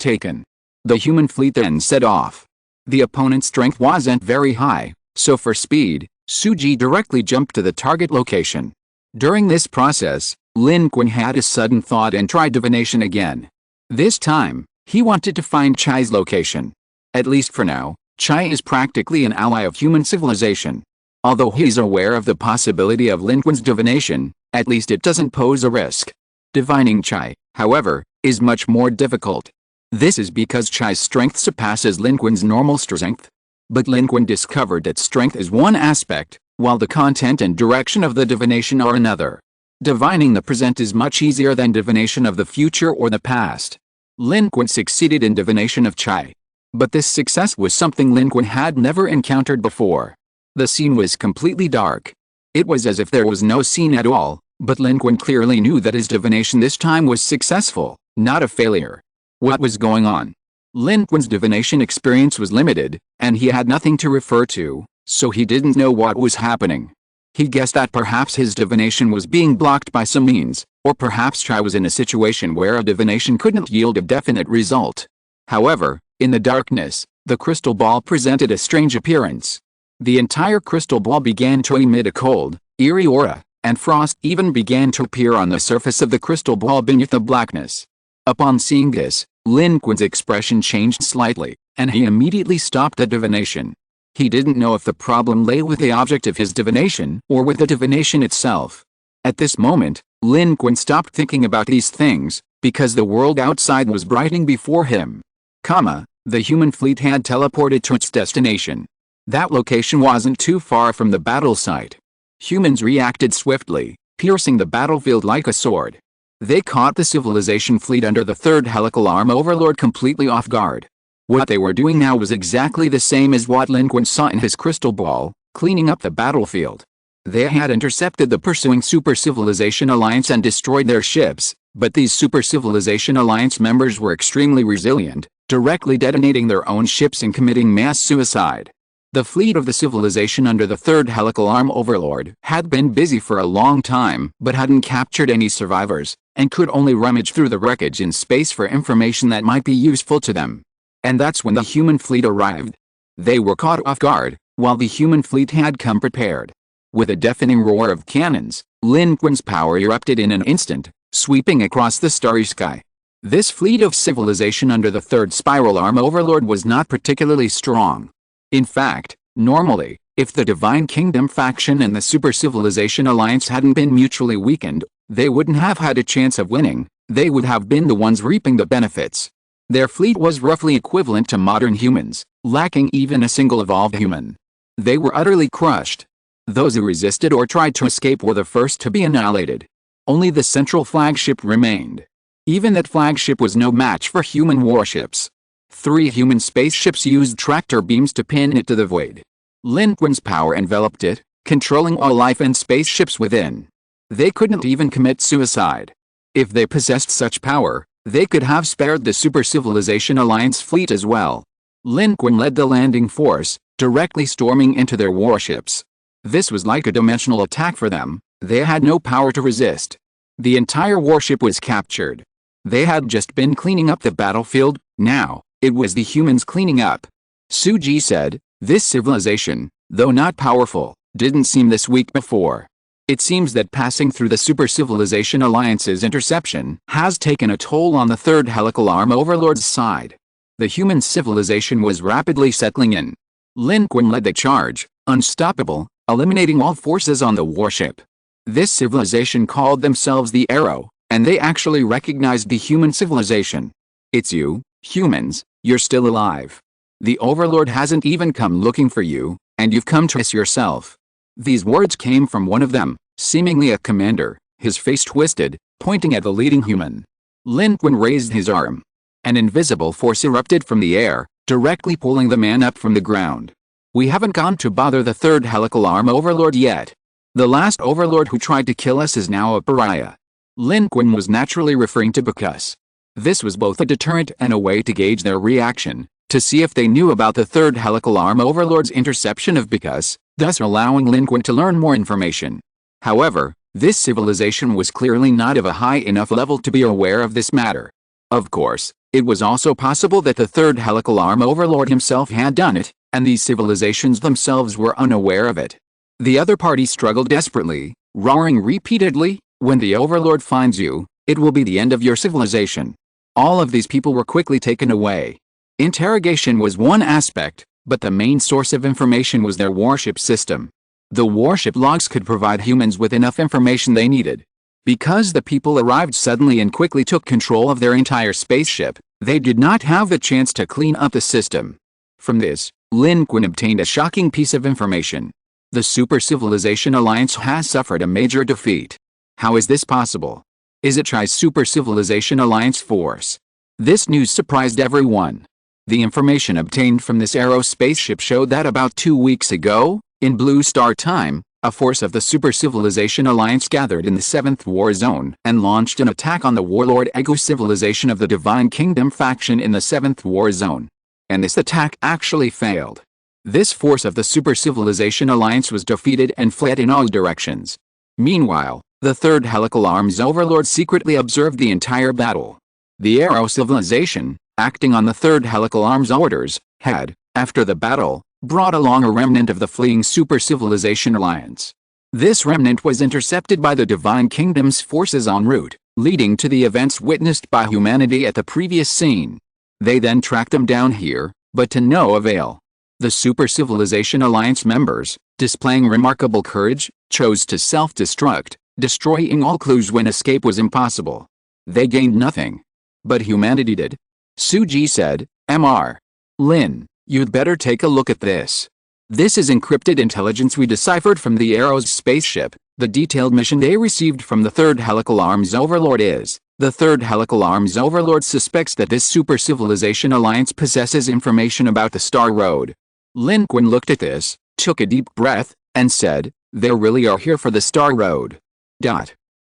taken. The human fleet then set off. The opponent's strength wasn't very high, so for speed, Suji directly jumped to the target location. During this process, Lin Qun had a sudden thought and tried divination again. This time, he wanted to find Chai's location. At least for now, Chai is practically an ally of human civilization. Although he's aware of the possibility of Lin Qun's divination, at least it doesn't pose a risk. Divining Chai, however, is much more difficult. This is because Chai's strength surpasses Lin Qun's normal strength. But Lin Qun discovered that strength is one aspect, while the content and direction of the divination are another. Divining the present is much easier than divination of the future or the past. Lin Qun succeeded in divination of Chai. But this success was something Lin Qun had never encountered before. The scene was completely dark. It was as if there was no scene at all, but Lin Qun clearly knew that his divination this time was successful, not a failure. What was going on? Lin Qun's divination experience was limited, and he had nothing to refer to, so he didn't know what was happening. He guessed that perhaps his divination was being blocked by some means, or perhaps Chai was in a situation where a divination couldn't yield a definite result. However, in the darkness, the crystal ball presented a strange appearance. The entire crystal ball began to emit a cold, eerie aura, and frost even began to appear on the surface of the crystal ball beneath the blackness. Upon seeing this, Lin Qun's expression changed slightly, and he immediately stopped the divination. He didn't know if the problem lay with the object of his divination or with the divination itself. At this moment, Lin Qun stopped thinking about these things, because the world outside was brightening before him. The human fleet had teleported to its destination. That location wasn't too far from the battle site. Humans reacted swiftly, piercing the battlefield like a sword. They caught the civilization fleet under the third helical arm overlord completely off guard. What they were doing now was exactly the same as what Lin Qun saw in his crystal ball, cleaning up the battlefield. They had intercepted the pursuing Super Civilization Alliance and destroyed their ships, but these Super Civilization Alliance members were extremely resilient, directly detonating their own ships and committing mass suicide. The fleet of the civilization under the third helical arm overlord had been busy for a long time but hadn't captured any survivors, and could only rummage through the wreckage in space for information that might be useful to them. And that's when the human fleet arrived. They were caught off guard, while the human fleet had come prepared. With a deafening roar of cannons, Lin Qun's power erupted in an instant, sweeping across the starry sky. This fleet of civilization under the third spiral arm overlord was not particularly strong. In fact, normally, if the Divine Kingdom faction and the Super Civilization Alliance hadn't been mutually weakened, they wouldn't have had a chance of winning. They would have been the ones reaping the benefits. Their fleet was roughly equivalent to modern humans, lacking even a single evolved human. They were utterly crushed. Those who resisted or tried to escape were the first to be annihilated. Only the central flagship remained. Even that flagship was no match for human warships. 3 human spaceships used tractor beams to pin it to the void. Lin Qun's power enveloped it, controlling all life and spaceships within. They couldn't even commit suicide. If they possessed such power, they could have spared the Super Civilization Alliance fleet as well. Lin Qun led the landing force, directly storming into their warships. This was like a dimensional attack for them. They had no power to resist. The entire warship was captured. They had just been cleaning up the battlefield. Now, it was the humans cleaning up. Suji said, "This civilization, though not powerful, didn't seem this weak before. It seems that passing through the Super Civilization Alliance's interception has taken a toll on the third helical arm overlord's side." The human civilization was rapidly settling in. Lin Qun led the charge, unstoppable, eliminating all forces on the warship. This civilization called themselves the Arrow, and they actually recognized the human civilization. It's you, humans, you're still alive. The Overlord hasn't even come looking for you, and you've come to us yourself. These words came from one of them, seemingly a commander, his face twisted, pointing at the leading human. Lin Qun raised his arm. An invisible force erupted from the air, directly pulling the man up from the ground. We haven't gone to bother the third helical arm Overlord yet. The last Overlord who tried to kill us is now a pariah. Lin Qun was naturally referring to Bacchus. This was both a deterrent and a way to gauge their reaction, to see if they knew about the third helical arm Overlord's interception of Bacchus, thus allowing Lin Qun to learn more information. However, this civilization was clearly not of a high enough level to be aware of this matter. Of course, it was also possible that the third helical arm Overlord himself had done it, and these civilizations themselves were unaware of it. The other party struggled desperately, roaring repeatedly, "When the Overlord finds you, it will be the end of your civilization." All of these people were quickly taken away. Interrogation was one aspect, but the main source of information was their warship system. The warship logs could provide humans with enough information they needed. Because the people arrived suddenly and quickly took control of their entire spaceship, they did not have the chance to clean up the system. From this, Lin Qun obtained a shocking piece of information. The Super Civilization Alliance has suffered a major defeat. How is this possible? Is it Chai's Super Civilization Alliance force? This news surprised everyone. The information obtained from this Aero spaceship showed that about 2 weeks ago, in Blue Star time, a force of the Super Civilization Alliance gathered in the 7th War Zone and launched an attack on the warlord Egu civilization of the Divine Kingdom faction in the 7th War Zone. And this attack actually failed. This force of the Super Civilization Alliance was defeated and fled in all directions. Meanwhile, the third helical arm's Overlord secretly observed the entire battle. The Aero civilization, acting on the third helical arm's orders, had, after the battle, brought along a remnant of the fleeing Super Civilization Alliance. This remnant was intercepted by the Divine Kingdom's forces en route, leading to the events witnessed by humanity at the previous scene. They then tracked them down here, but to no avail. The Super Civilization Alliance members, displaying remarkable courage, chose to self-destruct, destroying all clues when escape was impossible. They gained nothing. But humanity did. Suji said, "Mr. Lin, you'd better take a look at this. This is encrypted intelligence we deciphered from the Aero's spaceship. The detailed mission they received from the third helical arm's Overlord is, the third helical arm's Overlord suspects that this Super Civilization Alliance possesses information about the Star Road." Lin Qun looked at this, took a deep breath, and said, "They really are here for the Star Road."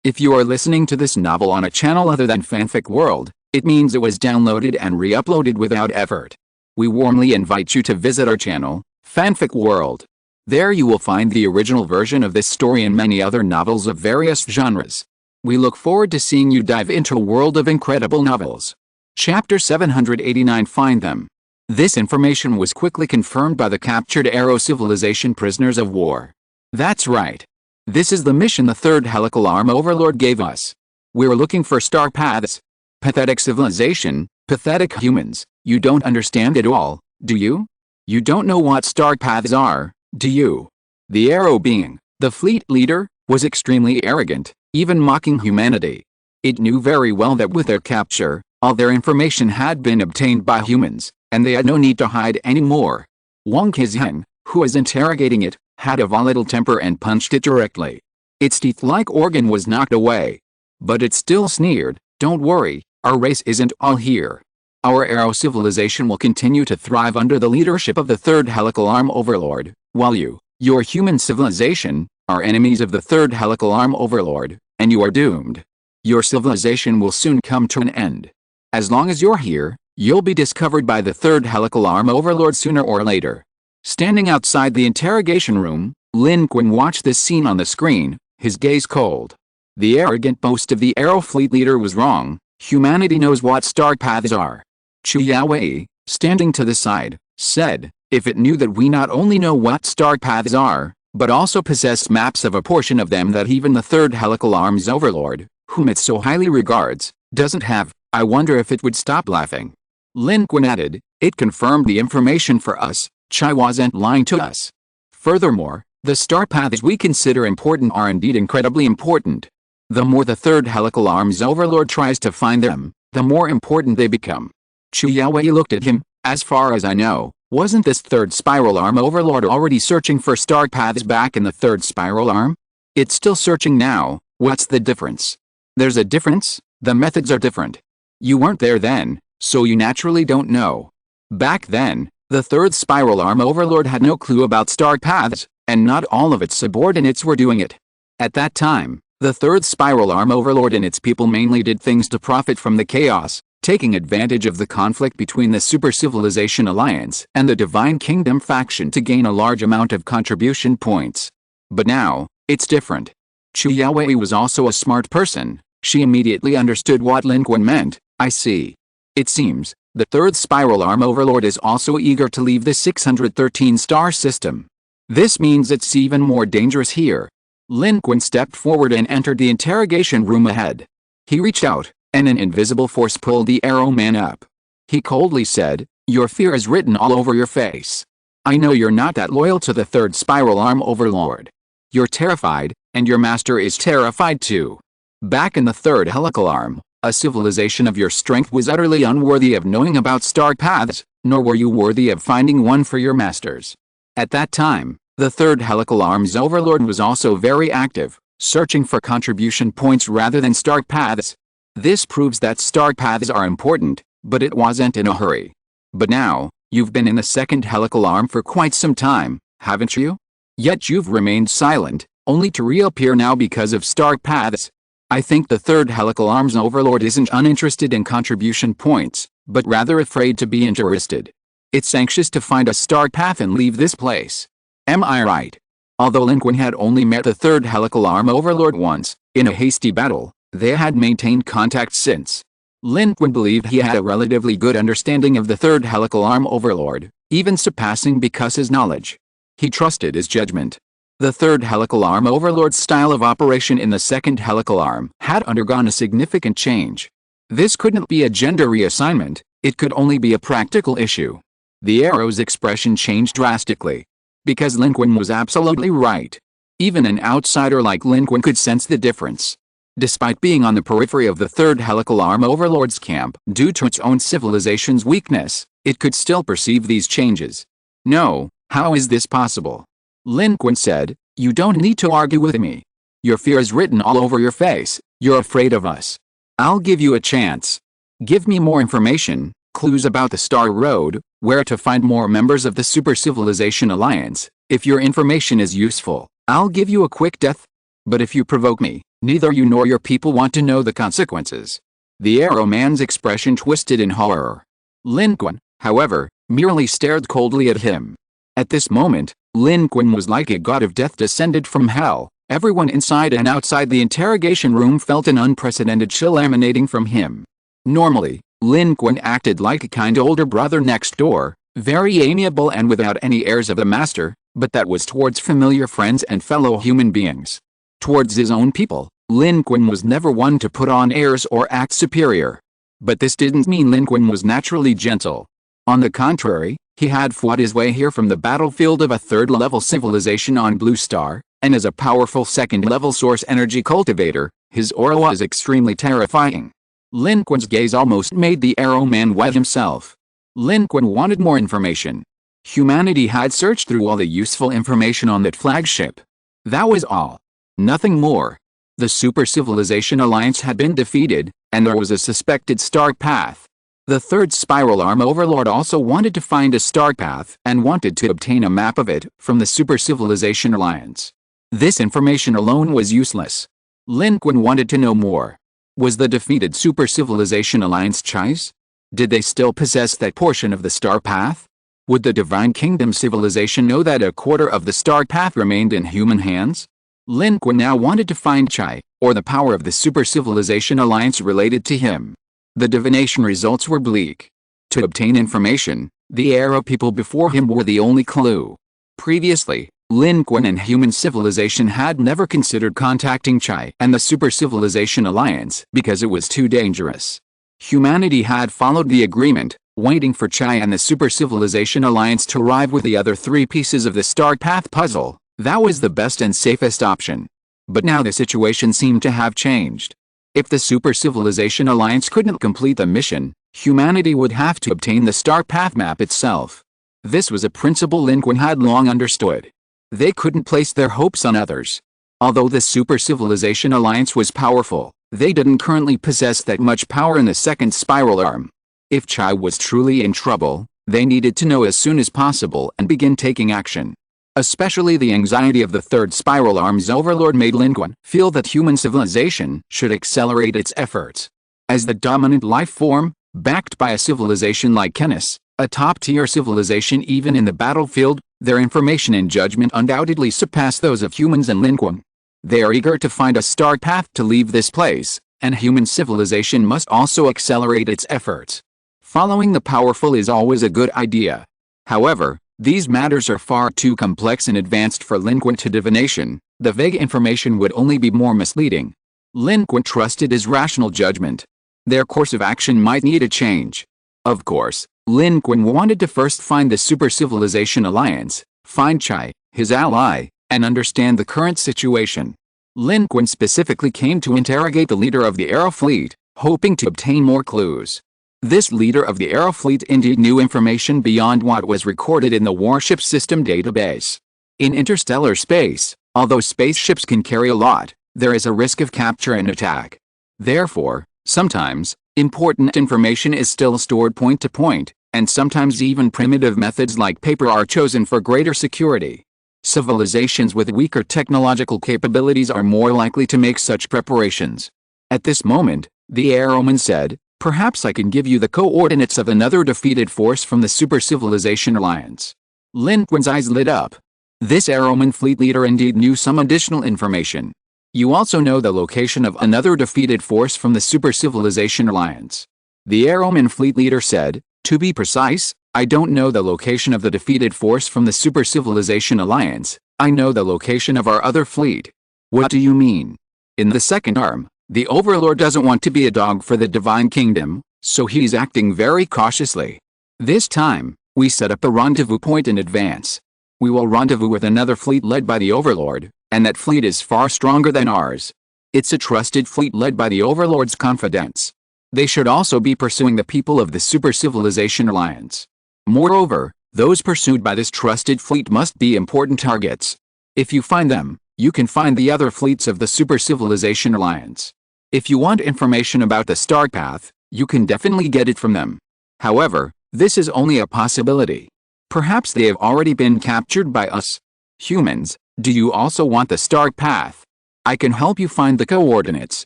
If you are listening to this novel on a channel other than Fanfic World, it means it was downloaded and re-uploaded without effort. We warmly invite you to visit our channel, Fanfic World. There you will find the original version of this story and many other novels of various genres. We look forward to seeing you dive into a world of incredible novels. Chapter 789 Find Them. This information was quickly confirmed by the captured Aero civilization prisoners of war. That's right. This is the mission the third helical arm Overlord gave us. We're looking for star paths. Pathetic civilization, pathetic humans, you don't understand it all, do you? You don't know what star paths are, do you? The Aero being, the fleet leader, was extremely arrogant, even mocking humanity. It knew very well that with their capture, all their information had been obtained by humans, and they had no need to hide anymore. Wang Qizheng, who was interrogating it, had a volatile temper and punched it directly. Its teeth-like organ was knocked away. But it still sneered, "Don't worry, our race isn't all here. Our Aero civilization will continue to thrive under the leadership of the third helical arm Overlord, while your human civilization, are enemies of the third helical arm Overlord, and you are doomed. Your civilization will soon come to an end. As long as you're here, you'll be discovered by the third helical arm Overlord sooner or later." Standing outside the interrogation room, Lin Qun watched this scene on the screen, his gaze cold. The arrogant boast of the Aero fleet leader was wrong. Humanity knows what star paths are. Chu Yaowei, standing to the side, said, "If it knew that we not only know what star paths are, but also possess maps of a portion of them that even the third helical arm's Overlord, whom it so highly regards, doesn't have, I wonder if it would stop laughing." Lin Qun added, "It confirmed the information for us. Chai wasn't lying to us. Furthermore, the star paths we consider important are indeed incredibly important. The more the third helical arm's Overlord tries to find them, the more important they become. Chu Yaowei looked at him. As far as I know, wasn't this third spiral arm overlord already searching for star paths back in the third spiral arm? It's still searching now. What's the difference? There's a difference. The methods are different. You weren't there then, so you naturally don't know. Back then, the third spiral arm overlord had no clue about star paths, and not all of its subordinates were doing it. At that time, the third spiral arm overlord and its people mainly did things to profit from the chaos, taking advantage of the conflict between the Super Civilization Alliance and the Divine Kingdom faction to gain a large amount of contribution points. But now, it's different. Chu Yaowei was also a smart person. She immediately understood what Lin Qun meant. I see. It seems, the third spiral arm overlord is also eager to leave the 613 star system. This means it's even more dangerous here. Lin Qun stepped forward and entered the interrogation room ahead. He reached out, and an invisible force pulled the arrow man up. He coldly said, "Your fear is written all over your face. I know you're not that loyal to the third spiral arm overlord. You're terrified, and your master is terrified too. Back in the third helical arm, a civilization of your strength was utterly unworthy of knowing about star paths, nor were you worthy of finding one for your masters. At that time, the third helical arm's overlord was also very active, searching for contribution points rather than star paths. This proves that star paths are important, but it wasn't in a hurry. But now, you've been in the second helical arm for quite some time, haven't you? Yet you've remained silent, only to reappear now because of star paths. I think the third helical arm's overlord isn't uninterested in contribution points, but rather afraid to be interested. It's anxious to find a star path and leave this place. Am I right?" Although Lin Qun had only met the third helical arm overlord once, in a hasty battle, they had maintained contact since. Lin Qun believed he had a relatively good understanding of the third helical arm overlord, even surpassing because knowledge. He trusted his judgment. The third helical arm overlord's style of operation in the second helical arm had undergone a significant change. This couldn't be a gender reassignment, it could only be a practical issue. The arrow's expression changed drastically. Because Lin Qun was absolutely right. Even an outsider like Lin Qun could sense the difference. Despite being on the periphery of the third helical arm overlord's camp due to its own civilization's weakness, it could still perceive these changes. "No, how is this possible?" Lin Qun said, "You don't need to argue with me. Your fear is written all over your face, you're afraid of us. I'll give you a chance. Give me more information, clues about the Star Road, where to find more members of the Super Civilization Alliance. If your information is useful, I'll give you a quick death. But if you provoke me, neither you nor your people want to know the consequences." The arrow man's expression twisted in horror. Lin Qun, however, merely stared coldly at him. At this moment, Lin Qun was like a god of death descended from hell. Everyone inside and outside the interrogation room felt an unprecedented chill emanating from him. Normally, Lin Qun acted like a kind older brother next door, very amiable and without any airs of a master, but that was towards familiar friends and fellow human beings. Towards his own people, Lin Qun was never one to put on airs or act superior. But this didn't mean Lin Qun was naturally gentle. On the contrary, he had fought his way here from the battlefield of a third-level civilization on Blue Star, and as a powerful second-level source energy cultivator, his aura was extremely terrifying. Lin Qun's gaze almost made the arrow man wet himself. Lin Qun wanted more information. Humanity had searched through all the useful information on that flagship. That was all. Nothing more. The Super Civilization Alliance had been defeated, and there was a suspected star path. The third spiral arm overlord also wanted to find a star path and wanted to obtain a map of it from the Super Civilization Alliance. This information alone was useless. Lin Qun wanted to know more. Was the defeated Super Civilization Alliance Chai's? Did they still possess that portion of the star path? Would the Divine Kingdom civilization know that a quarter of the star path remained in human hands? Lin Qun now wanted to find Chai, or the power of the Super Civilization Alliance related to him. The divination results were bleak. To obtain information, the arrow people before him were the only clue. Previously, Lin Qun and human civilization had never considered contacting Chai and the Super Civilization Alliance because it was too dangerous. Humanity had followed the agreement, waiting for Chai and the Super Civilization Alliance to arrive with the other 3 pieces of the Star Path puzzle. That was the best and safest option. But now the situation seemed to have changed. If the Super Civilization Alliance couldn't complete the mission, humanity would have to obtain the star path map itself. This was a principle Lin Qun had long understood. They couldn't place their hopes on others. Although the Super Civilization Alliance was powerful, they didn't currently possess that much power in the second spiral arm. If Chai was truly in trouble, they needed to know as soon as possible and begin taking action. Especially the anxiety of the third spiral arm's overlord made Lin Qun feel that human civilization should accelerate its efforts. As the dominant life form, backed by a civilization like Kenis, a top-tier civilization even in the battlefield, their information and judgment undoubtedly surpass those of humans and Lin Qun. They are eager to find a star path to leave this place, and human civilization must also accelerate its efforts. Following the powerful is always a good idea. However, these matters are far too complex and advanced for Lin Qun to divination. The vague information would only be more misleading. Lin Qun trusted his rational judgment. Their course of action might need a change. Of course, Lin Qun wanted to first find the Super Civilization Alliance, find Chai, his ally, and understand the current situation. Lin Qun specifically came to interrogate the leader of the Aero Fleet, hoping to obtain more clues. This leader of the Aero Fleet indeed knew information beyond what was recorded in the warship system database. In interstellar space, although spaceships can carry a lot, there is a risk of capture and attack. Therefore, sometimes, important information is still stored point to point, and sometimes even primitive methods like paper are chosen for greater security. Civilizations with weaker technological capabilities are more likely to make such preparations. At this moment, the airwoman said, "Perhaps I can give you the coordinates of another defeated force from the Super Civilization Alliance." Lin Qun's eyes lit up. This airwoman fleet leader indeed knew some additional information. "You also know the location of another defeated force from the Super Civilization Alliance?" The airwoman fleet leader said, "To be precise, I don't know the location of the defeated force from the Super Civilization Alliance. I know the location of our other fleet." "What do you mean?" "In the second arm, the Overlord doesn't want to be a dog for the Divine Kingdom, so he's acting very cautiously. This time, we set up a rendezvous point in advance. We will rendezvous with another fleet led by the Overlord, and that fleet is far stronger than ours. It's a trusted fleet led by the Overlord's confidants. They should also be pursuing the people of the Super Civilization Alliance. Moreover, those pursued by this trusted fleet must be important targets. If you find them, you can find the other fleets of the Super Civilization Alliance. If you want information about the Star Path, you can definitely get it from them. However, this is only a possibility. Perhaps they have already been captured by us. Humans, do you also want the Star Path? I can help you find the coordinates.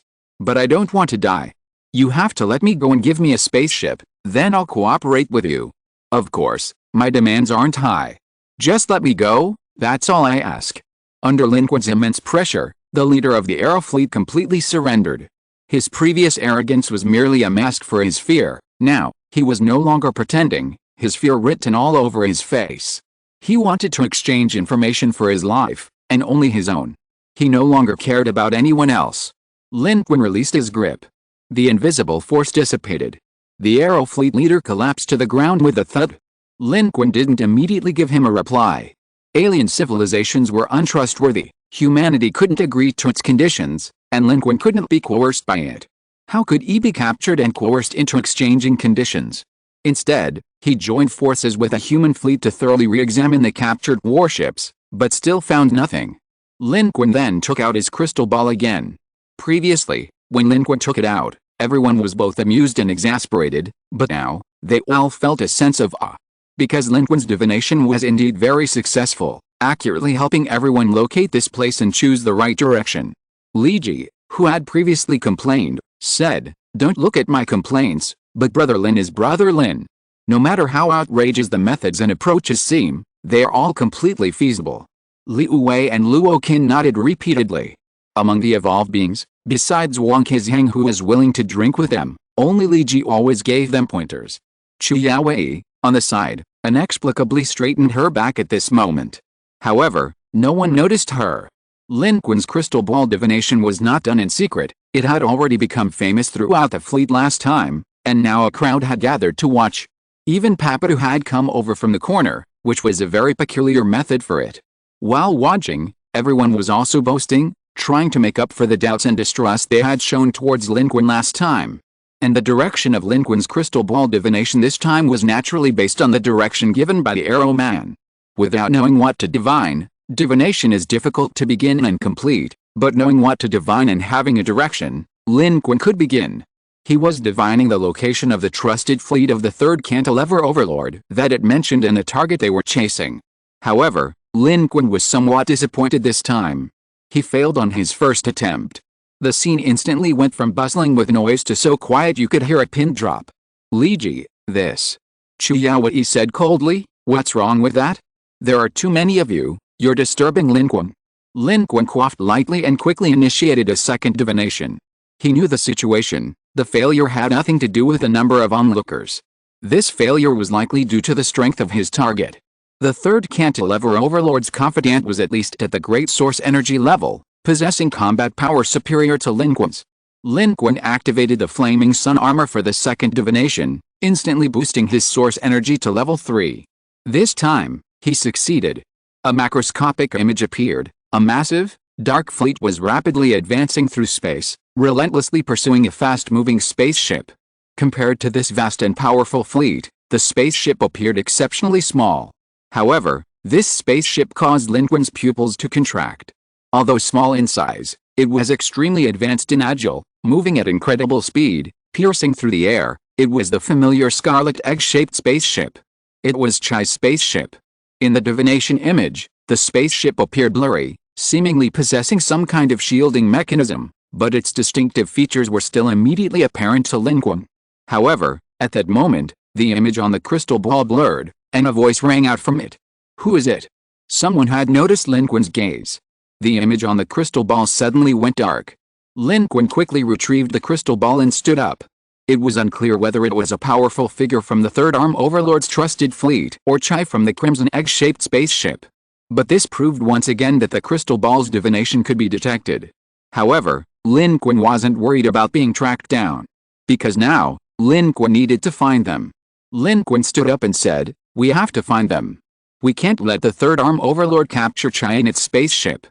But I don't want to die. You have to let me go and give me a spaceship, then I'll cooperate with you. Of course, my demands aren't high. Just let me go, that's all I ask." Under Lin Qun's immense pressure, the leader of the Aero Fleet completely surrendered. His previous arrogance was merely a mask for his fear. Now, he was no longer pretending, his fear written all over his face. He wanted to exchange information for his life, and only his own. He no longer cared about anyone else. Lin Qun released his grip. The invisible force dissipated. The Aero Fleet leader collapsed to the ground with a thud. Lin Qun didn't immediately give him a reply. Alien civilizations were untrustworthy, humanity couldn't agree to its conditions, and Lin Qun couldn't be coerced by it. How could he be captured and coerced into exchanging conditions? Instead, he joined forces with a human fleet to thoroughly re-examine the captured warships, but still found nothing. Lin Qun then took out his crystal ball again. Previously, when Lin Qun took it out, everyone was both amused and exasperated, but now, they all felt a sense of awe. Because Lin Qun's divination was indeed very successful, accurately helping everyone locate this place and choose the right direction. Li Ji, who had previously complained, said, "Don't look at my complaints, but Brother Lin is Brother Lin. No matter how outrageous the methods and approaches seem, they are all completely feasible." Liu Wei and Luo Qin nodded repeatedly. Among the evolved beings, besides Wang Qizhang who was willing to drink with them, only Li Ji always gave them pointers. Chu Yaowei, on the side, inexplicably straightened her back at this moment. However, no one noticed her. Lin Qun's crystal ball divination was not done in secret, it had already become famous throughout the fleet last time, and now a crowd had gathered to watch. Even Papadu had come over from the corner, which was a very peculiar method for it. While watching, everyone was also boasting, trying to make up for the doubts and distrust they had shown towards Lin Qun last time. And the direction of Lin Qun's crystal ball divination this time was naturally based on the direction given by the arrow man. Without knowing what to divine, divination is difficult to begin and complete, but knowing what to divine and having a direction, Lin Qun could begin. He was divining the location of the trusted fleet of the third cantilever overlord that it mentioned and the target they were chasing. However, Lin Qun was somewhat disappointed this time. He failed on his first attempt. The scene instantly went from bustling with noise to so quiet you could hear a pin drop. Li Ji, this. Chu Yaoyi said coldly, what's wrong with that? There are too many of you, you're disturbing Lin Qun. Lin Qun coughed lightly and quickly initiated a second divination. He knew the situation. The failure had nothing to do with the number of onlookers. This failure was likely due to the strength of his target. The third cantilever overlord's confidant was at least at the great source energy level, possessing combat power superior to Lin Qun's. Lin Qun activated the flaming sun armor for the second divination, instantly boosting his source energy to level 3. This time, he succeeded. A macroscopic image appeared. A massive, dark fleet was rapidly advancing through space, relentlessly pursuing a fast-moving spaceship. Compared to this vast and powerful fleet, the spaceship appeared exceptionally small. However, this spaceship caused Lin Qun's pupils to contract. Although small in size, it was extremely advanced and agile, moving at incredible speed, piercing through the air. It was the familiar scarlet egg-shaped spaceship. It was Chai's spaceship. In the divination image, the spaceship appeared blurry, seemingly possessing some kind of shielding mechanism, but its distinctive features were still immediately apparent to Lin Qun. However, at that moment, the image on the crystal ball blurred, and a voice rang out from it. Who is it? Someone had noticed Lin Qun's gaze. The image on the crystal ball suddenly went dark. Lin Qun quickly retrieved the crystal ball and stood up. It was unclear whether it was a powerful figure from the Third Arm Overlord's trusted fleet or Chai from the crimson egg-shaped spaceship. But this proved once again that the crystal ball's divination could be detected. However, Lin Qun wasn't worried about being tracked down. Because now, Lin Qun needed to find them. Lin Qun stood up and said, we have to find them. We can't let the Third Arm Overlord capture Chai in its spaceship.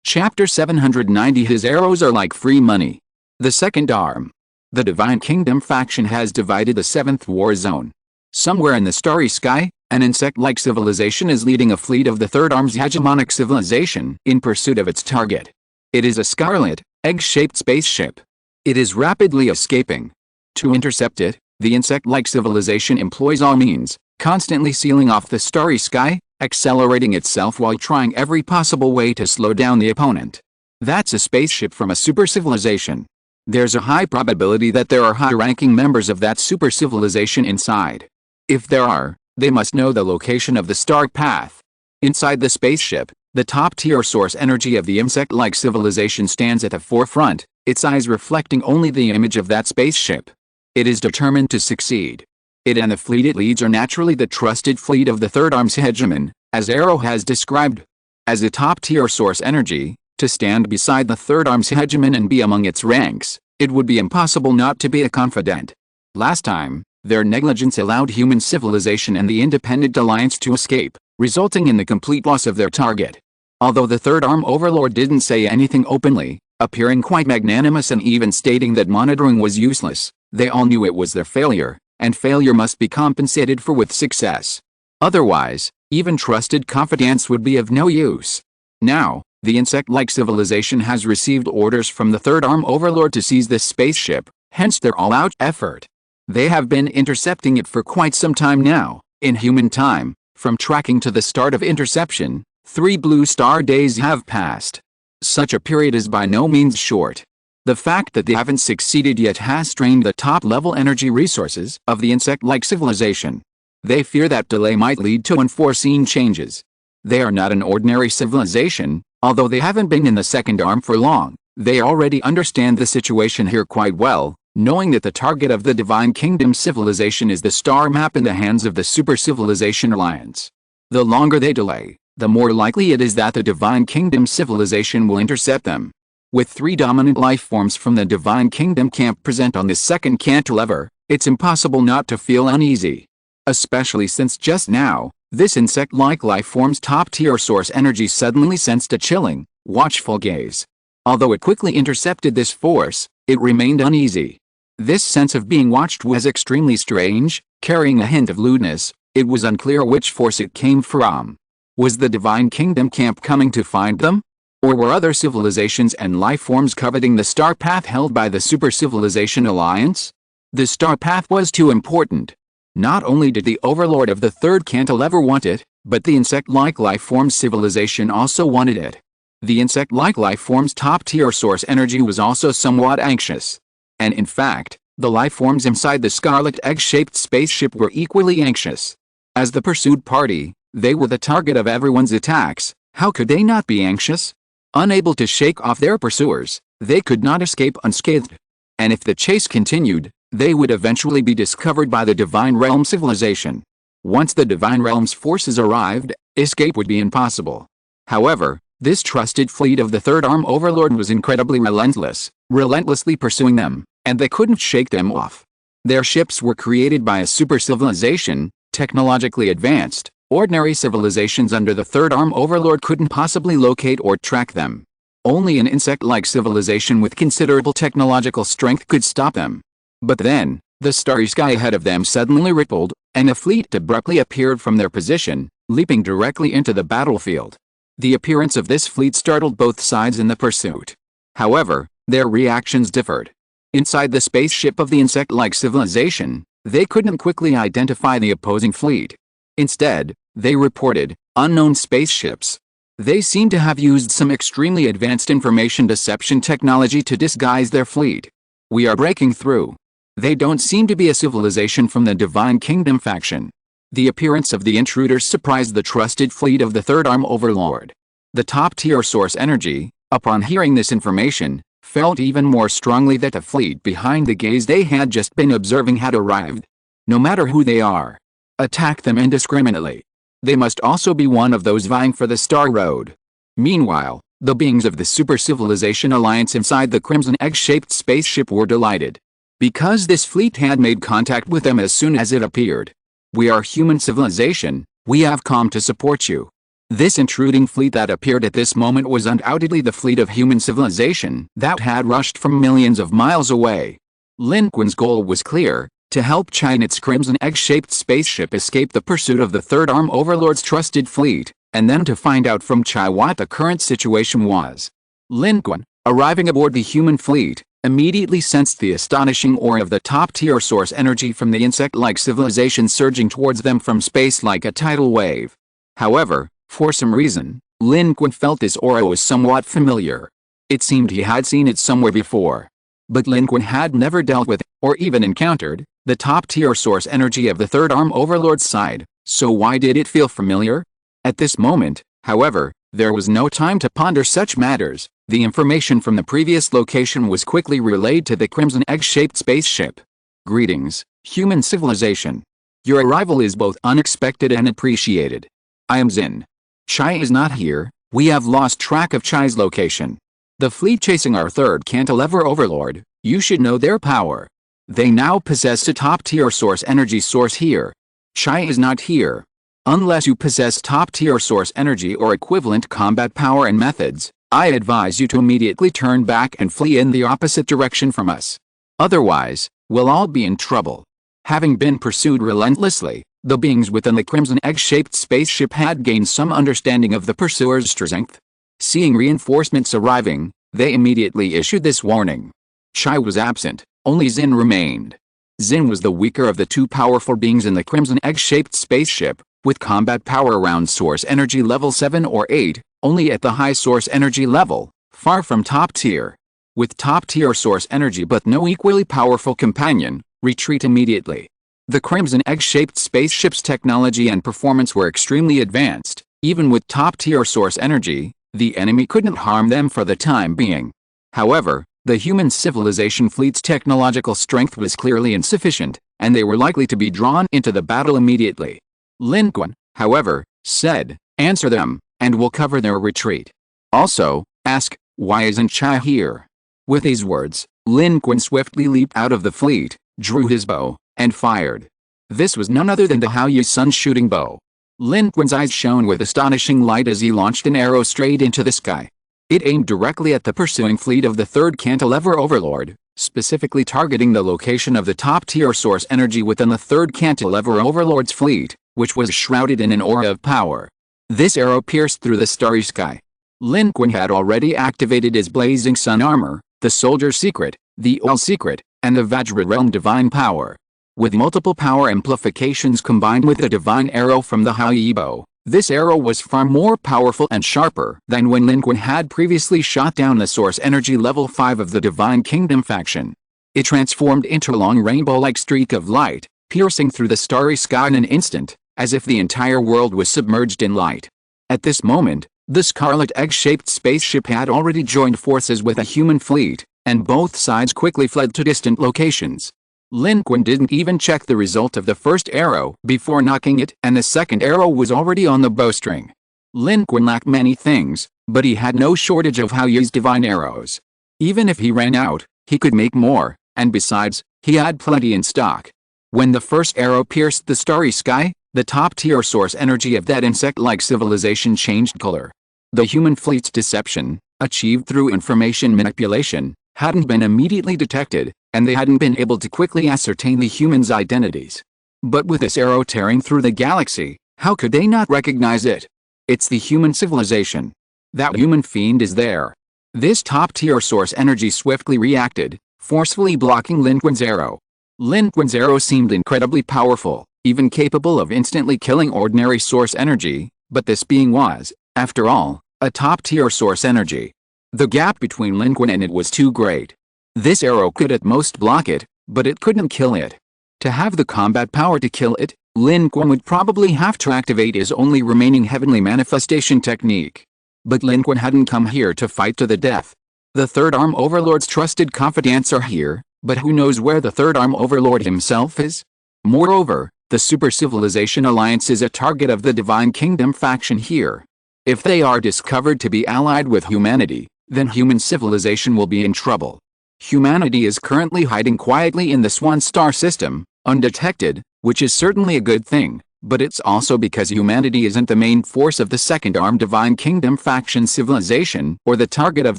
Chapter 790 His arrows are like free money. The Second Arm. The Divine Kingdom faction has divided the 7th War Zone. Somewhere in the starry sky, an insect-like civilization is leading a fleet of the Third Arm's hegemonic civilization in pursuit of its target. It is a scarlet, egg-shaped spaceship. It is rapidly escaping. To intercept it, the insect-like civilization employs all means, constantly sealing off the starry sky, accelerating itself while trying every possible way to slow down the opponent. That's a spaceship from a super civilization. There's a high probability that there are high-ranking members of that super civilization inside. If there are, they must know the location of the star path. Inside the spaceship, the top-tier source energy of the insect-like civilization stands at the forefront, its eyes reflecting only the image of that spaceship. It is determined to succeed. It and the fleet it leads are naturally the trusted fleet of the Third Arm's hegemon, as Arrow has described. As a top-tier source energy, to stand beside the Third Arm's hegemon and be among its ranks, it would be impossible not to be a confidant. Last time, their negligence allowed human civilization and the Independent Alliance to escape, resulting in the complete loss of their target. Although the Third Arm Overlord didn't say anything openly, appearing quite magnanimous and even stating that monitoring was useless, they all knew it was their failure, and failure must be compensated for with success. Otherwise, even trusted confidants would be of no use. Now, the insect-like civilization has received orders from the Third Arm Overlord to seize this spaceship, hence their all-out effort. They have been intercepting it for quite some time now. In human time, from tracking to the start of interception, 3 blue star days have passed. Such a period is by no means short. The fact that they haven't succeeded yet has strained the top-level energy resources of the insect-like civilization. They fear that delay might lead to unforeseen changes. They are not an ordinary civilization, although they haven't been in the Second Arm for long. They already understand the situation here quite well, knowing that the target of the Divine Kingdom civilization is the star map in the hands of the Super Civilization Alliance. The longer they delay, the more likely it is that the Divine Kingdom civilization will intercept them. With 3 dominant life forms from the Divine Kingdom camp present on this second cantilever, it's impossible not to feel uneasy. Especially since just now, this insect-like life form's top-tier source energy suddenly sensed a chilling, watchful gaze. Although it quickly intercepted this force, it remained uneasy. This sense of being watched was extremely strange, carrying a hint of lewdness. It was unclear which force it came from. Was the Divine Kingdom camp coming to find them? Or were other civilizations and life forms coveting the star path held by the Super Civilization Alliance? The star path was too important. Not only did the overlord of the third cantilever want it, but the insect-like life forms civilization also wanted it. The insect-like life form's top-tier source energy was also somewhat anxious. And in fact, the life forms inside the scarlet egg-shaped spaceship were equally anxious. As the pursued party, they were the target of everyone's attacks. How could they not be anxious? Unable to shake off their pursuers, they could not escape unscathed. And if the chase continued, they would eventually be discovered by the Divine Realm civilization. Once the Divine Realm's forces arrived, escape would be impossible. However, this trusted fleet of the Third Arm Overlord was incredibly relentlessly pursuing them, and they couldn't shake them off. Their ships were created by a super civilization, technologically advanced. Ordinary civilizations under the Third Arm Overlord couldn't possibly locate or track them. Only an insect-like civilization with considerable technological strength could stop them. But then, the starry sky ahead of them suddenly rippled, and a fleet abruptly appeared from their position, leaping directly into the battlefield. The appearance of this fleet startled both sides in the pursuit. However, their reactions differed. Inside the spaceship of the insect-like civilization, they couldn't quickly identify the opposing fleet. Instead, they reported unknown spaceships. They seemed to have used some extremely advanced information deception technology to disguise their fleet. We are breaking through. They don't seem to be a civilization from the Divine Kingdom faction. The appearance of the intruders surprised the trusted fleet of the Third Arm Overlord. The top-tier source energy, upon hearing this information, felt even more strongly that the fleet behind the gaze they had just been observing had arrived. No matter who they are, attack them indiscriminately. They must also be one of those vying for the Star Road. Meanwhile, the beings of the Super Civilization Alliance inside the crimson egg-shaped spaceship were delighted. Because this fleet had made contact with them as soon as it appeared. We are human civilization, we have come to support you. This intruding fleet that appeared at this moment was undoubtedly the fleet of human civilization that had rushed from millions of miles away. Lin Qun's goal was clear, to help Chinese crimson egg-shaped spaceship escape the pursuit of the Third Arm Overlord's trusted fleet, and then to find out from Chai what the current situation was. Lin Qun, arriving aboard the human fleet, immediately sensed the astonishing aura of the top-tier source energy from the insect-like civilization surging towards them from space like a tidal wave. However, for some reason, Lin Qun felt this aura was somewhat familiar. It seemed he had seen it somewhere before. But Lin Qun had never dealt with, or even encountered, the top-tier source energy of the Third Arm Overlord's side, so why did it feel familiar? At this moment, however, there was no time to ponder such matters. The information from the previous location was quickly relayed to the crimson egg-shaped spaceship. Greetings, human civilization. Your arrival is both unexpected and appreciated. I am Xin. Chai is not here, we have lost track of Chai's location. The fleet chasing our third cantilever overlord, you should know their power. They now possess a top-tier source energy source here. Chai is not here. Unless you possess top-tier source energy or equivalent combat power and methods, I advise you to immediately turn back and flee in the opposite direction from us. Otherwise, we'll all be in trouble. Having been pursued relentlessly, the beings within the crimson egg-shaped spaceship had gained some understanding of the pursuer's strength. Seeing reinforcements arriving, they immediately issued this warning. Chai was absent, only Xin remained. Xin was the weaker of the two powerful beings in the crimson egg-shaped spaceship, with combat power around source energy level 7 or 8, only at the high source energy level, far from top tier. With top tier source energy but no equally powerful companion, retreat immediately. The crimson egg-shaped spaceship's technology and performance were extremely advanced. Even with top tier source energy, the enemy couldn't harm them for the time being. However, the human civilization fleet's technological strength was clearly insufficient, and they were likely to be drawn into the battle immediately. Lin Qun, however, said, answer them, and we'll cover their retreat. Also, ask, why isn't Chai here? With these words, Lin Qun swiftly leaped out of the fleet, drew his bow, and fired. This was none other than the Hao Yu Sun shooting bow. Lin Qun's eyes shone with astonishing light as he launched an arrow straight into the sky. It aimed directly at the pursuing fleet of the third cantilever overlord, specifically targeting the location of the top-tier source energy within the third cantilever overlord's fleet, which was shrouded in an aura of power. This arrow pierced through the starry sky. Lin Qun had already activated his blazing sun armor, the soldier's secret, the All secret, and the Vajra realm divine power. With multiple power amplifications combined with the divine arrow from the Haibo, this arrow was far more powerful and sharper than when Lin Qun had previously shot down the source energy level 5 of the Divine Kingdom faction. It transformed into a long rainbow-like streak of light, piercing through the starry sky in an instant, as if the entire world was submerged in light. At this moment, the scarlet egg-shaped spaceship had already joined forces with a human fleet, and both sides quickly fled to distant locations. Lin Qun didn't even check the result of the first arrow before knocking it, and the second arrow was already on the bowstring. Lin Qun lacked many things, but he had no shortage of Haoyi's divine arrows. Even if he ran out, he could make more, and besides, he had plenty in stock. When the first arrow pierced the starry sky, the top-tier source energy of that insect-like civilization changed color. The human fleet's deception, achieved through information manipulation, hadn't been immediately detected, and they hadn't been able to quickly ascertain the humans' identities. But with this arrow tearing through the galaxy, how could they not recognize it? It's the human civilization. That human fiend is there. This top-tier source energy swiftly reacted, forcefully blocking Lin Qun's arrow. Lin Qun's arrow seemed incredibly powerful, even capable of instantly killing ordinary source energy, but this being was, after all, a top-tier source energy. The gap between Lin Qun and it was too great. This arrow could at most block it, but it couldn't kill it. To have the combat power to kill it, Lin Qun would probably have to activate his only remaining heavenly manifestation technique. But Lin Qun hadn't come here to fight to the death. The Third Arm Overlord's trusted confidants are here, but who knows where the Third Arm Overlord himself is? Moreover, the Super Civilization Alliance is a target of the Divine Kingdom faction here. If they are discovered to be allied with humanity, then human civilization will be in trouble. Humanity is currently hiding quietly in the Swan Star system, undetected, which is certainly a good thing, but it's also because humanity isn't the main force of the Second Arm Divine Kingdom faction civilization or the target of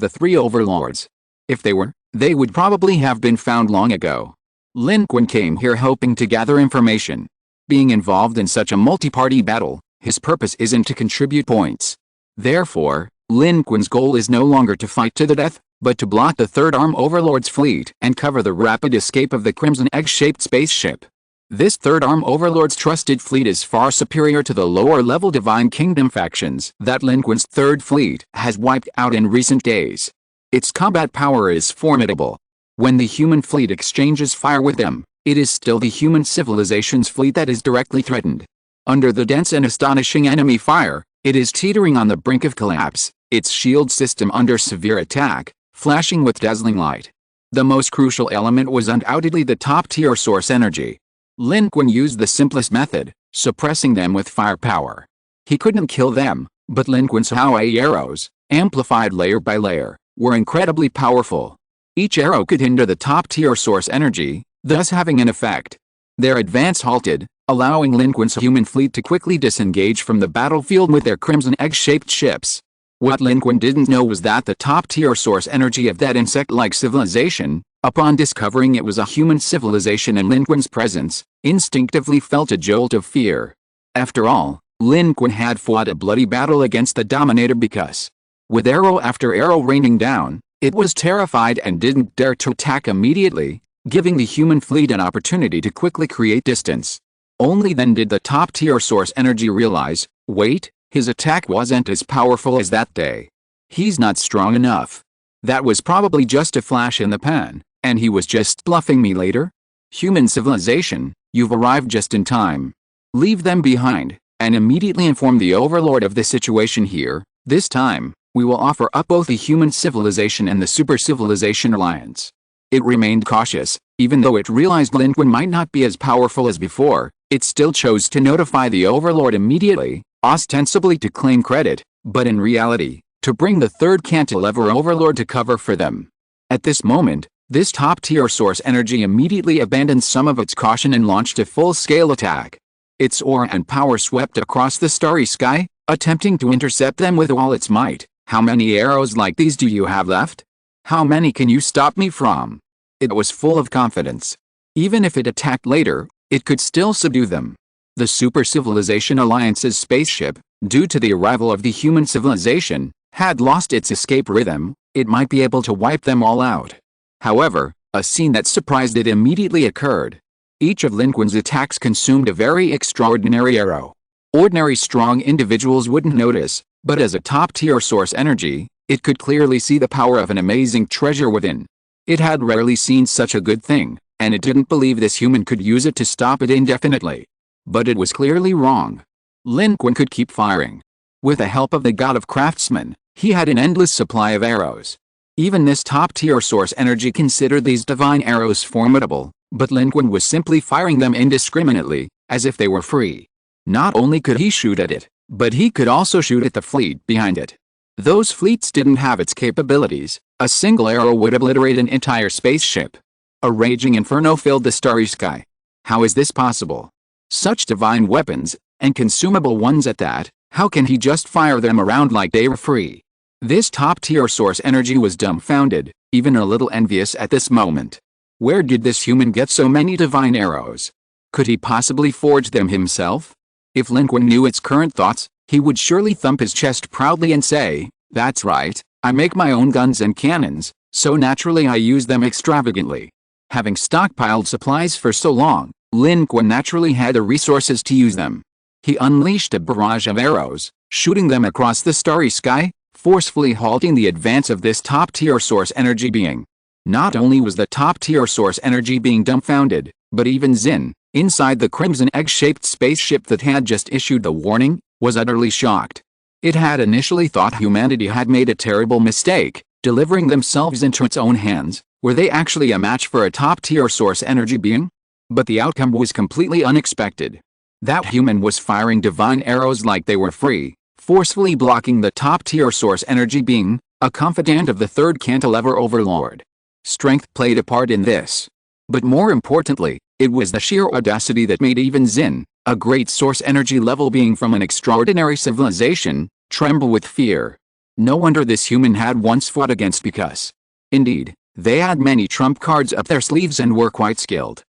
the three overlords. If they were, they would probably have been found long ago. Lin Qun came here hoping to gather information. Being involved in such a multi-party battle, his purpose isn't to contribute points. Therefore, Lin Qun's goal is no longer to fight to the death, but to block the Third Arm Overlord's fleet and cover the rapid escape of the Crimson Egg-shaped spaceship. This Third Arm Overlord's trusted fleet is far superior to the lower-level Divine Kingdom factions that Lin Qun's Third Fleet has wiped out in recent days. Its combat power is formidable. When the human fleet exchanges fire with them, it is still the human civilization's fleet that is directly threatened. Under the dense and astonishing enemy fire, it is teetering on the brink of collapse, its shield system under severe attack, flashing with dazzling light. The most crucial element was undoubtedly the top-tier source energy. Lin Qun used the simplest method, suppressing them with firepower. He couldn't kill them, but Lin Qun's Haoyi arrows, amplified layer by layer, were incredibly powerful. Each arrow could hinder the top-tier source energy, thus having an effect. Their advance halted, allowing Lin Qun's human fleet to quickly disengage from the battlefield with their crimson egg-shaped ships. What Lin Qun didn't know was that the top-tier source energy of that insect-like civilization, upon discovering it was a human civilization in Lin Qun's presence, instinctively felt a jolt of fear. After all, Lin Qun had fought a bloody battle against the Dominator because, with arrow after arrow raining down, it was terrified and didn't dare to attack immediately, giving the human fleet an opportunity to quickly create distance. Only then did the top-tier source energy realize, wait, his attack wasn't as powerful as that day. He's not strong enough. That was probably just a flash in the pan, and he was just bluffing me later? Human civilization, you've arrived just in time. Leave them behind, and immediately inform the Overlord of the situation here. This time, we will offer up both the human civilization and the Super Civilization Alliance. It remained cautious, even though it realized Lin Qun might not be as powerful as before, it still chose to notify the Overlord immediately, ostensibly to claim credit, but in reality, to bring the third cantilever Overlord to cover for them. At this moment, this top-tier source energy immediately abandoned some of its caution and launched a full-scale attack. Its aura and power swept across the starry sky, attempting to intercept them with all its might, How many arrows like these do you have left? How many can you stop me from? It was full of confidence. Even if it attacked later, it could still subdue them. The Super Civilization Alliance's spaceship, due to the arrival of the human civilization, had lost its escape rhythm. It might be able to wipe them all out. However, a scene that surprised it immediately occurred. Each of Lin Qun's attacks consumed a very extraordinary arrow. Ordinary strong individuals wouldn't notice, but as a top-tier source energy, it could clearly see the power of an amazing treasure within. It had rarely seen such a good thing, and it didn't believe this human could use it to stop it indefinitely. But it was clearly wrong. Lin Qun could keep firing. With the help of the god of craftsmen, he had an endless supply of arrows. Even this top-tier source energy considered these divine arrows formidable, but Lin Qun was simply firing them indiscriminately, as if they were free. Not only could he shoot at it, but he could also shoot at the fleet behind it. Those fleets didn't have its capabilities. A single arrow would obliterate an entire spaceship. A raging inferno filled the starry sky. How is this possible? Such divine weapons, and consumable ones at that, how can he just fire them around like they were free? This top-tier source energy was dumbfounded, even a little envious at this moment. Where did this human get so many divine arrows? Could he possibly forge them himself? If Lin Qun knew its current thoughts, he would surely thump his chest proudly and say, "That's right, I make my own guns and cannons, so naturally I use them extravagantly." Having stockpiled supplies for so long, Lin Qun naturally had the resources to use them. He unleashed a barrage of arrows, shooting them across the starry sky, forcefully halting the advance of this top-tier source energy being. Not only was the top-tier source energy being dumbfounded, but even Xin, inside the crimson egg-shaped spaceship that had just issued the warning, was utterly shocked. It had initially thought humanity had made a terrible mistake, delivering themselves into its own hands. Were they actually a match for a top-tier source energy being? But the outcome was completely unexpected. That human was firing divine arrows like they were free, forcefully blocking the top-tier source energy being, a confidant of the third cantilever overlord. Strength played a part in this. But more importantly, it was the sheer audacity that made even Xin, a great source energy level being from an extraordinary civilization, tremble with fear. No wonder this human had once fought against because. Indeed, they had many trump cards up their sleeves and were quite skilled.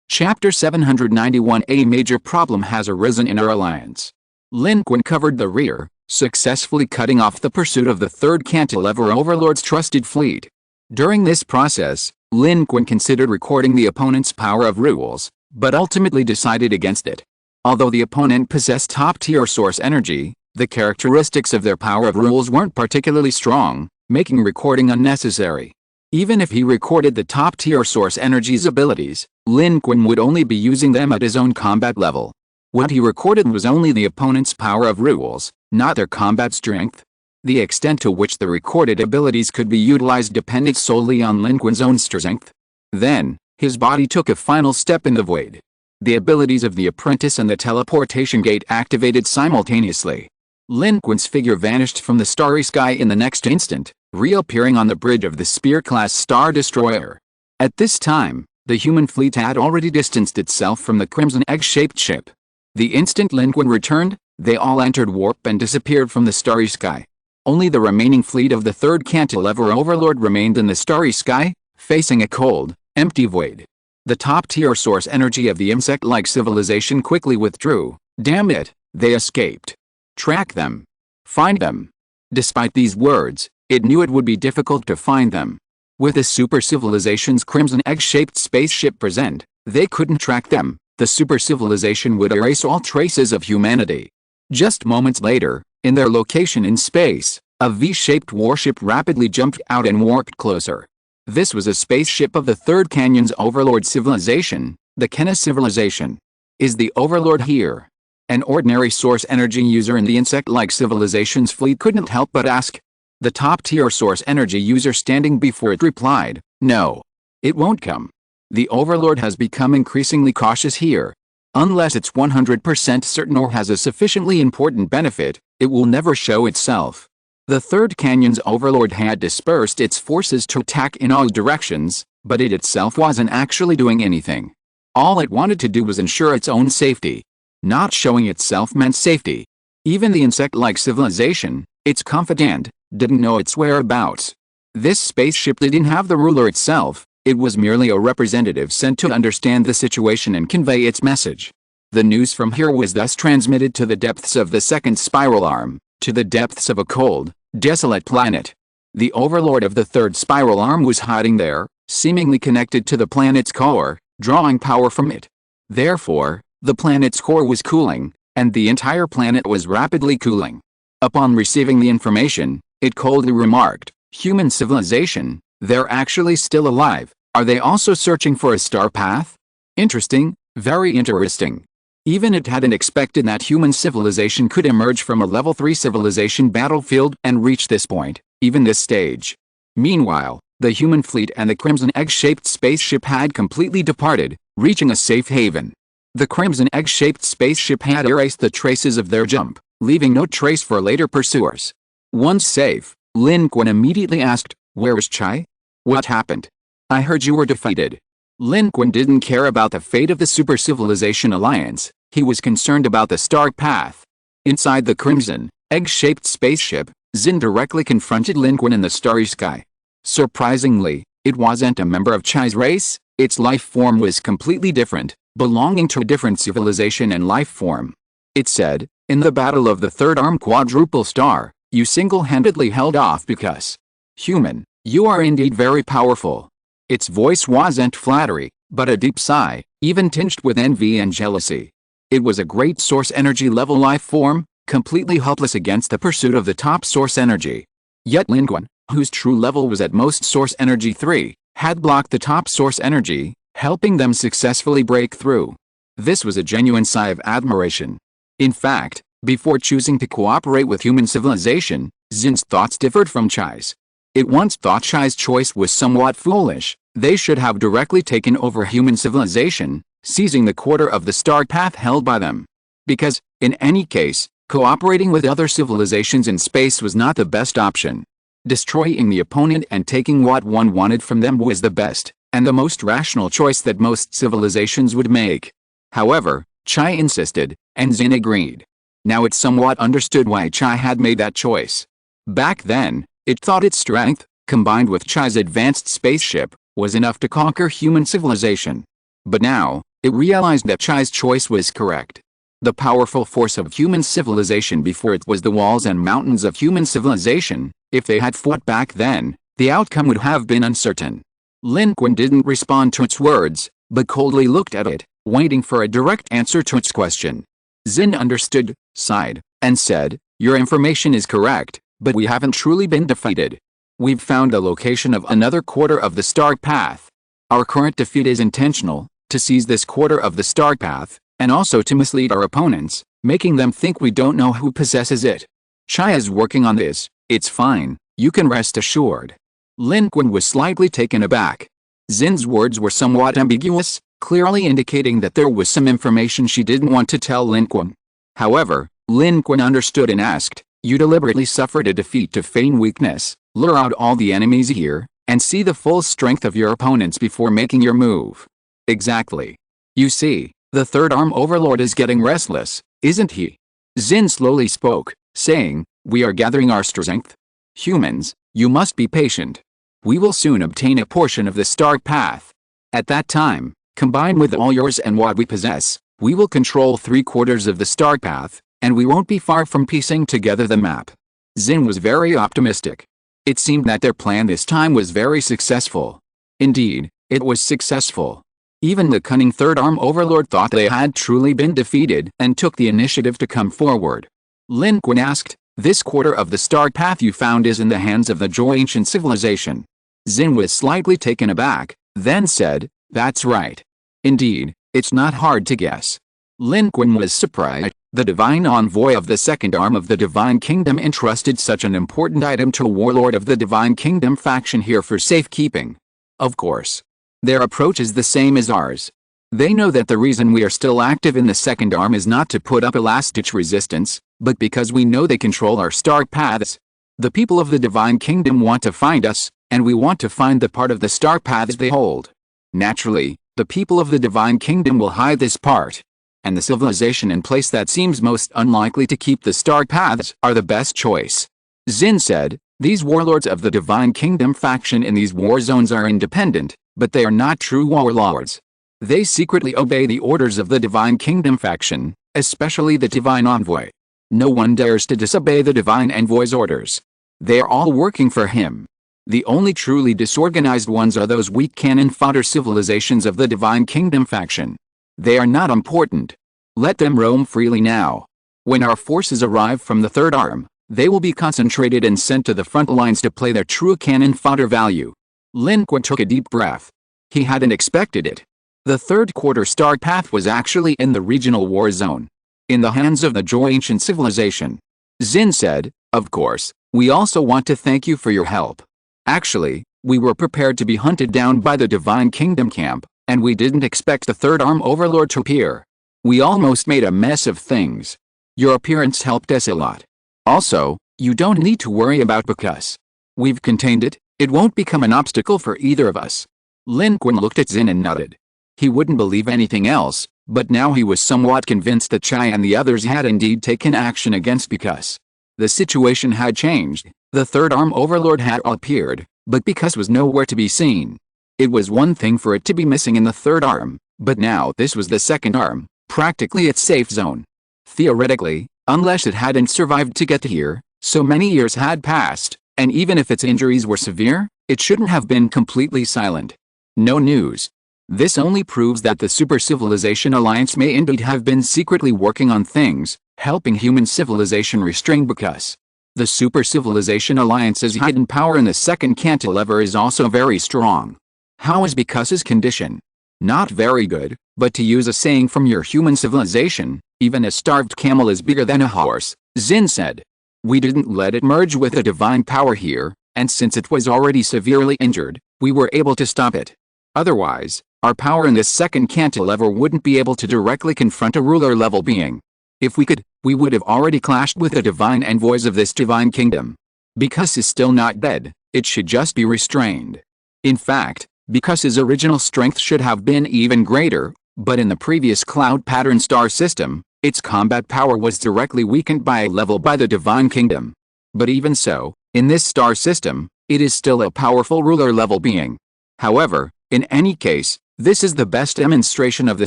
Chapter 791. A major problem has arisen in our alliance. Lin Qun covered the rear, successfully cutting off the pursuit of the third cantilever overlord's trusted fleet. During this process, Lin Qun considered recording the opponent's power of rules, but ultimately decided against it. Although the opponent possessed top-tier source energy, the characteristics of their power of rules weren't particularly strong, making recording unnecessary. Even if he recorded the top-tier source energy's abilities, Lin Qun would only be using them at his own combat level. What he recorded was only the opponent's power of rules, not their combat strength. The extent to which the recorded abilities could be utilized depended solely on Lin Qun's own strength. Then, his body took a final step in the void. The abilities of the apprentice and the teleportation gate activated simultaneously. Lin Qun's figure vanished from the starry sky in the next instant, reappearing on the bridge of the Spear-class Star Destroyer. At this time, the human fleet had already distanced itself from the crimson egg-shaped ship. The instant Lin Qun returned, they all entered warp and disappeared from the starry sky. Only the remaining fleet of the third cantilever overlord remained in the starry sky, facing a cold, empty void. The top-tier source energy of the insect-like civilization quickly withdrew. Damn it, they escaped. Track them. Find them. Despite these words, it knew it would be difficult to find them. With the super civilization's crimson egg-shaped spaceship present, they couldn't track them. The super civilization would erase all traces of humanity. Just moments later, in their location in space, a V-shaped warship rapidly jumped out and warped closer. This was a spaceship of the Third Canyon's overlord civilization, the Kenna civilization. Is the overlord here? An ordinary source energy user in the insect-like civilization's fleet couldn't help but ask. The top-tier source energy user standing before it replied, "No. It won't come. The overlord has become increasingly cautious here. Unless it's 100% certain or has a sufficiently important benefit, it will never show itself." The Third Canyon's overlord had dispersed its forces to attack in all directions, but it itself wasn't actually doing anything. All it wanted to do was ensure its own safety. Not showing itself meant safety. Even the insect-like civilization, Its commandant didn't know its whereabouts. This spaceship didn't have the ruler itself, it was merely a representative sent to understand the situation and convey its message. The news from here was thus transmitted to the depths of the second spiral arm, to the depths of a cold, desolate planet. The overlord of the third spiral arm was hiding there, seemingly connected to the planet's core, drawing power from it. Therefore, the planet's core was cooling, and the entire planet was rapidly cooling. Upon receiving the information, it coldly remarked, "Human civilization, they're actually still alive. Are they also searching for a star path? Interesting, very interesting." Even it hadn't expected that human civilization could emerge from a level 3 civilization battlefield and reach this point, even this stage. Meanwhile, the human fleet and the crimson egg-shaped spaceship had completely departed, reaching a safe haven. The crimson egg-shaped spaceship had erased the traces of their jump, leaving no trace for later pursuers. Once safe, Lin Qun immediately asked, "Where is Chai? What happened? I heard you were defeated." Lin Qun didn't care about the fate of the Super Civilization Alliance, he was concerned about the star path. Inside the crimson, egg-shaped spaceship, Xin directly confronted Lin Qun in the starry sky. Surprisingly, it wasn't a member of Chai's race, its life form was completely different, belonging to a different civilization and life form. It said, "In the battle of the third arm quadruple star, you single-handedly held off because human, you are indeed very powerful." Its voice wasn't flattery, but a deep sigh, even tinged with envy and jealousy. It was a great source energy level life form, completely helpless against the pursuit of the top source energy. Yet Lin Qun, whose true level was at most source energy 3, had blocked the top source energy, helping them successfully break through. This was a genuine sigh of admiration. In fact, before choosing to cooperate with human civilization, Xin's thoughts differed from Chai's. It once thought Chai's choice was somewhat foolish. They should have directly taken over human civilization, seizing the quarter of the star path held by them. Because, in any case, cooperating with other civilizations in space was not the best option. Destroying the opponent and taking what one wanted from them was the best, and the most rational choice that most civilizations would make. However, Chai insisted, and Xin agreed. Now it somewhat understood why Chai had made that choice. Back then, it thought its strength, combined with Chai's advanced spaceship, was enough to conquer human civilization. But now, it realized that Chai's choice was correct. The powerful force of human civilization before it was the walls and mountains of human civilization. If they had fought back then, the outcome would have been uncertain. Lin Qun didn't respond to its words, but coldly looked at it, waiting for a direct answer to its question. Xin understood, sighed, and said, "Your information is correct, but we haven't truly been defeated. We've found the location of another quarter of the star path. Our current defeat is intentional, to seize this quarter of the star path, and also to mislead our opponents, making them think we don't know who possesses it. Chai is working on this, it's fine, you can rest assured." Lin Qun was slightly taken aback. Xin's words were somewhat ambiguous, clearly indicating that there was some information she didn't want to tell Lin Qun. However, Lin Qun understood and asked, "You deliberately suffered a defeat to feign weakness, lure out all the enemies here, and see the full strength of your opponents before making your move." "Exactly. You see, the third arm overlord is getting restless, isn't he?" Xin slowly spoke, saying, "We are gathering our strength. Humans, you must be patient. We will soon obtain a portion of the star path. At that time, combined with all yours and what we possess, we will control 3/4 of the star path, and we won't be far from piecing together the map." Xin was very optimistic. It seemed that their plan this time was very successful. Indeed, it was successful. Even the cunning third arm overlord thought they had truly been defeated and took the initiative to come forward. Lin Qun asked, "This quarter of the star path you found is in the hands of the Joy ancient civilization?" Xin was slightly taken aback, then said, "That's right. Indeed, it's not hard to guess." Lin Qun was surprised. The divine envoy of the second arm of the Divine Kingdom entrusted such an important item to a warlord of the Divine Kingdom faction here for safekeeping. Of course. Their approach is the same as ours. They know that the reason we are still active in the second arm is not to put up a last-ditch resistance, but because we know they control our star paths. The people of the Divine Kingdom want to find us, and we want to find the part of the star paths they hold. Naturally, the people of the Divine Kingdom will hide this part. And the civilization in place that seems most unlikely to keep the star paths are the best choice. Xin said, "These warlords of the Divine Kingdom faction in these war zones are independent, but they are not true warlords. They secretly obey the orders of the Divine Kingdom faction, especially the Divine Envoy. No one dares to disobey the Divine Envoy's orders. They are all working for him. The only truly disorganized ones are those weak cannon fodder civilizations of the Divine Kingdom faction. They are not important. Let them roam freely now. When our forces arrive from the third arm, they will be concentrated and sent to the front lines to play their true cannon fodder value." Lin Qun took a deep breath. He hadn't expected it. The third quarter star path was actually in the regional war zone, in the hands of the Joy ancient civilization. Xin said, "Of course, we also want to thank you for your help. Actually, we were prepared to be hunted down by the Divine Kingdom camp, and we didn't expect the third arm overlord to appear. We almost made a mess of things. Your appearance helped us a lot. Also, you don't need to worry about because we've contained it. It won't become an obstacle for either of us." Lin Qun looked at Xin and nodded. He wouldn't believe anything else, but now he was somewhat convinced that Chai and the others had indeed taken action against Because. The situation had changed. The third arm overlord had appeared, but Because was nowhere to be seen. It was one thing for it to be missing in the third arm, but now this was the second arm, practically its safe zone. Theoretically, unless it hadn't survived to get here, so many years had passed, and even if its injuries were severe, it shouldn't have been completely silent. No news. This only proves that the Super Civilization Alliance may indeed have been secretly working on things, helping human civilization restrain Because. The Super Civilization Alliance's hidden power in the second cantilever is also very strong. How is Bikuse's condition? Not very good, but to use a saying from your human civilization, even a starved camel is bigger than a horse, Xin said. We didn't let it merge with a divine power here, and since it was already severely injured, we were able to stop it. Otherwise, our power in this second cantilever wouldn't be able to directly confront a ruler-level being. If we could, we would have already clashed with the divine envoys of this divine kingdom. Because is still not dead, it should just be restrained. In fact, because his original strength should have been even greater, but in the previous cloud pattern star system, its combat power was directly weakened by a level by the divine kingdom. But even so, in this star system, it is still a powerful ruler-level being. However, in any case, this is the best demonstration of the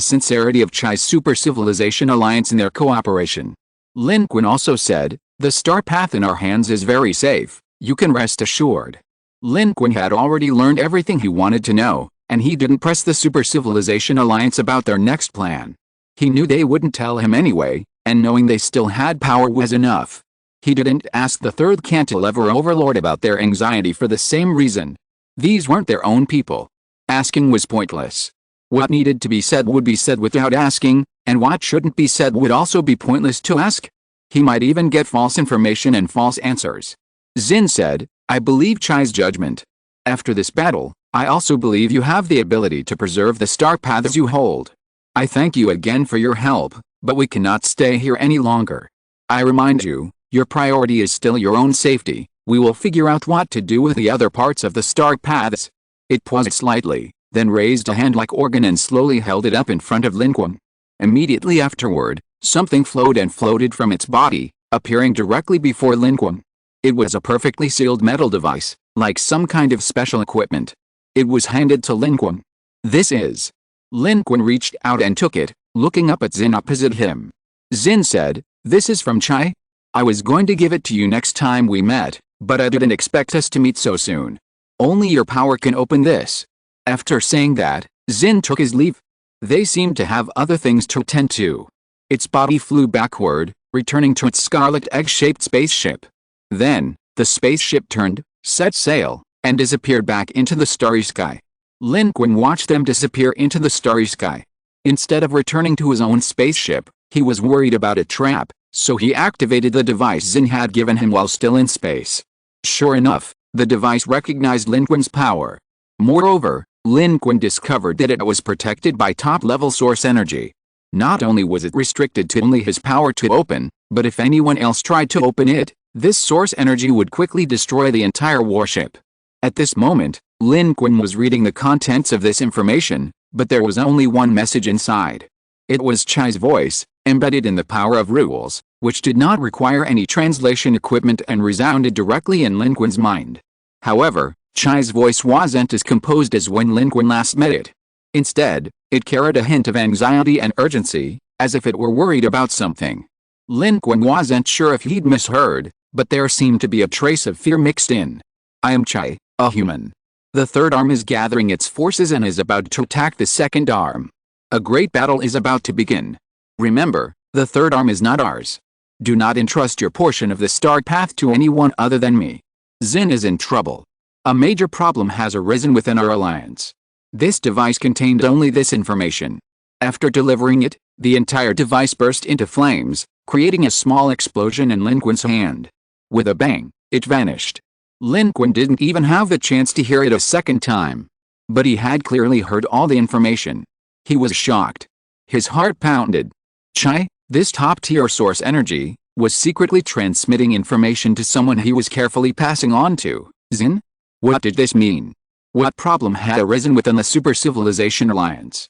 sincerity of Chai's Super Civilization Alliance in their cooperation. Lin Qun also said, "The star path in our hands is very safe, you can rest assured." Lin Qun had already learned everything he wanted to know, and he didn't press the Super Civilization Alliance about their next plan. He knew they wouldn't tell him anyway, and knowing they still had power was enough. He didn't ask the third cantilever overlord about their anxiety for the same reason. These weren't their own people. Asking was pointless. What needed to be said would be said without asking, and what shouldn't be said would also be pointless to ask. He might even get false information and false answers. Xin said, "I believe Chai's judgment. After this battle, I also believe you have the ability to preserve the star paths you hold. I thank you again for your help, but we cannot stay here any longer. I remind you, your priority is still your own safety. We will figure out what to do with the other parts of the star paths." It paused slightly, then raised a hand like organ and slowly held it up in front of Lin Qun. Immediately afterward, something flowed and floated from its body, appearing directly before Lin Qun. It was a perfectly sealed metal device, like some kind of special equipment. It was handed to Lin Qun. "This is." Lin Qun reached out and took it, looking up at Xin opposite him. Xin said, "This is from Chai? I was going to give it to you next time we met, but I didn't expect us to meet so soon. Only your power can open this." After saying that, Xin took his leave. They seemed to have other things to attend to. Its body flew backward, returning to its scarlet egg-shaped spaceship. Then, the spaceship turned, set sail, and disappeared back into the starry sky. Lin Qun watched them disappear into the starry sky. Instead of returning to his own spaceship, he was worried about a trap, so he activated the device Xin had given him while still in space. Sure enough, the device recognized Lin Qun's power. Moreover, Lin Qun discovered that it was protected by top-level source energy. Not only was it restricted to only his power to open, but if anyone else tried to open it, this source energy would quickly destroy the entire warship. At this moment, Lin Qun was reading the contents of this information, but there was only one message inside. It was Chai's voice, embedded in the power of rules, which did not require any translation equipment and resounded directly in Lin Qun's mind. However, Chai's voice wasn't as composed as when Lin Qun last met it. Instead, it carried a hint of anxiety and urgency, as if it were worried about something. Lin Qun wasn't sure if he'd misheard, but there seemed to be a trace of fear mixed in. I am Chai, a human. The third arm is gathering its forces and is about to attack the second arm. A great battle is about to begin. Remember, the third arm is not ours. Do not entrust your portion of the star path to anyone other than me. Xin is in trouble. A major problem has arisen within our alliance. This device contained only this information. After delivering it, the entire device burst into flames, creating a small explosion in Lin Qun's hand. With a bang, it vanished. Lin Qun didn't even have the chance to hear it a second time. But he had clearly heard all the information. He was shocked. His heart pounded. Chai, this top-tier source energy, was secretly transmitting information to someone he was carefully passing on to. Xin? What did this mean? What problem had arisen within the Super Civilization Alliance?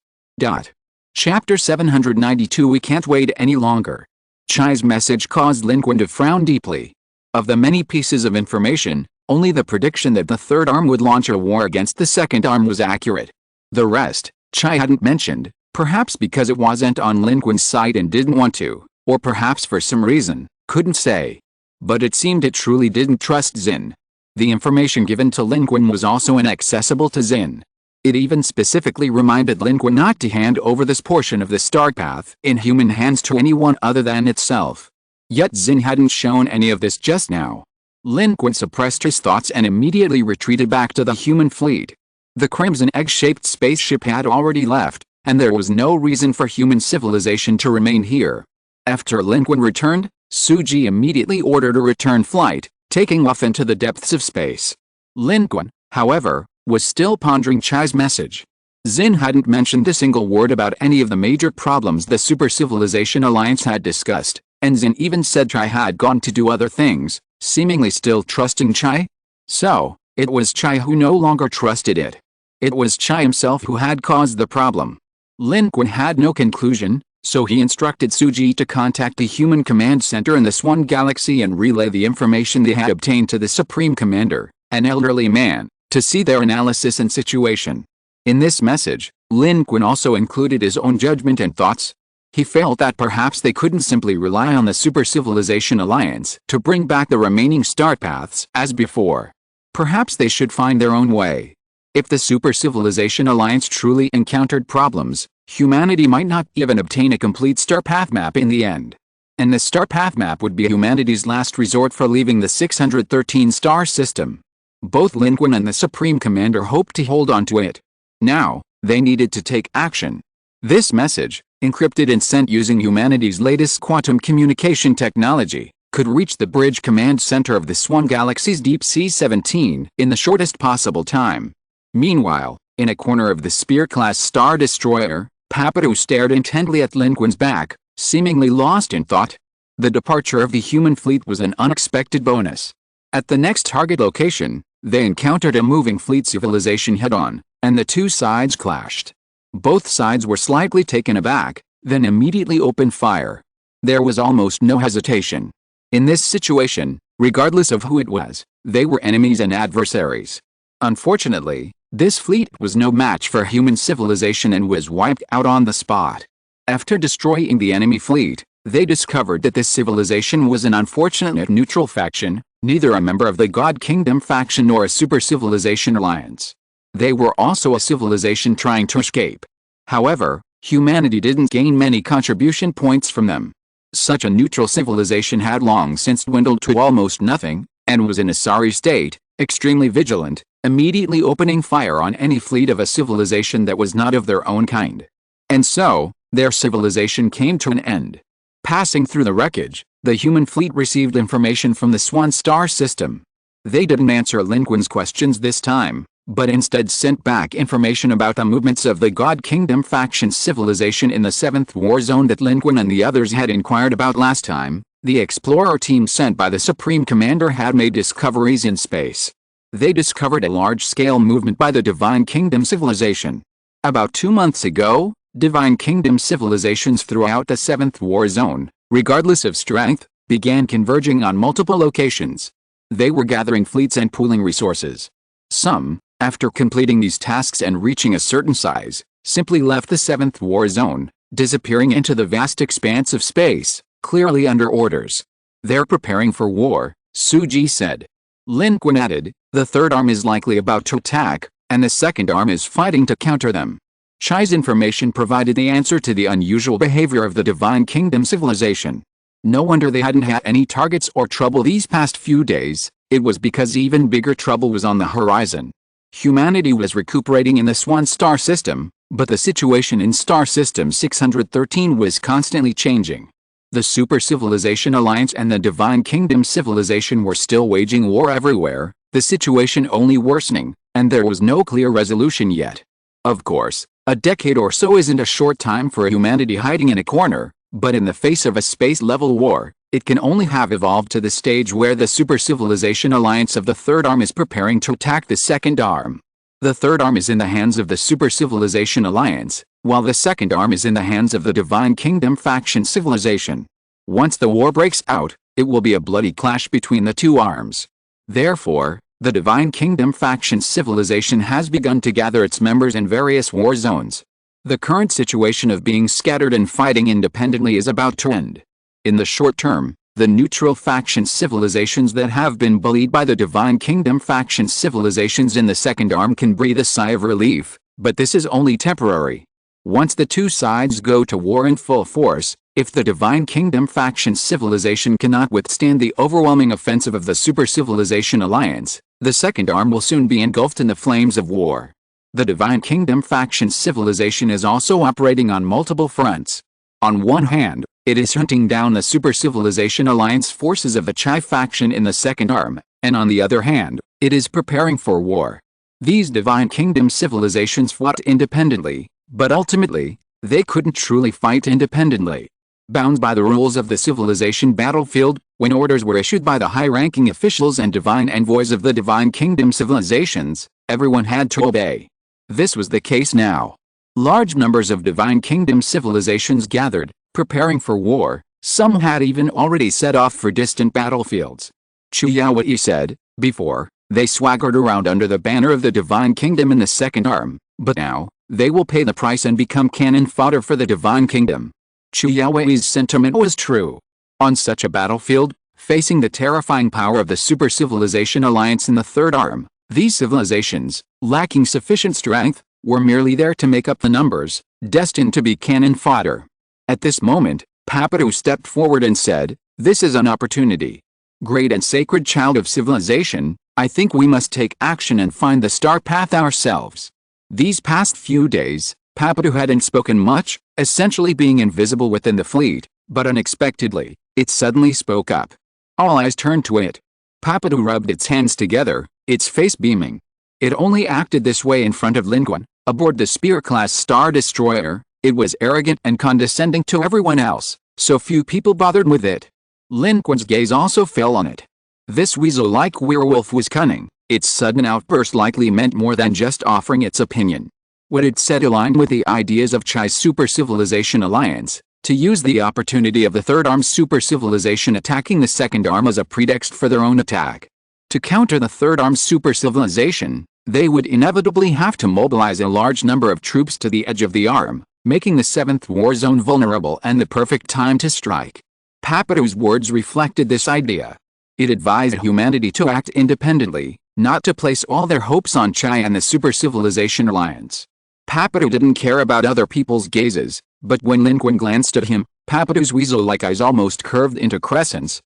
Chapter 792. We can't wait any longer. Chai's message caused Lin Qun to frown deeply. Of the many pieces of information, only the prediction that the third arm would launch a war against the second arm was accurate. The rest, Chai hadn't mentioned, perhaps because it wasn't on Lin Qun's side and didn't want to, or perhaps for some reason, couldn't say. But it seemed it truly didn't trust Xin. The information given to Lin Qun was also inaccessible to Xin. It even specifically reminded Lin Qun not to hand over this portion of the star path in human hands to anyone other than itself. Yet Xin hadn't shown any of this just now. Lin Qun suppressed his thoughts and immediately retreated back to the human fleet. The crimson egg-shaped spaceship had already left, and there was no reason for human civilization to remain here. After Lin Qun returned, Suji immediately ordered a return flight, taking off into the depths of space. Lin Qun, however, was still pondering Chai's message. Xin hadn't mentioned a single word about any of the major problems the Super Civilization Alliance had discussed, and Xin even said Chai had gone to do other things, seemingly still trusting Chai. So, it was Chai who no longer trusted it. It was Chai himself who had caused the problem. Lin Qun had no conclusion, so he instructed Suji to contact the human command center in the Swan Galaxy and relay the information they had obtained to the Supreme Commander, an elderly man, to see their analysis and situation. In this message, Lin Qun also included his own judgment and thoughts. He felt that perhaps they couldn't simply rely on the Super Civilization Alliance to bring back the remaining star paths as before. Perhaps they should find their own way. If the Super Civilization Alliance truly encountered problems, humanity might not even obtain a complete star path map in the end. And the star path map would be humanity's last resort for leaving the 613 star system. Both Lin Qun and the Supreme Commander hoped to hold on to it. Now, they needed to take action. This message, encrypted and sent using humanity's latest quantum communication technology, could reach the bridge command center of the Swan Galaxy's Deep Sea 17 in the shortest possible time. Meanwhile, in a corner of the Spear-class Star Destroyer, Papiru stared intently at Lin Qun's back, seemingly lost in thought. The departure of the human fleet was an unexpected bonus. At the next target location, they encountered a moving fleet civilization head-on, and the two sides clashed. Both sides were slightly taken aback, then immediately opened fire. There was almost no hesitation. In this situation, regardless of who it was, they were enemies and adversaries. Unfortunately, this fleet was no match for human civilization and was wiped out on the spot. After destroying the enemy fleet, they discovered that this civilization was an unfortunate neutral faction, neither a member of the God Kingdom faction nor a Super Civilization Alliance. They were also a civilization trying to escape. However, humanity didn't gain many contribution points from them. Such a neutral civilization had long since dwindled to almost nothing, and was in a sorry state, extremely vigilant, immediately opening fire on any fleet of a civilization that was not of their own kind. And so, their civilization came to an end. Passing through the wreckage, the human fleet received information from the Swan star system. They didn't answer Lin Qun's questions this time, but instead sent back information about the movements of the God Kingdom faction civilization in the 7th war zone that Lin Qun and the others had inquired about last time. The explorer team sent by the Supreme Commander had made discoveries in space. They discovered a large-scale movement by the Divine Kingdom civilization. About 2 months ago, Divine Kingdom civilizations throughout the 7th War Zone, regardless of strength, began converging on multiple locations. They were gathering fleets and pooling resources. Some, after completing these tasks and reaching a certain size, simply left the 7th War Zone, disappearing into the vast expanse of space, clearly under orders. They're preparing for war, Suji said. Lin Qun added, the third arm is likely about to attack, and the second arm is fighting to counter them. Chai's information provided the answer to the unusual behavior of the Divine Kingdom civilization. No wonder they hadn't had any targets or trouble these past few days. It was because even bigger trouble was on the horizon. Humanity was recuperating in the Swan star system, but the situation in Star System 613 was constantly changing. The Super Civilization Alliance and the Divine Kingdom civilization were still waging war everywhere, the situation only worsening, and there was no clear resolution yet. Of course, a decade or so isn't a short time for humanity hiding in a corner, but in the face of a space-level war, it can only have evolved to the stage where the Super Civilization Alliance of the Third Arm is preparing to attack the Second Arm. The Third Arm is in the hands of the Super Civilization Alliance, while the Second Arm is in the hands of the Divine Kingdom faction civilization. Once the war breaks out, it will be a bloody clash between the two arms. Therefore, the Divine Kingdom faction civilization has begun to gather its members in various war zones. The current situation of being scattered and fighting independently is about to end. In the short term, the neutral faction civilizations that have been bullied by the Divine Kingdom faction civilizations in the Second Arm can breathe a sigh of relief, but this is only temporary. Once the two sides go to war in full force, if the Divine Kingdom faction civilization cannot withstand the overwhelming offensive of the Super Civilization Alliance, the Second Arm will soon be engulfed in the flames of war. The Divine Kingdom faction civilization is also operating on multiple fronts. On one hand, it is hunting down the Super Civilization Alliance forces of the Chai faction in the Second Arm, and on the other hand, it is preparing for war. These Divine Kingdom civilizations fought independently, but ultimately, they couldn't truly fight independently. Bound by the rules of the civilization battlefield, when orders were issued by the high-ranking officials and divine envoys of the Divine Kingdom civilizations, everyone had to obey. This was the case now. Large numbers of Divine Kingdom civilizations gathered, preparing for war. Some had even already set off for distant battlefields. Chu Yaowei said, before, they swaggered around under the banner of the Divine Kingdom in the Second Arm, but now, they will pay the price and become cannon fodder for the Divine Kingdom. Chu Yaowei's sentiment was true. On such a battlefield, facing the terrifying power of the Super Civilization Alliance in the Third Arm, these civilizations, lacking sufficient strength, were merely there to make up the numbers, destined to be cannon fodder. At this moment, Papadu stepped forward and said, "This is an opportunity. Great and sacred child of civilization, I think we must take action and find the star path ourselves." These past few days, Papadu hadn't spoken much, essentially being invisible within the fleet, but unexpectedly, it suddenly spoke up. All eyes turned to it. Papadu rubbed its hands together, its face beaming. It only acted this way in front of Lin Qun, aboard the Spear-class Star Destroyer. It was arrogant and condescending to everyone else, so few people bothered with it. Lin Qun's gaze also fell on it. This weasel-like werewolf was cunning. Its sudden outburst likely meant more than just offering its opinion. What it said aligned with the ideas of Chai's Super Civilization Alliance, to use the opportunity of the Third Arm's Super Civilization attacking the Second Arm as a pretext for their own attack. To counter the Third Arm's Super Civilization, they would inevitably have to mobilize a large number of troops to the edge of the Arm, making the 7th War Zone vulnerable and the perfect time to strike. Papadu's words reflected this idea. It advised humanity to act independently, not to place all their hopes on Chai and the Super Civilization Alliance. Papadu didn't care about other people's gazes, but when Lin Qun glanced at him, Papadu's weasel-like eyes almost curved into crescents.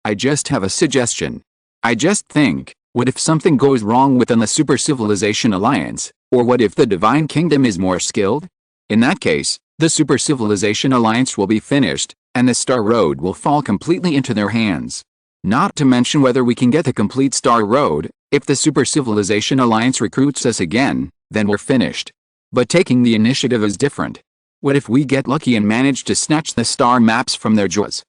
I just have a suggestion. I just think, what if something goes wrong within the Super Civilization Alliance, or what if the Divine Kingdom is more skilled? In that case, the Super Civilization Alliance will be finished, and the Star Road will fall completely into their hands. Not to mention whether we can get the complete Star Road. If the Super Civilization Alliance recruits us again, then we're finished. But taking the initiative is different. What if we get lucky and manage to snatch the star maps from their jaws?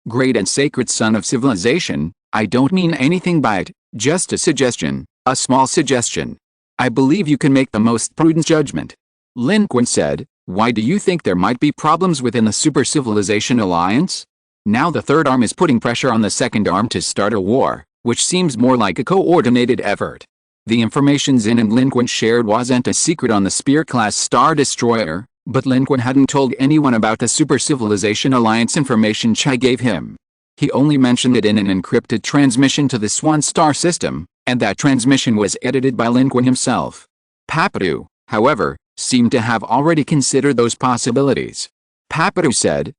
Great and sacred son of civilization, I don't mean anything by it, just a suggestion, a small suggestion. I believe you can make the most prudent judgment. Lin Qun said, "Why do you think there might be problems within the Super Civilization Alliance? Now the third arm is putting pressure on the second arm to start a war, which seems more like a coordinated effort." The information Xin and Lin Qun shared wasn't a secret on the Spear-class Star Destroyer, but Lin Qun hadn't told anyone about the Super Civilization Alliance information Chai gave him. He only mentioned it in an encrypted transmission to the Swan Star system, and that transmission was edited by Lin Qun himself. Papadu, however, seemed to have already considered those possibilities. Papadu said,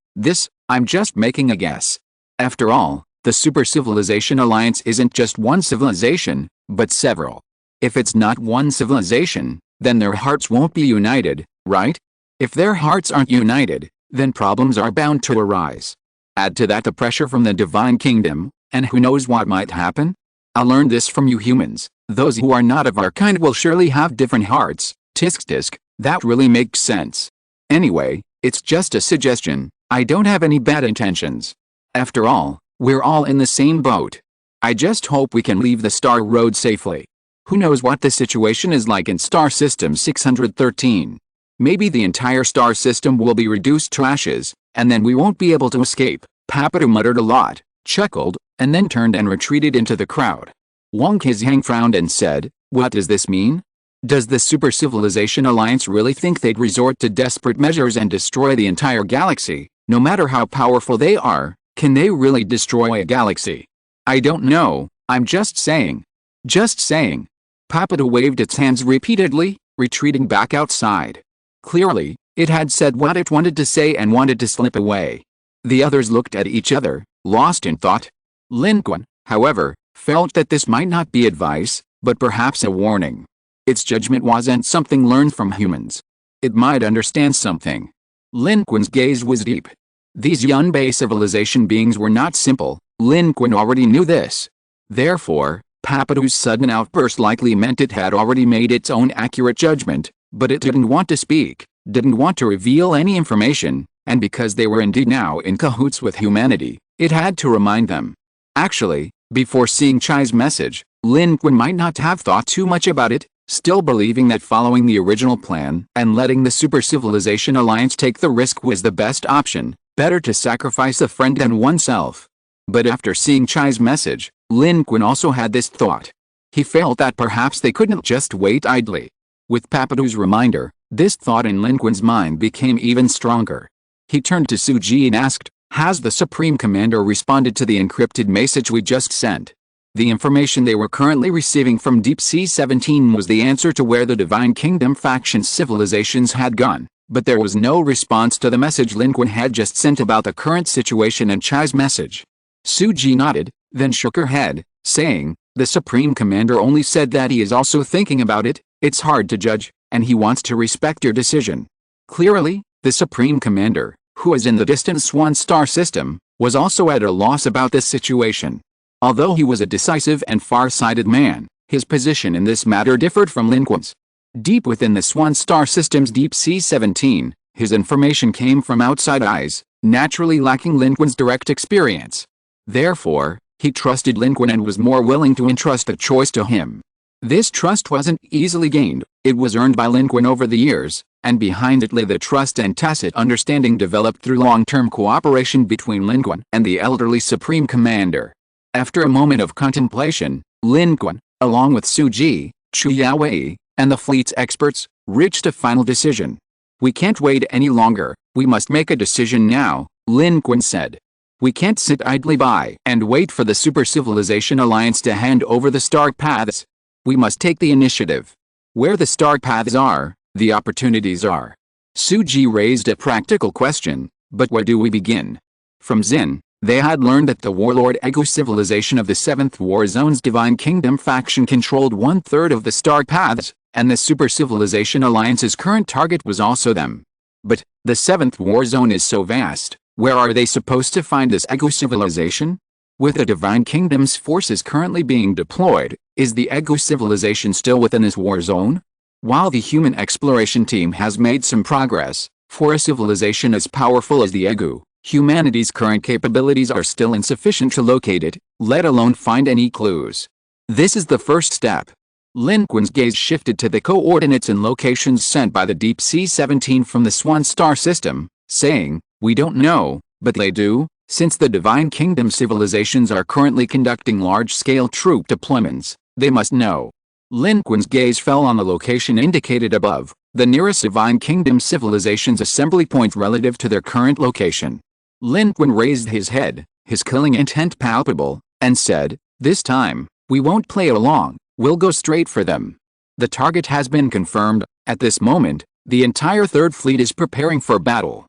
I'm just making a guess. After all, the Super Civilization Alliance isn't just one civilization, but several. If it's not one civilization, then their hearts won't be united, right? If their hearts aren't united, then problems are bound to arise. Add to that the pressure from the Divine Kingdom, and who knows what might happen? I learned this from you humans. Those who are not of our kind will surely have different hearts. Tisk, that really makes sense. Anyway, it's just a suggestion. I don't have any bad intentions. After all, we're all in the same boat. I just hope we can leave the Star Road safely. Who knows what the situation is like in Star System 613. Maybe the entire star system will be reduced to ashes, and then we won't be able to escape. Papadu muttered a lot, chuckled, and then turned and retreated into the crowd. Wang Qizhang frowned and said, "What does this mean? Does the Super Civilization Alliance really think they'd resort to desperate measures and destroy the entire galaxy? No matter how powerful they are, can they really destroy a galaxy? I don't know, I'm just saying." Just saying. Papadu waved its hands repeatedly, retreating back outside. Clearly, it had said what it wanted to say and wanted to slip away. The others looked at each other, lost in thought. Lin Qun, however, felt that this might not be advice, but perhaps a warning. Its judgment wasn't something learned from humans. It might understand something. Lin Qun's gaze was deep. These Yunbei civilization beings were not simple. Lin Qun already knew this. Therefore, Papadu's sudden outburst likely meant it had already made its own accurate judgment, but it didn't want to speak, didn't want to reveal any information, and because they were indeed now in cahoots with humanity, it had to remind them. Actually, before seeing Chai's message, Lin Qun might not have thought too much about it, still believing that following the original plan and letting the Super Civilization Alliance take the risk was the best option, better to sacrifice a friend than oneself. But after seeing Chai's message, Lin Qun also had this thought. He felt that perhaps they couldn't just wait idly. With Papadu's reminder, this thought in Lin Qun's mind became even stronger. He turned to Suji and asked, "Has the Supreme Commander responded to the encrypted message we just sent?" The information they were currently receiving from Deep Sea 17 was the answer to where the Divine Kingdom faction's civilizations had gone, but there was no response to the message Lin Qun had just sent about the current situation and Chai's message. Suji nodded, then shook her head, saying, "The Supreme Commander only said that he is also thinking about it. It's hard to judge, and he wants to respect your decision." Clearly, the Supreme Commander, who is in the distant Swan Star system, was also at a loss about this situation. Although he was a decisive and far-sighted man, his position in this matter differed from Lin Qun's. Deep within the Swan Star system's Deep Sea 17, his information came from outside eyes, naturally lacking Lin Qun's direct experience. Therefore, he trusted Lin Qun and was more willing to entrust the choice to him. This trust wasn't easily gained, it was earned by Lin Qun over the years, and behind it lay the trust and tacit understanding developed through long-term cooperation between Lin Qun and the elderly Supreme Commander. After a moment of contemplation, Lin Qun, along with Suji, Chu Yaowei, and the fleet's experts, reached a final decision. "We can't wait any longer, we must make a decision now," Lin Qun said. "We can't sit idly by and wait for the Super Civilization Alliance to hand over the star paths. We must take the initiative. Where the star paths are, the opportunities are." Suji raised a practical question, "But where do we begin?" From Xin, they had learned that the warlord Egu civilization of the 7th War Zone's Divine Kingdom faction controlled 1/3 of the star paths, and the Super Civilization Alliance's current target was also them. But, the 7th War Zone is so vast, where are they supposed to find this Egu civilization? With the Divine Kingdom's forces currently being deployed, is the Egu civilization still within this war zone? While the human exploration team has made some progress, for a civilization as powerful as the Egu, humanity's current capabilities are still insufficient to locate it, let alone find any clues. This is the first step. Lin Qun's gaze shifted to the coordinates and locations sent by the Deep Sea 17 from the Swan star system, saying, "We don't know, but they do, since the Divine Kingdom civilizations are currently conducting large-scale troop deployments, they must know." Lin Qun's gaze fell on the location indicated above, the nearest Divine Kingdom civilization's assembly point relative to their current location. Lin Qun raised his head, his killing intent palpable, and said, "This time, we won't play along. We'll go straight for them." The target has been confirmed. At this moment, the entire Third Fleet is preparing for battle.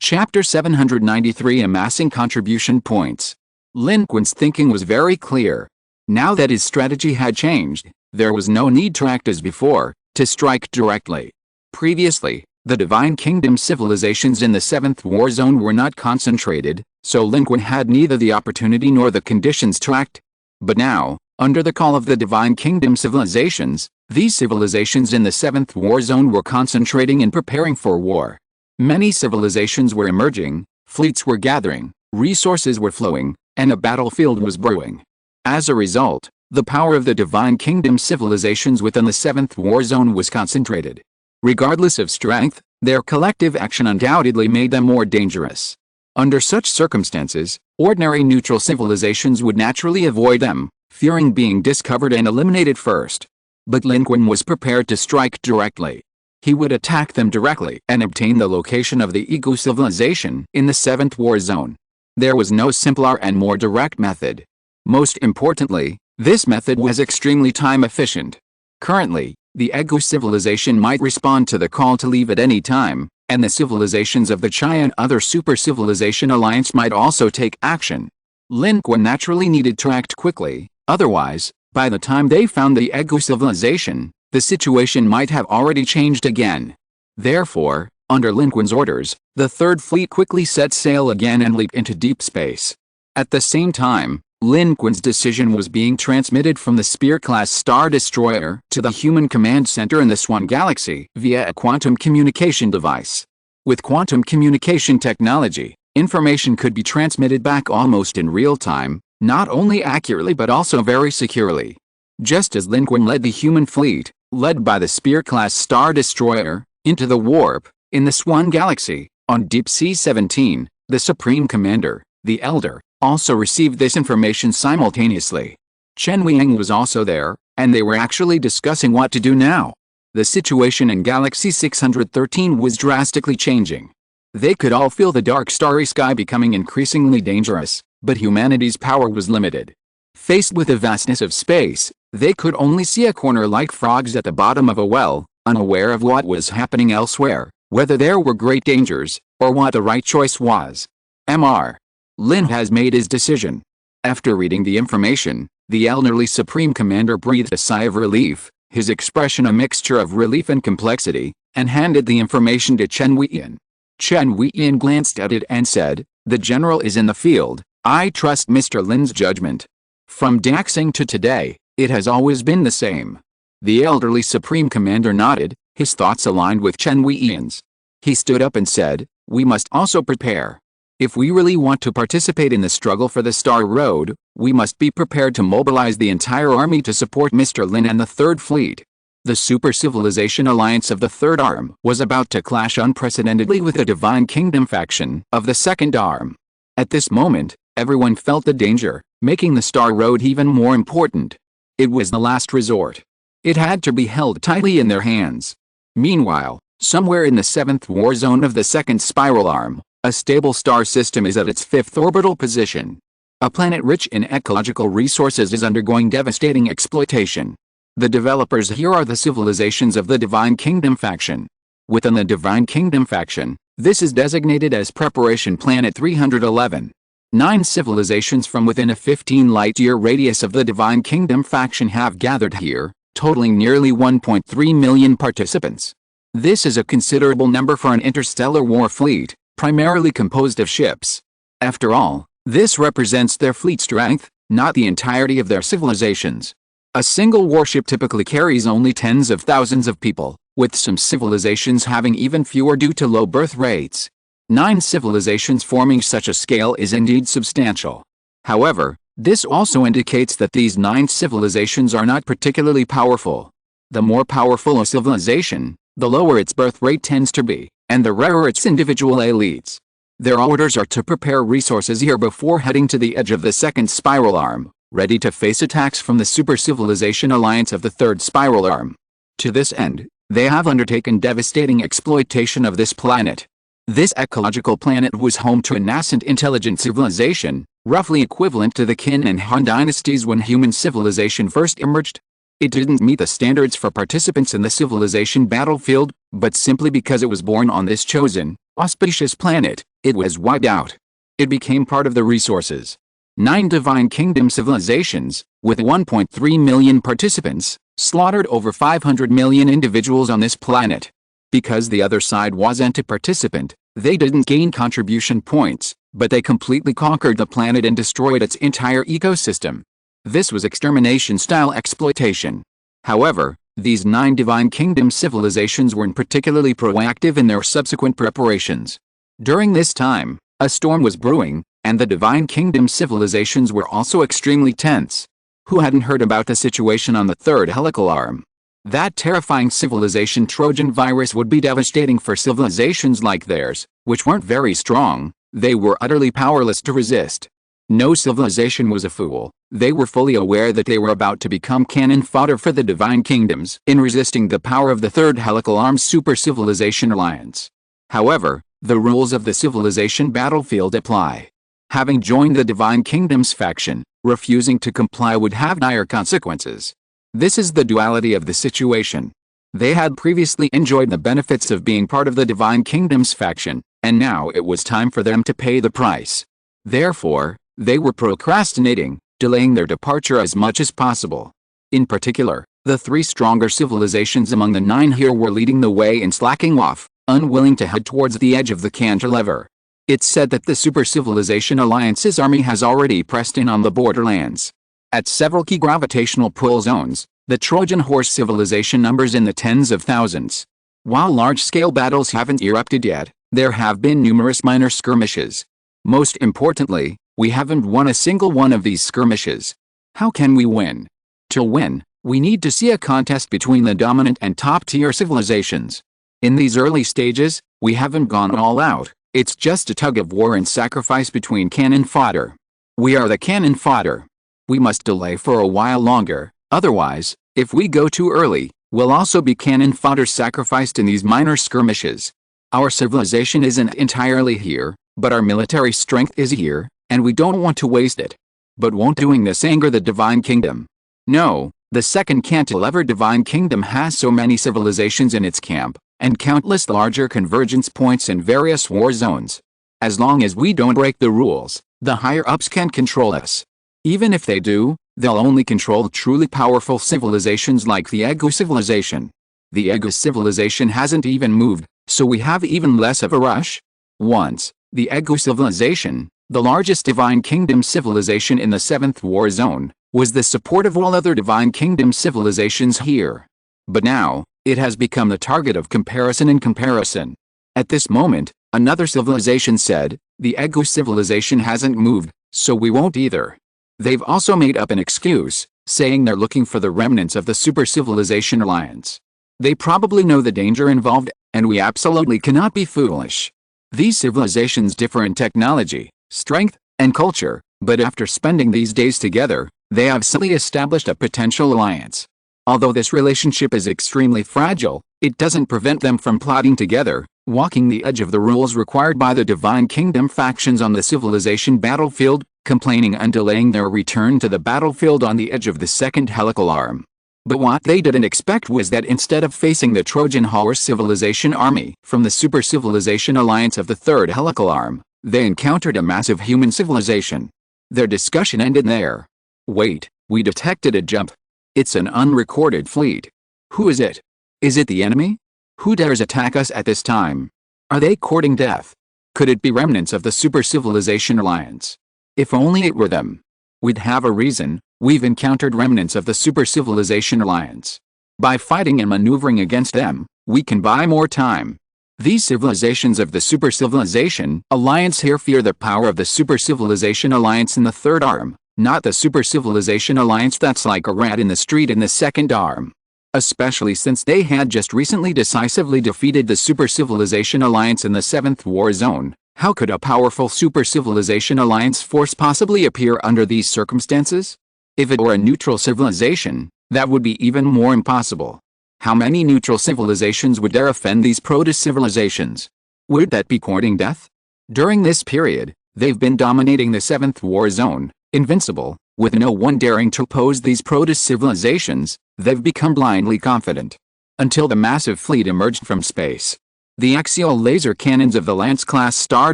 Chapter 793 Amassing Contribution Points. Lin Qun's thinking was very clear. Now that his strategy had changed, there was no need to act as before, to strike directly. Previously, the Divine Kingdom civilizations in the 7th War Zone were not concentrated, so Lin Qun had neither the opportunity nor the conditions to act. But now, under the call of the Divine Kingdom civilizations, these civilizations in the 7th War Zone were concentrating and preparing for war. Many civilizations were emerging, fleets were gathering, resources were flowing, and a battlefield was brewing. As a result, the power of the Divine Kingdom civilizations within the 7th War Zone was concentrated. Regardless of strength, their collective action undoubtedly made them more dangerous. Under such circumstances, ordinary neutral civilizations would naturally avoid them, fearing being discovered and eliminated first. But Lin Qun was prepared to strike directly. He would attack them directly and obtain the location of the Ego civilization in the 7th War Zone. There was no simpler and more direct method. Most importantly, this method was extremely time efficient. Currently, the Ego civilization might respond to the call to leave at any time, and the civilizations of the Chai and other super civilization alliance might also take action. Lin Qun naturally needed to act quickly, otherwise, by the time they found the Ego civilization, the situation might have already changed again. Therefore, under Lin Qun's orders, the Third Fleet quickly set sail again and leaped into deep space. At the same time, Lin Qun's decision was being transmitted from the Spear-class Star Destroyer to the Human Command Center in the Swan Galaxy via a quantum communication device. With quantum communication technology, information could be transmitted back almost in real time, not only accurately but also very securely. Just as Lin Qun led the human fleet, led by the Spear-class Star Destroyer, into the warp, in the Swan Galaxy, on Deep Sea 17, the Supreme Commander, the Elder, also received this information simultaneously. Chen Weiying was also there, and they were actually discussing what to do now. The situation in Galaxy 613 was drastically changing. They could all feel the dark starry sky becoming increasingly dangerous, but humanity's power was limited. Faced with the vastness of space, they could only see a corner like frogs at the bottom of a well, unaware of what was happening elsewhere, whether there were great dangers, or what the right choice was. Mr. Lin has made his decision. After reading the information, the elderly Supreme Commander breathed a sigh of relief, his expression a mixture of relief and complexity, and handed the information to Chen Weiying. Chen Weiying glanced at it and said, "The general is in the field. I trust Mr. Lin's judgment." From Daxing to today, it has always been the same. The elderly Supreme Commander nodded, his thoughts aligned with Chen Weiying's. He stood up and said, "We must also prepare. If we really want to participate in the struggle for the Star Road, we must be prepared to mobilize the entire army to support Mr. Lin and the Third Fleet." The Super Civilization Alliance of the Third Arm was about to clash unprecedentedly with the Divine Kingdom faction of the Second Arm. At this moment, everyone felt the danger, making the Star Road even more important. It was the last resort. It had to be held tightly in their hands. Meanwhile, somewhere in the 7th War Zone of the Second Spiral Arm, a stable star system is at its 5th orbital position. A planet rich in ecological resources is undergoing devastating exploitation. The developers here are the civilizations of the Divine Kingdom faction. Within the Divine Kingdom faction, this is designated as Preparation Planet 311. 9 civilizations from within a 15 light-year radius of the Divine Kingdom faction have gathered here, totaling nearly 1.3 million participants. This is a considerable number for an interstellar war fleet, primarily composed of ships. After all, this represents their fleet strength, not the entirety of their civilizations. A single warship typically carries only tens of thousands of people, with some civilizations having even fewer due to low birth rates. 9 civilizations forming such a scale is indeed substantial. However, This also indicates that these 9 civilizations are not particularly powerful. The more powerful a civilization, the lower its birth rate tends to be, and the rarer its individual elites. Their orders are to prepare resources here before heading to the edge of the second spiral arm, ready to face attacks from the super civilization alliance of the third spiral arm. To this end, they have undertaken devastating exploitation of this planet. This ecological planet was home to a nascent intelligent civilization, roughly equivalent to the Qin and Han dynasties when human civilization first emerged. It didn't meet the standards for participants in the civilization battlefield, but simply because it was born on this chosen, auspicious planet, it was wiped out. It became part of the resources. 9 Divine Kingdom civilizations, with 1.3 million participants, slaughtered over 500 million individuals on this planet. Because the other side wasn't a participant, they didn't gain contribution points, but they completely conquered the planet and destroyed its entire ecosystem. This was extermination-style exploitation. However, these 9 Divine Kingdom civilizations weren't particularly proactive in their subsequent preparations. During this time, a storm was brewing, and the Divine Kingdom civilizations were also extremely tense. Who hadn't heard about the situation on the third helical arm? That terrifying civilization Trojan virus would be devastating for civilizations like theirs, which weren't very strong. They were utterly powerless to resist. No civilization was a fool. They were fully aware that they were about to become cannon fodder for the Divine Kingdoms in resisting the power of the Third Helical Arm's Super Civilization Alliance. However, the rules of the civilization battlefield apply. Having joined the Divine Kingdoms faction, refusing to comply would have dire consequences. This is the duality of the situation. They had previously enjoyed the benefits of being part of the Divine Kingdoms faction, and now it was time for them to pay the price. Therefore, they were procrastinating, delaying their departure as much as possible. In particular, the 3 stronger civilizations among the 9 here were leading the way in slacking off, unwilling to head towards the edge of the cantilever. It's said that the Super Civilization Alliance's army has already pressed in on the borderlands. At several key gravitational pull zones, the Trojan Horse civilization numbers in the tens of thousands. While large-scale battles haven't erupted yet, there have been numerous minor skirmishes. Most importantly, we haven't won a single one of these skirmishes. How can we win? To win, we need to see a contest between the dominant and top-tier civilizations. In these early stages, we haven't gone all out. It's just a tug-of-war and sacrifice between cannon fodder. We are the cannon fodder. We must delay for a while longer, otherwise, if we go too early, we'll also be cannon fodder sacrificed in these minor skirmishes. Our civilization isn't entirely here, but our military strength is here, and we don't want to waste it. But won't doing this anger the Divine Kingdom? No, the second cantilever Divine Kingdom has so many civilizations in its camp, and countless larger convergence points in various war zones. As long as we don't break the rules, the higher-ups can't control us. Even if they do, they'll only control truly powerful civilizations like the Egu civilization. The Egu civilization hasn't even moved, so we have even less of a rush. Once, the Egu civilization, the largest Divine Kingdom civilization in the 7th War Zone, was the support of all other Divine Kingdom civilizations here. But now, it has become the target of comparison and comparison. At this moment, another civilization said, the Egu civilization hasn't moved, so we won't either. They've also made up an excuse, saying they're looking for the remnants of the Super Civilization Alliance. They probably know the danger involved, and we absolutely cannot be foolish. These civilizations differ in technology, strength, and culture, but after spending these days together, they have subtly established a potential alliance. Although this relationship is extremely fragile, it doesn't prevent them from plotting together, walking the edge of the rules required by the Divine Kingdom factions on the civilization battlefield, complaining and delaying their return to the battlefield on the edge of the second helical arm. But what they didn't expect was that instead of facing the Trojan Horse civilization army from the Super Civilization Alliance of the third helical arm, they encountered a massive human civilization. Their discussion ended there. Wait, we detected a jump. It's an unrecorded fleet. Who is it? Is it the enemy? Who dares attack us at this time? Are they courting death? Could it be remnants of the Super Civilization Alliance? If only it were them. We'd have a reason. We've encountered remnants of the Super Civilization Alliance. By fighting and maneuvering against them, we can buy more time. These civilizations of the Super Civilization Alliance here fear the power of the Super Civilization Alliance in the third arm, not the super civilization alliance that's like a rat in the street in the second arm. Especially since they had just recently decisively defeated the super civilization alliance in the 7th war zone. How could a powerful super civilization alliance force possibly appear under these circumstances? If it were a neutral civilization, that would be even more impossible. How many neutral civilizations would dare offend these proto-civilizations? Would that be courting death? During this period, they've been dominating the 7th war zone, invincible, with no one daring to oppose these proto-civilizations. They've become blindly confident. Until the massive fleet emerged from space. The axial laser cannons of the Lance-class Star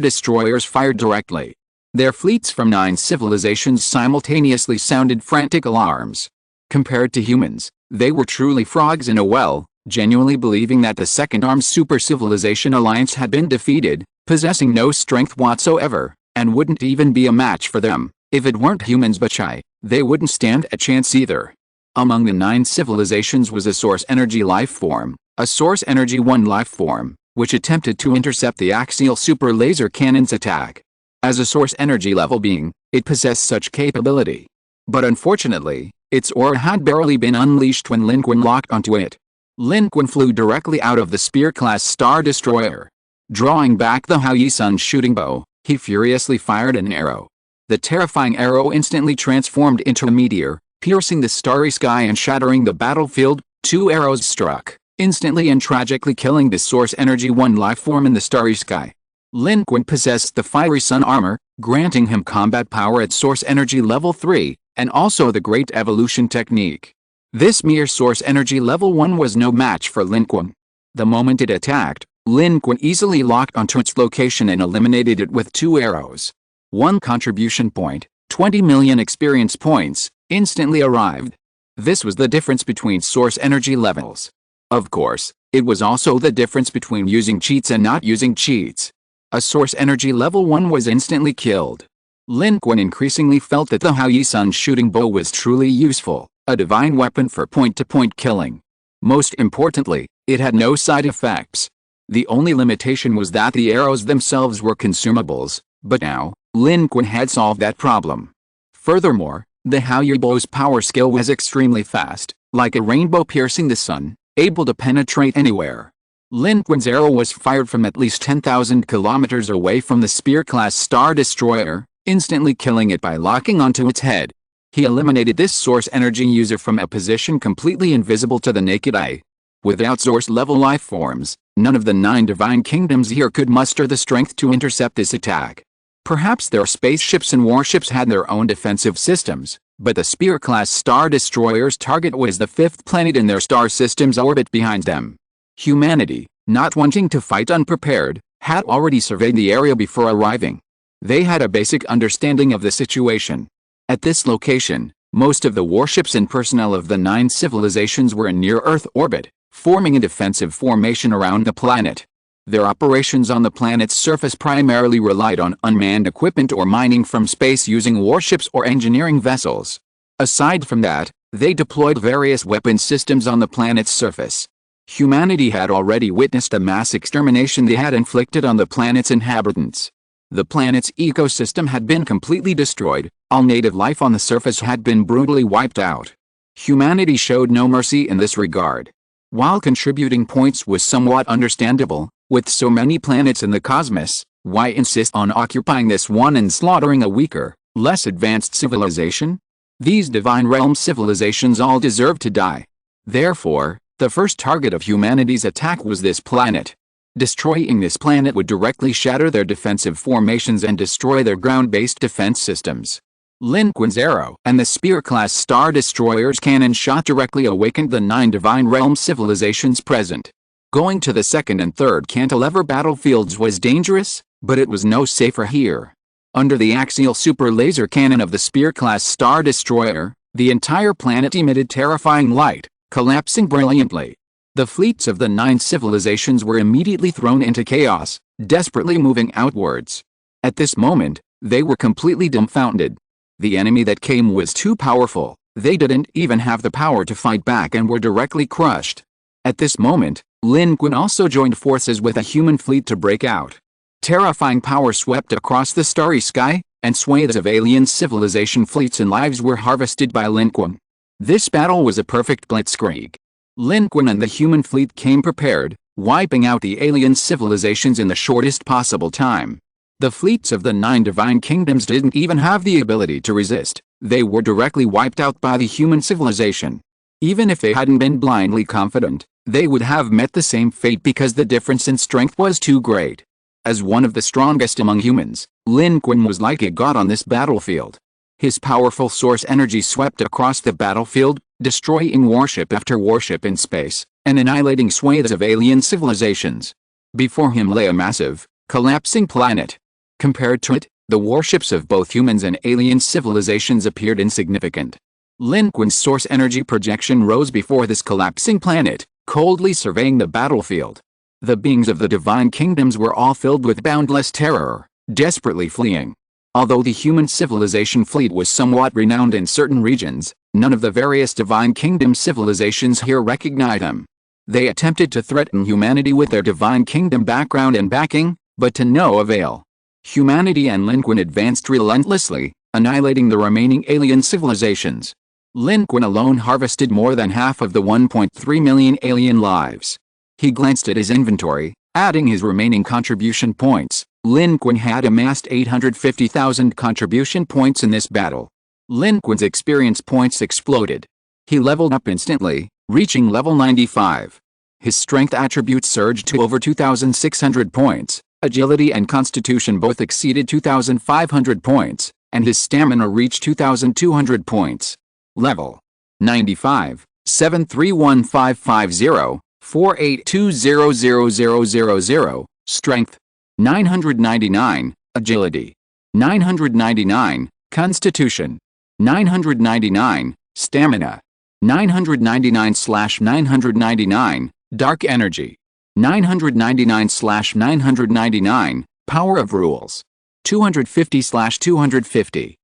Destroyers fired directly. Their fleets from 9 civilizations simultaneously sounded frantic alarms. Compared to humans, they were truly frogs in a well, genuinely believing that the second-armed super-civilization alliance had been defeated, possessing no strength whatsoever, and wouldn't even be a match for them. If it weren't humans but shy, they wouldn't stand a chance either. Among the 9 civilizations was a source energy life form, a source energy 1 life form, which attempted to intercept the axial super laser cannon's attack. As a source energy level being, it possessed such capability. But unfortunately, its aura had barely been unleashed when Lin Qun locked onto it. Lin Qun flew directly out of the Spear-class Star Destroyer. Drawing back the Hao-Yi-Sun shooting bow, he furiously fired an arrow. The terrifying arrow instantly transformed into a meteor, piercing the starry sky and shattering the battlefield. 2 arrows struck, instantly and tragically killing the Source Energy 1 lifeform in the starry sky. Lin Qun possessed the Fiery Sun armor, granting him combat power at Source Energy level 3, and also the Great Evolution technique. This mere Source Energy level 1 was no match for Lin Qun. The moment it attacked, Lin Qun easily locked onto its location and eliminated it with 2 arrows. 1 contribution point, 20 million experience points, instantly arrived. This was the difference between source energy levels. Of course, it was also the difference between using cheats and not using cheats. A source energy level 1 was instantly killed. Lin Qun increasingly felt that the Hao-Yi-Sun shooting bow was truly useful, a divine weapon for point-to-point killing. Most importantly, it had no side effects. The only limitation was that the arrows themselves were consumables, but now, Lin Qun had solved that problem. Furthermore, the Hao-Yi bow's power skill was extremely fast, like a rainbow piercing the sun, able to penetrate anywhere. Lin Qun's arrow was fired from at least 10,000 kilometers away from the Spear-class Star Destroyer, instantly killing it by locking onto its head. He eliminated this source energy user from a position completely invisible to the naked eye. Without source-level life forms, none of the 9 divine kingdoms here could muster the strength to intercept this attack. Perhaps their spaceships and warships had their own defensive systems, but the Spear-class Star Destroyer's target was the 5th planet in their star system's orbit behind them. Humanity, not wanting to fight unprepared, had already surveyed the area before arriving. They had a basic understanding of the situation. At this location, most of the warships and personnel of the 9 civilizations were in near-Earth orbit, forming a defensive formation around the planet. Their operations on the planet's surface primarily relied on unmanned equipment or mining from space using warships or engineering vessels. Aside from that, they deployed various weapon systems on the planet's surface. Humanity had already witnessed the mass extermination they had inflicted on the planet's inhabitants. The planet's ecosystem had been completely destroyed, all native life on the surface had been brutally wiped out. Humanity showed no mercy in this regard. While contributing points was somewhat understandable, with so many planets in the cosmos, why insist on occupying this one and slaughtering a weaker, less advanced civilization? These divine realm civilizations all deserve to die. Therefore, the first target of humanity's attack was this planet. Destroying this planet would directly shatter their defensive formations and destroy their ground-based defense systems. Lin Qun's arrow and the Spear-class Star Destroyer's cannon shot directly awakened the 9 divine realm civilizations present. Going to the 2nd and 3rd cantilever battlefields was dangerous, but it was no safer here. Under the axial super laser cannon of the Spear-class Star Destroyer, the entire planet emitted terrifying light, collapsing brilliantly. The fleets of the 9 civilizations were immediately thrown into chaos, desperately moving outwards. At this moment, they were completely dumbfounded. The enemy that came was too powerful, they didn't even have the power to fight back and were directly crushed. At this moment, Lin Qun also joined forces with a human fleet to break out. Terrifying power swept across the starry sky, and swathes of alien civilization fleets and lives were harvested by Lin Qun. This battle was a perfect blitzkrieg. Lin Qun and the human fleet came prepared, wiping out the alien civilizations in the shortest possible time. The fleets of the 9 divine kingdoms didn't even have the ability to resist. They were directly wiped out by the human civilization. Even if they hadn't been blindly confident, they would have met the same fate because the difference in strength was too great. As one of the strongest among humans, Lin Qun was like a god on this battlefield. His powerful source energy swept across the battlefield, destroying warship after warship in space, and annihilating swathes of alien civilizations. Before him lay a massive, collapsing planet. Compared to it, the warships of both humans and alien civilizations appeared insignificant. Lin Qun's source energy projection rose before this collapsing planet, coldly surveying the battlefield. The beings of the divine kingdoms were all filled with boundless terror, desperately fleeing. Although the human civilization fleet was somewhat renowned in certain regions, none of the various divine kingdom civilizations here recognized them. They attempted to threaten humanity with their divine kingdom background and backing, but to no avail. Humanity and Lin Qun advanced relentlessly, annihilating the remaining alien civilizations. Lin Qun alone harvested more than half of the 1.3 million alien lives. He glanced at his inventory, adding his remaining contribution points. Lin Qun had amassed 850,000 contribution points in this battle. Lin Qun's experience points exploded. He leveled up instantly, reaching level 95. His strength attributes surged to over 2,600 points. Agility and constitution both exceeded 2,500 points, and his stamina reached 2,200 points. Level 95, 731550, 482000000, Strength 999, Agility 999, Constitution 999, Stamina 999/999, Dark Energy 999/999, Power of Rules 250/250.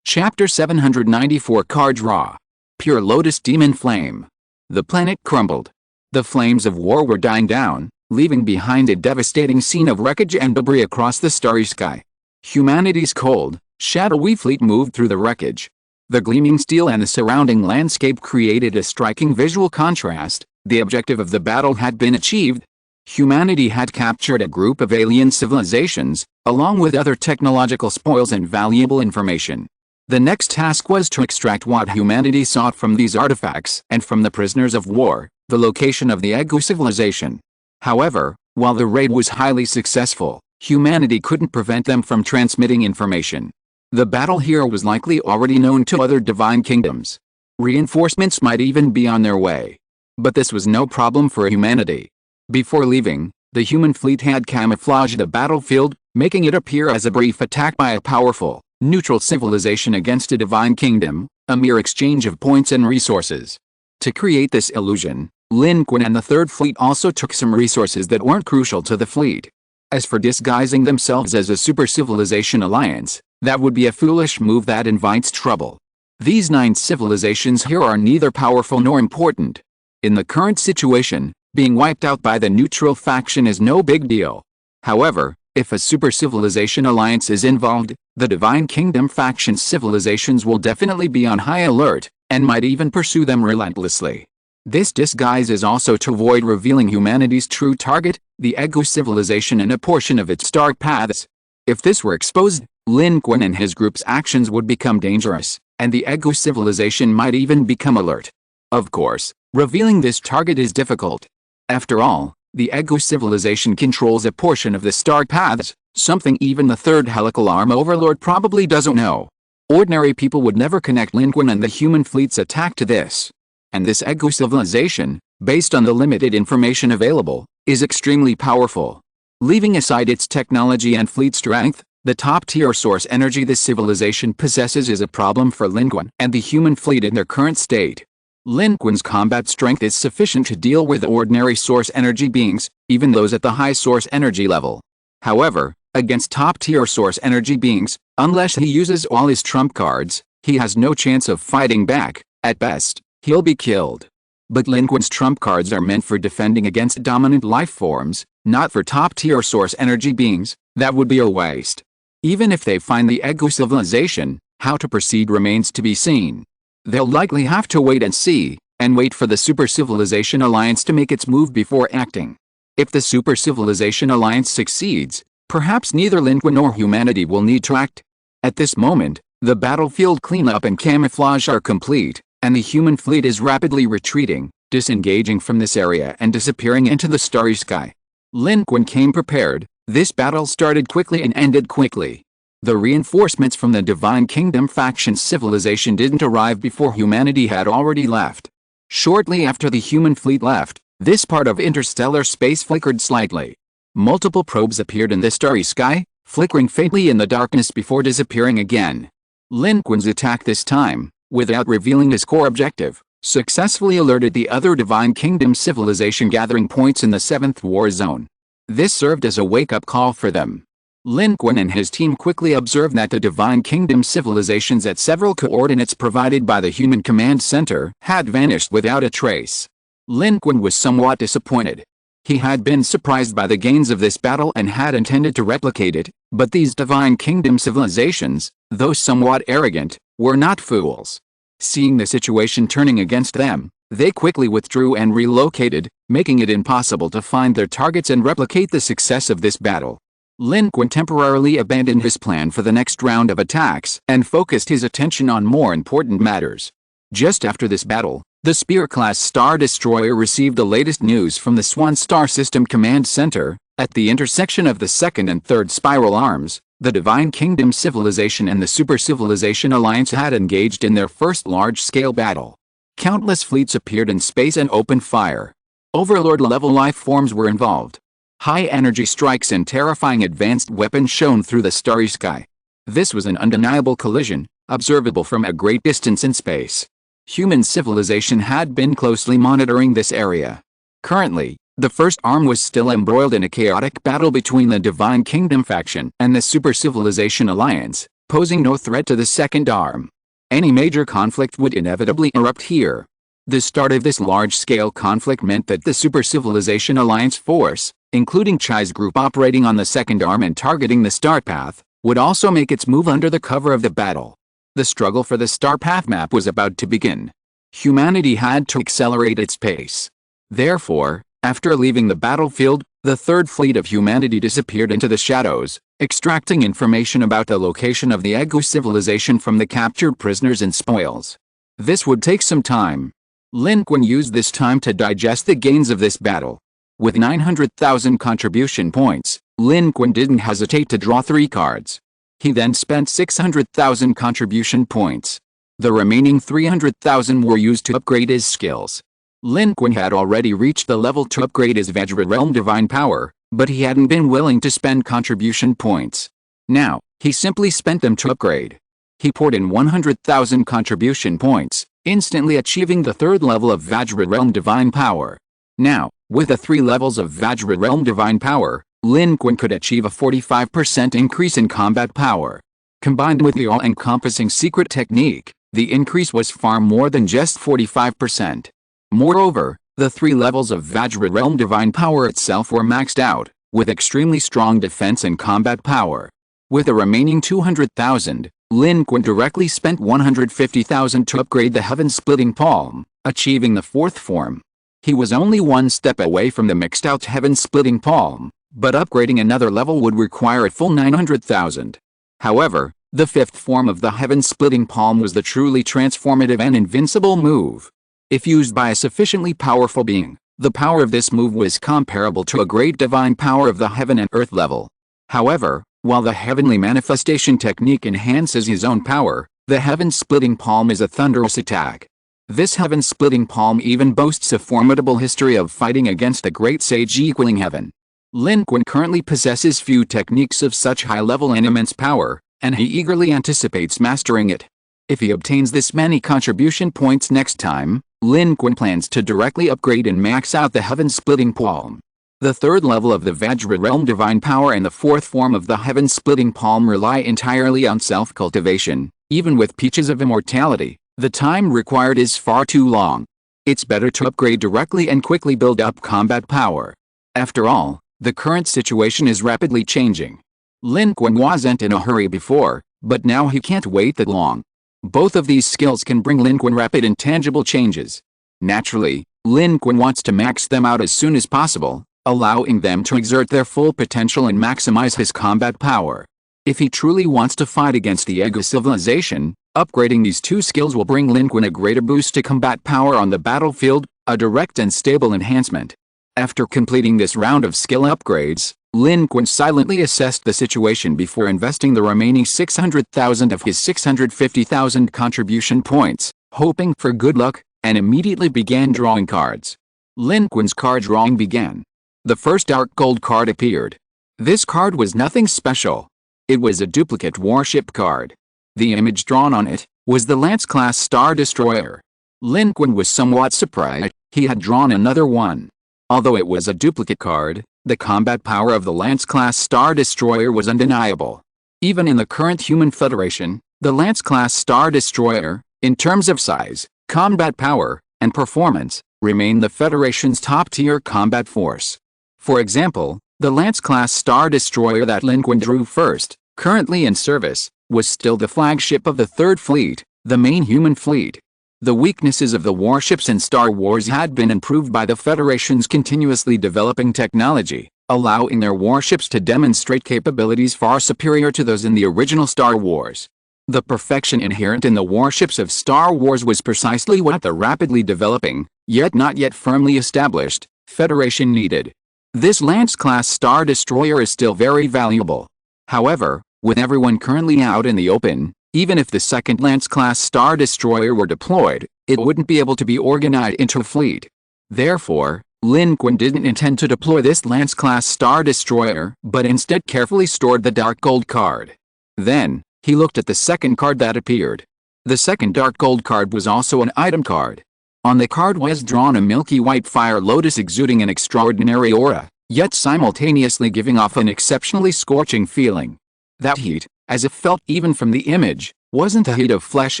Chapter 794 Card Draw. Pure Lotus Demon Flame. The planet crumbled. The flames of war were dying down, leaving behind a devastating scene of wreckage and debris across the starry sky. Humanity's cold, shadowy fleet moved through the wreckage. The gleaming steel and the surrounding landscape created a striking visual contrast. The objective of the battle had been achieved. Humanity had captured a group of alien civilizations, along with other technological spoils and valuable information. The next task was to extract what humanity sought from these artifacts and from the prisoners of war, the location of the Egu civilization. However, while the raid was highly successful, humanity couldn't prevent them from transmitting information. The battle here was likely already known to other divine kingdoms. Reinforcements might even be on their way. But this was no problem for humanity. Before leaving, the human fleet had camouflaged the battlefield, making it appear as a brief attack by a powerful, neutral civilization against a divine kingdom, a mere exchange of points and resources. To create this illusion, Lin Qun and the Third Fleet also took some resources that weren't crucial to the fleet. As for disguising themselves as a super civilization alliance, that would be a foolish move that invites trouble. These 9 civilizations here are neither powerful nor important. In the current situation, being wiped out by the neutral faction is no big deal. However, if a super civilization alliance is involved, the Divine Kingdom faction civilizations will definitely be on high alert, and might even pursue them relentlessly. This disguise is also to avoid revealing humanity's true target, the Egu civilization and a portion of its star paths. If this were exposed, Lin Qun and his group's actions would become dangerous, and the Egu civilization might even become alert. Of course, revealing this target is difficult. After all, the Egu civilization controls a portion of the star paths, something even the Third Helical Arm Overlord probably doesn't know. Ordinary people would never connect Lin Qun and the human fleet's attack to this. And this Egu civilization, based on the limited information available, is extremely powerful. Leaving aside its technology and fleet strength, the top-tier source energy this civilization possesses is a problem for Lin Qun and the human fleet in their current state. Lin Qun's combat strength is sufficient to deal with ordinary source energy beings, even those at the high source energy level. However, against top-tier source energy beings, unless he uses all his trump cards, he has no chance of fighting back. At best, he'll be killed. But Lin Qun's trump cards are meant for defending against dominant life forms, not for top-tier source energy beings. That would be a waste. Even if they find the Egu civilization, how to proceed remains to be seen. They'll likely have to wait and see, and wait for the Super Civilization Alliance to make its move before acting. If the Super Civilization Alliance succeeds, perhaps neither Lin Qun nor humanity will need to act. At this moment, the battlefield cleanup and camouflage are complete, and the human fleet is rapidly retreating, disengaging from this area and disappearing into the starry sky. Lin Qun came prepared. This battle started quickly and ended quickly. The reinforcements from the Divine Kingdom faction's civilization didn't arrive before humanity had already left. Shortly after the human fleet left, this part of interstellar space flickered slightly. Multiple probes appeared in the starry sky, flickering faintly in the darkness before disappearing again. Lin Qun's attack this time, without revealing his core objective, successfully alerted the other Divine Kingdom civilization gathering points in the 7th War Zone. This served as a wake-up call for them. Lin Qun and his team quickly observed that the Divine Kingdom civilizations at several coordinates provided by the Human Command Center had vanished without a trace. Lin Qun was somewhat disappointed. He had been surprised by the gains of this battle and had intended to replicate it, but these Divine Kingdom civilizations, though somewhat arrogant, were not fools. Seeing the situation turning against them, they quickly withdrew and relocated, making it impossible to find their targets and replicate the success of this battle. Lin Qun temporarily abandoned his plan for the next round of attacks and focused his attention on more important matters. Just after this battle, the Spear-class Star Destroyer received the latest news from the Swan Star System Command Center. At the intersection of the 2nd and 3rd spiral arms, the Divine Kingdom civilization and the Super Civilization Alliance had engaged in their first large-scale battle. Countless fleets appeared in space and opened fire. Overlord-level life forms were involved. High-energy strikes and terrifying advanced weapons shone through the starry sky. This was an undeniable collision, observable from a great distance in space. Human civilization had been closely monitoring this area. Currently, the first arm was still embroiled in a chaotic battle between the Divine Kingdom faction and the Super Civilization Alliance, posing no threat to the second arm. Any major conflict would inevitably erupt here. The start of this large-scale conflict meant that the Super Civilization Alliance force, including Chai's group operating on the second arm and targeting the Star Path, would also make its move under the cover of the battle. The struggle for the Star Path map was about to begin. Humanity had to accelerate its pace. Therefore, after leaving the battlefield, the Third Fleet of Humanity disappeared into the shadows, extracting information about the location of the Egu civilization from the captured prisoners and spoils. This would take some time. Lin Qun used this time to digest the gains of this battle. With 900,000 contribution points, Lin Qun didn't hesitate to draw 3 cards. He then spent 600,000 contribution points. The remaining 300,000 were used to upgrade his skills. Lin Qun had already reached the level to upgrade his Vajra Realm Divine Power, but he hadn't been willing to spend contribution points. Now, he simply spent them to upgrade. He poured in 100,000 contribution points, instantly achieving the 3rd level of Vajra Realm Divine Power. Now, with the 3 levels of Vajra Realm Divine Power, Lin Qun could achieve a 45% increase in combat power. Combined with the all-encompassing secret technique, the increase was far more than just 45%. Moreover, the 3 levels of Vajra Realm Divine Power itself were maxed out, with extremely strong defense and combat power. With the remaining 200,000, Lin Qun directly spent 150,000 to upgrade the Heaven-Splitting Palm, achieving the 4th form. He was only one step away from the maxed-out Heaven-Splitting Palm, but upgrading another level would require a full 900,000. However, the 5th form of the Heaven-Splitting Palm was the truly transformative and invincible move. If used by a sufficiently powerful being, the power of this move was comparable to a great divine power of the heaven and earth level. However, while the heavenly manifestation technique enhances his own power, the Heaven-Splitting Palm is a thunderous attack. This Heaven-Splitting Palm even boasts a formidable history of fighting against the great sage equaling heaven. Lin Qun currently possesses few techniques of such high-level and immense power, and he eagerly anticipates mastering it. If he obtains this many contribution points next time, Lin Qun plans to directly upgrade and max out the Heaven-Splitting Palm. The 3rd level of the Vajra Realm Divine Power and the 4th form of the Heaven-Splitting Palm rely entirely on self-cultivation. Even with Peaches of Immortality, the time required is far too long. It's better to upgrade directly and quickly build up combat power. After all, the current situation is rapidly changing. Lin Qun wasn't in a hurry before, but now he can't wait that long. Both of these skills can bring Lin Qun rapid and tangible changes. Naturally, Lin Qun wants to max them out as soon as possible, allowing them to exert their full potential and maximize his combat power. If he truly wants to fight against the Ego civilization, upgrading these two skills will bring Lin Qun a greater boost to combat power on the battlefield, a direct and stable enhancement. After completing this round of skill upgrades, Lin Qun silently assessed the situation before investing the remaining 600,000 of his 650,000 contribution points, hoping for good luck, and immediately began drawing cards. Lin Qun's card drawing began. The first dark gold card appeared. This card was nothing special. It was a duplicate warship card. The image drawn on it was the Lance-class Star Destroyer. Lin Qun was somewhat surprised. He had drawn another one. Although it was a duplicate card, the combat power of the Lance-class Star Destroyer was undeniable. Even in the current Human Federation, the Lance-class Star Destroyer, in terms of size, combat power, and performance, remained the Federation's top-tier combat force. For example, the Lance-class Star Destroyer that Lin Qun drew first, currently in service, was still the flagship of the Third Fleet, the main human fleet. The weaknesses of the warships in Star Wars had been improved by the Federation's continuously developing technology, allowing their warships to demonstrate capabilities far superior to those in the original Star Wars. The perfection inherent in the warships of Star Wars was precisely what the rapidly developing, yet not yet firmly established, Federation needed. This Lance-class Star Destroyer is still very valuable. However, with everyone currently out in the open, even if the second Lance-class Star Destroyer were deployed, it wouldn't be able to be organized into a fleet. Therefore, Lin Qun didn't intend to deploy this Lance-class Star Destroyer, but instead carefully stored the dark gold card. Then, he looked at the second card that appeared. The second dark gold card was also an item card. On the card was drawn a milky white fire lotus exuding an extraordinary aura, yet simultaneously giving off an exceptionally scorching feeling. That heat, as if felt even from the image, wasn't a heat of flesh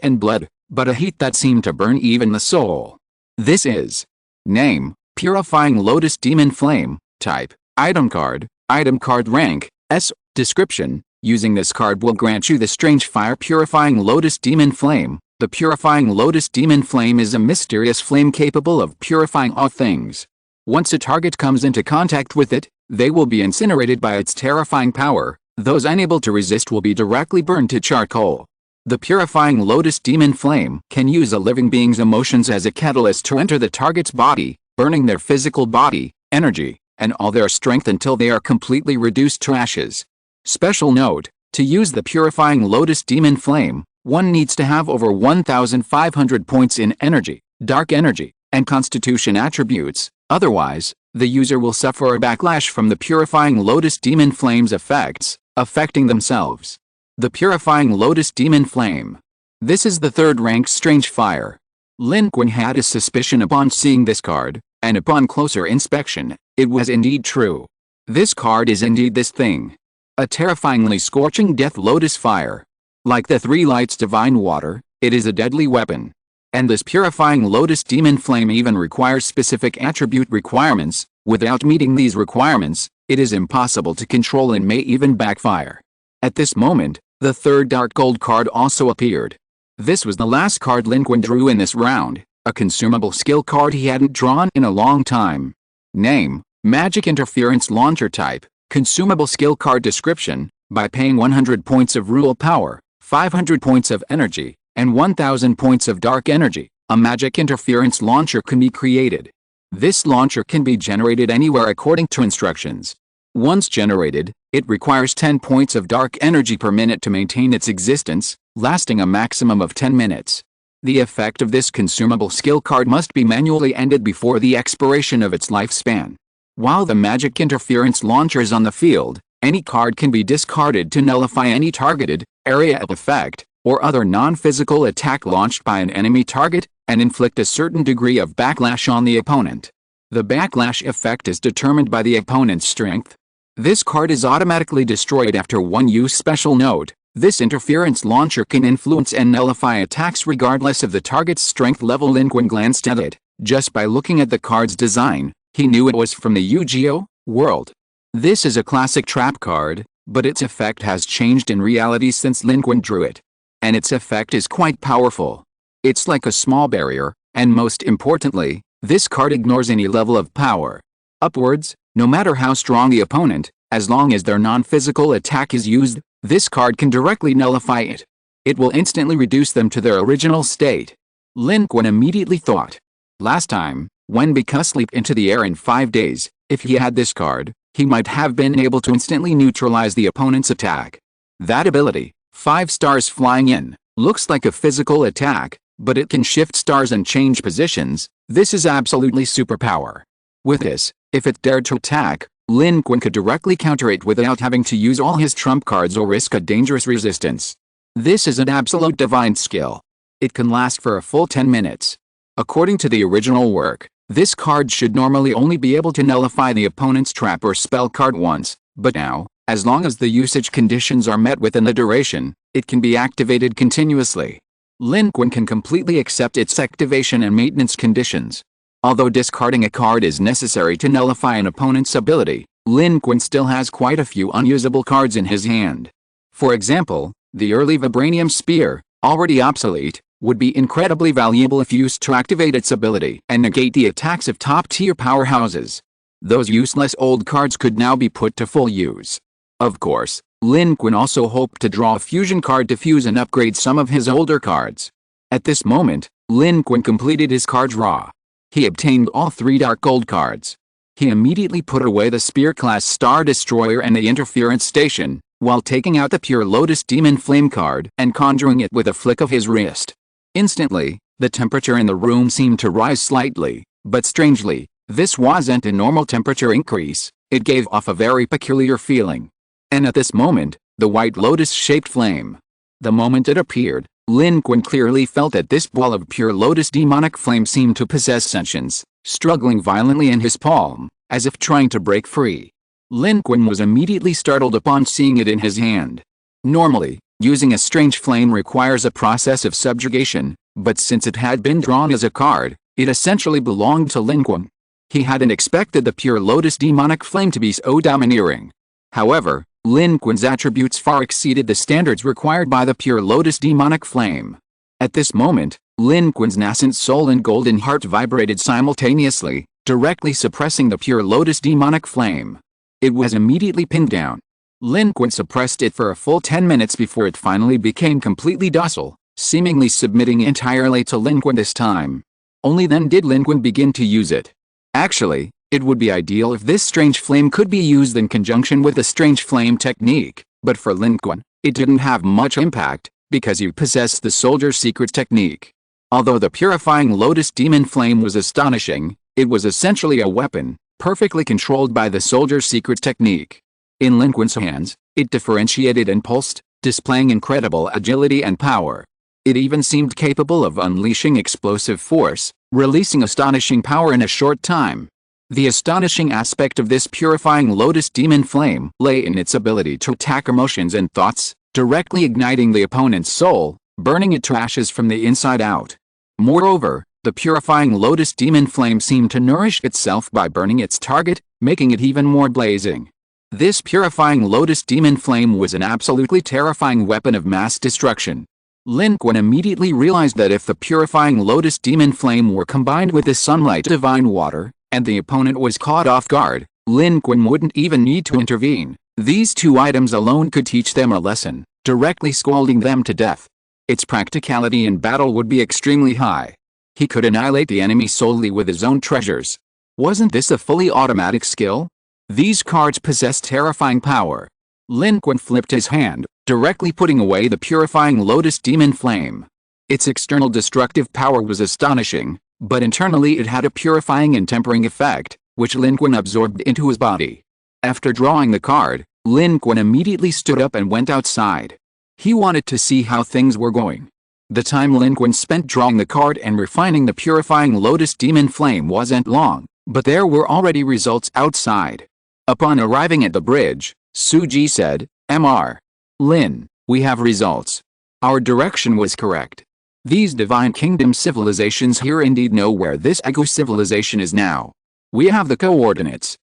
and blood, but a heat that seemed to burn even the soul. This is name, Purifying Lotus Demon Flame, type, item card rank, S, description, using this card will grant you the strange fire Purifying Lotus Demon Flame. The Purifying Lotus Demon Flame is a mysterious flame capable of purifying all things. Once a target comes into contact with it, they will be incinerated by its terrifying power. Those unable to resist will be directly burned to charcoal. The Purifying Lotus Demon Flame can use a living being's emotions as a catalyst to enter the target's body, burning their physical body, energy, and all their strength until they are completely reduced to ashes. Special note, to use the Purifying Lotus Demon Flame, one needs to have over 1,500 points in energy, dark energy, and constitution attributes, otherwise, the user will suffer a backlash from the Purifying Lotus Demon Flame's effects, affecting themselves. The Purifying Lotus Demon Flame. This is the third rank strange fire. Lin Qun had a suspicion upon seeing this card, and upon closer inspection, it was indeed true. This card is indeed this thing. A terrifyingly scorching death lotus fire. Like the three lights divine water, it is a deadly weapon. And this Purifying Lotus Demon Flame even requires specific attribute requirements. Without meeting these requirements, it is impossible to control and may even backfire. At this moment, the third dark gold card also appeared. This was the last card Lin Qun drew in this round, a consumable skill card he hadn't drawn in a long time. Name, Magic Interference Launcher type, consumable skill card description, by paying 100 points of rule power, 500 points of energy, and 1,000 points of dark energy, a magic interference launcher can be created. This launcher can be generated anywhere according to instructions. Once generated, it requires 10 points of dark energy per minute to maintain its existence, lasting a maximum of 10 minutes. The effect of this consumable skill card must be manually ended before the expiration of its lifespan. While the magic interference launcher is on the field, any card can be discarded to nullify any targeted, area of effect, or other non-physical attack launched by an enemy target, and inflict a certain degree of backlash on the opponent. The backlash effect is determined by the opponent's strength. This card is automatically destroyed after one use. Special note, this interference launcher can influence and nullify attacks regardless of the target's strength level. Lin Qun glanced at it. Just by looking at the card's design, he knew it was from the Yu-Gi-Oh! World. This is a classic trap card, but its effect has changed in reality since Lin Qun drew it. And its effect is quite powerful. It's like a small barrier, and most importantly, this card ignores any level of power. Upwards, no matter how strong the opponent, as long as their non-physical attack is used, this card can directly nullify it. It will instantly reduce them to their original state. Lin Qun immediately thought. Last time, when Because leaped into the air in 5 days, if he had this card, he might have been able to instantly neutralize the opponent's attack. That ability, 5 stars flying in, looks like a physical attack, but it can shift stars and change positions. This is absolutely superpower. With this, if it dared to attack, Lin Qun could directly counter it without having to use all his trump cards or risk a dangerous resistance. This is an absolute divine skill. It can last for a full 10 minutes. According to the original work, this card should normally only be able to nullify the opponent's trap or spell card once, but now, as long as the usage conditions are met within the duration, it can be activated continuously. Lin Qun can completely accept its activation and maintenance conditions. Although discarding a card is necessary to nullify an opponent's ability, Lin Qun still has quite a few unusable cards in his hand. For example, the early Vibranium Spear, already obsolete, would be incredibly valuable if used to activate its ability and negate the attacks of top-tier powerhouses. Those useless old cards could now be put to full use. Of course, Lin Qun also hoped to draw a fusion card to fuse and upgrade some of his older cards. At this moment, Lin Qun completed his card draw. He obtained all 3 dark gold cards. He immediately put away the Spear-class Star Destroyer and the Interference Station, while taking out the Pure Lotus Demon Flame card and conjuring it with a flick of his wrist. Instantly, the temperature in the room seemed to rise slightly, but strangely, this wasn't a normal temperature increase. It gave off a very peculiar feeling. And at this moment, the white lotus-shaped flame. The moment it appeared, Lin Qun clearly felt that this ball of pure lotus demonic flame seemed to possess sentience, struggling violently in his palm, as if trying to break free. Lin Qun was immediately startled upon seeing it in his hand. Normally, using a strange flame requires a process of subjugation, but since it had been drawn as a card, it essentially belonged to Lin Qun. He hadn't expected the pure lotus demonic flame to be so domineering. However, Lin Qun's attributes far exceeded the standards required by the pure lotus demonic flame. At this moment, Lin Qun's nascent soul and golden heart vibrated simultaneously, directly suppressing the pure lotus demonic flame. It was immediately pinned down. Lin Qun suppressed it for a full 10 minutes before it finally became completely docile, seemingly submitting entirely to Lin Qun this time. Only then did Lin Qun begin to use it. Actually, it would be ideal if this strange flame could be used in conjunction with the strange flame technique, but for Lin Qun, it didn't have much impact, because he possessed the soldier's secret technique. Although the purifying lotus demon flame was astonishing, it was essentially a weapon, perfectly controlled by the soldier's secret technique. In Lin Qun's hands, it differentiated and pulsed, displaying incredible agility and power. It even seemed capable of unleashing explosive force, releasing astonishing power in a short time. The astonishing aspect of this purifying lotus demon flame lay in its ability to attack emotions and thoughts, directly igniting the opponent's soul, burning it to ashes from the inside out. Moreover, the purifying lotus demon flame seemed to nourish itself by burning its target, making it even more blazing. This purifying lotus demon flame was an absolutely terrifying weapon of mass destruction. Lin Qun immediately realized that if the purifying lotus demon flame were combined with the sunlight divine water, and the opponent was caught off guard, Lin Qun wouldn't even need to intervene. These 2 items alone could teach them a lesson, directly scalding them to death. Its practicality in battle would be extremely high. He could annihilate the enemy solely with his own treasures. Wasn't this a fully automatic skill? These cards possess terrifying power. Lin Qun flipped his hand, directly putting away the purifying lotus demon flame. Its external destructive power was astonishing, but internally it had a purifying and tempering effect, which Lin Qun absorbed into his body. After drawing the card, Lin Qun immediately stood up and went outside. He wanted to see how things were going. The time Lin Qun spent drawing the card and refining the purifying lotus demon flame wasn't long, but there were already results outside. Upon arriving at the bridge, Suji said, "Mr. Lin, we have results. Our direction was correct. These divine kingdom civilizations here indeed know where this Agu civilization is now. We have the coordinates."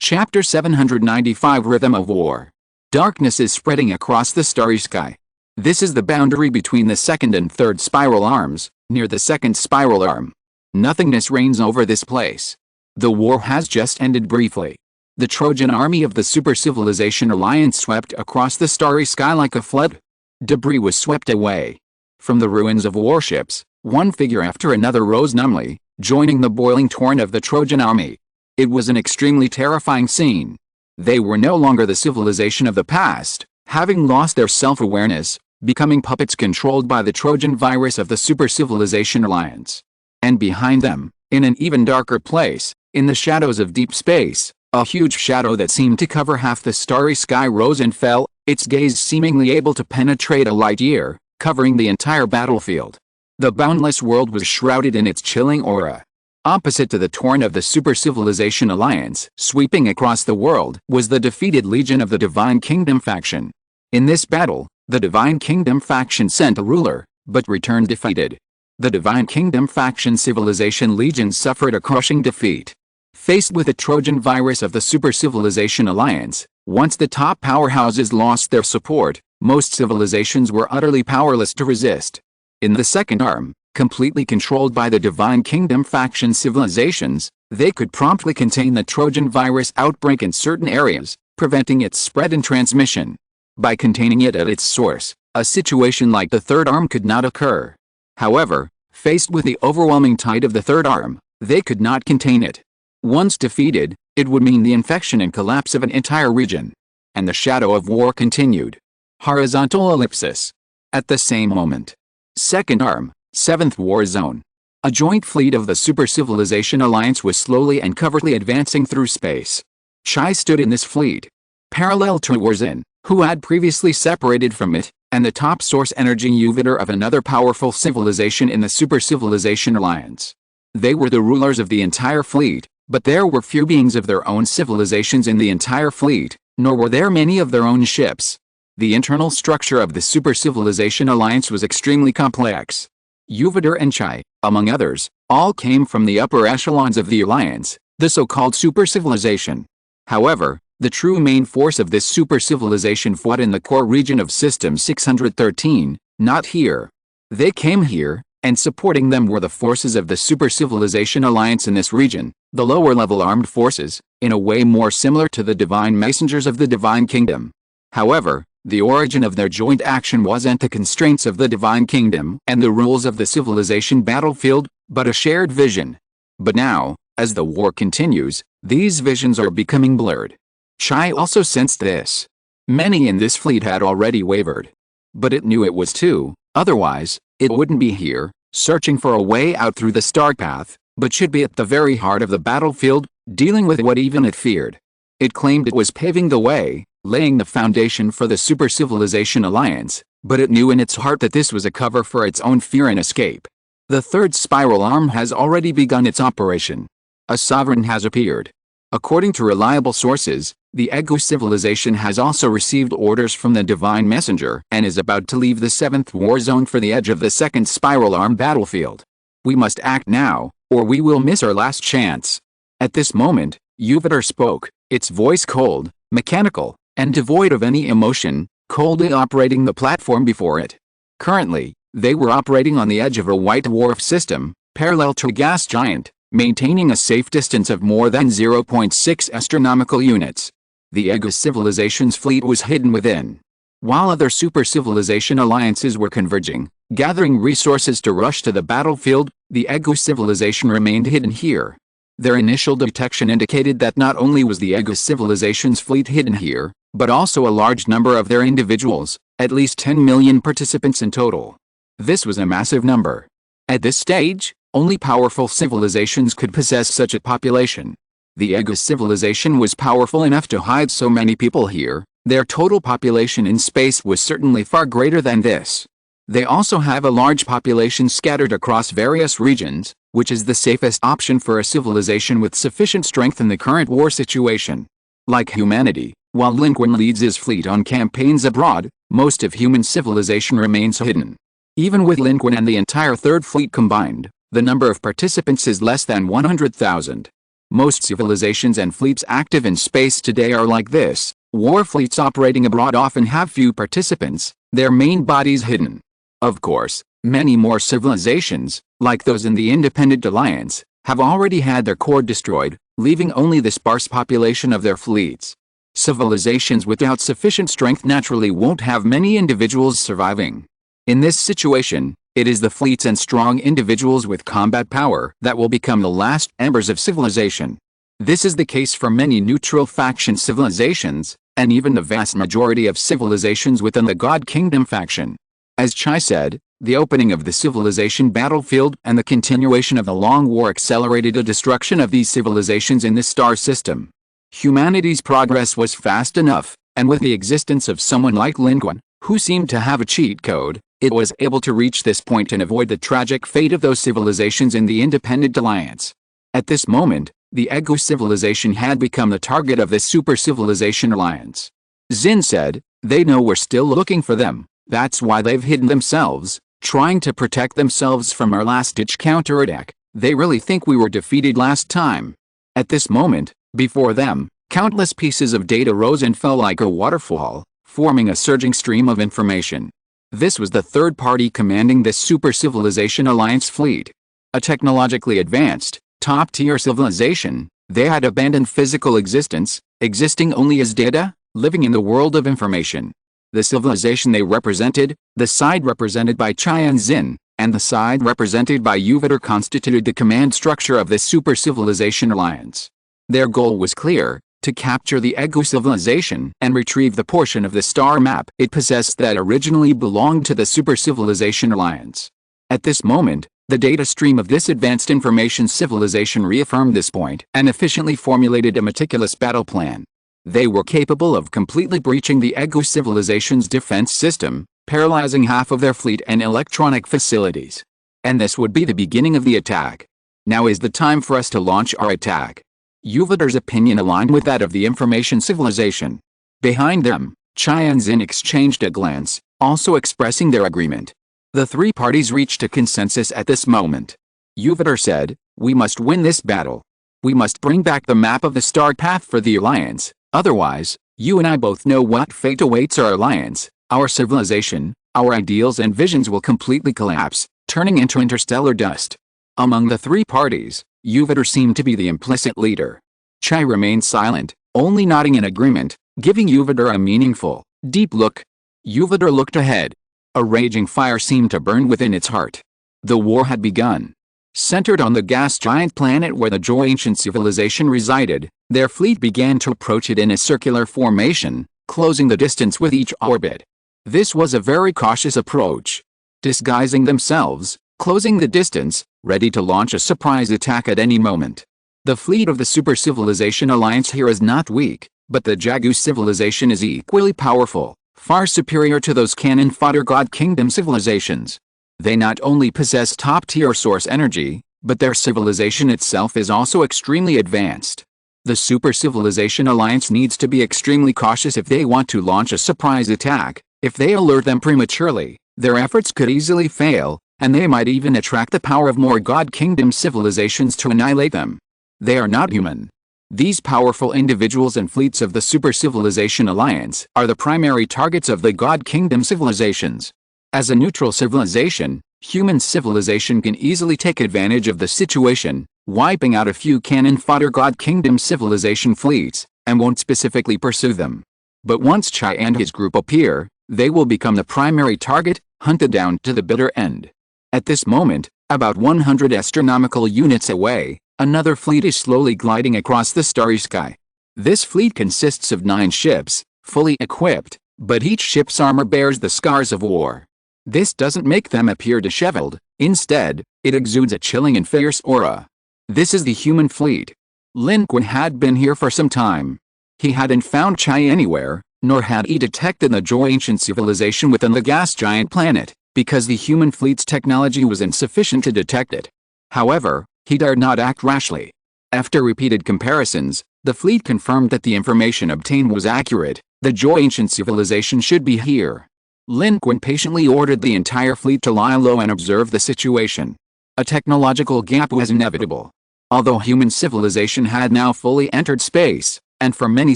Chapter 795 Rhythm of War. Darkness is spreading across the starry sky. This is the boundary between the second and third spiral arms, near the second spiral arm. Nothingness reigns over this place. The war has just ended briefly. The Trojan army of the Super-Civilization Alliance swept across the starry sky like a flood. Debris was swept away. From the ruins of warships, one figure after another rose numbly, joining the boiling torrent of the Trojan army. It was an extremely terrifying scene. They were no longer the civilization of the past, having lost their self-awareness, becoming puppets controlled by the Trojan virus of the Super-Civilization Alliance. And behind them, in an even darker place, in the shadows of deep space, a huge shadow that seemed to cover half the starry sky rose and fell, its gaze seemingly able to penetrate a light year, covering the entire battlefield. The boundless world was shrouded in its chilling aura. Opposite to the torrent of the Super-Civilization Alliance, sweeping across the world, was the defeated Legion of the Divine Kingdom faction. In this battle, the Divine Kingdom faction sent a ruler, but returned defeated. The Divine Kingdom faction Civilization Legion suffered a crushing defeat. Faced with the Trojan virus of the Super-Civilization Alliance, once the top powerhouses lost their support, most civilizations were utterly powerless to resist. In the second arm, completely controlled by the Divine Kingdom faction civilizations, they could promptly contain the Trojan virus outbreak in certain areas, preventing its spread and transmission. By containing it at its source, a situation like the third arm could not occur. However, faced with the overwhelming tide of the third arm, they could not contain it. Once defeated, it would mean the infection and collapse of an entire region. And the shadow of war continued. Horizontal ellipsis. At the same moment. Second arm, 7th War Zone. A joint fleet of the Super-Civilization Alliance was slowly and covertly advancing through space. Chai stood in this fleet. Parallel to Warzin, who had previously separated from it, and the top source energy uvator of another powerful civilization in the Super-Civilization Alliance. They were the rulers of the entire fleet, but there were few beings of their own civilizations in the entire fleet, nor were there many of their own ships. The internal structure of the Super-Civilization Alliance was extremely complex. Uvator and Chai, among others, all came from the upper echelons of the Alliance, the so-called super-civilization. However, the true main force of this super-civilization fought in the core region of System 613, not here. They came here, and supporting them were the forces of the Super-Civilization Alliance in this region, the lower-level armed forces, in a way more similar to the Divine Messengers of the Divine Kingdom. However, the origin of their joint action wasn't the constraints of the Divine Kingdom and the rules of the civilization battlefield, but a shared vision. But now, as the war continues, these visions are becoming blurred. Chai also sensed this. Many in this fleet had already wavered. But it knew it was too, otherwise, it wouldn't be here, searching for a way out through the star path, but should be at the very heart of the battlefield, dealing with what even it feared. It claimed it was paving the way, laying the foundation for the Super-Civilization Alliance, but it knew in its heart that this was a cover for its own fear and escape. The third spiral arm has already begun its operation. A sovereign has appeared. According to reliable sources, the Ego civilization has also received orders from the Divine Messenger and is about to leave the 7th War Zone for the edge of the second spiral arm battlefield. We must act now, or we will miss our last chance. At this moment, Uvator spoke, its voice cold, mechanical, and devoid of any emotion, coldly operating the platform before it. Currently, they were operating on the edge of a white dwarf system, parallel to a gas giant, maintaining a safe distance of more than 0.6 astronomical units. The Ego civilization's fleet was hidden within. While other super-civilization alliances were converging, gathering resources to rush to the battlefield, the Ego civilization remained hidden here. Their initial detection indicated that not only was the Ego civilization's fleet hidden here, but also a large number of their individuals, at least 10 million participants in total. This was a massive number. At this stage, only powerful civilizations could possess such a population. The Ego civilization was powerful enough to hide so many people here. Their total population in space was certainly far greater than this. They also have a large population scattered across various regions, which is the safest option for a civilization with sufficient strength in the current war situation. Like humanity, while Lin Qun leads his fleet on campaigns abroad, most of human civilization remains hidden. Even with Lin Qun and the entire Third Fleet combined, the number of participants is less than 100,000. Most civilizations and fleets active in space today are like this. War fleets operating abroad often have few participants, their main bodies hidden. Of course, many more civilizations, like those in the Independent Alliance, have already had their core destroyed, leaving only the sparse population of their fleets. Civilizations without sufficient strength naturally won't have many individuals surviving. In this situation, it is the fleets and strong individuals with combat power that will become the last embers of civilization. This is the case for many neutral faction civilizations, and even the vast majority of civilizations within the God Kingdom faction. As Chai said, the opening of the civilization battlefield and the continuation of the long war accelerated the destruction of these civilizations in this star system. Humanity's progress was fast enough, and with the existence of someone like Lin Qun, who seemed to have a cheat code, it was able to reach this point and avoid the tragic fate of those civilizations in the Independent Alliance. At this moment, the Ego civilization had become the target of this super civilization alliance. Xin said, they know we're still looking for them, that's why they've hidden themselves, trying to protect themselves from our last-ditch counterattack. They really think we were defeated last time. At this moment, before them, countless pieces of data rose and fell like a waterfall, forming a surging stream of information. This was the third party commanding this super civilization alliance fleet. A technologically advanced, top-tier civilization, they had abandoned physical existence, existing only as data, living in the world of information. The civilization they represented, the side represented by Chai and Xin, and the side represented by Uvader constituted the command structure of this super civilization alliance. Their goal was clear, to capture the Ego civilization and retrieve the portion of the star map it possessed that originally belonged to the super civilization alliance. At this moment, the data stream of this advanced information civilization reaffirmed this point and efficiently formulated a meticulous battle plan. They were capable of completely breaching the Ego civilization's defense system, paralyzing half of their fleet and electronic facilities. And this would be the beginning of the attack. Now is the time for us to launch our attack. Uvader's opinion aligned with that of the information civilization. Behind them, Chai and Xin exchanged a glance, also expressing their agreement. The three parties reached a consensus at this moment. Uvader said, we must win this battle. We must bring back the map of the star path for the alliance, otherwise, you and I both know what fate awaits our alliance, our civilization, our ideals and visions will completely collapse, turning into interstellar dust. Among the three parties, Uvader seemed to be the implicit leader. Chai remained silent, only nodding in agreement, giving Uvader a meaningful, deep look. Uvader looked ahead. A raging fire seemed to burn within its heart. The war had begun. Centered on the gas giant planet where the Joy ancient civilization resided, their fleet began to approach it in a circular formation, closing the distance with each orbit. This was a very cautious approach. Disguising themselves, closing the distance, ready to launch a surprise attack at any moment. The fleet of the Super Civilization Alliance here is not weak, but the Jagu civilization is equally powerful, far superior to those cannon fodder God Kingdom civilizations. They not only possess top-tier source energy, but their civilization itself is also extremely advanced. The Super Civilization Alliance needs to be extremely cautious if they want to launch a surprise attack. If they alert them prematurely, their efforts could easily fail, and they might even attract the power of more God Kingdom civilizations to annihilate them. They are not human. These powerful individuals and fleets of the Super Civilization Alliance are the primary targets of the God Kingdom civilizations. As a neutral civilization, human civilization can easily take advantage of the situation, wiping out a few cannon fodder God Kingdom civilization fleets, and won't specifically pursue them. But once Chai and his group appear, they will become the primary target, hunted down to the bitter end. At this moment, about 100 astronomical units away, another fleet is slowly gliding across the starry sky. This fleet consists of 9 ships, fully equipped, but each ship's armor bears the scars of war. This doesn't make them appear disheveled, instead, it exudes a chilling and fierce aura. This is the human fleet. Lin Qun had been here for some time. He hadn't found Chai anywhere, nor had he detected the Joy ancient civilization within the gas giant planet, because the human fleet's technology was insufficient to detect it. However, he dared not act rashly. After repeated comparisons, the fleet confirmed that the information obtained was accurate. The Joy ancient civilization should be here. Lin Qun patiently ordered the entire fleet to lie low and observe the situation. A technological gap was inevitable. Although human civilization had now fully entered space, and for many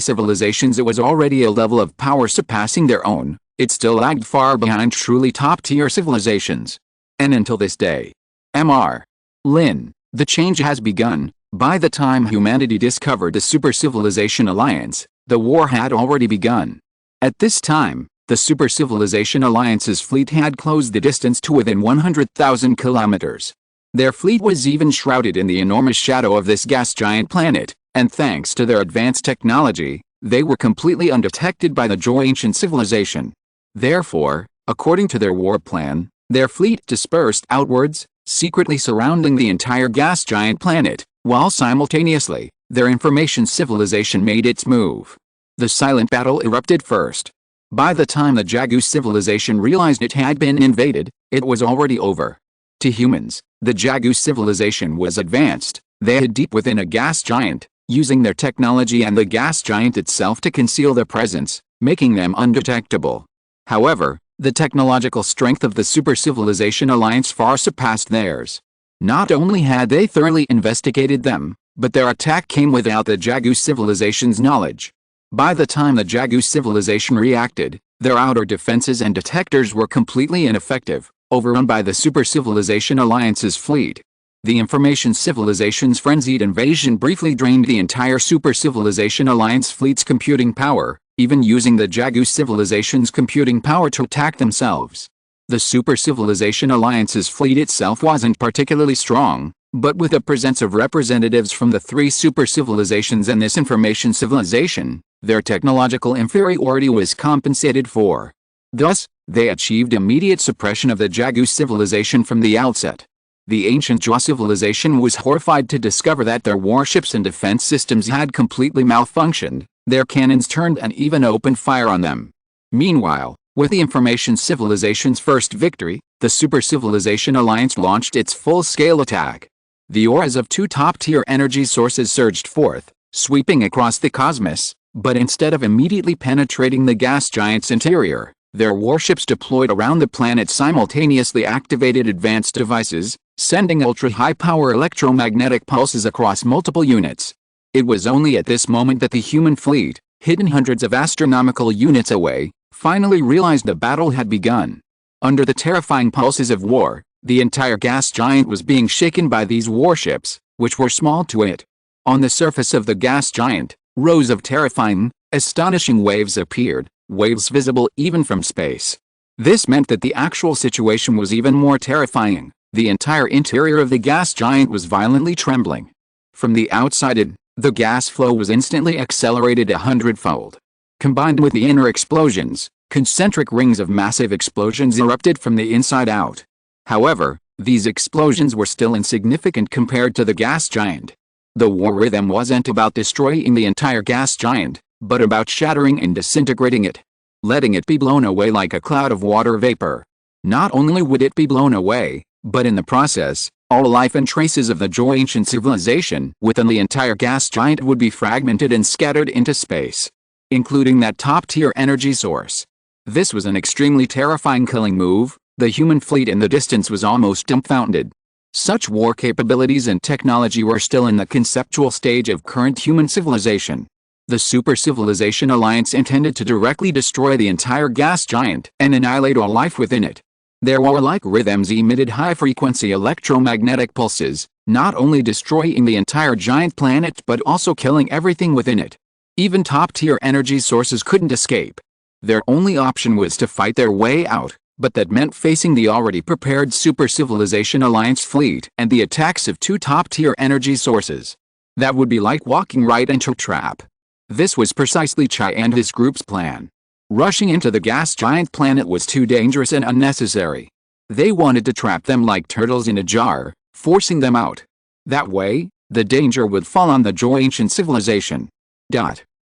civilizations it was already a level of power surpassing their own. It still lagged far behind truly top-tier civilizations. And until this day. Mr. Lin, the change has begun. By the time humanity discovered the Super Civilization Alliance, the war had already begun. At this time, the Super Civilization Alliance's fleet had closed the distance to within 100,000 kilometers. Their fleet was even shrouded in the enormous shadow of this gas giant planet, and thanks to their advanced technology, they were completely undetected by the ancient civilization. Therefore, according to their war plan, their fleet dispersed outwards, secretly surrounding the entire gas giant planet, while simultaneously, their information civilization made its move. The silent battle erupted first. By the time the Jagu civilization realized it had been invaded, it was already over. To humans, the Jagu civilization was advanced. They hid deep within a gas giant, using their technology and the gas giant itself to conceal their presence, making them undetectable. However, the technological strength of the Super Civilization Alliance far surpassed theirs. Not only had they thoroughly investigated them, but their attack came without the Jagu civilization's knowledge. By the time the Jagu civilization reacted, their outer defenses and detectors were completely ineffective, overrun by the Super Civilization Alliance's fleet. The Information Civilization's frenzied invasion briefly drained the entire Super Civilization Alliance fleet's computing power, even using the Jagu civilization's computing power to attack themselves. The Super Civilization Alliance's fleet itself wasn't particularly strong, but with the presence of representatives from the three super civilizations and this information civilization, their technological inferiority was compensated for. Thus, they achieved immediate suppression of the Jagu civilization from the outset. The ancient Jua civilization was horrified to discover that their warships and defense systems had completely malfunctioned. Their cannons turned and even opened fire on them. Meanwhile, with the Information Civilization's first victory, the Super Civilization Alliance launched its full-scale attack. The auras of two top-tier energy sources surged forth, sweeping across the cosmos, but instead of immediately penetrating the gas giant's interior, their warships deployed around the planet simultaneously activated advanced devices, sending ultra-high-power electromagnetic pulses across multiple units. It was only at this moment that the human fleet, hidden hundreds of astronomical units away, finally realized the battle had begun. Under the terrifying pulses of war, the entire gas giant was being shaken by these warships, which were small to it. On the surface of the gas giant, rows of terrifying, astonishing waves appeared, waves visible even from space. This meant that the actual situation was even more terrifying. The entire interior of the gas giant was violently trembling. From the outside the gas flow was instantly accelerated 100-fold. Combined with the inner explosions, concentric rings of massive explosions erupted from the inside out. However, these explosions were still insignificant compared to the gas giant. The war rhythm wasn't about destroying the entire gas giant, but about shattering and disintegrating it, letting it be blown away like a cloud of water vapor. Not only would it be blown away, but in the process, all life and traces of the ancient civilization within the entire gas giant would be fragmented and scattered into space, including that top-tier energy source. This was an extremely terrifying killing move. The human fleet in the distance was almost dumbfounded. Such war capabilities and technology were still in the conceptual stage of current human civilization. The Super Civilization Alliance intended to directly destroy the entire gas giant and annihilate all life within it. Their warlike rhythms emitted high-frequency electromagnetic pulses, not only destroying the entire giant planet but also killing everything within it. Even top-tier energy sources couldn't escape. Their only option was to fight their way out, but that meant facing the already prepared Super Civilization Alliance fleet and the attacks of two top-tier energy sources. That would be like walking right into a trap. This was precisely Chai and his group's plan. Rushing into the gas giant planet was too dangerous and unnecessary. They wanted to trap them like turtles in a jar, forcing them out. That way, the danger would fall on the ancient civilization.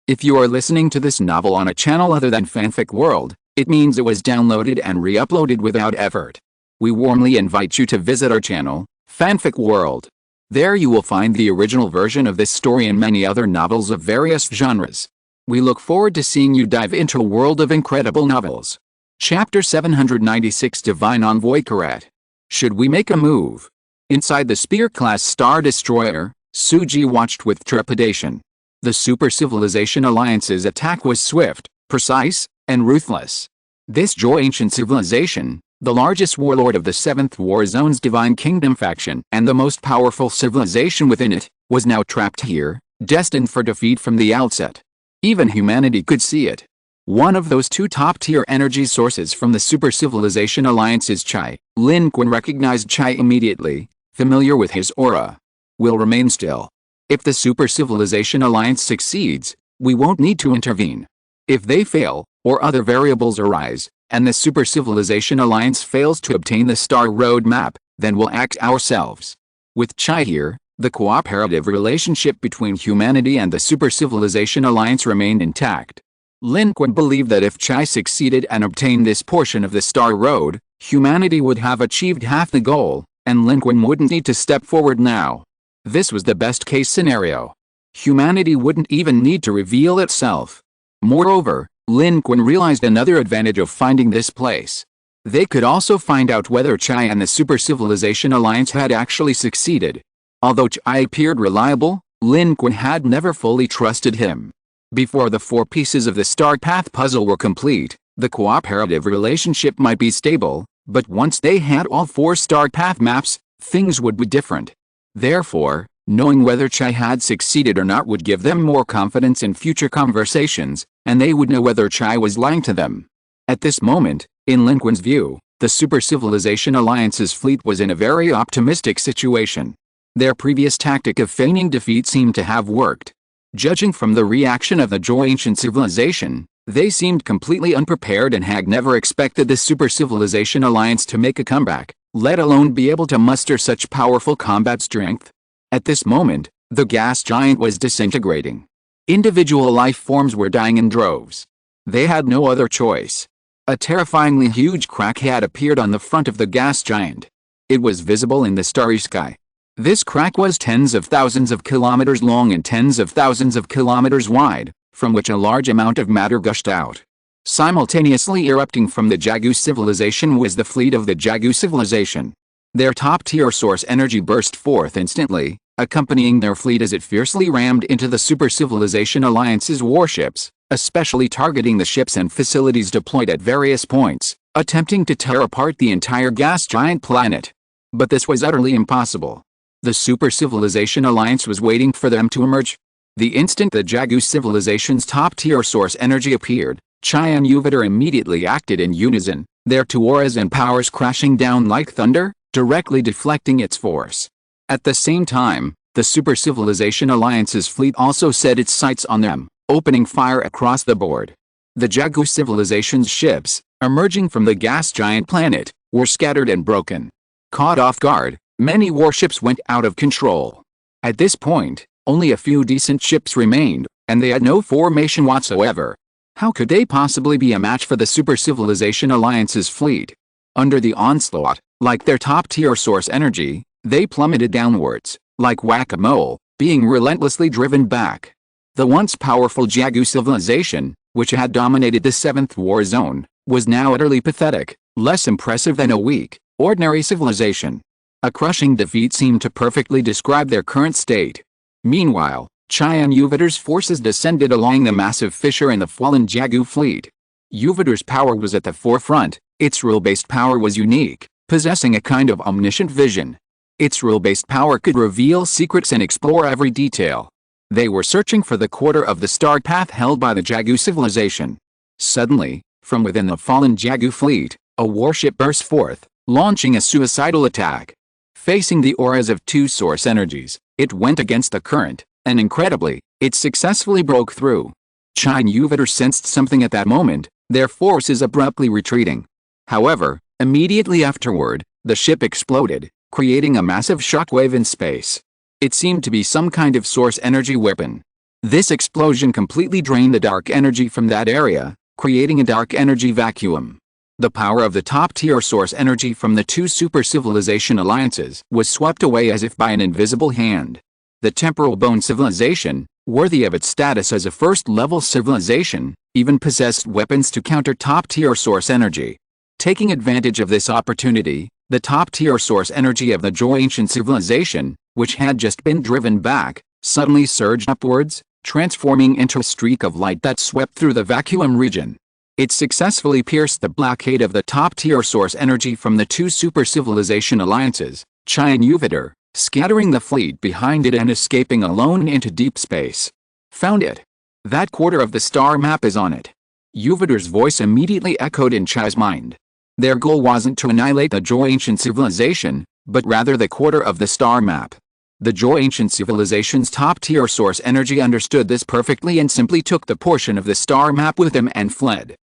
If you are listening to this novel on a channel other than Fanfic World, it means it was downloaded and re-uploaded without effort. We warmly invite you to visit our channel, Fanfic World. There you will find the original version of this story and many other novels of various genres. We look forward to seeing you dive into a world of incredible novels. Chapter 796 Divine Envoy Corette. Should we make a move? Inside the Spear-class Star Destroyer, Suji watched with trepidation. The Super Civilization Alliance's attack was swift, precise, and ruthless. This ancient civilization, the largest warlord of the 7th War Zone's Divine Kingdom faction and the most powerful civilization within it, was now trapped here, destined for defeat from the outset. Even humanity could see it. One of those two top-tier energy sources from the Super Civilization Alliance is Chai. Lin Qun recognized Chai immediately, familiar with his aura. We'll remain still. If the Super Civilization Alliance succeeds, we won't need to intervene. If they fail, or other variables arise, and the Super Civilization Alliance fails to obtain the Star Roadmap, then we'll act ourselves. With Chai here, the cooperative relationship between humanity and the Super Civilization Alliance remained intact. Lin Qun believed that if Chai succeeded and obtained this portion of the Star Road, humanity would have achieved half the goal, and Lin Qun wouldn't need to step forward now. This was the best-case scenario. Humanity wouldn't even need to reveal itself. Moreover, Lin Qun realized another advantage of finding this place. They could also find out whether Chai and the Super Civilization Alliance had actually succeeded. Although Chai appeared reliable, Lin Qun had never fully trusted him. Before the 4 pieces of the Star Path puzzle were complete, the cooperative relationship might be stable, but once they had all 4 Star Path maps, things would be different. Therefore, knowing whether Chai had succeeded or not would give them more confidence in future conversations, and they would know whether Chai was lying to them. At this moment, in Lin Qun's view, the Super Civilization Alliance's fleet was in a very optimistic situation. Their previous tactic of feigning defeat seemed to have worked. Judging from the reaction of the ancient civilization, they seemed completely unprepared and had never expected the Super Civilization Alliance to make a comeback, let alone be able to muster such powerful combat strength. At this moment, the gas giant was disintegrating. Individual life forms were dying in droves. They had no other choice. A terrifyingly huge crack had appeared on the front of the gas giant. It was visible in the starry sky. This crack was tens of thousands of kilometers long and tens of thousands of kilometers wide, from which a large amount of matter gushed out. Simultaneously erupting from the Jagu civilization was the fleet of the Jagu civilization. Their top-tier source energy burst forth instantly, accompanying their fleet as it fiercely rammed into the Super Civilization Alliance's warships, especially targeting the ships and facilities deployed at various points, attempting to tear apart the entire gas giant planet. But this was utterly impossible. The Super Civilization Alliance was waiting for them to emerge. The instant the Jagu civilization's top-tier source energy appeared, Chai and Jupiter immediately acted in unison, their 2 auras and powers crashing down like thunder, directly deflecting its force. At the same time, the Super Civilization Alliance's fleet also set its sights on them, opening fire across the board. The Jagu civilization's ships, emerging from the gas giant planet, were scattered and broken. Caught off guard, many warships went out of control. At this point, only a few decent ships remained, and they had no formation whatsoever. How could they possibly be a match for the Super Civilization Alliance's fleet? Under the onslaught, like their top-tier source energy, they plummeted downwards, like whack-a-mole, being relentlessly driven back. The once powerful Jagu civilization, which had dominated the 7th War Zone, was now utterly pathetic, less impressive than a weak, ordinary civilization. A crushing defeat seemed to perfectly describe their current state. Meanwhile, Chai and Jupiter's forces descended along the massive fissure in the fallen Jagu fleet. Jupiter's power was at the forefront. Its rule-based power was unique, possessing a kind of omniscient vision. Its rule-based power could reveal secrets and explore every detail. They were searching for the quarter of the star path held by the Jagu civilization. Suddenly, from within the fallen Jagu fleet, a warship burst forth, launching a suicidal attack. Facing the auras of 2 source energies, it went against the current, and incredibly, it successfully broke through. Chai and Jupiter sensed something at that moment, their forces abruptly retreating. However, immediately afterward, the ship exploded, creating a massive shockwave in space. It seemed to be some kind of source energy weapon. This explosion completely drained the dark energy from that area, creating a dark energy vacuum. The power of the top-tier source energy from the 2 super civilization alliances was swept away as if by an invisible hand. The temporal bone civilization, worthy of its status as a first-level civilization, even possessed weapons to counter top-tier source energy. Taking advantage of this opportunity, the top-tier source energy of the ancient civilization, which had just been driven back, suddenly surged upwards, transforming into a streak of light that swept through the vacuum region. It successfully pierced the blockade of the top-tier source energy from the two super-civilization alliances, Chi and Jupiter, scattering the fleet behind it and escaping alone into deep space. Found it. That quarter of the star map is on it. Jupiter's voice immediately echoed in Chi's mind. Their goal wasn't to annihilate the Joy Ancient Civilization, but rather the quarter of the star map. The Joy Ancient Civilization's top-tier source energy understood this perfectly and simply took the portion of the star map with them and fled.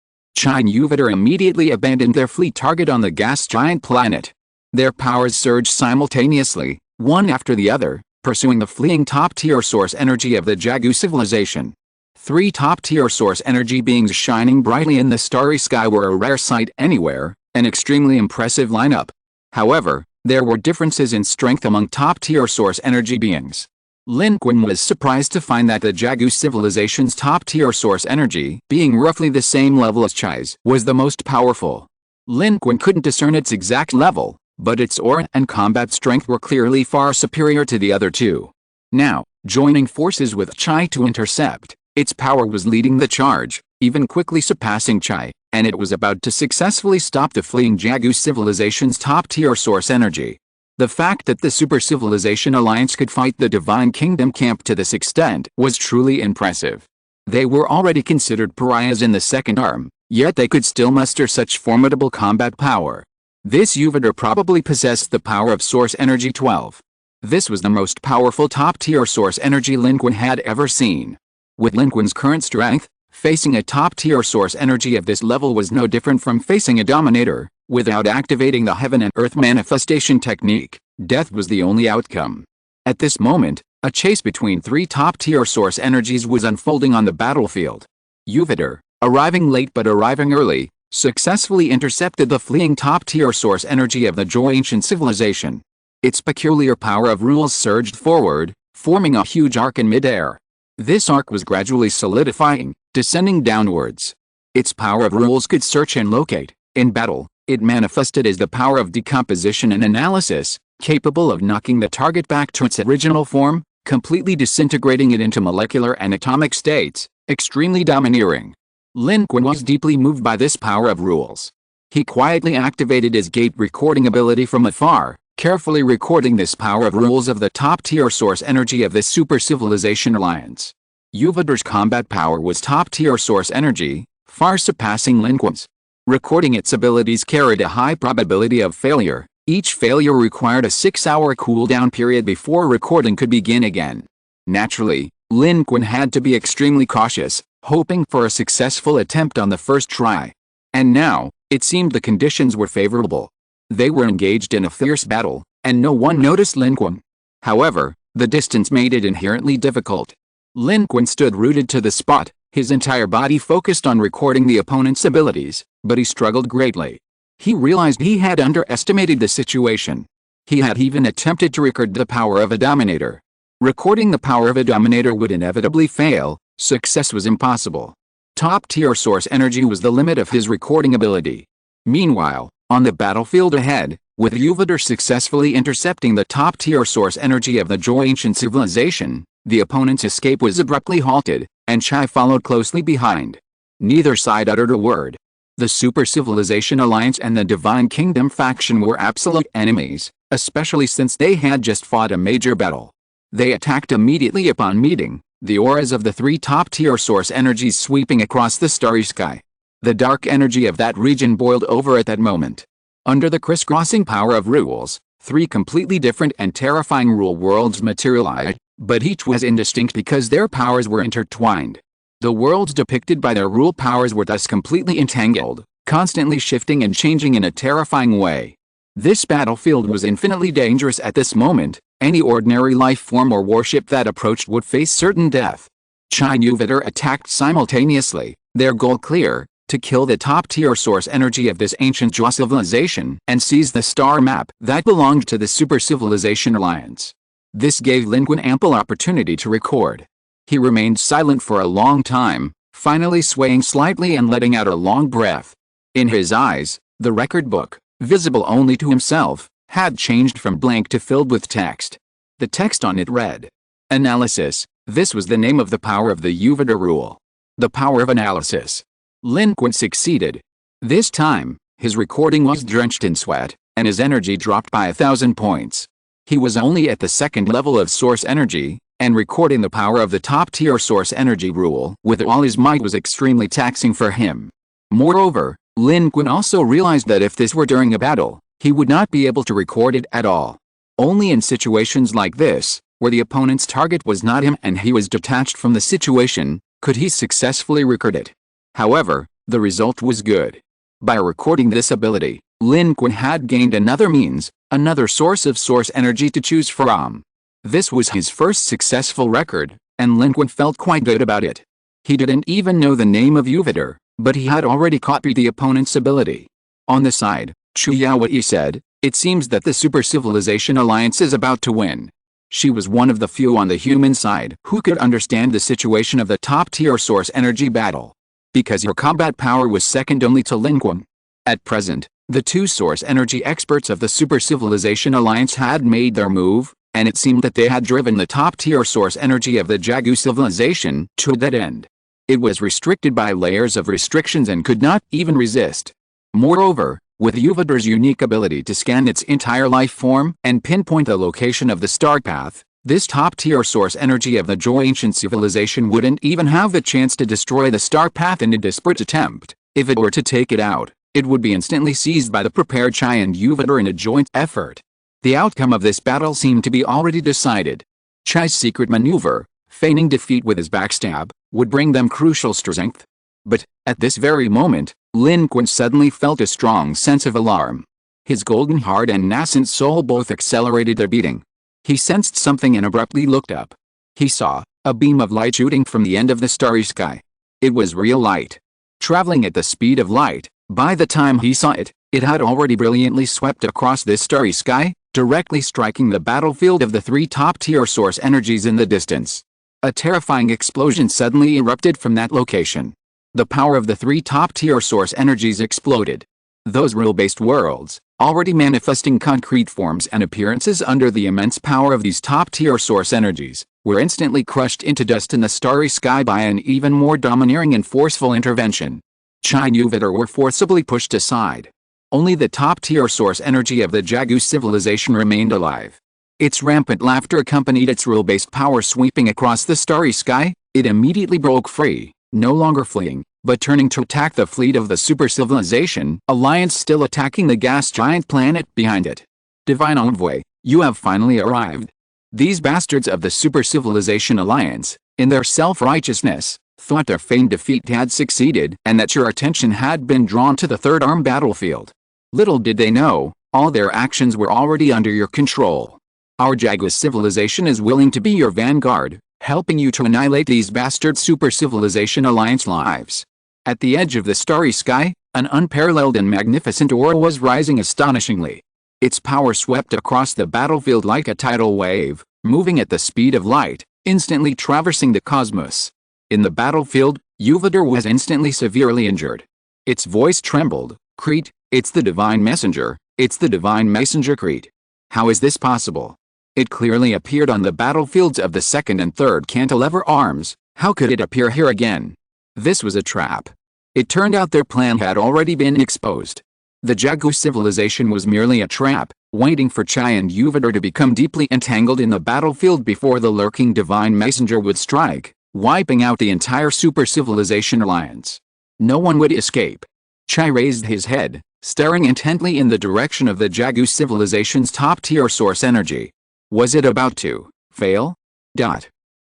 Chi and Jupiter immediately abandoned their fleet target on the gas giant planet. Their powers surged simultaneously, one after the other, pursuing the fleeing top-tier source energy of the Jagu civilization. 3 top-tier source energy beings shining brightly in the starry sky were a rare sight anywhere, an extremely impressive lineup. However, there were differences in strength among top-tier source energy beings. Lin Qun was surprised to find that the Jagu civilization's top-tier source energy, being roughly the same level as Chi's, was the most powerful. Lin Qun couldn't discern its exact level, but its aura and combat strength were clearly far superior to the other two. Now, joining forces with Chi to intercept, its power was leading the charge, even quickly surpassing Chi, and it was about to successfully stop the fleeing Jagu civilization's top-tier source energy. The fact that the Super Civilization Alliance could fight the Divine Kingdom camp to this extent was truly impressive. They were already considered pariahs in the Second Arm, yet they could still muster such formidable combat power. This Jupiter probably possessed the power of Source Energy 12. This was the most powerful top-tier source energy Lin Qun had ever seen. With Lin Qun's current strength, facing a top-tier source energy of this level was no different from facing a dominator. Without activating the Heaven and Earth manifestation technique, death was the only outcome. At this moment, a chase between 3 top-tier source energies was unfolding on the battlefield. Jupiter, arriving late but arriving early, successfully intercepted the fleeing top-tier source energy of the Joy Ancient Civilization. Its peculiar power of rules surged forward, forming a huge arc in midair. This arc was gradually solidifying, descending downwards. Its power of rules could search and locate. In battle, it manifested as the power of decomposition and analysis, capable of knocking the target back to its original form, completely disintegrating it into molecular and atomic states, extremely domineering. Lin Qun was deeply moved by this power of rules. He quietly activated his gate recording ability from afar, carefully recording this power of rules of the top-tier source energy of this Super Civilization Alliance. Jupiter's combat power was top-tier source energy, far surpassing Lin Qun's. Recording its abilities carried a high probability of failure. Each failure required a 6-hour cooldown period before recording could begin again. Naturally, Lin Qun had to be extremely cautious, hoping for a successful attempt on the first try. And now, it seemed the conditions were favorable. They were engaged in a fierce battle, and no one noticed Lin Qun. However, the distance made it inherently difficult. Lin Qun stood rooted to the spot, his entire body focused on recording the opponent's abilities, but he struggled greatly. He realized he had underestimated the situation. He had even attempted to record the power of a dominator. Recording the power of a dominator would inevitably fail. Success was impossible. Top-tier source energy was the limit of his recording ability. Meanwhile, on the battlefield ahead, with Jupiter successfully intercepting the top-tier source energy of the Joy Ancient Civilization, the opponent's escape was abruptly halted, and Chi followed closely behind. Neither side uttered a word. The Super Civilization Alliance and the Divine Kingdom faction were absolute enemies, especially since they had just fought a major battle. They attacked immediately upon meeting, the auras of the 3 top-tier source energies sweeping across the starry sky. The dark energy of that region boiled over at that moment. Under the crisscrossing power of rules, 3 completely different and terrifying rule worlds materialized, but each was indistinct because their powers were intertwined. The worlds depicted by their rule powers were thus completely entangled, constantly shifting and changing in a terrifying way. This battlefield was infinitely dangerous at this moment. Any ordinary life form or warship that approached would face certain death. Chi and Jupiter attacked simultaneously, their goal clear: to kill the top-tier source energy of this ancient Joy civilization and seize the star map that belonged to the Super Civilization Alliance. This gave Lin Qun ample opportunity to record. He remained silent for a long time, finally swaying slightly and letting out a long breath. In his eyes, the record book, visible only to himself, had changed from blank to filled with text. The text on it read, Analysis. This was the name of the power of the Jupiter rule. The power of analysis. Lin Qun succeeded. This time, his recording was drenched in sweat, and his energy dropped by 1,000 points. He was only at the second level of source energy, and recording the power of the top-tier source energy rule with all his might was extremely taxing for him. Moreover, Lin Qun also realized that if this were during a battle, he would not be able to record it at all. Only in situations like this, where the opponent's target was not him and he was detached from the situation, could he successfully record it. However, the result was good. By recording this ability, Lin Qun had gained another means, another source of source energy to choose from. This was his first successful record, and Lin Qun felt quite good about it. He didn't even know the name of Jupiter, but he had already copied the opponent's ability. On the side, Chu Yaowei said, "It seems that the Super Civilization Alliance is about to win." She was one of the few on the human side who could understand the situation of the top-tier source energy battle. Because her combat power was second only to Lin Qun. At present, the two source energy experts of the Super Civilization Alliance had made their move, and it seemed that they had driven the top-tier source energy of the Jagu civilization to a dead end. It was restricted by layers of restrictions and could not even resist. Moreover, with Jupiter's unique ability to scan its entire life form and pinpoint the location of the star path, this top-tier source energy of the Zhou ancient civilization wouldn't even have the chance to destroy the star path in a desperate attempt. If it were to take it out, it would be instantly seized by the prepared Chai and Jupiter in a joint effort. The outcome of this battle seemed to be already decided. Chai's secret maneuver, feigning defeat with his backstab, would bring them crucial strength. But, at this very moment, Lin Qun suddenly felt a strong sense of alarm. His golden heart and nascent soul both accelerated their beating. He sensed something and abruptly looked up. He saw a beam of light shooting from the end of the starry sky. It was real light. Traveling at the speed of light, by the time he saw it, it had already brilliantly swept across this starry sky, directly striking the battlefield of the three top-tier source energies in the distance. A terrifying explosion suddenly erupted from that location. The power of the three top-tier source energies exploded. Those rule-based worlds, already manifesting concrete forms and appearances under the immense power of these top-tier source energies, were instantly crushed into dust in the starry sky by an even more domineering and forceful intervention. Chai and Jupiter were forcibly pushed aside. Only the top-tier source energy of the Jagu civilization remained alive. Its rampant laughter accompanied its rule-based power sweeping across the starry sky. It immediately broke free, no longer fleeing, but turning to attack the fleet of the Super Civilization Alliance still attacking the gas giant planet behind it. Divine Envoy, you have finally arrived. These bastards of the Super Civilization Alliance, in their self-righteousness, thought their feigned defeat had succeeded and that your attention had been drawn to the Third Arm battlefield. Little did they know, all their actions were already under your control. Our Jagu civilization is willing to be your vanguard, helping you to annihilate these bastard Super Civilization Alliance lives. At the edge of the starry sky, an unparalleled and magnificent aura was rising astonishingly. Its power swept across the battlefield like a tidal wave, moving at the speed of light, instantly traversing the cosmos. In the battlefield, Jupiter was instantly severely injured. Its voice trembled. Crete, it's the Divine Messenger, it's the Divine Messenger Crete. How is this possible? It clearly appeared on the battlefields of the second and third cantilever arms. How could it appear here again? This was a trap. It turned out their plan had already been exposed. The Jagu civilization was merely a trap, waiting for Chai and Jupiter to become deeply entangled in the battlefield before the lurking Divine Messenger would strike, wiping out the entire Super Civilization Alliance. No one would escape. Chai raised his head, staring intently in the direction of the Jagu civilization's top-tier source energy. Was it about to fail?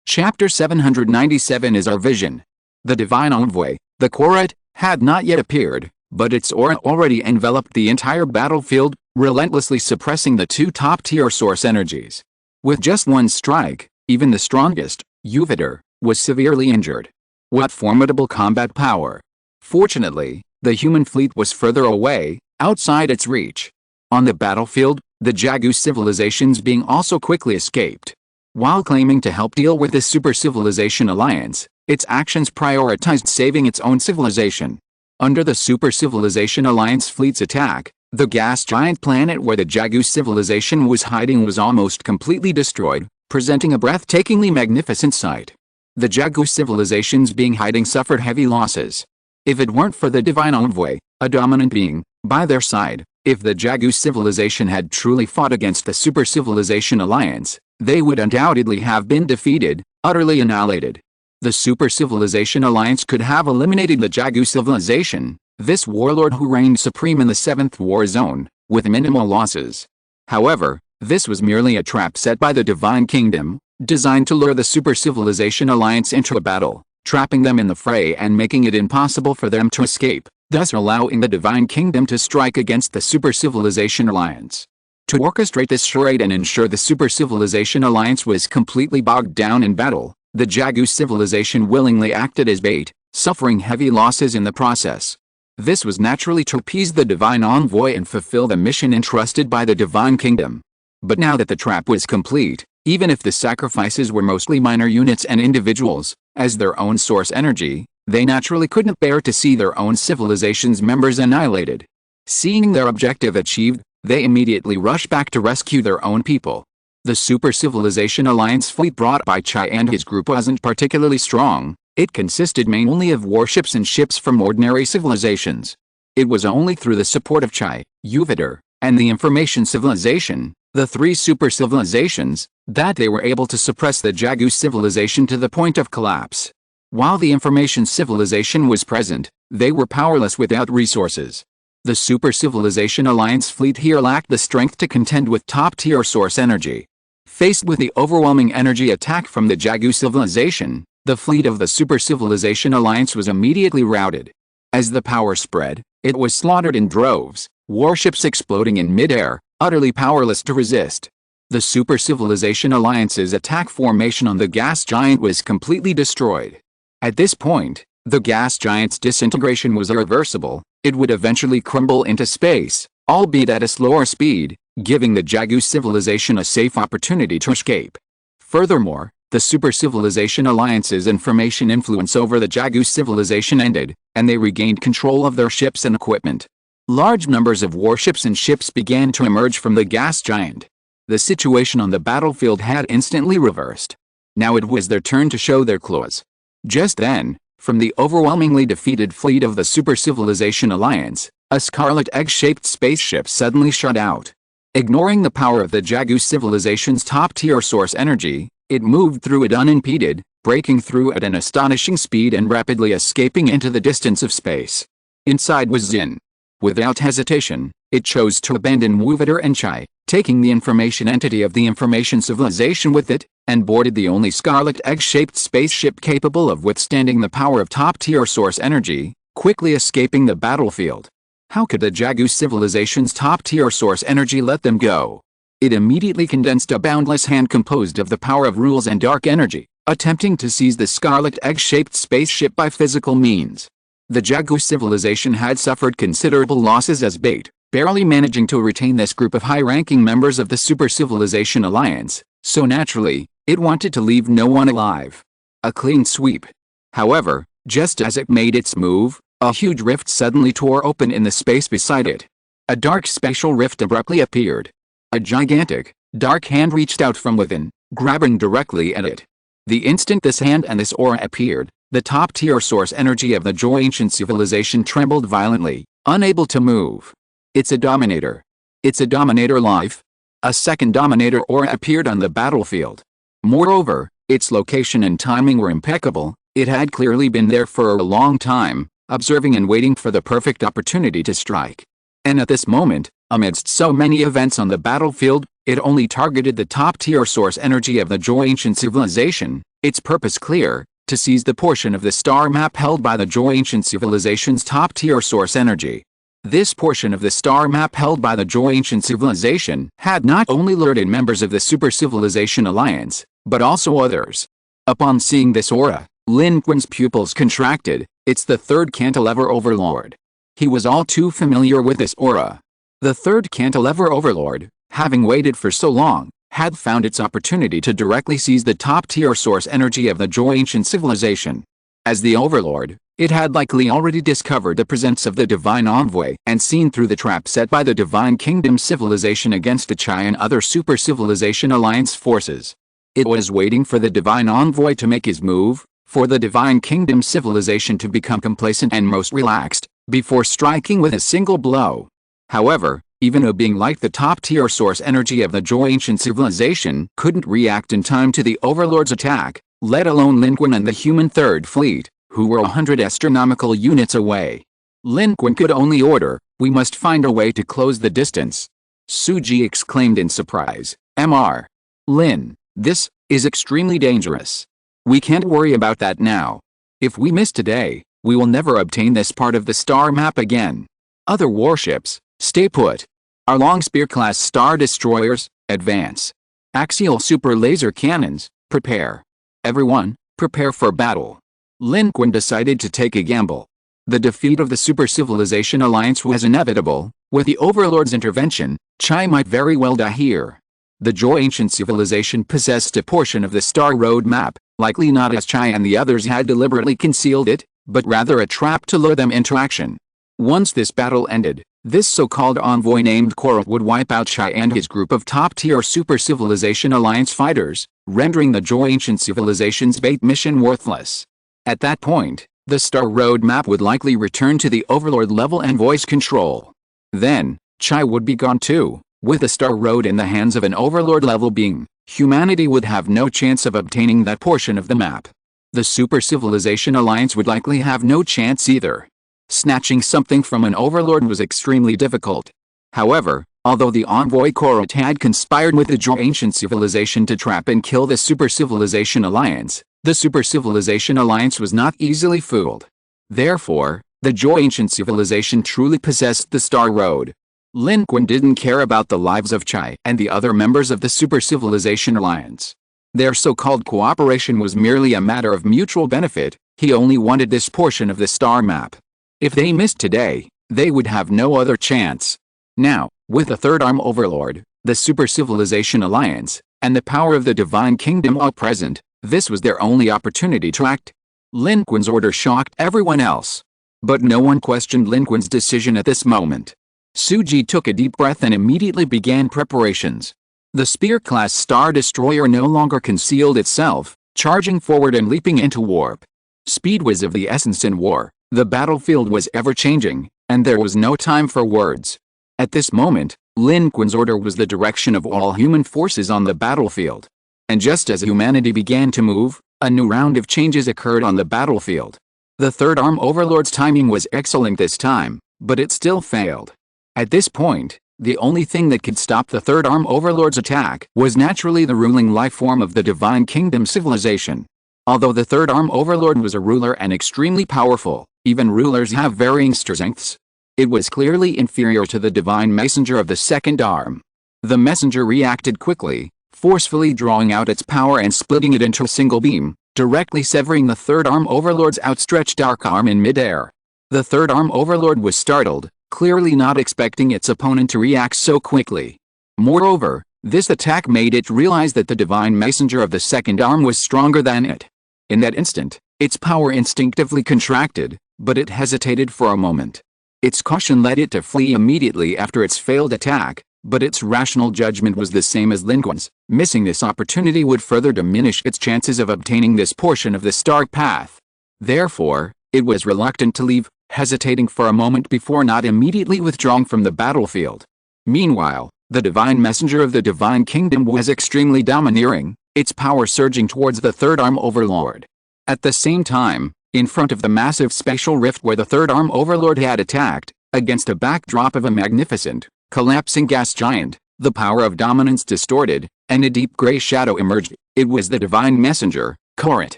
Chapter 797 is our vision. The Divine Envoy, the Koret, had not yet appeared, but its aura already enveloped the entire battlefield, relentlessly suppressing the two top-tier source energies. With just one strike, even the strongest, Jupiter, was severely injured. What formidable combat power! Fortunately, the human fleet was further away, outside its reach. On the battlefield, the Jagu civilization's being also quickly escaped. While claiming to help deal with the Super Civilization Alliance, its actions prioritized saving its own civilization. Under the Super Civilization Alliance fleet's attack, the gas giant planet where the Jagu civilization was hiding was almost completely destroyed, presenting a breathtakingly magnificent sight. The Jagu civilizations being hiding suffered heavy losses. If it weren't for the divine envoy, a dominant being, by their side, if the Jagu civilization had truly fought against the Super Civilization Alliance, they would undoubtedly have been defeated, utterly annihilated. The Super Civilization Alliance could have eliminated the Jagu civilization, this warlord who reigned supreme in the 7th War Zone, with minimal losses. However, this was merely a trap set by the Divine Kingdom, designed to lure the Super Civilization Alliance into a battle, trapping them in the fray and making it impossible for them to escape, thus allowing the Divine Kingdom to strike against the Super Civilization Alliance. To orchestrate this charade and ensure the Super Civilization Alliance was completely bogged down in battle, the Jagu civilization willingly acted as bait, suffering heavy losses in the process. This was naturally to appease the Divine Envoy and fulfill the mission entrusted by the Divine Kingdom. But now that the trap was complete, even if the sacrifices were mostly minor units and individuals, as their own source energy, they naturally couldn't bear to see their own civilization's members annihilated. Seeing their objective achieved, they immediately rushed back to rescue their own people. The Super Civilization Alliance fleet brought by Chai and his group wasn't particularly strong. It consisted mainly of warships and ships from ordinary civilizations. It was only through the support of Chai, Jupiter, and the Information Civilization, the 3 super civilizations, that they were able to suppress the Jagu civilization to the point of collapse. While the Information Civilization was present, they were powerless without resources. The Super Civilization Alliance fleet here lacked the strength to contend with top-tier source energy. Faced with the overwhelming energy attack from the Jagu civilization, the fleet of the Super Civilization Alliance was immediately routed. As the power spread, it was slaughtered in droves, warships exploding in mid-air, utterly powerless to resist. The Super Civilization Alliance's attack formation on the gas giant was completely destroyed. At this point, the gas giant's disintegration was irreversible. It would eventually crumble into space, albeit at a slower speed, giving the Jagu civilization a safe opportunity to escape. Furthermore, the Super Civilization Alliance's information influence over the Jagu civilization ended, and they regained control of their ships and equipment. Large numbers of warships and ships began to emerge from the gas giant. The situation on the battlefield had instantly reversed. Now it was their turn to show their claws. Just then, from the overwhelmingly defeated fleet of the Super Civilization Alliance, a scarlet egg-shaped spaceship suddenly shot out. Ignoring the power of the Jagu civilization's top-tier source energy, it moved through it unimpeded, breaking through at an astonishing speed and rapidly escaping into the distance of space. Inside was Xin. Without hesitation, it chose to abandon Jupiter and Chai, taking the information entity of the Information Civilization with it, and boarded the only scarlet egg-shaped spaceship capable of withstanding the power of top-tier source energy, quickly escaping the battlefield. How could the Jagu civilization's top-tier source energy let them go? It immediately condensed a boundless hand composed of the power of rules and dark energy, attempting to seize the scarlet egg-shaped spaceship by physical means. The Jagu civilization had suffered considerable losses as bait, barely managing to retain this group of high-ranking members of the Super Civilization Alliance, so naturally, it wanted to leave no one alive. A clean sweep. However, just as it made its move, a huge rift suddenly tore open in the space beside it. A dark spatial rift abruptly appeared. A gigantic, dark hand reached out from within, grabbing directly at it. The instant this hand and this aura appeared, the top-tier source energy of the ancient civilization trembled violently, unable to move. It's a dominator. It's a dominator life. A second dominator aura appeared on the battlefield. Moreover, its location and timing were impeccable. It had clearly been there for a long time, observing and waiting for the perfect opportunity to strike. And at this moment, amidst so many events on the battlefield, it only targeted the top-tier source energy of the ancient civilization, its purpose clear, to seize the portion of the star map held by the ancient civilization's top-tier source energy. This portion of the star map held by the ancient civilization had not only lured in members of the Super Civilization Alliance, but also others. Upon seeing this aura, Lin Qun's pupils contracted. It's the third cantilever overlord. He was all too familiar with this aura. The third cantilever overlord, having waited for so long, had found its opportunity to directly seize the top-tier source energy of the ancient civilization. As the overlord, it had likely already discovered the presence of the Divine Envoy and seen through the trap set by the Divine Kingdom civilization against the Chai and other Super Civilization Alliance forces. It was waiting for the divine envoy to make his move, for the divine kingdom civilization to become complacent and most relaxed, before striking with a single blow. However, even a being like the top-tier source energy of the ancient civilization couldn't react in time to the Overlord's attack, let alone Lin Qun and the human Third Fleet, who were 100 astronomical units away. Lin Qun could only order, "We must find a way to close the distance." Suji exclaimed in surprise, "Mr. Lin, this is extremely dangerous. We can't worry about that now. If we miss today, we will never obtain this part of the star map again. Other warships, stay put. Our long spear-class star destroyers, advance. Axial super laser cannons, prepare. Everyone, prepare for battle." Lin Qun decided to take a gamble. The defeat of the Super Civilization Alliance was inevitable. With the Overlord's intervention, Chai might very well die here. The ancient civilization possessed a portion of the star road map, likely not as Chai and the others had deliberately concealed it, but rather a trap to lure them into action. Once this battle ended, this so-called envoy named Korra would wipe out Chai and his group of top-tier Super Civilization Alliance fighters, rendering the ancient civilization's bait mission worthless. At that point, the Star Road map would likely return to the Overlord level and voice control. Then, Chai would be gone too. With the Star Road in the hands of an Overlord level being, humanity would have no chance of obtaining that portion of the map. The Super Civilization Alliance would likely have no chance either. Snatching something from an Overlord was extremely difficult. However, although the envoy Korra had conspired with the ancient civilization to trap and kill the Super Civilization Alliance, the Super Civilization Alliance was not easily fooled. Therefore, the ancient civilization truly possessed the Star Road. Lin Qun didn't care about the lives of Chai and the other members of the Super Civilization Alliance. Their so-called cooperation was merely a matter of mutual benefit. He only wanted this portion of the star map. If they missed today, they would have no other chance. Now, with the Third Arm Overlord, the Super Civilization Alliance, and the power of the Divine Kingdom all present, this was their only opportunity to act. Lin Qun's order shocked everyone else. But no one questioned Lin Qun's decision at this moment. Suji took a deep breath and immediately began preparations. The Spear-class Star Destroyer no longer concealed itself, charging forward and leaping into warp. Speed was of the essence in war. The battlefield was ever-changing, and there was no time for words. At this moment, Lin Qun's order was the direction of all human forces on the battlefield. And just as humanity began to move, a new round of changes occurred on the battlefield. The Third Arm Overlord's timing was excellent this time, but it still failed. At this point, the only thing that could stop the Third Arm Overlord's attack was naturally the ruling life form of the Divine Kingdom civilization. Although the Third Arm Overlord was a ruler and extremely powerful, even rulers have varying strengths. It was clearly inferior to the Divine Messenger of the Second Arm. The messenger reacted quickly, forcefully drawing out its power and splitting it into a single beam, directly severing the Third Arm Overlord's outstretched dark arm in midair. The Third Arm Overlord was startled, clearly not expecting its opponent to react so quickly. Moreover, this attack made it realize that the Divine Messenger of the Second Arm was stronger than it. In that instant, its power instinctively contracted, but it hesitated for a moment. Its caution led it to flee immediately after its failed attack, but its rational judgment was the same as Lin Qun's. Missing this opportunity would further diminish its chances of obtaining this portion of the star path. Therefore, it was reluctant to leave, hesitating for a moment before not immediately withdrawing from the battlefield. Meanwhile, the Divine Messenger of the Divine Kingdom was extremely domineering, its power surging towards the Third Arm Overlord. At the same time, in front of the massive spatial rift where the Third Arm Overlord had attacked, against a backdrop of a magnificent, collapsing gas giant, the power of dominance distorted, and a deep gray shadow emerged. It was the Divine Messenger, Korra.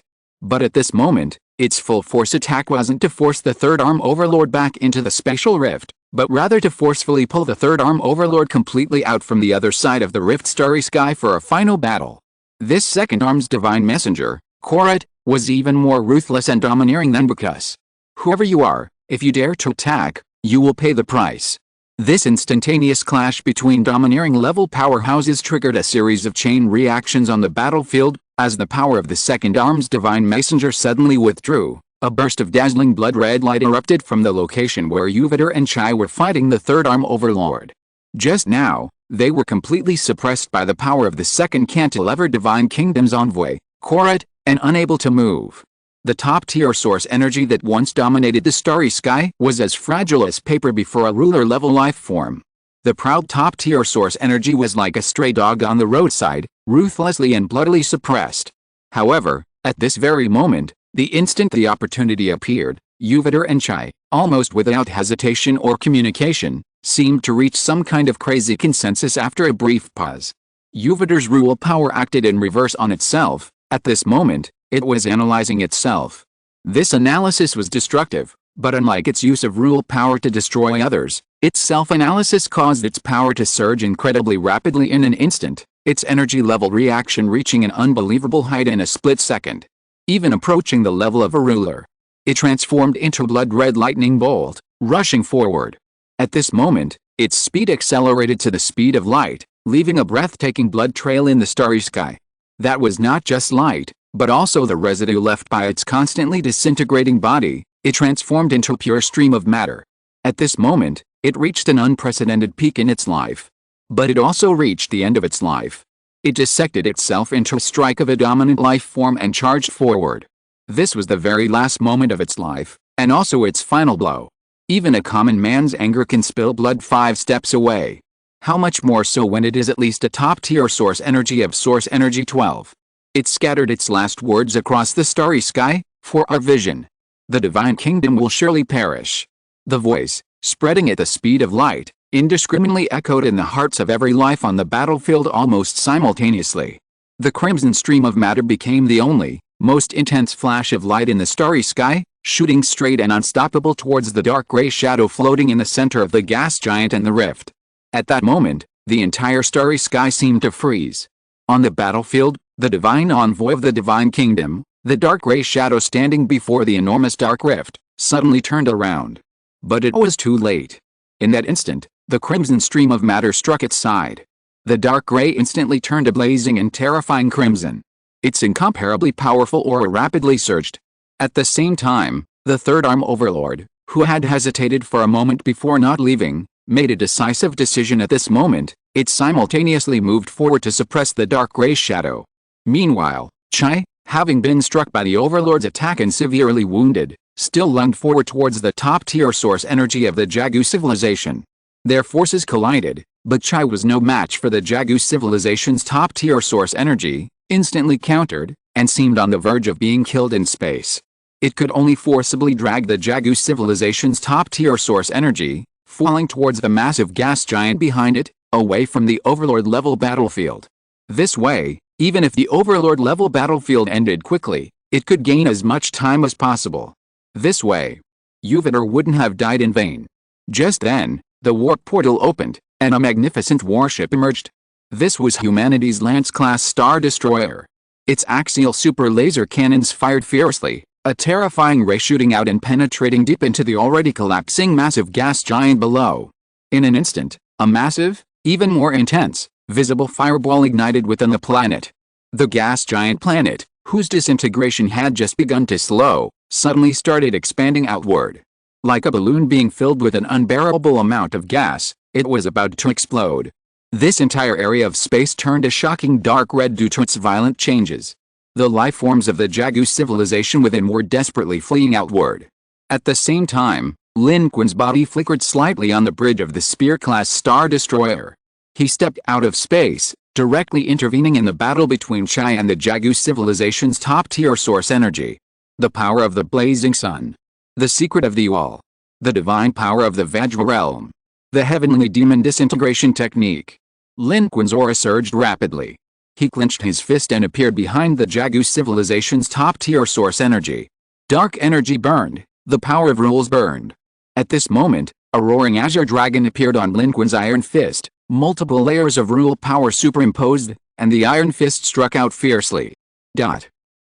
But at this moment, its full force attack wasn't to force the Third Arm Overlord back into the spatial rift, but rather to forcefully pull the Third Arm Overlord completely out from the other side of the rift's starry sky for a final battle. This Second Arm's Divine Messenger, Korra, was even more ruthless and domineering than Bakus. Whoever you are, if you dare to attack, you will pay the price. This instantaneous clash between domineering level powerhouses triggered a series of chain reactions on the battlefield. As the power of the Second Arm's Divine Messenger suddenly withdrew, a burst of dazzling blood-red light erupted from the location where Yuviter and Chai were fighting the Third Arm Overlord. Just now, They were completely suppressed by the power of the second cantilever Divine Kingdom's envoy, Korat, and unable to move. The top-tier source energy that once dominated the starry sky was as fragile as paper before a ruler-level life form. The proud top-tier source energy was like a stray dog on the roadside, ruthlessly and bloodily suppressed. However, at this very moment, the instant the opportunity appeared, Jupiter and Chai, almost without hesitation or communication, seemed to reach some kind of crazy consensus after a brief pause. Jupiter's rule power acted in reverse on itself. At this moment, it was analyzing itself. This analysis was destructive, but unlike its use of rule power to destroy others, its self-analysis caused its power to surge incredibly rapidly in an instant, its energy level reaction reaching an unbelievable height in a split second. Even approaching the level of a ruler. It transformed into a blood-red lightning bolt, rushing forward. At this moment, its speed accelerated to the speed of light, leaving a breathtaking blood trail in the starry sky. That was not just light, but also the residue left by its constantly disintegrating body. It transformed into a pure stream of matter. At this moment, it reached an unprecedented peak in its life. But it also reached the end of its life. It dissected itself into a strike of a dominant life form and charged forward. This was the very last moment of its life, and also its final blow. Even a common man's anger can spill blood 5 steps away. How much more so when it is at least a top-tier source energy of Source Energy 12. It scattered its last words across the starry sky, "For our vision. The Divine Kingdom will surely perish." The voice, spreading at the speed of light, indiscriminately echoed in the hearts of every life on the battlefield almost simultaneously. The crimson stream of matter became the only, most intense flash of light in the starry sky, shooting straight and unstoppable towards the dark gray shadow floating in the center of the gas giant and the rift. At that moment, the entire starry sky seemed to freeze. On the battlefield, the divine envoy of the Divine Kingdom, the dark gray shadow standing before the enormous dark rift, suddenly turned around. But it was too late. In that instant, the crimson stream of matter struck its side. The dark gray instantly turned a blazing and terrifying crimson. Its incomparably powerful aura rapidly surged. At the same time, the third arm overlord, who had hesitated for a moment before not leaving, made a decisive decision at this moment. It simultaneously moved forward to suppress the dark gray shadow. Meanwhile, Chai, having been struck by the overlord's attack and severely wounded, still lunged forward towards the top-tier source energy of the Jagu civilization. Their forces collided, but Chai was no match for the Jagu civilization's top-tier source energy, instantly countered, and seemed on the verge of being killed in space. It could only forcibly drag the Jagu civilization's top-tier source energy, falling towards the massive gas giant behind it, away from the Overlord-level battlefield. This way, even if the Overlord-level battlefield ended quickly, it could gain as much time as possible. This way, Jupiter wouldn't have died in vain. Just then, the warp portal opened, and a magnificent warship emerged. This was humanity's Lance-class Star Destroyer. Its axial super laser cannons fired fiercely, a terrifying ray shooting out and penetrating deep into the already collapsing massive gas giant below. In an instant, a massive, even more intense, visible fireball ignited within the planet. The gas giant planet, whose disintegration had just begun to slow, suddenly started expanding outward. Like a balloon being filled with an unbearable amount of gas, it was about to explode. This entire area of space turned a shocking dark red due to its violent changes. The life forms of the Jagu civilization within were desperately fleeing outward. At the same time, Lin Qun's body flickered slightly on the bridge of the Spear-class Star Destroyer. He stepped out of space, directly intervening in the battle between Chai and the Jagu civilization's top-tier source energy. The power of the blazing sun. The secret of the all. The divine power of the Vajra realm. The heavenly demon disintegration technique. Lin Qun's aura surged rapidly. He clenched his fist and appeared behind the Jagu civilization's top-tier source energy. Dark energy burned, the power of rules burned. At this moment, a roaring azure dragon appeared on Lin Qun's iron fist, multiple layers of rule power superimposed, and the iron fist struck out fiercely.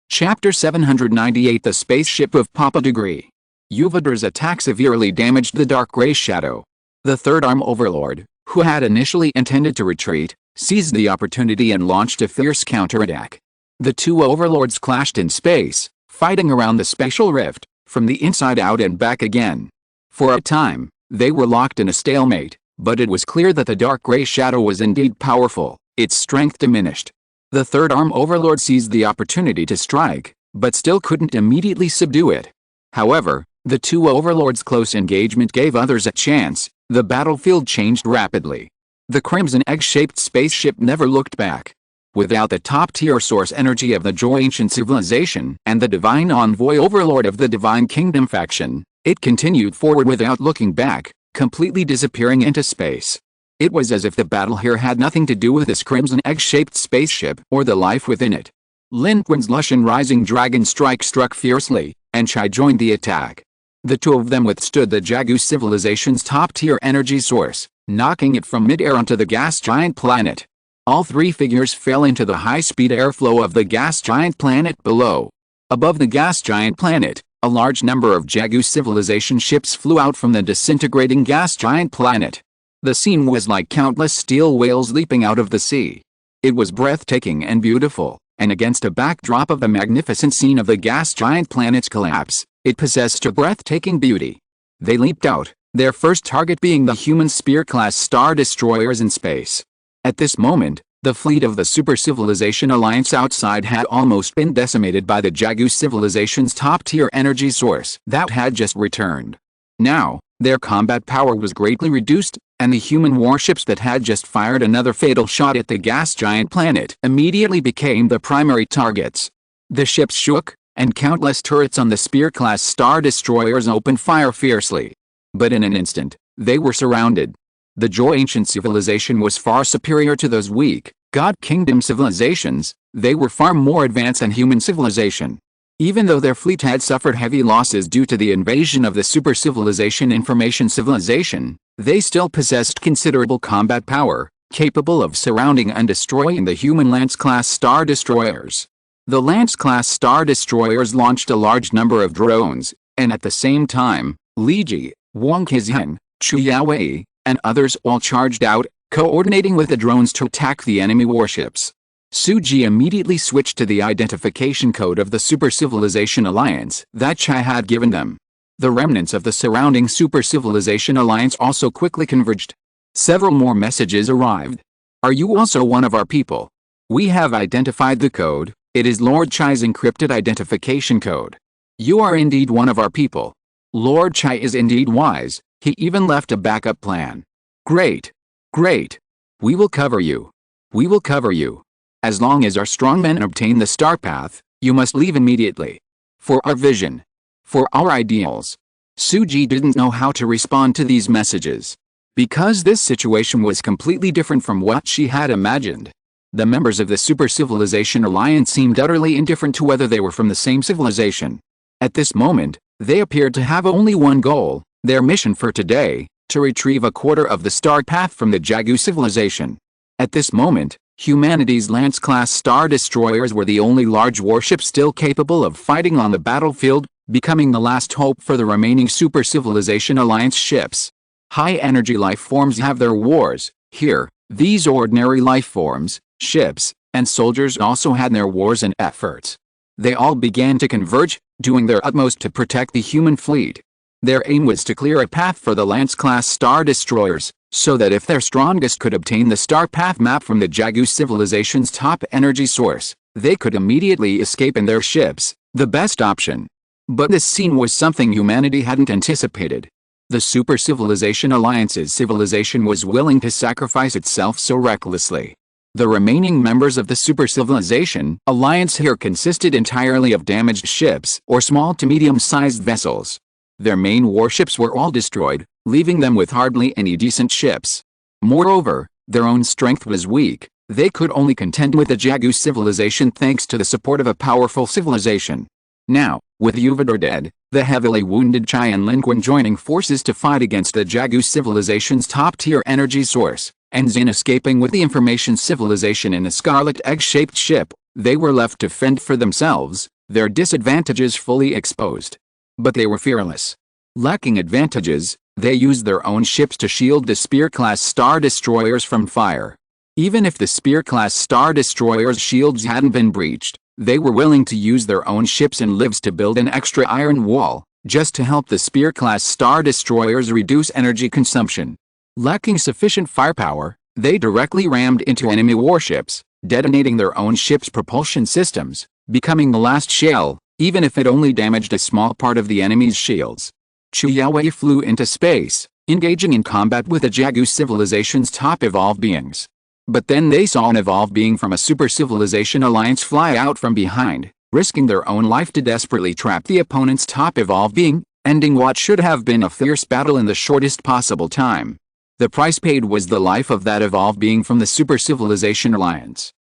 Chapter 798 The Spaceship of Papa Degree. Jupiter's attack severely damaged the dark gray shadow. The third arm overlord, who had initially intended to retreat, seized the opportunity and launched a fierce counterattack. The two overlords clashed in space, fighting around the spatial rift, from the inside out and back again. For a time, they were locked in a stalemate, But it was clear that the dark gray shadow was indeed powerful, its strength diminished. The third arm overlord seized the opportunity to strike, but still couldn't immediately subdue it. However, the two overlords' close engagement gave others a chance. The battlefield changed rapidly. The crimson egg-shaped spaceship never looked back. Without the top-tier source energy of the ancient civilization and the divine envoy overlord of the Divine Kingdom faction, it continued forward without looking back, completely disappearing into space. It was as if the battle here had nothing to do with this crimson egg-shaped spaceship or the life within it. Lin Qun's lush and rising dragon strike struck fiercely, and Chai joined the attack. The two of them withstood the Jagu civilization's top-tier energy source, knocking it from mid-air onto the gas giant planet. All three figures fell into the high-speed airflow of the gas giant planet below. Above the gas giant planet, a large number of Jagu civilization ships flew out from the disintegrating gas giant planet. The scene was like countless steel whales leaping out of the sea. It was breathtaking and beautiful, and against a backdrop of the magnificent scene of the gas giant planet's collapse, it possessed a breathtaking beauty. They leaped out, their first target being the human Spear-class star destroyers in space. At this moment, the fleet of the Super Civilization Alliance outside had almost been decimated by the Jagu civilization's top-tier energy source that had just returned. Now, their combat power was greatly reduced, and the human warships that had just fired another fatal shot at the gas giant planet immediately became the primary targets. The ships shook, and countless turrets on the Spear-class star destroyers opened fire fiercely. But in an instant, they were surrounded. The ancient civilization was far superior to those weak, God Kingdom civilizations. They were far more advanced than human civilization. Even though their fleet had suffered heavy losses due to the invasion of the Super Civilization Information Civilization, they still possessed considerable combat power, capable of surrounding and destroying the human Lance-class star destroyers. The Lance-class star destroyers launched a large number of drones, and at the same time, Li Ji, Wang Qixian, Chu Yaowei, and others all charged out, coordinating with the drones to attack the enemy warships. Su Ji immediately switched to the identification code of the Super Civilization Alliance that Chai had given them. The remnants of the surrounding Super Civilization Alliance also quickly converged. Several more messages arrived. Are you also one of our people? We have identified the code. It is Lord Chai's encrypted identification code. You are indeed one of our people. Lord Chai is indeed wise. He even left a backup plan. Great. Great. We will cover you. We will cover you. As long as our strong men obtain the star path, you must leave immediately. For our vision. For our ideals. Su Ji didn't know how to respond to these messages. Because this situation was completely different from what she had imagined. The members of the Super Civilization Alliance seemed utterly indifferent to whether they were from the same civilization. At this moment, they appeared to have only one goal, their mission for today, to retrieve a quarter of the star path from the Jagu civilization. At this moment, humanity's Lance-class star destroyers were the only large warship still capable of fighting on the battlefield, becoming the last hope for the remaining Super Civilization Alliance ships. High-energy life forms have their wars. Here, these ordinary life forms, ships, and soldiers also had their wars and efforts. They all began to converge, doing their utmost to protect the human fleet. Their aim was to clear a path for the Lance-class star destroyers, so that if their strongest could obtain the star path map from the Jagu civilization's top energy source, they could immediately escape in their ships, the best option. But this scene was something humanity hadn't anticipated. The Super Civilization Alliance's civilization was willing to sacrifice itself so recklessly. The remaining members of the Super Civilization Alliance here consisted entirely of damaged ships or small to medium-sized vessels. Their main warships were all destroyed, leaving them with hardly any decent ships. Moreover, their own strength was weak. They could only contend with the Jagu civilization thanks to the support of a powerful civilization. Now, with Yuvador dead, the heavily wounded Chai and Lin Qun joining forces to fight against the Jagu civilization's top-tier energy source, and Xin escaping with the information civilization in a scarlet egg-shaped ship, they were left to fend for themselves, their disadvantages fully exposed. But they were fearless. Lacking advantages, they used their own ships to shield the Spear-class star destroyers from fire. Even if the Spear-class star destroyers' shields hadn't been breached, they were willing to use their own ships and lives to build an extra iron wall, just to help the Spear-class star destroyers reduce energy consumption. Lacking sufficient firepower, they directly rammed into enemy warships, detonating their own ship's propulsion systems, becoming the last shell, even if it only damaged a small part of the enemy's shields. Chiaowei flew into space, engaging in combat with the Jagu civilization's top evolved beings. But then they saw an evolved being from a super civilization alliance fly out from behind, risking their own life to desperately trap the opponent's top evolved being, ending what should have been a fierce battle in the shortest possible time. The price paid was the life of that evolved being from the super civilization alliance.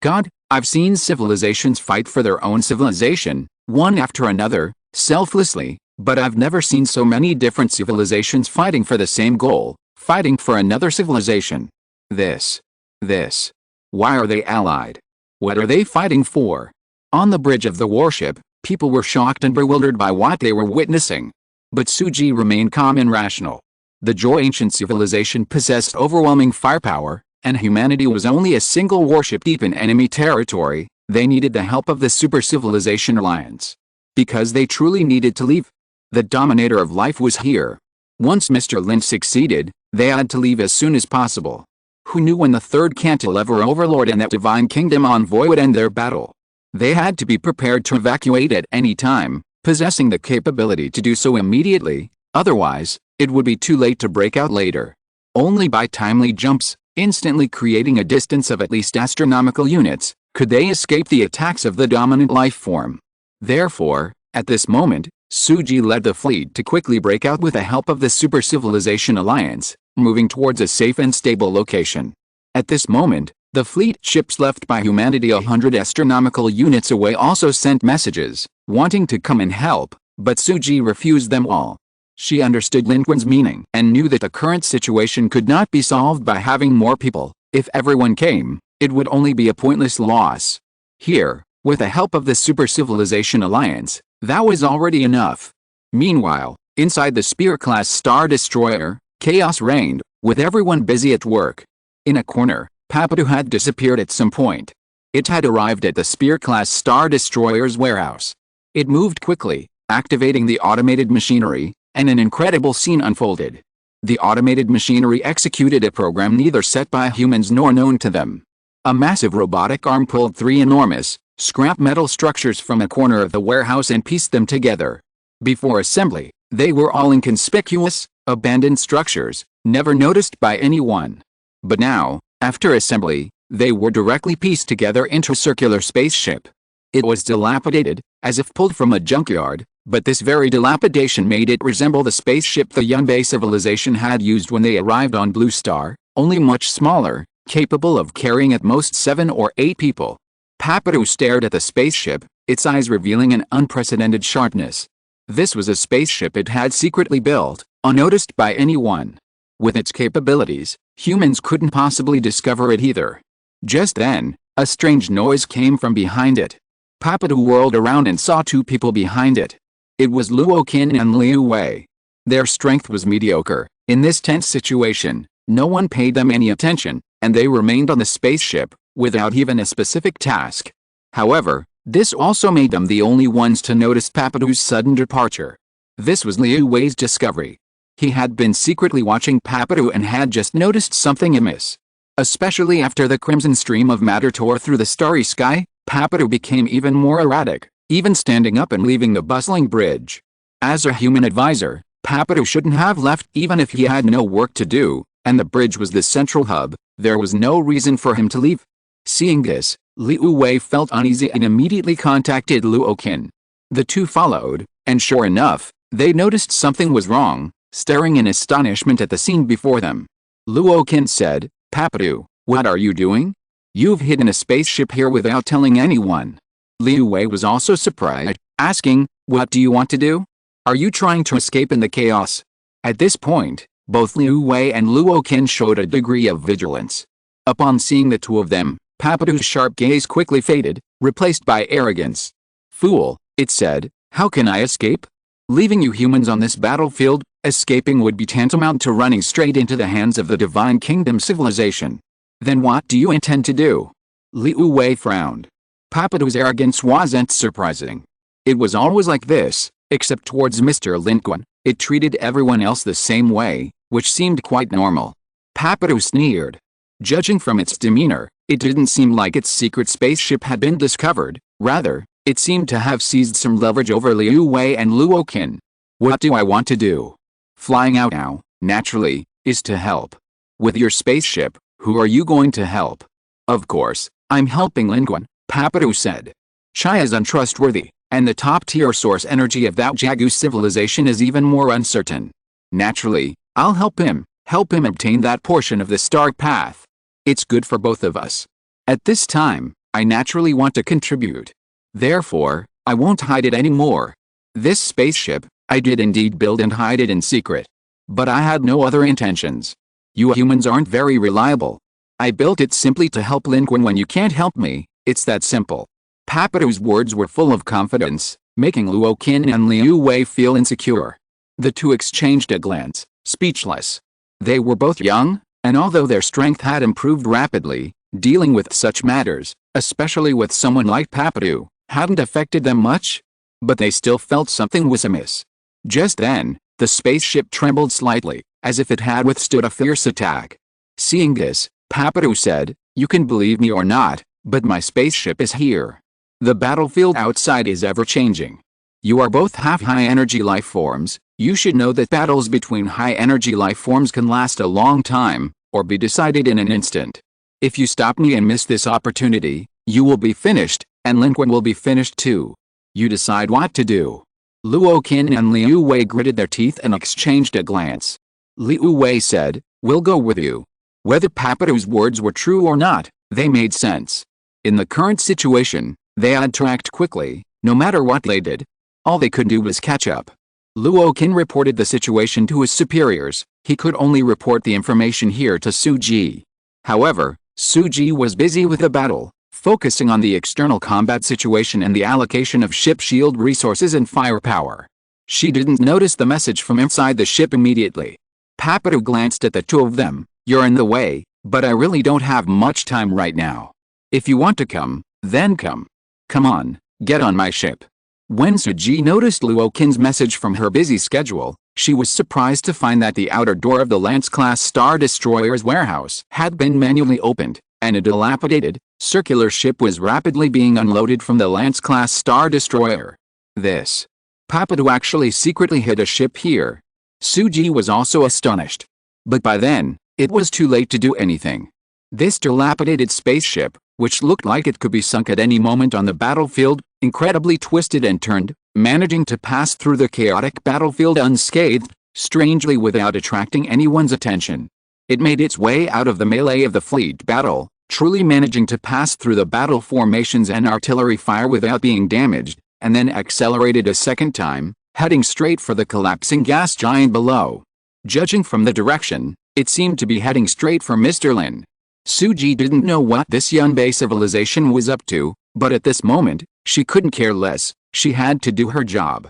God, I've seen civilizations fight for their own civilization, one after another, selflessly, but I've never seen so many different civilizations fighting for the same goal, fighting for another civilization. Why are they allied? What are they fighting for? On the bridge of the warship, people were shocked and bewildered by what they were witnessing. But Suji remained calm and rational. The Zhou ancient civilization possessed overwhelming firepower, and humanity was only a single warship deep in enemy territory. They needed the help of the Super Civilization Alliance. Because they truly needed to leave. The dominator of life was here. Once Mr. Lin succeeded, they had to leave as soon as possible. Who knew when the third cantilever overlord and that divine kingdom envoy would end their battle? They had to be prepared to evacuate at any time, possessing the capability to do so immediately, otherwise, it would be too late to break out later. Only by timely jumps, instantly creating a distance of at least astronomical units, could they escape the attacks of the dominant life form. Therefore, at this moment, Suji led the fleet to quickly break out with the help of the Super Civilization Alliance, moving towards a safe and stable location. At this moment, the fleet ships left by humanity 100 astronomical units away also sent messages, wanting to come and help, but Suji refused them all. She understood Lin Qun's meaning and knew that the current situation could not be solved by having more people. If everyone came, it would only be a pointless loss. Here, with the help of the Super Civilization Alliance, that was already enough. Meanwhile, inside the Spear-class Star Destroyer, chaos reigned, with everyone busy at work. In a corner, Papadu had disappeared at some point. It had arrived at the Spear-class Star Destroyer's warehouse. It moved quickly, activating the automated machinery, and an incredible scene unfolded. The automated machinery executed a program neither set by humans nor known to them. A massive robotic arm pulled 3 enormous, scrap metal structures from a corner of the warehouse and pieced them together. Before assembly, they were all inconspicuous, abandoned structures, never noticed by anyone. But now, after assembly, they were directly pieced together into a circular spaceship. It was dilapidated, as if pulled from a junkyard, but this very dilapidation made it resemble the spaceship the Yunbei civilization had used when they arrived on Blue Star, only much smaller, capable of carrying at most 7 or 8 people. Papadu stared at the spaceship, its eyes revealing an unprecedented sharpness. This was a spaceship it had secretly built, unnoticed by anyone. With its capabilities, humans couldn't possibly discover it either. Just then, a strange noise came from behind it. Papadu whirled around and saw 2 people behind it. It was Luo Qin and Liu Wei. Their strength was mediocre. In this tense situation, no one paid them any attention, and they remained on the spaceship, without even a specific task. However, this also made them the only ones to notice Papadu's sudden departure. This was Liu Wei's discovery. He had been secretly watching Papadu and had just noticed something amiss. Especially after the crimson stream of matter tore through the starry sky, Papadu became even more erratic, even standing up and leaving the bustling bridge. As a human advisor, Papadu shouldn't have left even if he had no work to do, and the bridge was the central hub. There was no reason for him to leave. Seeing this, Liu Wei felt uneasy and immediately contacted Luo Qin. The 2 followed, and sure enough, they noticed something was wrong, staring in astonishment at the scene before them. Luo Qin said, "Papadu, what are you doing? You've hidden a spaceship here without telling anyone." Liu Wei was also surprised, asking, "What do you want to do? Are you trying to escape in the chaos?" At this point, both Liu Wei and Luo Qin showed a degree of vigilance. Upon seeing the 2 of them, Papadu's sharp gaze quickly faded, replaced by arrogance. "Fool," it said, "how can I escape? Leaving you humans on this battlefield, escaping would be tantamount to running straight into the hands of the Divine Kingdom civilization. Then what do you intend to do?" Liu Wei frowned. Papadu's arrogance wasn't surprising. It was always like this, Except towards Mr. Lin Qun, it treated everyone else the same way, which seemed quite normal. Papadu sneered. Judging from its demeanor, it didn't seem like its secret spaceship had been discovered. Rather, it seemed to have seized some leverage over Liu Wei and Luo Qin. What do I want to do? Flying out now, naturally, is to help. With your spaceship, who are you going to help? Of course, I'm helping Lin Qun, Papadu said. Chai is untrustworthy, and the top-tier source energy of that Jagu civilization is even more uncertain. Naturally, I'll help him obtain that portion of the star path. It's good for both of us. At this time, I naturally want to contribute. Therefore, I won't hide it anymore. This spaceship, I did indeed build and hide it in secret. But I had no other intentions. You humans aren't very reliable. I built it simply to help Lin Qun when you can't help me, it's that simple. Papadu's words were full of confidence, making Luo Qin and Liu Wei feel insecure. The two exchanged a glance, speechless. They were both young, and although their strength had improved rapidly, dealing with such matters, especially with someone like Papadu, hadn't affected them much. But they still felt something was amiss. Just then, the spaceship trembled slightly, as if it had withstood a fierce attack. Seeing this, Papadu said, "You can believe me or not, but my spaceship is here. The battlefield outside is ever-changing. You are both half-high-energy life forms. You should know that battles between high-energy life forms can last a long time, or be decided in an instant. If you stop me and miss this opportunity, you will be finished, and Lin Qun will be finished too. You decide what to do." Luo Qin and Liu Wei gritted their teeth and exchanged a glance. Liu Wei said, "We'll go with you." Whether Papadu's words were true or not, they made sense. In the current situation, they had to act quickly, no matter what they did. All they could do was catch up. Luo Qin reported the situation to his superiors. He could only report the information here to Suji. However, Suji was busy with the battle, focusing on the external combat situation and the allocation of ship shield resources and firepower. She didn't notice the message from inside the ship immediately. Papadu glanced at the two of them. "You're in the way, but I really don't have much time right now. If you want to come, then come. Come on, get on my ship." When Suji noticed Luo Qin's message from her busy schedule, she was surprised to find that the outer door of the Lance-class Star Destroyer's warehouse had been manually opened, and a dilapidated, circular ship was rapidly being unloaded from the Lance-class Star Destroyer. Papadu actually secretly hid a ship here. Suji was also astonished. But by then, it was too late to do anything. This dilapidated spaceship, which looked like it could be sunk at any moment on the battlefield, incredibly twisted and turned, managing to pass through the chaotic battlefield unscathed, strangely without attracting anyone's attention. It made its way out of the melee of the fleet battle, truly managing to pass through the battle formations and artillery fire without being damaged, and then accelerated a second time, heading straight for the collapsing gas giant below. Judging from the direction, it seemed to be heading straight for Mr. Lin. Suji didn't know what this Yunbei civilization was up to, but at this moment, she couldn't care less. She had to do her job.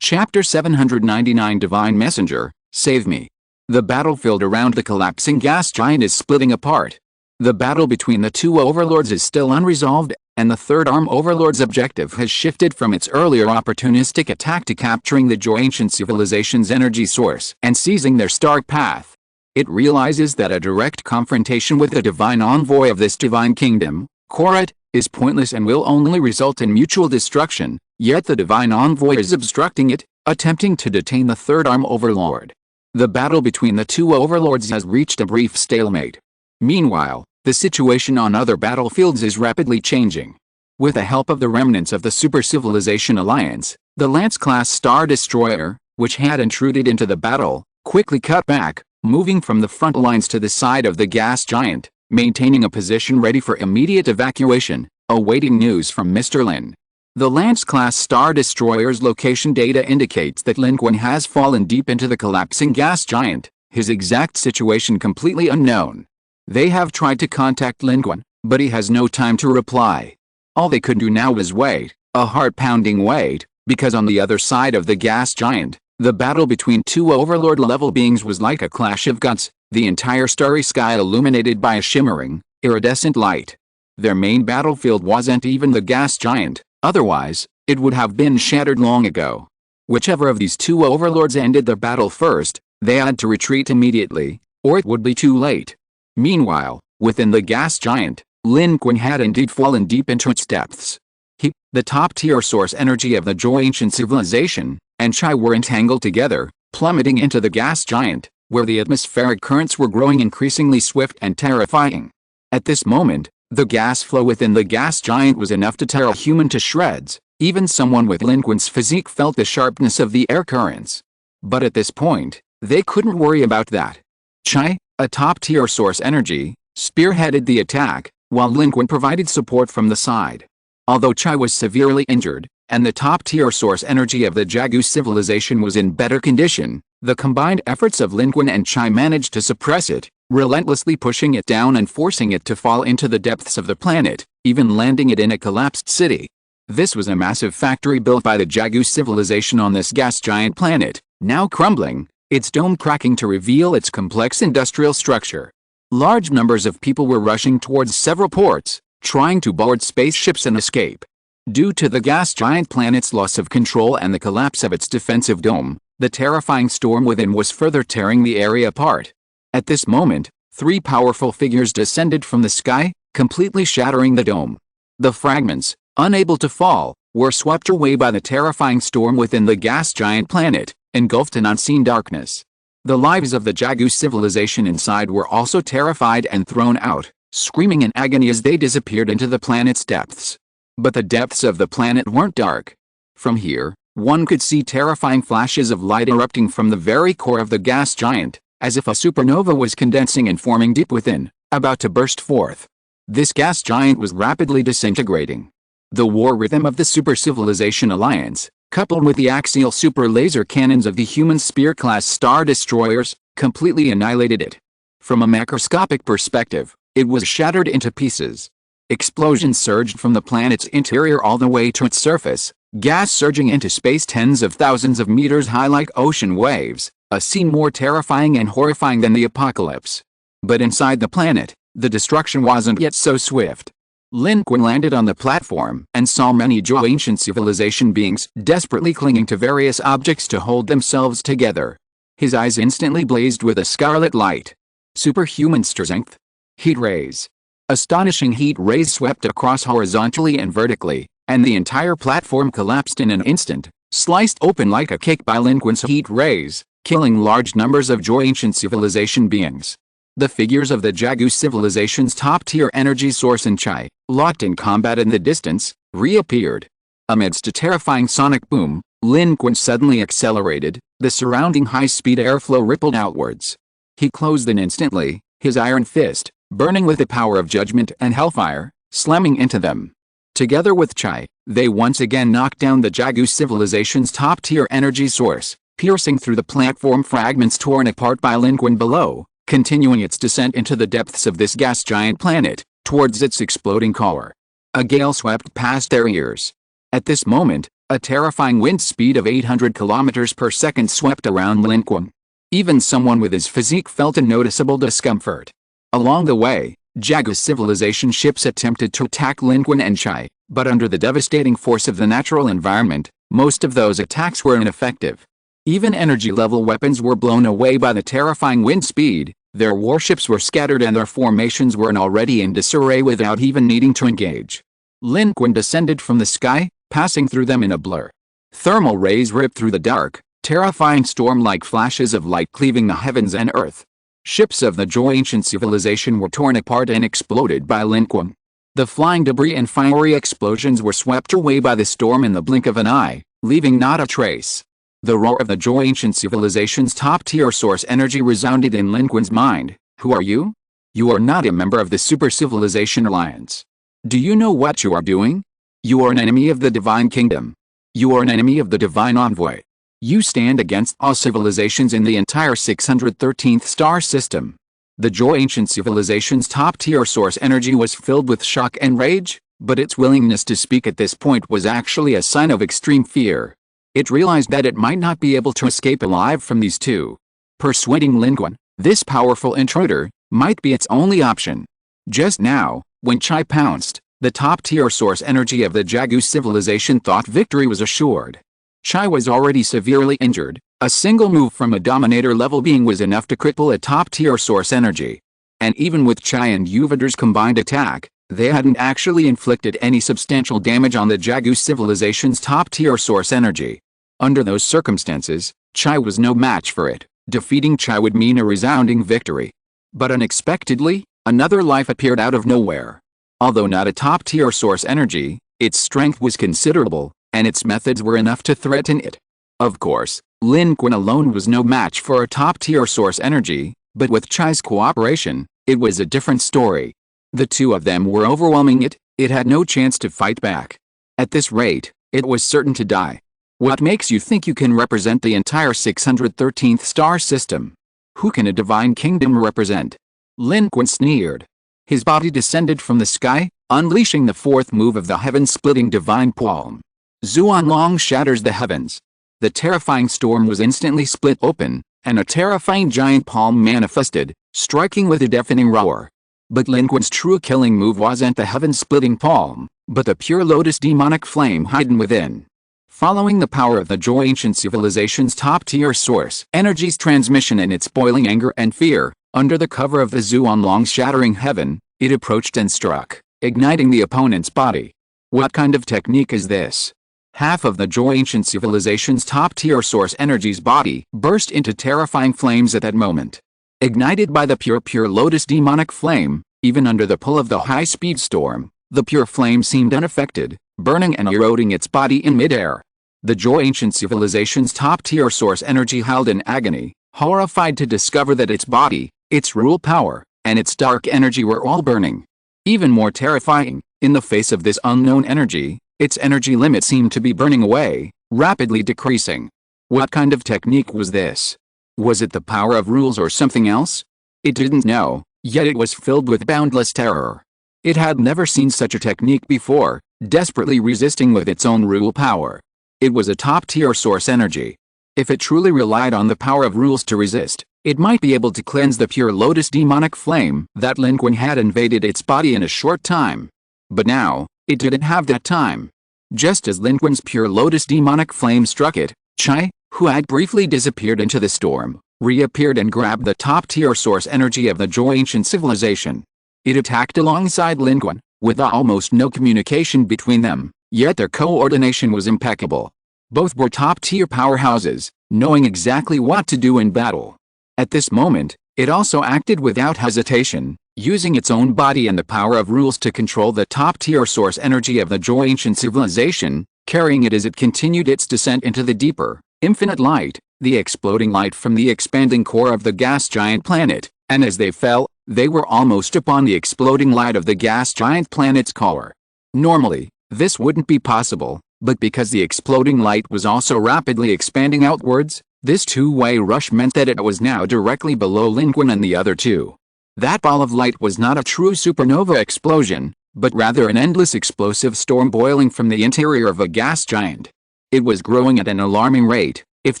Chapter 799 Divine Messenger, Save Me. The battlefield around the collapsing gas giant is splitting apart. The battle between the two overlords is still unresolved, and the Third Arm Overlord's objective has shifted from its earlier opportunistic attack to capturing the ancient civilization's energy source and seizing their star path. It realizes that a direct confrontation with the divine envoy of this divine kingdom, Korat, is pointless and will only result in mutual destruction, yet the divine envoy is obstructing it, attempting to detain the Third Arm Overlord. The battle between the two overlords has reached a brief stalemate. Meanwhile, the situation on other battlefields is rapidly changing. With the help of the remnants of the Super Civilization Alliance, the Lance-class Star Destroyer, which had intruded into the battle, quickly cut back, moving from the front lines to the side of the gas giant, maintaining a position ready for immediate evacuation, awaiting news from Mr. Lin. The Lance-class Star Destroyer's location data indicates that Lin Qun has fallen deep into the collapsing gas giant, his exact situation completely unknown. They have tried to contact Lin Qun, but he has no time to reply. All they could do now is wait, a heart-pounding wait, because on the other side of the gas giant, the battle between two overlord-level beings was like a clash of guns, the entire starry sky illuminated by a shimmering, iridescent light. Their main battlefield wasn't even the gas giant, otherwise, it would have been shattered long ago. Whichever of these two overlords ended the battle first, they had to retreat immediately, or it would be too late. Meanwhile, within the gas giant, Lin Qun had indeed fallen deep into its depths. He, the top-tier source energy of the ancient civilization, and Chai were entangled together, plummeting into the gas giant, where the atmospheric currents were growing increasingly swift and terrifying. At this moment, the gas flow within the gas giant was enough to tear a human to shreds. Even someone with Lin Qun's physique felt the sharpness of the air currents. But at this point, they couldn't worry about that. Chai, a top-tier source energy, spearheaded the attack, while Lin Qun provided support from the side. Although Chai was severely injured, and the top-tier source energy of the Jagu civilization was in better condition, the combined efforts of Lin Qun and Chai managed to suppress it, relentlessly pushing it down and forcing it to fall into the depths of the planet, even landing it in a collapsed city. This was a massive factory built by the Jagu civilization on this gas giant planet, now crumbling, its dome cracking to reveal its complex industrial structure. Large numbers of people were rushing towards several ports, trying to board spaceships and escape. Due to the gas giant planet's loss of control and the collapse of its defensive dome, the terrifying storm within was further tearing the area apart. At this moment, three powerful figures descended from the sky, completely shattering the dome. The fragments, unable to fall, were swept away by the terrifying storm within the gas giant planet, engulfed in unseen darkness. The lives of the Jagu civilization inside were also terrified and thrown out, screaming in agony as they disappeared into the planet's depths. But the depths of the planet weren't dark. From here, one could see terrifying flashes of light erupting from the very core of the gas giant, as if a supernova was condensing and forming deep within, about to burst forth. This gas giant was rapidly disintegrating. The war rhythm of the Super Civilization Alliance, coupled with the axial super laser cannons of the human Spear-class star destroyers, completely annihilated it. From a macroscopic perspective, it was shattered into pieces. Explosions surged from the planet's interior all the way to its surface, gas surging into space tens of thousands of meters high like ocean waves, a scene more terrifying and horrifying than the apocalypse. But inside the planet, the destruction wasn't yet so swift. Lin Qun landed on the platform and saw many ancient civilization beings desperately clinging to various objects to hold themselves together. His eyes instantly blazed with a scarlet light. Superhuman strength. Heat rays. Astonishing heat rays swept across horizontally and vertically, and the entire platform collapsed in an instant, sliced open like a cake by Lin Qun's heat rays, killing large numbers of ancient civilization beings. The figures of the Jagu civilization's top-tier energy source and Chai, locked in combat in the distance, reappeared. Amidst a terrifying sonic boom, Lin Qun suddenly accelerated, the surrounding high-speed airflow rippled outwards. He closed in instantly, his iron fist, burning with the power of judgment and hellfire, slamming into them. Together with Chai, they once again knocked down the Jagu civilization's top-tier energy source, piercing through the platform fragments torn apart by Lin Qun below, continuing its descent into the depths of this gas giant planet, towards its exploding core. A gale swept past their ears. At this moment, a terrifying wind speed of 800 kilometers per second swept around Lin Qun. Even someone with his physique felt a noticeable discomfort. Along the way, Jagu civilization ships attempted to attack Lin Qun and Chai, but under the devastating force of the natural environment, most of those attacks were ineffective. Even energy-level weapons were blown away by the terrifying wind speed, their warships were scattered and their formations were already in disarray without even needing to engage. Lin Qun descended from the sky, passing through them in a blur. Thermal rays ripped through the dark, terrifying storm-like flashes of light cleaving the heavens and earth. Ships of the ancient civilization were torn apart and exploded by Lin Qun. The flying debris and fiery explosions were swept away by the storm in the blink of an eye, leaving not a trace. The roar of the ancient civilization's top-tier source energy resounded in Lin Qun's mind. Who are you? You are not a member of the Super Civilization Alliance. Do you know what you are doing? You are an enemy of the Divine Kingdom. You are an enemy of the Divine Envoy. You stand against all civilizations in the entire 613th star system. The ancient civilization's top-tier source energy was filled with shock and rage, but its willingness to speak at this point was actually a sign of extreme fear. It realized that it might not be able to escape alive from these two. Persuading Lin Qun, this powerful intruder, might be its only option. Just now, when Chai pounced, The top-tier source energy of the Jagu civilization thought victory was assured. Chai was already severely injured. A single move from a Dominator-level being was enough to cripple a top-tier source energy. And even with Chai and Yuvadar's combined attack, they hadn't actually inflicted any substantial damage on the Jagu civilization's top-tier source energy. Under those circumstances, Chai was no match for it. Defeating Chai would mean a resounding victory. But unexpectedly, another life appeared out of nowhere. Although not a top-tier source energy, its strength was considerable, and its methods were enough to threaten it. Of course, Lin Qun alone was no match for a top-tier source energy, but with Chai's cooperation, it was a different story. The two of them were overwhelming it. It had no chance to fight back. At this rate, it was certain to die. What makes you think you can represent the entire 613th star system? Who can a divine kingdom represent? Lin Qun sneered. His body descended from the sky, unleashing the fourth move of the heaven-splitting divine palm. Zuanlong shatters the heavens. The terrifying storm was instantly split open, and a terrifying giant palm manifested, striking with a deafening roar. But Lin Qun's true killing move wasn't the heaven-splitting palm, but the pure lotus demonic flame hidden within. Following the power of the Joy ancient civilization's top-tier source energy's transmission in its boiling anger and fear, under the cover of the Zuanlong's shattering heaven, it approached and struck, igniting the opponent's body. What kind of technique is this? Half of the Joy ancient civilization's top-tier source energy's body burst into terrifying flames at that moment. Ignited by the pure lotus demonic flame, even under the pull of the high-speed storm, the pure flame seemed unaffected, burning and eroding its body in midair. The Joy ancient civilization's top-tier source energy howled in agony, horrified to discover that its body, its rule power, and its dark energy were all burning. Even more terrifying, in the face of this unknown energy, its energy limit seemed to be burning away, rapidly decreasing. What kind of technique was this? Was it the power of rules or something else? It didn't know, yet it was filled with boundless terror. It had never seen such a technique before, desperately resisting with its own rule power. It was a top-tier source energy. If it truly relied on the power of rules to resist, it might be able to cleanse the pure lotus demonic flame that Lin Qun had invaded its body in a short time. But now, it didn't have that time. Just as Lin Qun's pure lotus demonic flame struck it, Chai, who had briefly disappeared into the storm, reappeared and grabbed the top-tier source energy of the Joy ancient civilization. It attacked alongside Lin Qun, with almost no communication between them, yet their coordination was impeccable. Both were top-tier powerhouses, knowing exactly what to do in battle. At this moment, it also acted without hesitation, using its own body and the power of rules to control the top-tier source energy of the Joy ancient civilization, carrying it as it continued its descent into the deeper, infinite light, the exploding light from the expanding core of the gas giant planet, and as they fell, they were almost upon the exploding light of the gas giant planet's core. Normally, this wouldn't be possible, but because the exploding light was also rapidly expanding outwards, this two-way rush meant that it was now directly below Lin Qun and the other two. That ball of light was not a true supernova explosion, but rather an endless explosive storm boiling from the interior of a gas giant. It was growing at an alarming rate. If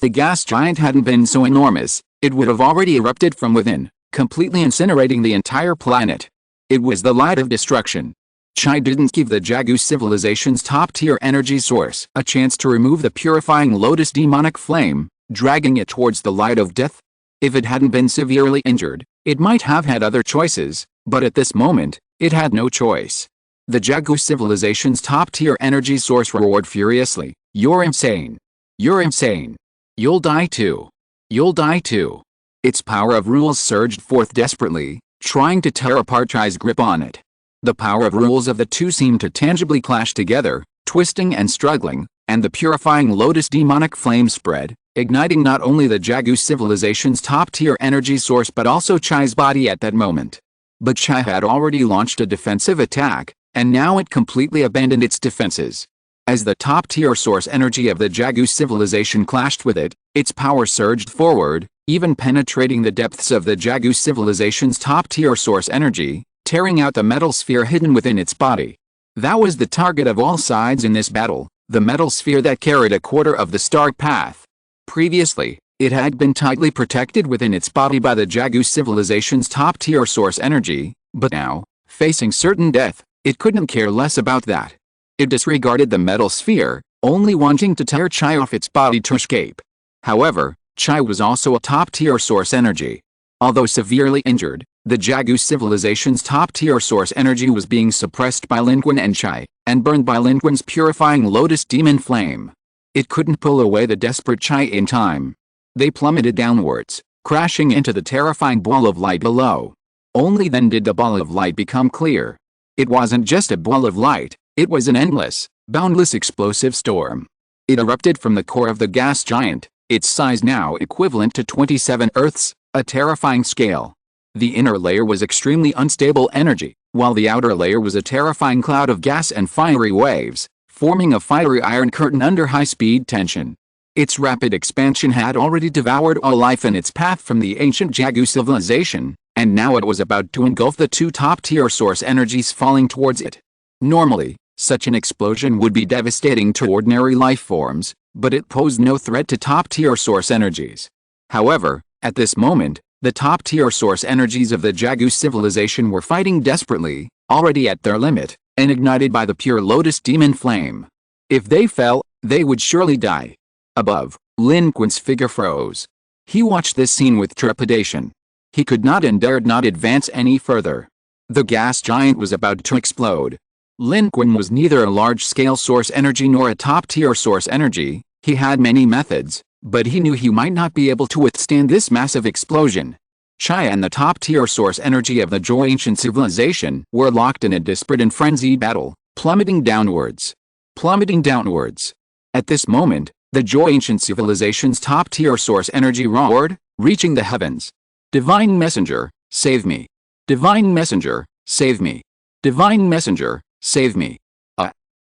the gas giant hadn't been so enormous, it would have already erupted from within, completely incinerating the entire planet. It was the light of destruction. Chai didn't give the Jagu civilization's top-tier energy source a chance to remove the purifying lotus demonic flame, dragging it towards the light of death. If it hadn't been severely injured, it might have had other choices, but at this moment, it had no choice. The Jagu civilization's top-tier energy source roared furiously, "You're insane! You're insane! You'll die too! You'll die too!" Its power of rules surged forth desperately, trying to tear apart Chai's grip on it. The power of rules of the two seemed to tangibly clash together, twisting and struggling, and the purifying lotus demonic flame spread, igniting not only the Jagu civilization's top-tier energy source but also Chai's body at that moment. But Chai had already launched a defensive attack, and now it completely abandoned its defenses. As the top-tier source energy of the Jagu civilization clashed with it, its power surged forward, even penetrating the depths of the Jagu civilization's top-tier source energy, tearing out the metal sphere hidden within its body. That was the target of all sides in this battle, the metal sphere that carried a quarter of the star path. Previously, it had been tightly protected within its body by the Jagu civilization's top-tier source energy, but now, facing certain death, It couldn't care less about that. It disregarded the metal sphere, only wanting to tear Chai off its body to escape. However, Chai was also a top-tier source energy. Although severely injured, the Jagu civilization's top-tier source energy was being suppressed by Lin Qun and Chai, and burned by Lin Qun's purifying lotus demon flame. It couldn't pull away the desperate Chai in time. They plummeted downwards, crashing into the terrifying ball of light below. Only then did the ball of light become clear. It wasn't just a ball of light, it was an endless, boundless explosive storm. It erupted from the core of the gas giant, its size now equivalent to 27 Earths, a terrifying scale. The inner layer was extremely unstable energy, while the outer layer was a terrifying cloud of gas and fiery waves, forming a fiery iron curtain under high-speed tension. Its rapid expansion had already devoured all life in its path from the ancient Jagu civilization, and now it was about to engulf the two top-tier source energies falling towards it. Normally, such an explosion would be devastating to ordinary life forms, but it posed no threat to top-tier source energies. However, at this moment, the top-tier source energies of the Jagu civilization were fighting desperately, already at their limit, and ignited by the pure lotus demon flame. If they fell, they would surely die. Above, Lin Qun's figure froze. He watched this scene with trepidation. He could not and dared not advance any further. The gas giant was about to explode. Lin Qun was neither a large-scale source energy nor a top-tier source energy. He had many methods, but he knew he might not be able to withstand this massive explosion. Chai and the top-tier source energy of the Zhou ancient civilization were locked in a desperate and frenzied battle, plummeting downwards. Plummeting downwards. At this moment, the Zhou ancient civilization's top-tier source energy roared, reaching the heavens. Divine Messenger, save me. Divine Messenger, save me. Divine Messenger, save me.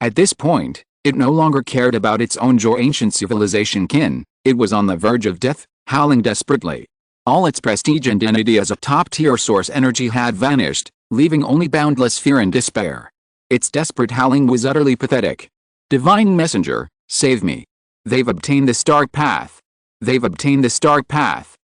At this point, it no longer cared about its own Zhou ancient civilization kin. It was on the verge of death, howling desperately. All its prestige and dignity as a top-tier source energy had vanished, leaving only boundless fear and despair. Its desperate howling was utterly pathetic. Divine Messenger, save me. They've obtained the Stark Path. They've obtained the Stark Path.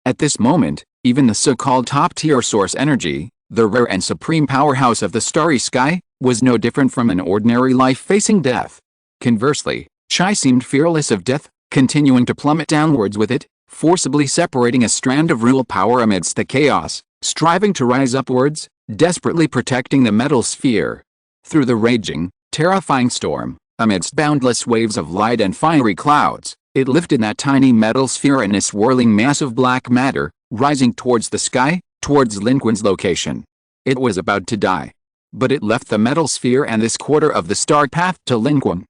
At this moment, even the so-called top-tier source energy, the rare and supreme powerhouse of the starry sky, was no different from an ordinary life facing death. Conversely, Chai seemed fearless of death, continuing to plummet downwards with it, forcibly separating a strand of real power amidst the chaos, striving to rise upwards, desperately protecting the metal sphere. Through the raging, terrifying storm, amidst boundless waves of light and fiery clouds, it lifted that tiny metal sphere in a swirling mass of black matter, rising towards the sky, towards Lin Qun's location. It was about to die. But it left the metal sphere and this quarter of the Stark Path to Lin Qun.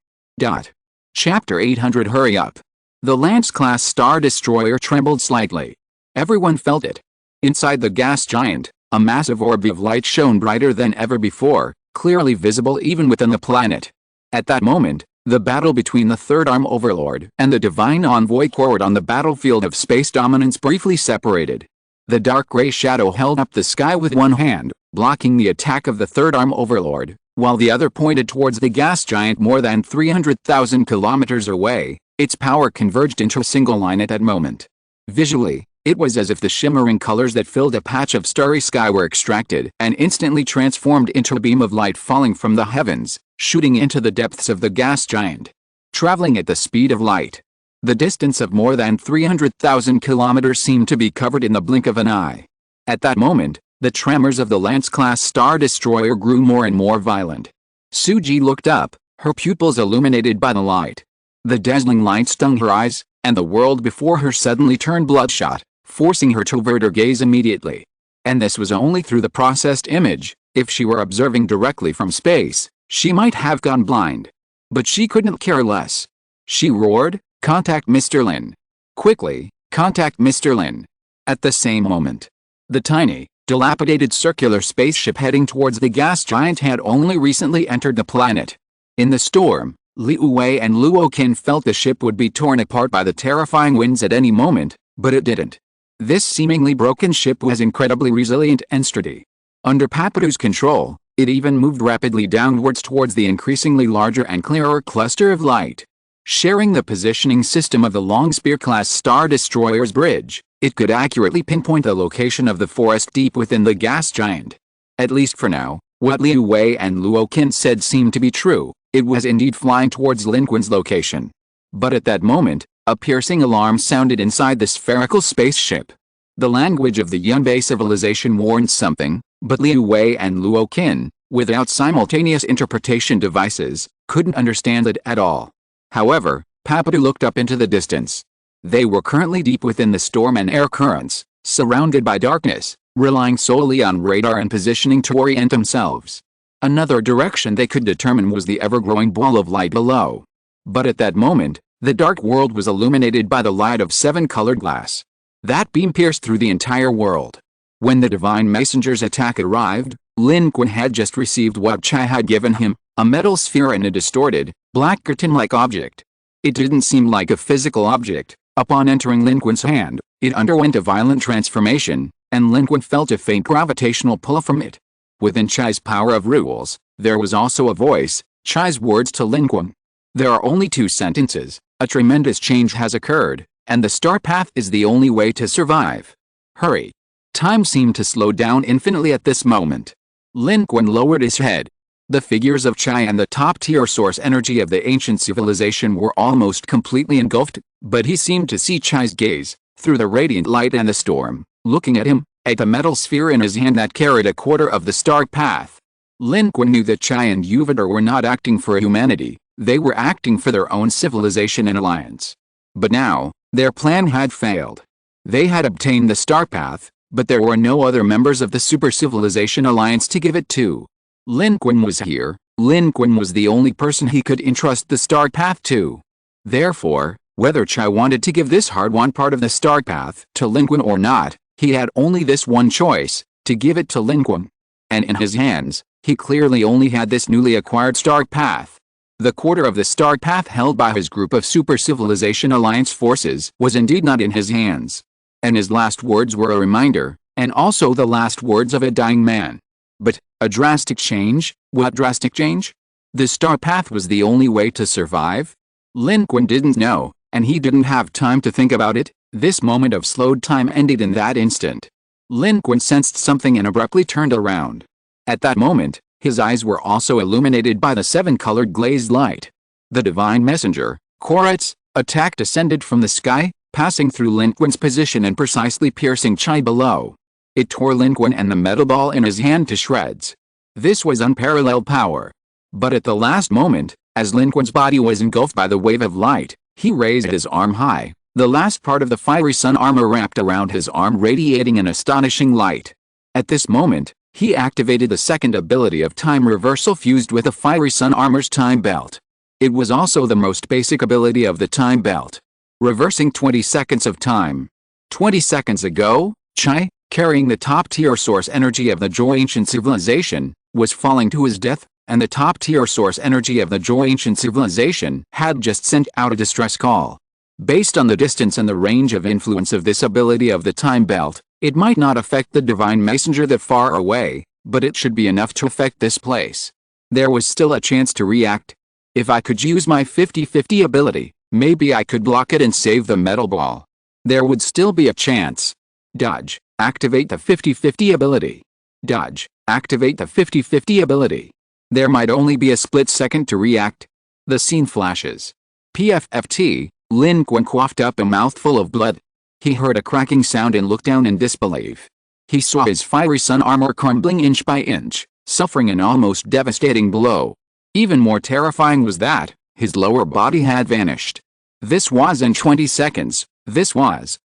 Chapter 800. Hurry up. The Lance-class Star Destroyer trembled slightly. Everyone felt it. Inside the gas giant, a massive orb of light shone brighter than ever before, clearly visible even within the planet. At that moment, the battle between the Third Arm Overlord and the Divine Envoy Corward on the battlefield of space dominance briefly separated. The dark gray shadow held up the sky with one hand, blocking the attack of the Third Arm Overlord, while the other pointed towards the gas giant more than 300,000 kilometers away. Its power converged into a single line at that moment. Visually, it was as if the shimmering colors that filled a patch of starry sky were extracted and instantly transformed into a beam of light falling from the heavens, shooting into the depths of the gas giant. Traveling at the speed of light, the distance of more than 300,000 kilometers seemed to be covered in the blink of an eye. At that moment, the tremors of the Lance-class Star Destroyer grew more and more violent. Suji looked up, her pupils illuminated by the light. The dazzling light stung her eyes, and the world before her suddenly turned bloodshot, forcing her to avert her gaze immediately. And this was only through the processed image. If she were observing directly from space, she might have gone blind. But she couldn't care less. She roared, "Contact Mr. Lin. Quickly, contact Mr. Lin." At the same moment, the tiny, dilapidated circular spaceship heading towards the gas giant had only recently entered the planet. In the storm, Liu Wei and Luo Qin felt the ship would be torn apart by the terrifying winds at any moment, but it didn't. This seemingly broken ship was incredibly resilient and sturdy. Under Papadu's control, it even moved rapidly downwards towards the increasingly larger and clearer cluster of light. Sharing the positioning system of the Long Spear-class Star Destroyer's bridge, it could accurately pinpoint the location of the forest deep within the gas giant. At least for now, What Liu Wei and Luo Qin said seemed to be true. It was indeed flying towards Lin Qun's location. But at that moment, a piercing alarm sounded inside the spherical spaceship. The language of the Yunbei civilization warned something, but Liu Wei and Luo Qin, without simultaneous interpretation devices, couldn't understand it at all. However, Papadu looked up into the distance. They were currently deep within the storm and air currents, surrounded by darkness, relying solely on radar and positioning to orient themselves. Another direction they could determine was the ever-growing ball of light below. But at that moment, the dark world was illuminated by the light of 7-colored glass. That beam pierced through the entire world. When the Divine Messenger's attack arrived, Lin Qun had just received what Chai had given him, a metal sphere and a distorted, black curtain-like object. It didn't seem like a physical object. Upon entering Lin Qun's hand, it underwent a violent transformation, and Lin Qun felt a faint gravitational pull from it. Within Chai's power of rules, there was also a voice, Chai's words to Lin Qun. There are only 2 sentences. A tremendous change has occurred, and the star path is the only way to survive. Hurry. Time seemed to slow down infinitely at this moment. Lin Qun lowered his head. The figures of Chai and the top-tier source energy of the ancient civilization were almost completely engulfed, but he seemed to see Chai's gaze, through the radiant light and the storm, looking at him, at the metal sphere in his hand that carried a quarter of the star path. Lin Qun knew that Chai and Yuvadar were not acting for humanity, they were acting for their own civilization and alliance. But now, their plan had failed. They had obtained the star path, but there were no other members of the super civilization alliance to give it to. Lin Qun was here. Lin Qun was the only person he could entrust the star path to. Therefore, whether Chai wanted to give this hard-won part of the star path to Lin Qun or not, he had only this one choice, to give it to Lin Qun. And in his hands, he clearly only had this newly acquired star path. The quarter of the star path held by his group of super civilization alliance forces was indeed not in his hands. And his last words were a reminder, and also the last words of a dying man. But, a drastic change? What drastic change? The star path was the only way to survive? Lin Qun didn't know, and he didn't have time to think about it. This moment of slowed time ended in that instant. Lin Qun sensed something and abruptly turned around. At that moment, his eyes were also illuminated by the 7-colored glazed light. The Divine Messenger, Koretz, attack descended from the sky, passing through Lin Qun's position and precisely piercing Chai below. It tore Lin Qun and the metal ball in his hand to shreds. This was unparalleled power. But at the last moment, as Lin Qun's body was engulfed by the wave of light, he raised his arm high, the last part of the fiery sun armor wrapped around his arm radiating an astonishing light. At this moment, he activated the second ability of time reversal fused with the fiery sun armor's time belt. It was also the most basic ability of the time belt. Reversing 20 seconds of time. 20 seconds ago, Chai, carrying the top-tier source energy of the Joy Ancient Civilization, was falling to his death, and the top-tier source energy of the Joy Ancient Civilization had just sent out a distress call. Based on the distance and the range of influence of this ability of the time belt, it might not affect the Divine Messenger that far away, but it should be enough to affect this place. There was still a chance to react. If I could use my 50-50 ability, maybe I could block it and save the metal ball. There would still be a chance. Dodge. Activate the 50-50 ability. Dodge. Activate the 50-50 ability. There might only be a split second to react. The scene flashes. PFFT, Lin Qun coughed up a mouthful of blood. He heard a cracking sound and looked down in disbelief. He saw his fiery sun armor crumbling inch by inch, suffering an almost devastating blow. Even more terrifying was that, his lower body had vanished. This was in 20 seconds,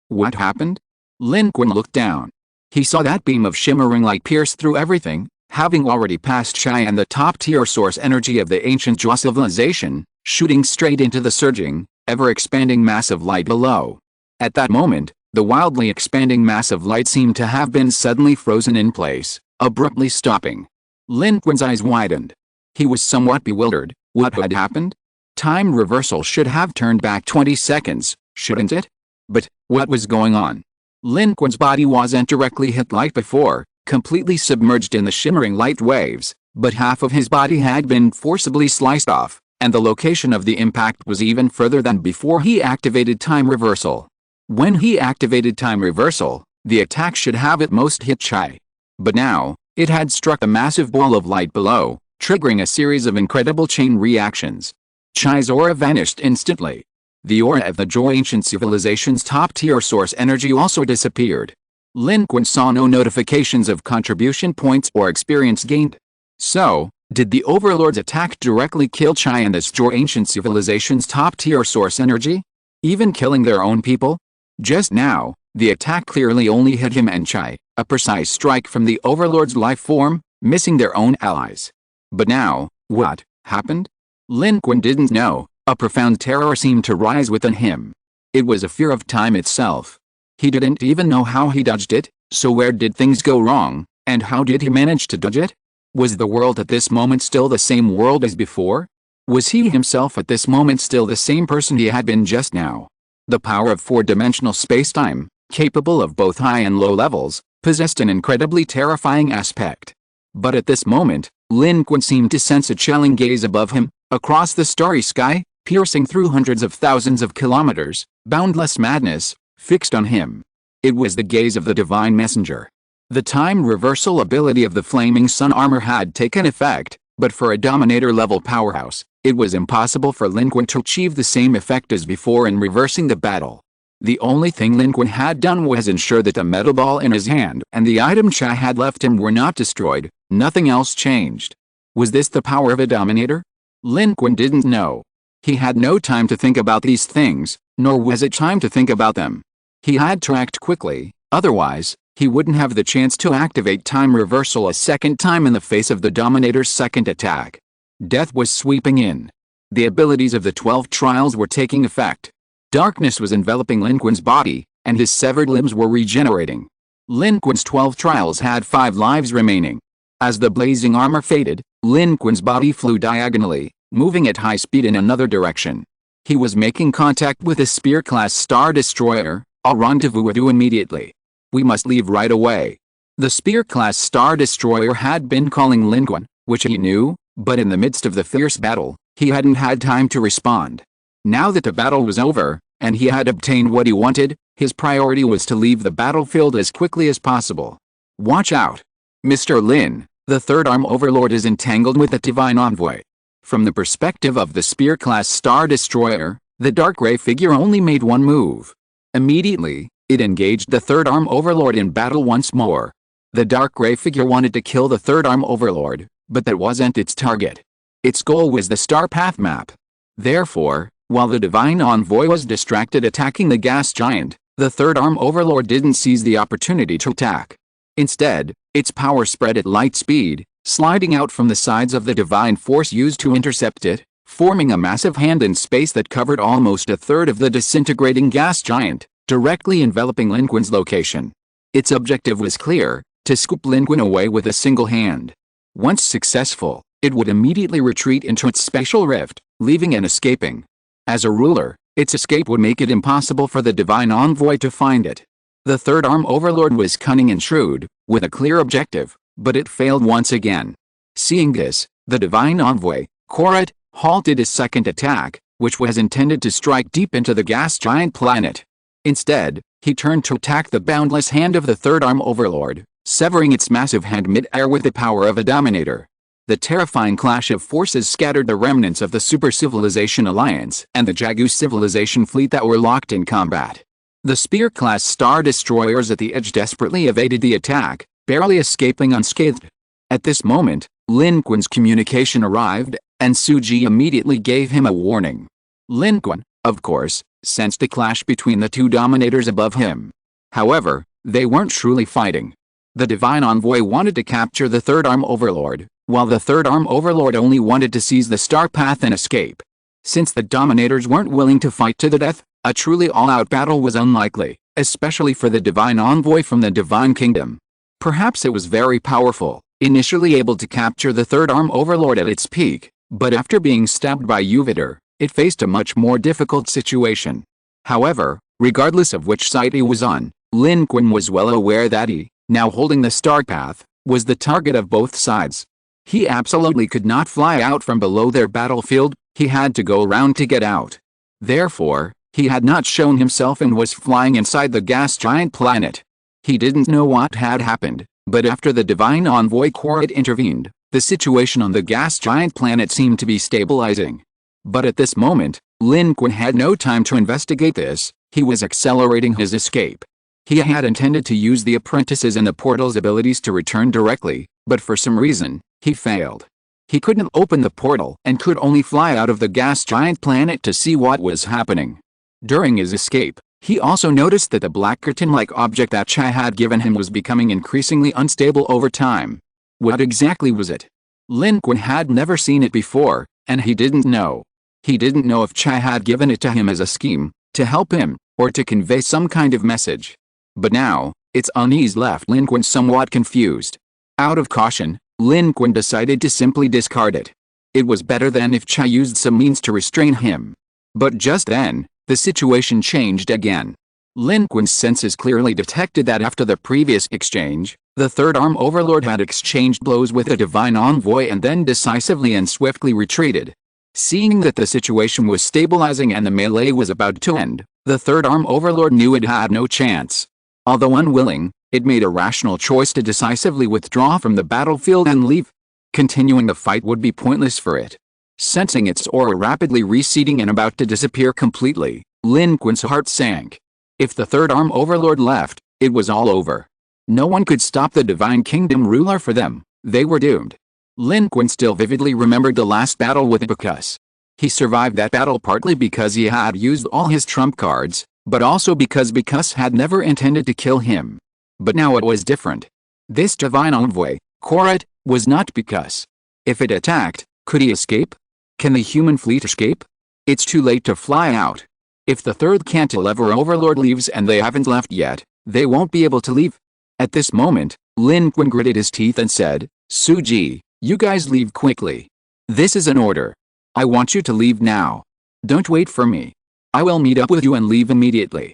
what happened? Lin Qun looked down. He saw that beam of shimmering light pierce through everything, having already passed Chai and the top-tier source energy of the ancient Jua civilization, shooting straight into the surging, ever-expanding mass of light below. At that moment, the wildly expanding mass of light seemed to have been suddenly frozen in place, abruptly stopping. Lin Qun's eyes widened. He was somewhat bewildered. What had happened? Time reversal should have turned back 20 seconds, shouldn't it? But, what was going on? Lin Qun's body wasn't directly hit like before, completely submerged in the shimmering light waves, but half of his body had been forcibly sliced off, and the location of the impact was even further than before he activated time reversal. When he activated time reversal, the attack should have at most hit Chai. But now, It had struck a massive ball of light below, triggering a series of incredible chain reactions. Chai's aura vanished instantly. The aura of the Zhou ancient civilization's top-tier source energy also disappeared. Lin Qun saw no notifications of contribution points or experience gained. So, did the overlord's attack directly kill Chai and this Zhou ancient civilization's top-tier source energy? Even killing their own people? Just now, the attack clearly only hit him and Chai, a precise strike from the overlord's life form, missing their own allies. But now, what happened? Lin Qun didn't know. A profound terror seemed to rise within him. It was a fear of time itself. He didn't even know how he dodged it, so where did things go wrong, and how did he manage to dodge it? Was the world at this moment still the same world as before? Was he himself at this moment still the same person he had been just now? The power of four-dimensional space-time, capable of both high and low levels, possessed an incredibly terrifying aspect. But at this moment, Lin Qun seemed to sense a chilling gaze above him, across the starry sky, piercing through hundreds of thousands of kilometers, boundless madness, fixed on him. It was the gaze of the divine messenger. The time reversal ability of the flaming sun armor had taken effect, but for a dominator-level powerhouse, it was impossible for Lin Qun to achieve the same effect as before in reversing the battle. The only thing Lin Qun had done was ensure that the metal ball in his hand and the item Chai had left him were not destroyed. Nothing else changed. Was this the power of a dominator? Lin Qun didn't know. He had no time to think about these things, nor was it time to think about them. He had to act quickly, otherwise, he wouldn't have the chance to activate time reversal a second time in the face of the Dominator's second attack. Death was sweeping in. The abilities of the 12 trials were taking effect. Darkness was enveloping Lin Qun's body, and his severed limbs were regenerating. Lin Qun's 12 trials had 5 lives remaining. As the blazing armor faded, Lin Qun's body flew diagonally, moving at high speed in another direction. He was making contact with a Spear-class Star Destroyer. I'll rendezvous with you immediately. We must leave right away. The Spear-class Star Destroyer had been calling Lin Qun, which he knew, but in the midst of the fierce battle, he hadn't had time to respond. Now that the battle was over, and he had obtained what he wanted, his priority was to leave the battlefield as quickly as possible. Watch out! Mr. Lin, the third arm overlord is entangled with the divine envoy. From the perspective of the Spear-class Star Destroyer, the dark gray figure only made one move. Immediately, it engaged the third arm overlord in battle once more. The dark gray figure wanted to kill the third arm overlord, but that wasn't its target. Its goal was the star path map. Therefore, while the divine envoy was distracted attacking the gas giant, the third arm overlord didn't seize the opportunity to attack. Instead, its power spread at light speed, sliding out from the sides of the divine force used to intercept it, forming a massive hand in space that covered almost a third of the disintegrating gas giant, directly enveloping Lin Qun's location. Its objective was clear: to scoop Lin Qun away with a single hand. Once successful, it would immediately retreat into its spatial rift, leaving and escaping. As a ruler, its escape would make it impossible for the divine envoy to find it. The third arm overlord was cunning and shrewd, with a clear objective, but it failed once again. Seeing this, the divine envoy, Korat, halted his second attack, which was intended to strike deep into the gas giant planet. Instead, he turned to attack the boundless hand of the third arm overlord, severing its massive hand mid-air with the power of a dominator. The terrifying clash of forces scattered the remnants of the Super Civilization Alliance and the Jagu Civilization fleet that were locked in combat. The Spear-class Star Destroyers at the edge desperately evaded the attack, barely escaping unscathed. At this moment, Lin Qun's communication arrived, and Suji immediately gave him a warning. Lin Qun, of course, sensed a clash between the two dominators above him. However, they weren't truly fighting. The divine envoy wanted to capture the third arm overlord, while the third arm overlord only wanted to seize the star path and escape. Since the dominators weren't willing to fight to the death, a truly all-out battle was unlikely, especially for the divine envoy from the divine kingdom. Perhaps it was very powerful, initially able to capture the third arm overlord at its peak, but after being stabbed by Jupiter, it faced a much more difficult situation. However, regardless of which side he was on, Lin Qun was well aware that he, now holding the star path, was the target of both sides. He absolutely could not fly out from below their battlefield, he had to go around to get out. Therefore, he had not shown himself and was flying inside the gas giant planet. He didn't know what had happened, But after the divine envoy Korat intervened, the situation on the gas giant planet seemed to be stabilizing. But at this moment, Lin Qun had no time to investigate this. He was accelerating his escape. He had intended to use the apprentices and the portal's abilities to return directly, but for some reason, he failed. He couldn't open the portal and could only fly out of the gas giant planet to see what was happening. During his escape, he also noticed that the black curtain-like object that Cha had given him was becoming increasingly unstable over time. What exactly was it? Lin Qun had never seen it before, and he didn't know. He didn't know if Cha had given it to him as a scheme, to help him, or to convey some kind of message. But now, its unease left Lin Qun somewhat confused. Out of caution, Lin Qun decided to simply discard it. It was better than if Cha used some means to restrain him. But just then, the situation changed again. Lin Qun's senses clearly detected that after the previous exchange, the third arm overlord had exchanged blows with a divine envoy and then decisively and swiftly retreated. Seeing that the situation was stabilizing and the melee was about to end, the third arm overlord knew it had no chance. Although unwilling, it made a rational choice to decisively withdraw from the battlefield and leave. Continuing the fight would be pointless for it. Sensing its aura rapidly receding and about to disappear completely, Lin Qun's heart sank. If the third arm overlord left, it was all over. No one could stop the divine kingdom ruler for them. They were doomed. Lin Qun still vividly remembered the last battle with Abacus. He survived that battle partly because he had used all his trump cards, but also because Abacus had never intended to kill him. But now it was different. This divine envoy, Korat, was not Abacus. If it attacked, could he escape? Can the human fleet escape? It's too late to fly out. If the third cantilever overlord leaves and they haven't left yet, they won't be able to leave. At this moment, Lin Qun gritted his teeth and said, "Suji, you guys leave quickly. This is an order. I want you to leave now. Don't wait for me. I will meet up with you and leave immediately."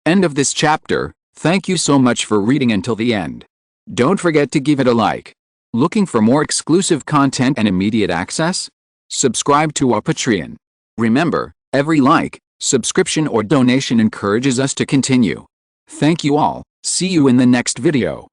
End of this chapter. Thank you so much for reading until the end. Don't forget to give it a like. Looking for more exclusive content and immediate access? Subscribe to our Patreon. Remember, every like, subscription or donation encourages us to continue. Thank you all. See you in the next video.